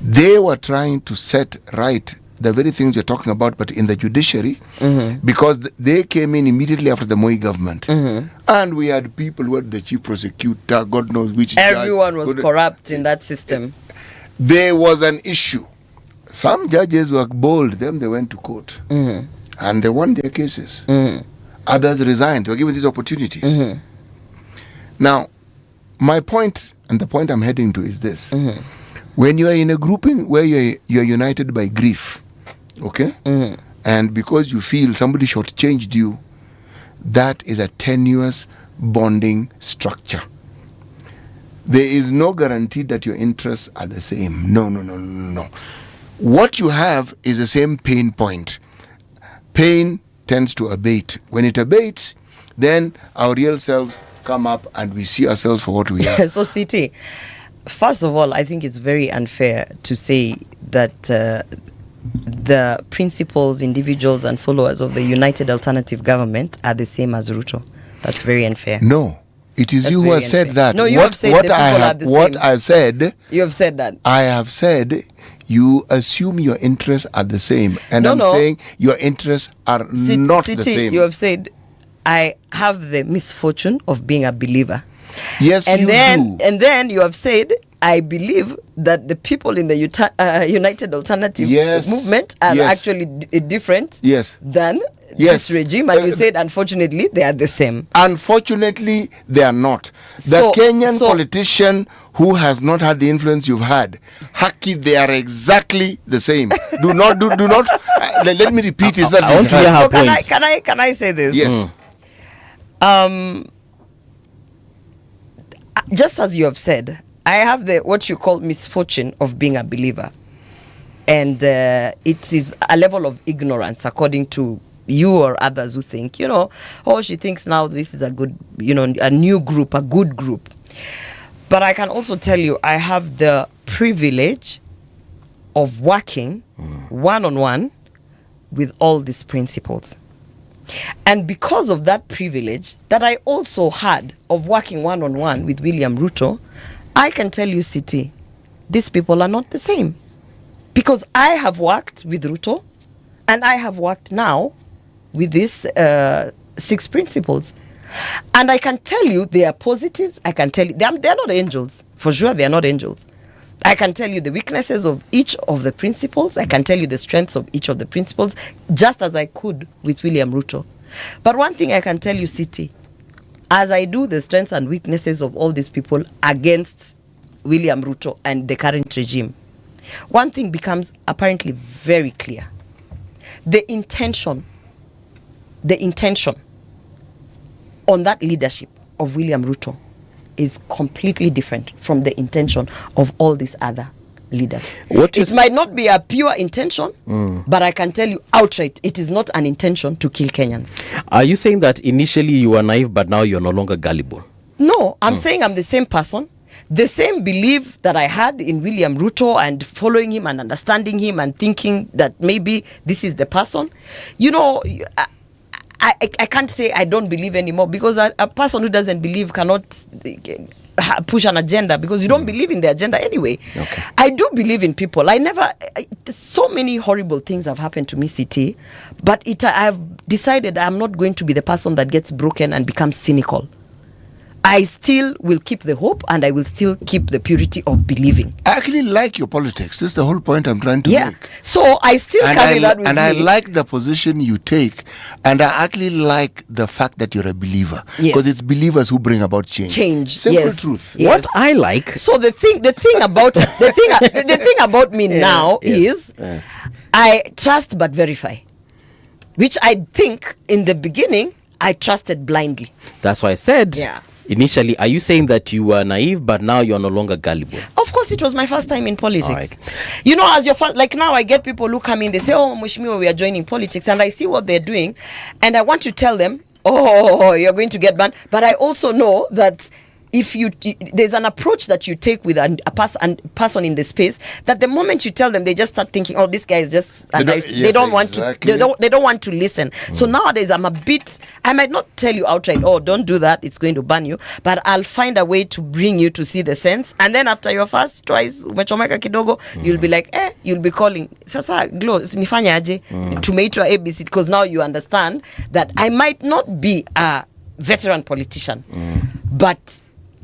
Speaker 8: They were trying to set right the very things you're talking about, but in the judiciary, mm-hmm. because they came in immediately after the Moi government. Mm-hmm. And we had people who were the chief prosecutor, God knows which
Speaker 23: Everyone was corrupt in that system.
Speaker 8: There was an issue. Some judges were bold, then they went to court. Mm-hmm. And they won their cases. Mm-hmm. Others resigned. They were given these opportunities. Mm-hmm. Now, my point, and the point I'm heading to is this. Mm-hmm. When you are in a grouping where you're united by grief, okay? Mm-hmm. And because you feel somebody shortchanged you, that is a tenuous bonding structure. There is no guarantee that your interests are the same. No. What you have is the same pain point. Pain tends to abate. When it abates, then our real selves come up and we see ourselves for what we are.
Speaker 23: So, City, first of all, I think it's very unfair to say that the principals, individuals and followers of the United Alternative Government are the same as Ruto. That's very unfair.
Speaker 8: No. It is you who has said that.
Speaker 23: No, you have said
Speaker 8: what I said.
Speaker 23: You have said that.
Speaker 8: I have said you assume your interests are the same. And I'm saying your interests are not the same.
Speaker 23: You have said, I have the misfortune of being a believer.
Speaker 8: Yes,
Speaker 23: and
Speaker 8: you
Speaker 23: then,
Speaker 8: do.
Speaker 23: And then you have said, I believe that the people in the United Alternative Movement are actually different than this regime. And you said, unfortunately, they are the same.
Speaker 8: Unfortunately, they are not. The Kenyan politician who has not had the influence you've had, Haki, they are exactly the same. Do not. Let me repeat it.
Speaker 23: I want to hear her point. Can I say this?
Speaker 8: Yes.
Speaker 23: Just as you have said, I have the what you call misfortune of being a believer, and it is a level of ignorance according to you or others who think, she thinks now this is a good, a new group, a good group. But I can also tell you, I have the privilege of working one-on-one with all these principles. And because of that privilege that I also had of working one-on-one with William Ruto, I can tell you, City, these people are not the same. Because I have worked with Ruto, and I have worked now with these 6 principles. And I can tell you they are positives. I can tell you, they are not angels. For sure, they are not angels. I can tell you the weaknesses of each of the principles. I can tell you the strengths of each of the principles, just as I could with William Ruto. But one thing I can tell you, City, as I do the strengths and weaknesses of all these people against William Ruto and the current regime, one thing becomes apparently very clear. The intention on that leadership of William Ruto is completely different from the intention of all these other leaders. It might not be a pure intention, but I can tell you outright, it is not an intention to kill Kenyans.
Speaker 7: Are you saying that initially you were naive, but now you're no longer gullible?
Speaker 23: No, I'm saying I'm the same person. The same belief that I had in William Ruto and following him and understanding him and thinking that maybe this is the person. I can't say I don't believe anymore, because a person who doesn't believe cannot push an agenda, because you don't believe in the agenda anyway. Okay. I do believe in people. So many horrible things have happened to me, CT, but I've decided I'm not going to be the person that gets broken and becomes cynical. I still will keep the hope, and I will still keep the purity of believing.
Speaker 8: I actually like your politics. That's the whole point I'm trying to make.
Speaker 23: So I still carry that with me.
Speaker 8: And I like the position you take, and I actually like the fact that you're a believer, because it's believers who bring about change. Simple truth.
Speaker 23: Yes.
Speaker 7: What I like.
Speaker 23: So the thing about the thing about me now is I trust but verify, which I think in the beginning I trusted blindly.
Speaker 7: That's why I said. Initially, are you saying that you were naive, but now you're no longer gullible?
Speaker 23: Of course, it was my first time in politics. You know, as your first, like now I get people who come in, they say, oh, Mheshimiwa, we are joining politics. And I see what they're doing. And I want to tell them, oh, you're going to get banned. But I also know that if there's an approach that you take with a person in the space, that the moment you tell them, they just start thinking, oh, this guy is just they don't want to listen. So nowadays I might not tell you outright, oh, don't do that, it's going to ban you, but I'll find a way to bring you to see the sense. And then after your first twice umechomeka kidogo, you'll be like, you'll be calling, sasa Glo, nifanye aje tumeitwa ABC, because now you understand that I might not be a veteran politician, but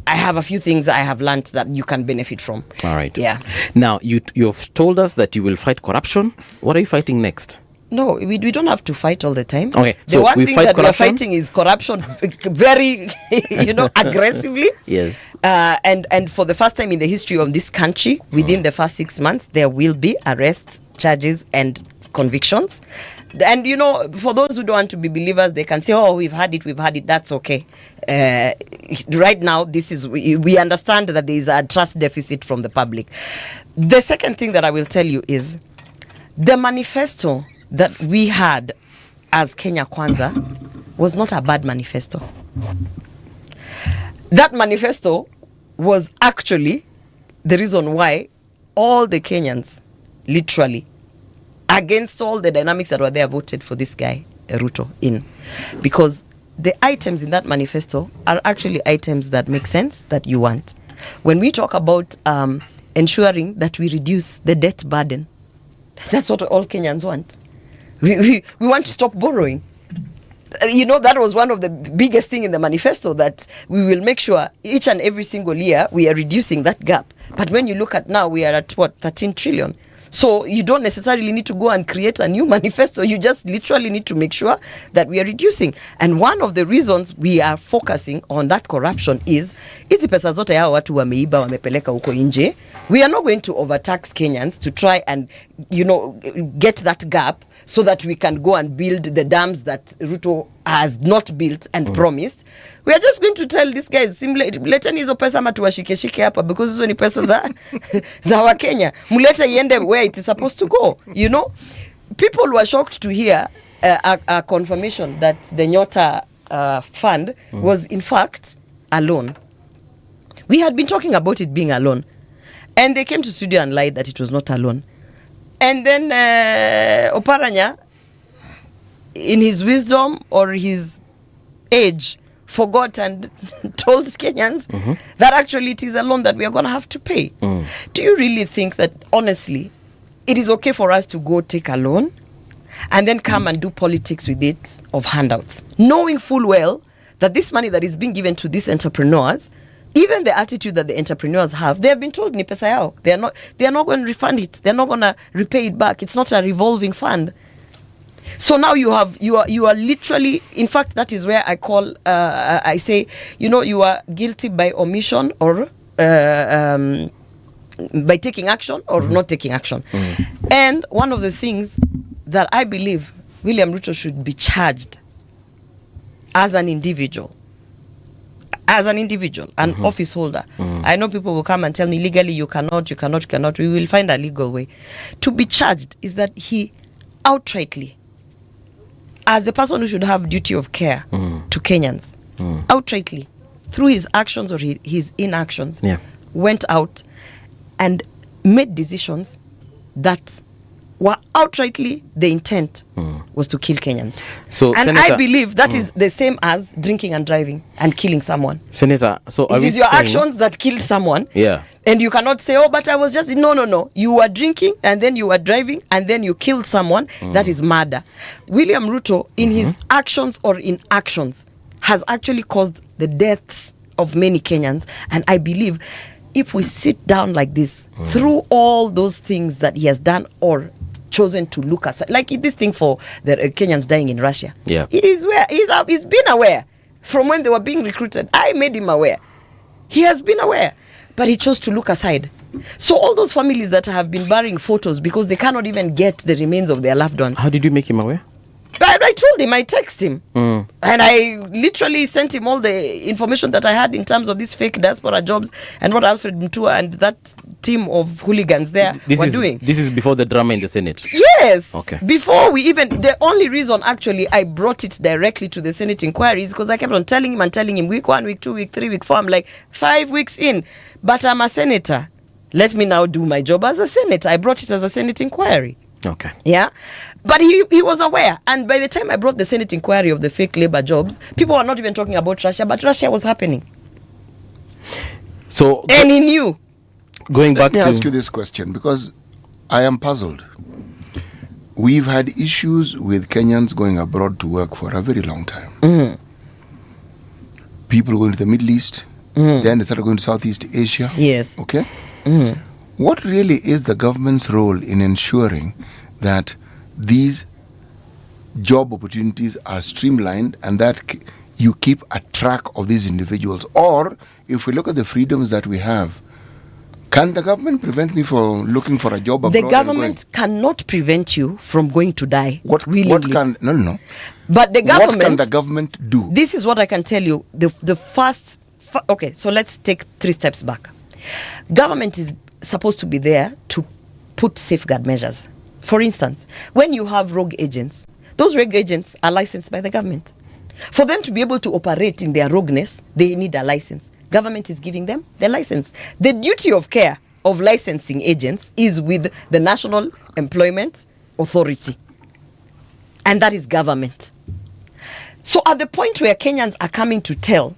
Speaker 23: I have a few things I have learned that you can benefit from.
Speaker 7: All right.
Speaker 23: Yeah.
Speaker 7: Now, you've told us that you will fight corruption. What are you fighting next?
Speaker 23: No, we don't have to fight all the time.
Speaker 7: Okay.
Speaker 23: The one thing that we are fighting is corruption very, aggressively.
Speaker 7: Yes.
Speaker 23: And for the first time in the history of this country, within the first 6 months, there will be arrests, charges, and convictions. And for those who don't want to be believers, they can say, oh, we've had it, that's okay. Right now, we understand that there is a trust deficit from the public. The second thing that I will tell you is the manifesto that we had as Kenya Kwanza was not a bad manifesto. That manifesto was actually the reason why all the Kenyans, literally, against all the dynamics that were there, voted for this guy, Ruto, in. Because the items in that manifesto are actually items that make sense, that you want. When we talk about ensuring that we reduce the debt burden, that's what all Kenyans want. We want to stop borrowing. That was one of the biggest thing in the manifesto, that we will make sure each and every single year we are reducing that gap. But when you look at now, we are at 13 trillion. So you don't necessarily need to go and create a new manifesto. You just literally need to make sure that we are reducing. And one of the reasons we are focusing on that corruption is hizi pesa zote hao watu wameiba wamepeleka huko nje. We are not going to overtax Kenyans to try and get that gap so that we can go and build the dams that Ruto has not built and promised. We are just going to tell these guys, leteni hizo pesa ama tuwashike hapa, because hizo ni pesa za wa Kenya. Mulete iende where it is supposed to go. People were shocked to hear a confirmation that the Nyota fund was in fact a loan. We had been talking about it being a loan, and they came to studio and lied that it was not a loan. And then Oparanya, in his wisdom or his age, forgot and told Kenyans that actually it is a loan that we are going to have to pay. Do you really think that, honestly, it is okay for us to go take a loan and then come and do politics with it of handouts, knowing full well that this money that is being given to these entrepreneurs, even the attitude that the entrepreneurs have, they have been told ni pesa yao. They are not going to refund it. They're not going to repay it back. It's not a revolving fund. So now you are literally, in fact, that is where I call, I say, you are guilty by omission or by taking action or not taking action. And one of the things that I believe William Ruto should be charged as an individual, an office holder. I know people will come and tell me legally you cannot. We will find a legal way. To be charged is that he outrightly, as the person who should have duty of care to Kenyans, outrightly, through his actions or his inactions, went out and made decisions that were outrightly the intent was to kill Kenyans.
Speaker 7: So,
Speaker 23: and
Speaker 7: Senator,
Speaker 23: I believe that is the same as drinking and driving and killing someone.
Speaker 7: Senator, so
Speaker 23: it is your actions that killed someone.
Speaker 7: Yeah.
Speaker 23: And you cannot say, oh, but I was just... No. You were drinking and then you were driving and then you killed someone. That is murder. William Ruto, in his actions or inactions, has actually caused the deaths of many Kenyans. And I believe if we sit down like this, through all those things that he has done or chosen to look at, like this thing for the Kenyans dying in Russia.
Speaker 7: Yeah.
Speaker 23: He's been aware from when they were being recruited. I made him aware. He has been aware, but he chose to look aside. So all those families that have been burying photos because they cannot even get the remains of their loved ones.
Speaker 7: How did you make him aware?
Speaker 23: I told him, I texted him. And I literally sent him all the information that I had in terms of these fake diaspora jobs and what Alfred Mutua and that team of hooligans there were doing.
Speaker 7: This is before the drama in the Senate?
Speaker 23: Yes.
Speaker 7: Okay.
Speaker 23: Before we even, the only reason actually I brought it directly to the Senate inquiry is because I kept on telling him week 1, week 2, week 3, week 4. I'm like 5 weeks in, but I'm a senator. Let me now do my job as a senator. I brought it as a Senate inquiry.
Speaker 7: Okay.
Speaker 23: Yeah. But he was aware. And by the time I brought the Senate inquiry of the fake labor jobs, people were not even talking about Russia, but Russia was happening.
Speaker 7: So,
Speaker 23: and he knew.
Speaker 7: Going back
Speaker 8: Let me ask you this question, because I am puzzled. We've had issues with Kenyans going abroad to work for a very long time. People going to the Middle East, then they started going to Southeast Asia.
Speaker 23: Yes.
Speaker 8: Okay? What really is the government's role in ensuring that these job opportunities are streamlined and that you keep a track of these individuals? Or, if we look at the freedoms that we have, can the government prevent me from looking for a job abroad?
Speaker 23: The government cannot prevent you from going to die.
Speaker 8: What can... No.
Speaker 23: But the government...
Speaker 8: What can the government do?
Speaker 23: This is what I can tell you. The first... Okay, so let's take 3 steps back. Government is supposed to be there to put safeguard measures. For instance, when you have rogue agents, those rogue agents are licensed by the government. For them to be able to operate in their rogueness, they need a license. Government is giving them the license. The duty of care of licensing agents is with the National Employment Authority. And that is government. So at the point where Kenyans are coming to tell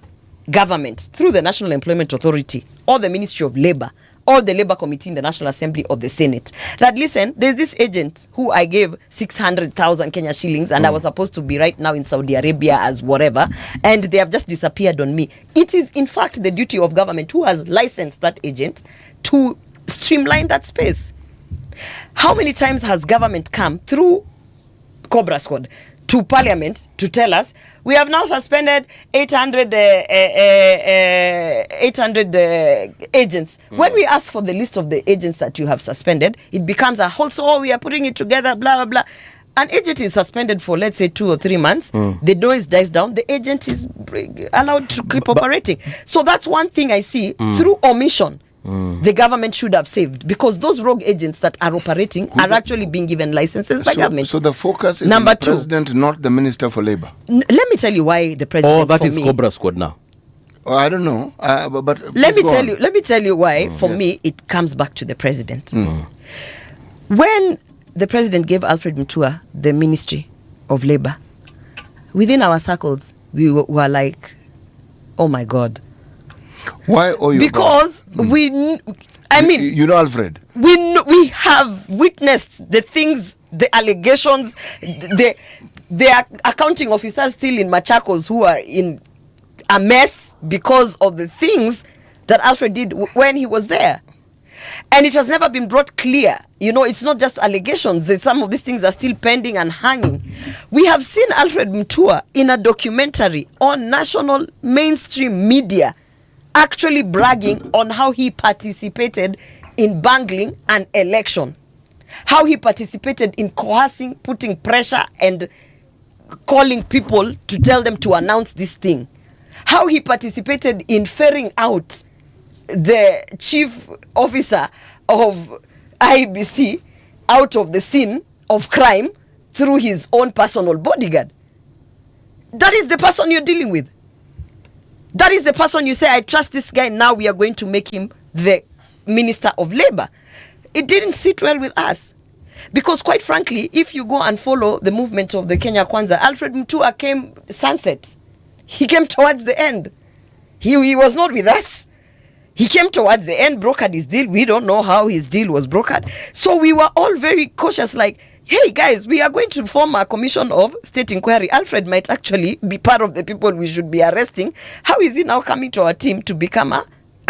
Speaker 23: government through the National Employment Authority or the Ministry of Labor or the Labor Committee in the National Assembly or the Senate, that listen, there's this agent who I gave 600,000 Kenya shillings and I was supposed to be right now in Saudi Arabia as whatever, and they have just disappeared on me. It is in fact the duty of government who has licensed that agent to streamline that space. How many times has government come through Cobra Squad to Parliament to tell us we have now suspended 800 agents? When we ask for the list of the agents that you have suspended, it becomes a whole, so we are putting it together, blah, blah, blah. An agent is suspended for, let's say, 2 or 3 months. The noise dies down. The agent is allowed to keep operating. So that's one thing I see through omission. The government should have saved, because those rogue agents that are operating are actually being given licenses by government.
Speaker 8: So the focus is
Speaker 23: Number
Speaker 8: on the
Speaker 23: 2,
Speaker 8: president, not the Minister for Labor.
Speaker 23: Let me tell you why the president.
Speaker 7: Oh, that is Cobra Squad now.
Speaker 8: Oh, I don't know, but
Speaker 23: let me tell you why. For me, it comes back to the president. When the president gave Alfred Mutua the Ministry of Labor, within our circles, we were like, "Oh my God."
Speaker 8: Why?
Speaker 23: Because
Speaker 8: you know Alfred.
Speaker 23: We have witnessed the things, the allegations, the accounting officers still in Machakos who are in a mess because of the things that Alfred did when he was there. And it has never been brought clear. You know, it's not just allegations. Some of these things are still pending and hanging. We have seen Alfred Mutua in a documentary on national mainstream media actually bragging on how he participated in bungling an election, how he participated in coercing, putting pressure and calling people to tell them to announce this thing, how he participated in ferrying out the chief officer of IBC out of the scene of crime through his own personal bodyguard. That is the person you're dealing with. That is the person you say, I trust this guy, now we are going to make him the Minister of Labor. It didn't sit well with us. Because quite frankly, if you go and follow the movement of the Kenya Kwanza, Alfred Mutua came sunset. He came towards the end. He was not with us. He came towards the end, brokered his deal. We don't know how his deal was brokered. So we were all very cautious, like, hey guys, we are going to form a commission of state inquiry. Alfred might actually be part of the people we should be arresting. How is he now coming to our team to become a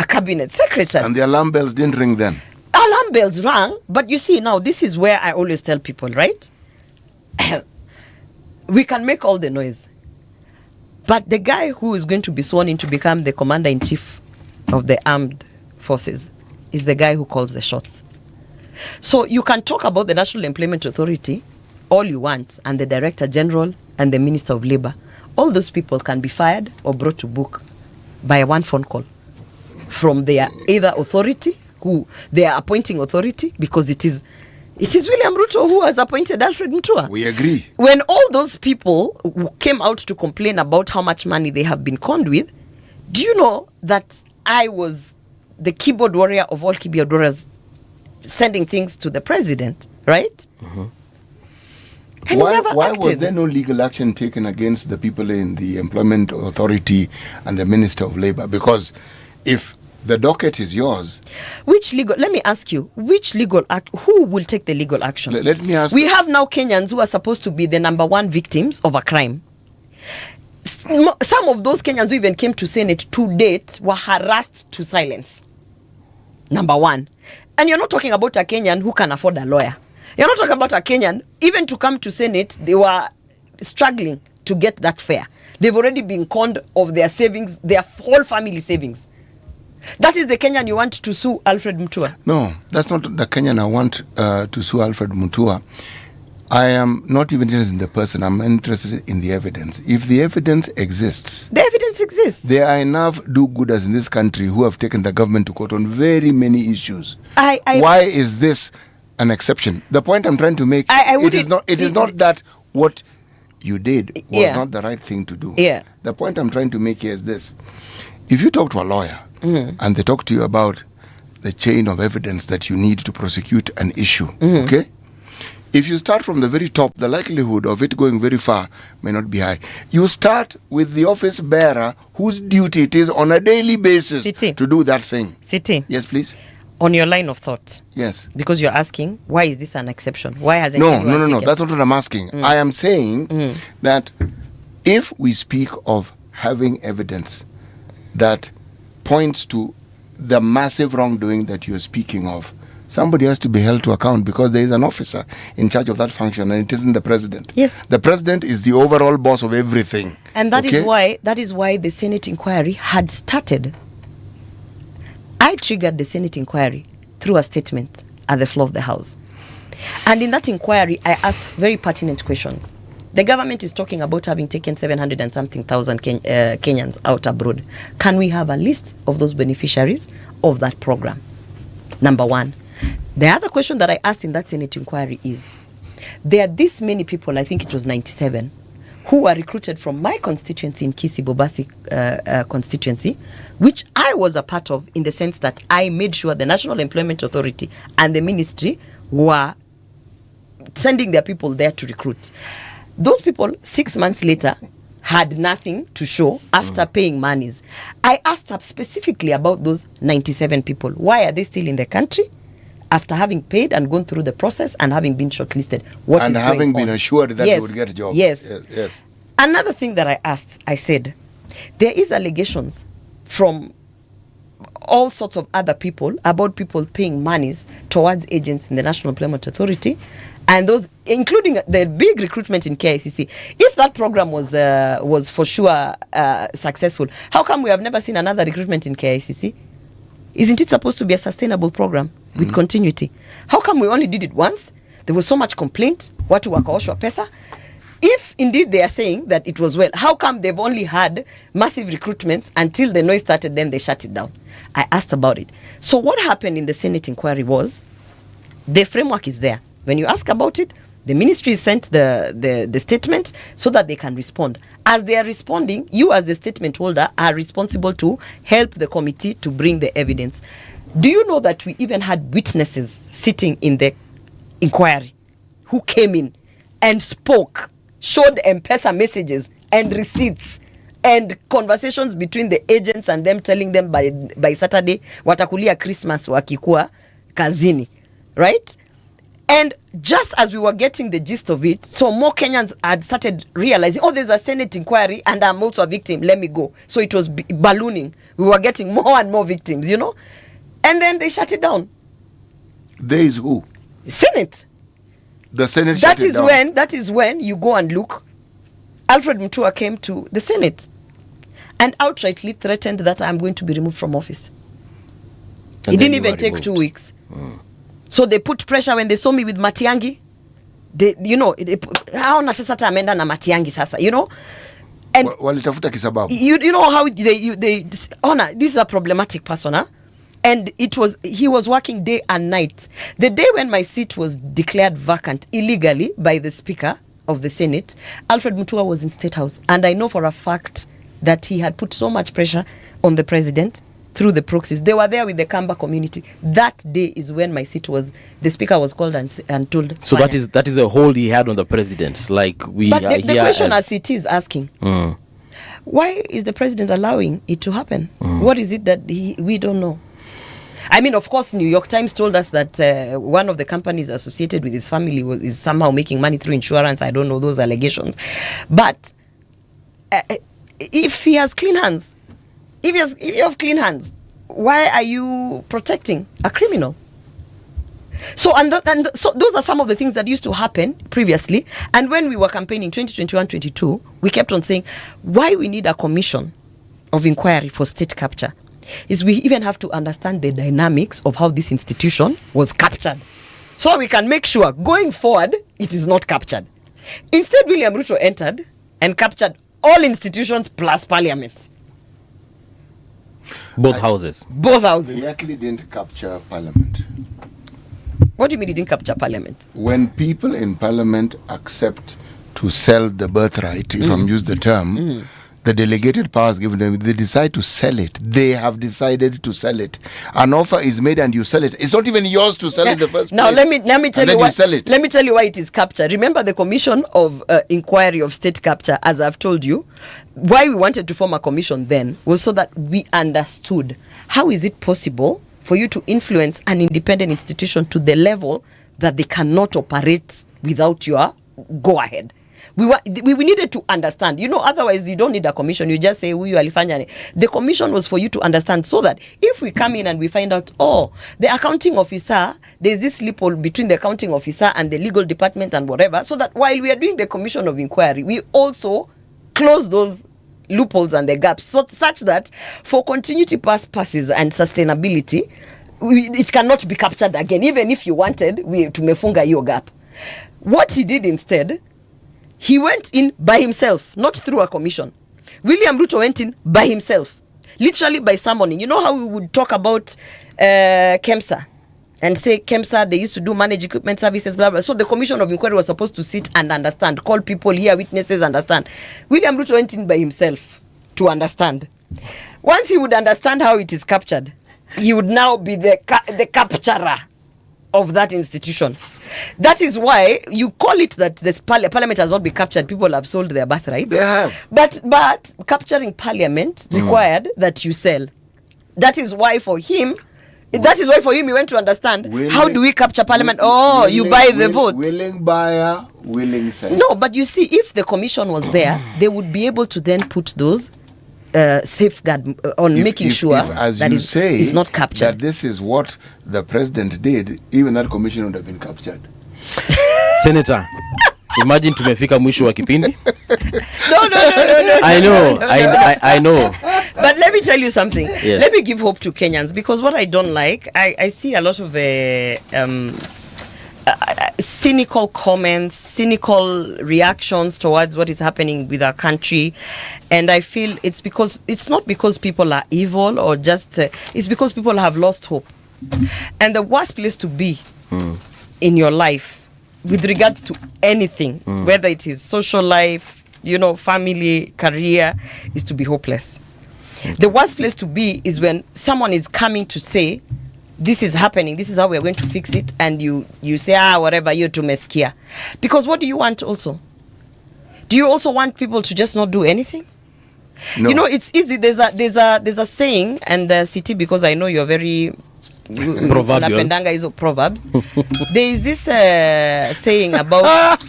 Speaker 23: cabinet secretary?
Speaker 8: And the alarm bells didn't ring then.
Speaker 23: Alarm bells rang, but you see now, this is where I always tell people, right? We can make all the noise, but the guy who is going to be sworn in to become the commander-in-chief of the armed forces is the guy who calls the shots. So you can talk about the National Employment Authority all you want, and the Director General and the Minister of Labour. All those people can be fired or brought to book by one phone call from their either authority, who they are appointing authority, because it is William Ruto who has appointed Alfred Mutua.
Speaker 8: We agree.
Speaker 23: When all those people who came out to complain about how much money they have been conned with, do you know that I was the keyboard warrior of all keyboard warriors, sending things to the president, right?
Speaker 8: Mm-hmm.
Speaker 23: And
Speaker 8: why was there no legal action taken against the people in the Employment Authority and the Minister of Labour? Because if the docket is yours,
Speaker 23: let me ask you, which legal act, who will take the legal action?
Speaker 8: Let me ask.
Speaker 23: We have now Kenyans who are supposed to be the number one victims of a crime. Some of those Kenyans who even came to Senate to date were harassed to silence. Number one. And you're not talking about a Kenyan who can afford a lawyer. You're not talking about a Kenyan, even to come to Senate, they were struggling to get that fare. They've already been conned of their savings, their whole family savings. That is the Kenyan you want to sue Alfred Mutua?
Speaker 8: No, that's not the Kenyan I want to sue Alfred Mutua. I am not even interested in the person. I'm interested in the evidence. If the evidence exists...
Speaker 23: The evidence exists.
Speaker 8: There are enough do-gooders in this country who have taken the government to court on very many issues. Why is this an exception? The point I'm trying to make, it is not that what you did was not the right thing to do.
Speaker 23: Yeah.
Speaker 8: The point I'm trying to make here is this. If you talk to a lawyer and they talk to you about the chain of evidence that you need to prosecute an issue, okay? If you start from the very top, the likelihood of it going very far may not be high. You start with the office bearer whose duty it is on a daily basis to do that thing.
Speaker 23: Siti.
Speaker 8: Yes, please.
Speaker 23: On your line of thought.
Speaker 8: Yes.
Speaker 23: Because you're asking, why is this an exception? Why hasn't
Speaker 8: No.
Speaker 23: taken?
Speaker 8: That's not what I'm asking. I am saying that if we speak of having evidence that points to the massive wrongdoing that you're speaking of, somebody has to be held to account, because there is an officer in charge of that function, and it isn't the president.
Speaker 23: Yes.
Speaker 8: The president is the overall boss of everything.
Speaker 23: And that is why the Senate inquiry had started. I triggered the Senate inquiry through a statement at the floor of the House. And in that inquiry, I asked very pertinent questions. The government is talking about having taken 700 and something thousand Kenyans out abroad. Can we have a list of those beneficiaries of that program? Number one. The other question that I asked in that Senate inquiry is, there are this many people, I think it was 97, who were recruited from my constituency in Kisii Bobasi constituency, which I was a part of, in the sense that I made sure the National Employment Authority and the ministry were sending their people there to recruit. Those people, 6 months later, had nothing to show after paying monies. I asked up specifically about those 97 people. Why are they still in the country after having paid and gone through the process and having been shortlisted?
Speaker 8: And having been assured that they would get a job.
Speaker 23: Yes.
Speaker 8: Yes.
Speaker 23: Another thing that I asked, I said, there is allegations from all sorts of other people about people paying monies towards agents in the National Employment Authority, and those, including the big recruitment in KICC. If that program was for sure successful, how come we have never seen another recruitment in KICC? Isn't it supposed to be a sustainable program with continuity? How come we only did it once? There was so much complaint. Watu wakaoshwa pesa. If indeed they are saying that it was well, how come they've only had massive recruitments until the noise started, then they shut it down? I asked about it. So what happened in the Senate inquiry was, the framework is there. When you ask about it, the ministry sent the statement so that they can respond. As they are responding, you as the statement holder are responsible to help the committee to bring the evidence. Do you know that we even had witnesses sitting in the inquiry who came in and spoke, showed M-Pesa messages and receipts and conversations between the agents and them, telling them by Saturday watakulia Christmas wakikuwa kazini, right? And just as we were getting the gist of it, so more Kenyans had started realizing, oh, there's a Senate inquiry and I'm also a victim, let me go. So it was ballooning. We were getting more and more victims, you know. And then they shut it down.
Speaker 8: There is who?
Speaker 23: Senate.
Speaker 8: The Senate shut it down.
Speaker 23: That is when you go and look. Alfred Mutua came to the Senate and outrightly threatened that I'm going to be removed from office.
Speaker 7: And
Speaker 23: it didn't even take 2 weeks. So they put pressure when they saw me with Matiangi. They, you know, haona sasa ameenda na Matiangi sasa, you know. And
Speaker 8: walitafuta kisababu.
Speaker 23: You know how they honor, this is a problematic person, huh? And he was working day and night. The day when my seat was declared vacant illegally by the Speaker of the Senate, Alfred Mutua was in State House. And I know for a fact that he had put so much pressure on the president through the proxies. They were there with the Kamba community. That day is when my seat was, the Speaker was called and told.
Speaker 7: So that is a hold he had on the president. Like we
Speaker 23: but
Speaker 7: are
Speaker 23: the question as it is asking, why is the president allowing it to happen? What is it that we don't know? I mean, of course, New York Times told us that one of the companies associated with his family is somehow making money through insurance. I don't know those allegations. But if he has clean hands, if you have clean hands, why are you protecting a criminal? So so those are some of the things that used to happen previously. And when we were campaigning 2021-22, we kept on saying why we need a commission of inquiry for state capture is we even have to understand the dynamics of how this institution was captured, so we can make sure going forward it is not captured. Instead, William Ruto entered and captured all institutions plus parliament.
Speaker 7: Both houses.
Speaker 8: He actually didn't capture parliament.
Speaker 23: What do you mean he didn't capture parliament?
Speaker 8: When people in parliament accept to sell the birthright, if I'm used the term, the delegated powers given them, they decide to sell it. They have decided to sell it. An offer is made and you sell it. It's not even yours to sell in the first
Speaker 23: now,
Speaker 8: place.
Speaker 23: let me tell you why. Let me tell you why it is captured. Remember the commission of inquiry of state capture, as I've told you. Why we wanted to form a commission then was so that we understood how is it possible for you to influence an independent institution to the level that they cannot operate without your go ahead. We needed to understand, you know, otherwise you don't need a commission. You just say huyu alifanya. The commission was for you to understand, so that if we come in and we find out, oh, the accounting officer, there's this loophole between the accounting officer and the legal department and whatever, so that while we are doing the commission of inquiry, we also close those loopholes and the gaps, such that for continuity passes and sustainability, it cannot be captured again. Even if you wanted, tumefunga hiyo gap. What he did instead, he went in by himself, not through a commission. William Ruto went in by himself, literally by summoning. You know how we would talk about KEMSA and say KEMSA, they used to do managed equipment services, blah, blah. So the commission of inquiry was supposed to sit and understand, call people, hear witnesses, understand. William Ruto went in by himself to understand. Once he would understand how it is captured, he would now be the capturer of that institution. That is why you call it that this parliament has not been captured. People have sold their birthrights.
Speaker 8: They have.
Speaker 23: But capturing parliament required that you sell. That is why for him, he went to understand how do we capture parliament. You buy the votes.
Speaker 8: Willing buyer, willing seller.
Speaker 23: No, but you see, if the commission was there, they would be able to then put those safeguard on making sure that it's not captured.
Speaker 8: That this is what the president did, even that commission would have been captured.
Speaker 7: Senator, imagine tumefika mwisho wa kipindi.
Speaker 23: No.
Speaker 7: I know.
Speaker 23: But let me tell you something.
Speaker 7: Yes.
Speaker 23: Let me give hope to Kenyans, because what I don't like, I see a lot of cynical comments, cynical reactions towards what is happening with our country, and I feel it's not because people are evil or just it's because people have lost hope. And the worst place to be in your life with regards to anything, whether it is social life, you know, family, career, is to be hopeless. The worst place to be is when someone is coming to say, this is happening, this is how we're going to fix it, and you say, whatever, you're tumesikia. Because what do you want also? Do you also want people to just not do anything? No. You know, it's easy. There's a saying, and City, because I know you're very Wanapendanga hizo proverbs. There is this saying about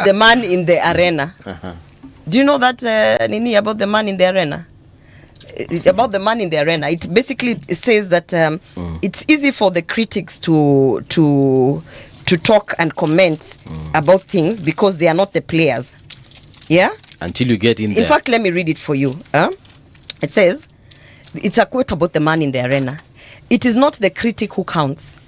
Speaker 23: the man in the arena. Do you know that nini about the man in the arena? About the man in the arena, it basically says that it's easy for the critics to talk and comment about things because they are not the players. Yeah?
Speaker 7: Until you get in there.
Speaker 23: In fact, let me read it for you. It says, it's a quote about the man in the arena. It is not the critic who counts,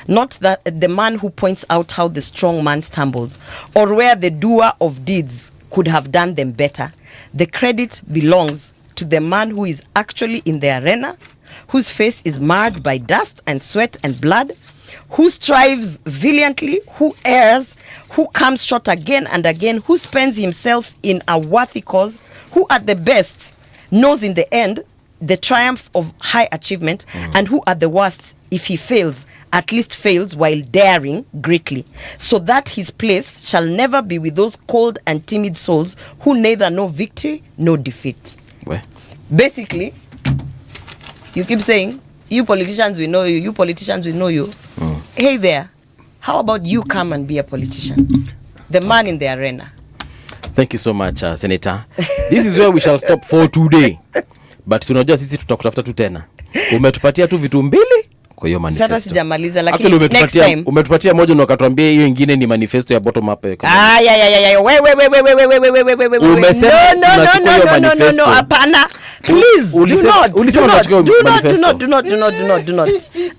Speaker 23: not that the man who points out how the strong man stumbles, or where the doer of deeds could have done them better. The credit belongs to the man who is actually in the arena, whose face is marred by dust and sweat and blood, who strives valiantly, who errs, who comes short again and again, who spends himself in a worthy cause, who at the best knows in the end the triumph of high achievement, and who at the worst, if he fails, at least fails while daring greatly, so that his place shall never be with those cold and timid souls who neither know victory nor defeat.
Speaker 7: Where?
Speaker 23: Basically, you keep saying, you politicians, we know you politicians, we know you. Hey there, how about you come and be a politician? The man in the arena.
Speaker 7: Thank you so much, Senator. This is where we shall stop for today. But tunajua sisi tutakutafuta tu tena. Umetupatia tu vitu mbili kwa hiyo manifesto.
Speaker 23: Sasa sijamaliza, lakini next time
Speaker 7: umetupatia moja na ukatuambia hiyo nyingine ni manifesto ya bottom up.
Speaker 23: We no, hapana. Please do not.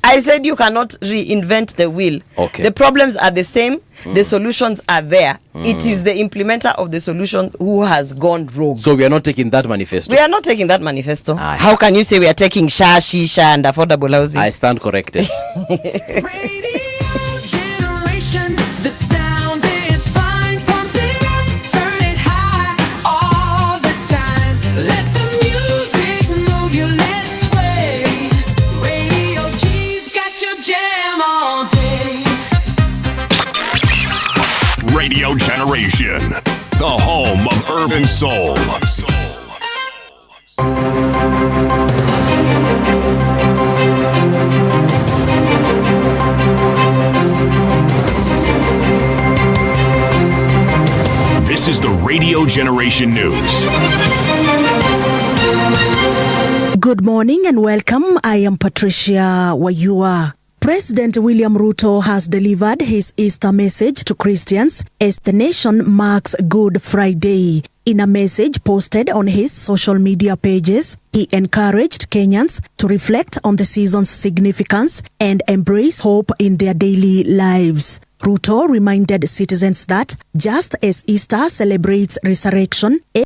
Speaker 23: I said you cannot reinvent the wheel.
Speaker 7: Okay.
Speaker 23: The problems are the same. The solutions are there. It is the implementer of the solution who has gone rogue.
Speaker 7: So we are not taking that manifesto.
Speaker 23: We are not taking that manifesto. How can you say we are taking shisha and affordable housing?
Speaker 7: I stand corrected.
Speaker 12: The sound is fine, pump it up, turn it high all the time. Let the music move you, let's sway. Radio G's got your jam all day.
Speaker 6: Radio Generation, the home of urban soul. This is the Radio Generation News.
Speaker 1: Good morning and welcome. I am Patricia Wayua. President William Ruto has delivered his Easter message to Christians as the nation marks Good Friday. In a message posted on his social media pages, he encouraged Kenyans to reflect on the season's significance and embrace hope in their daily lives. Ruto reminded citizens that just as Easter celebrates resurrection,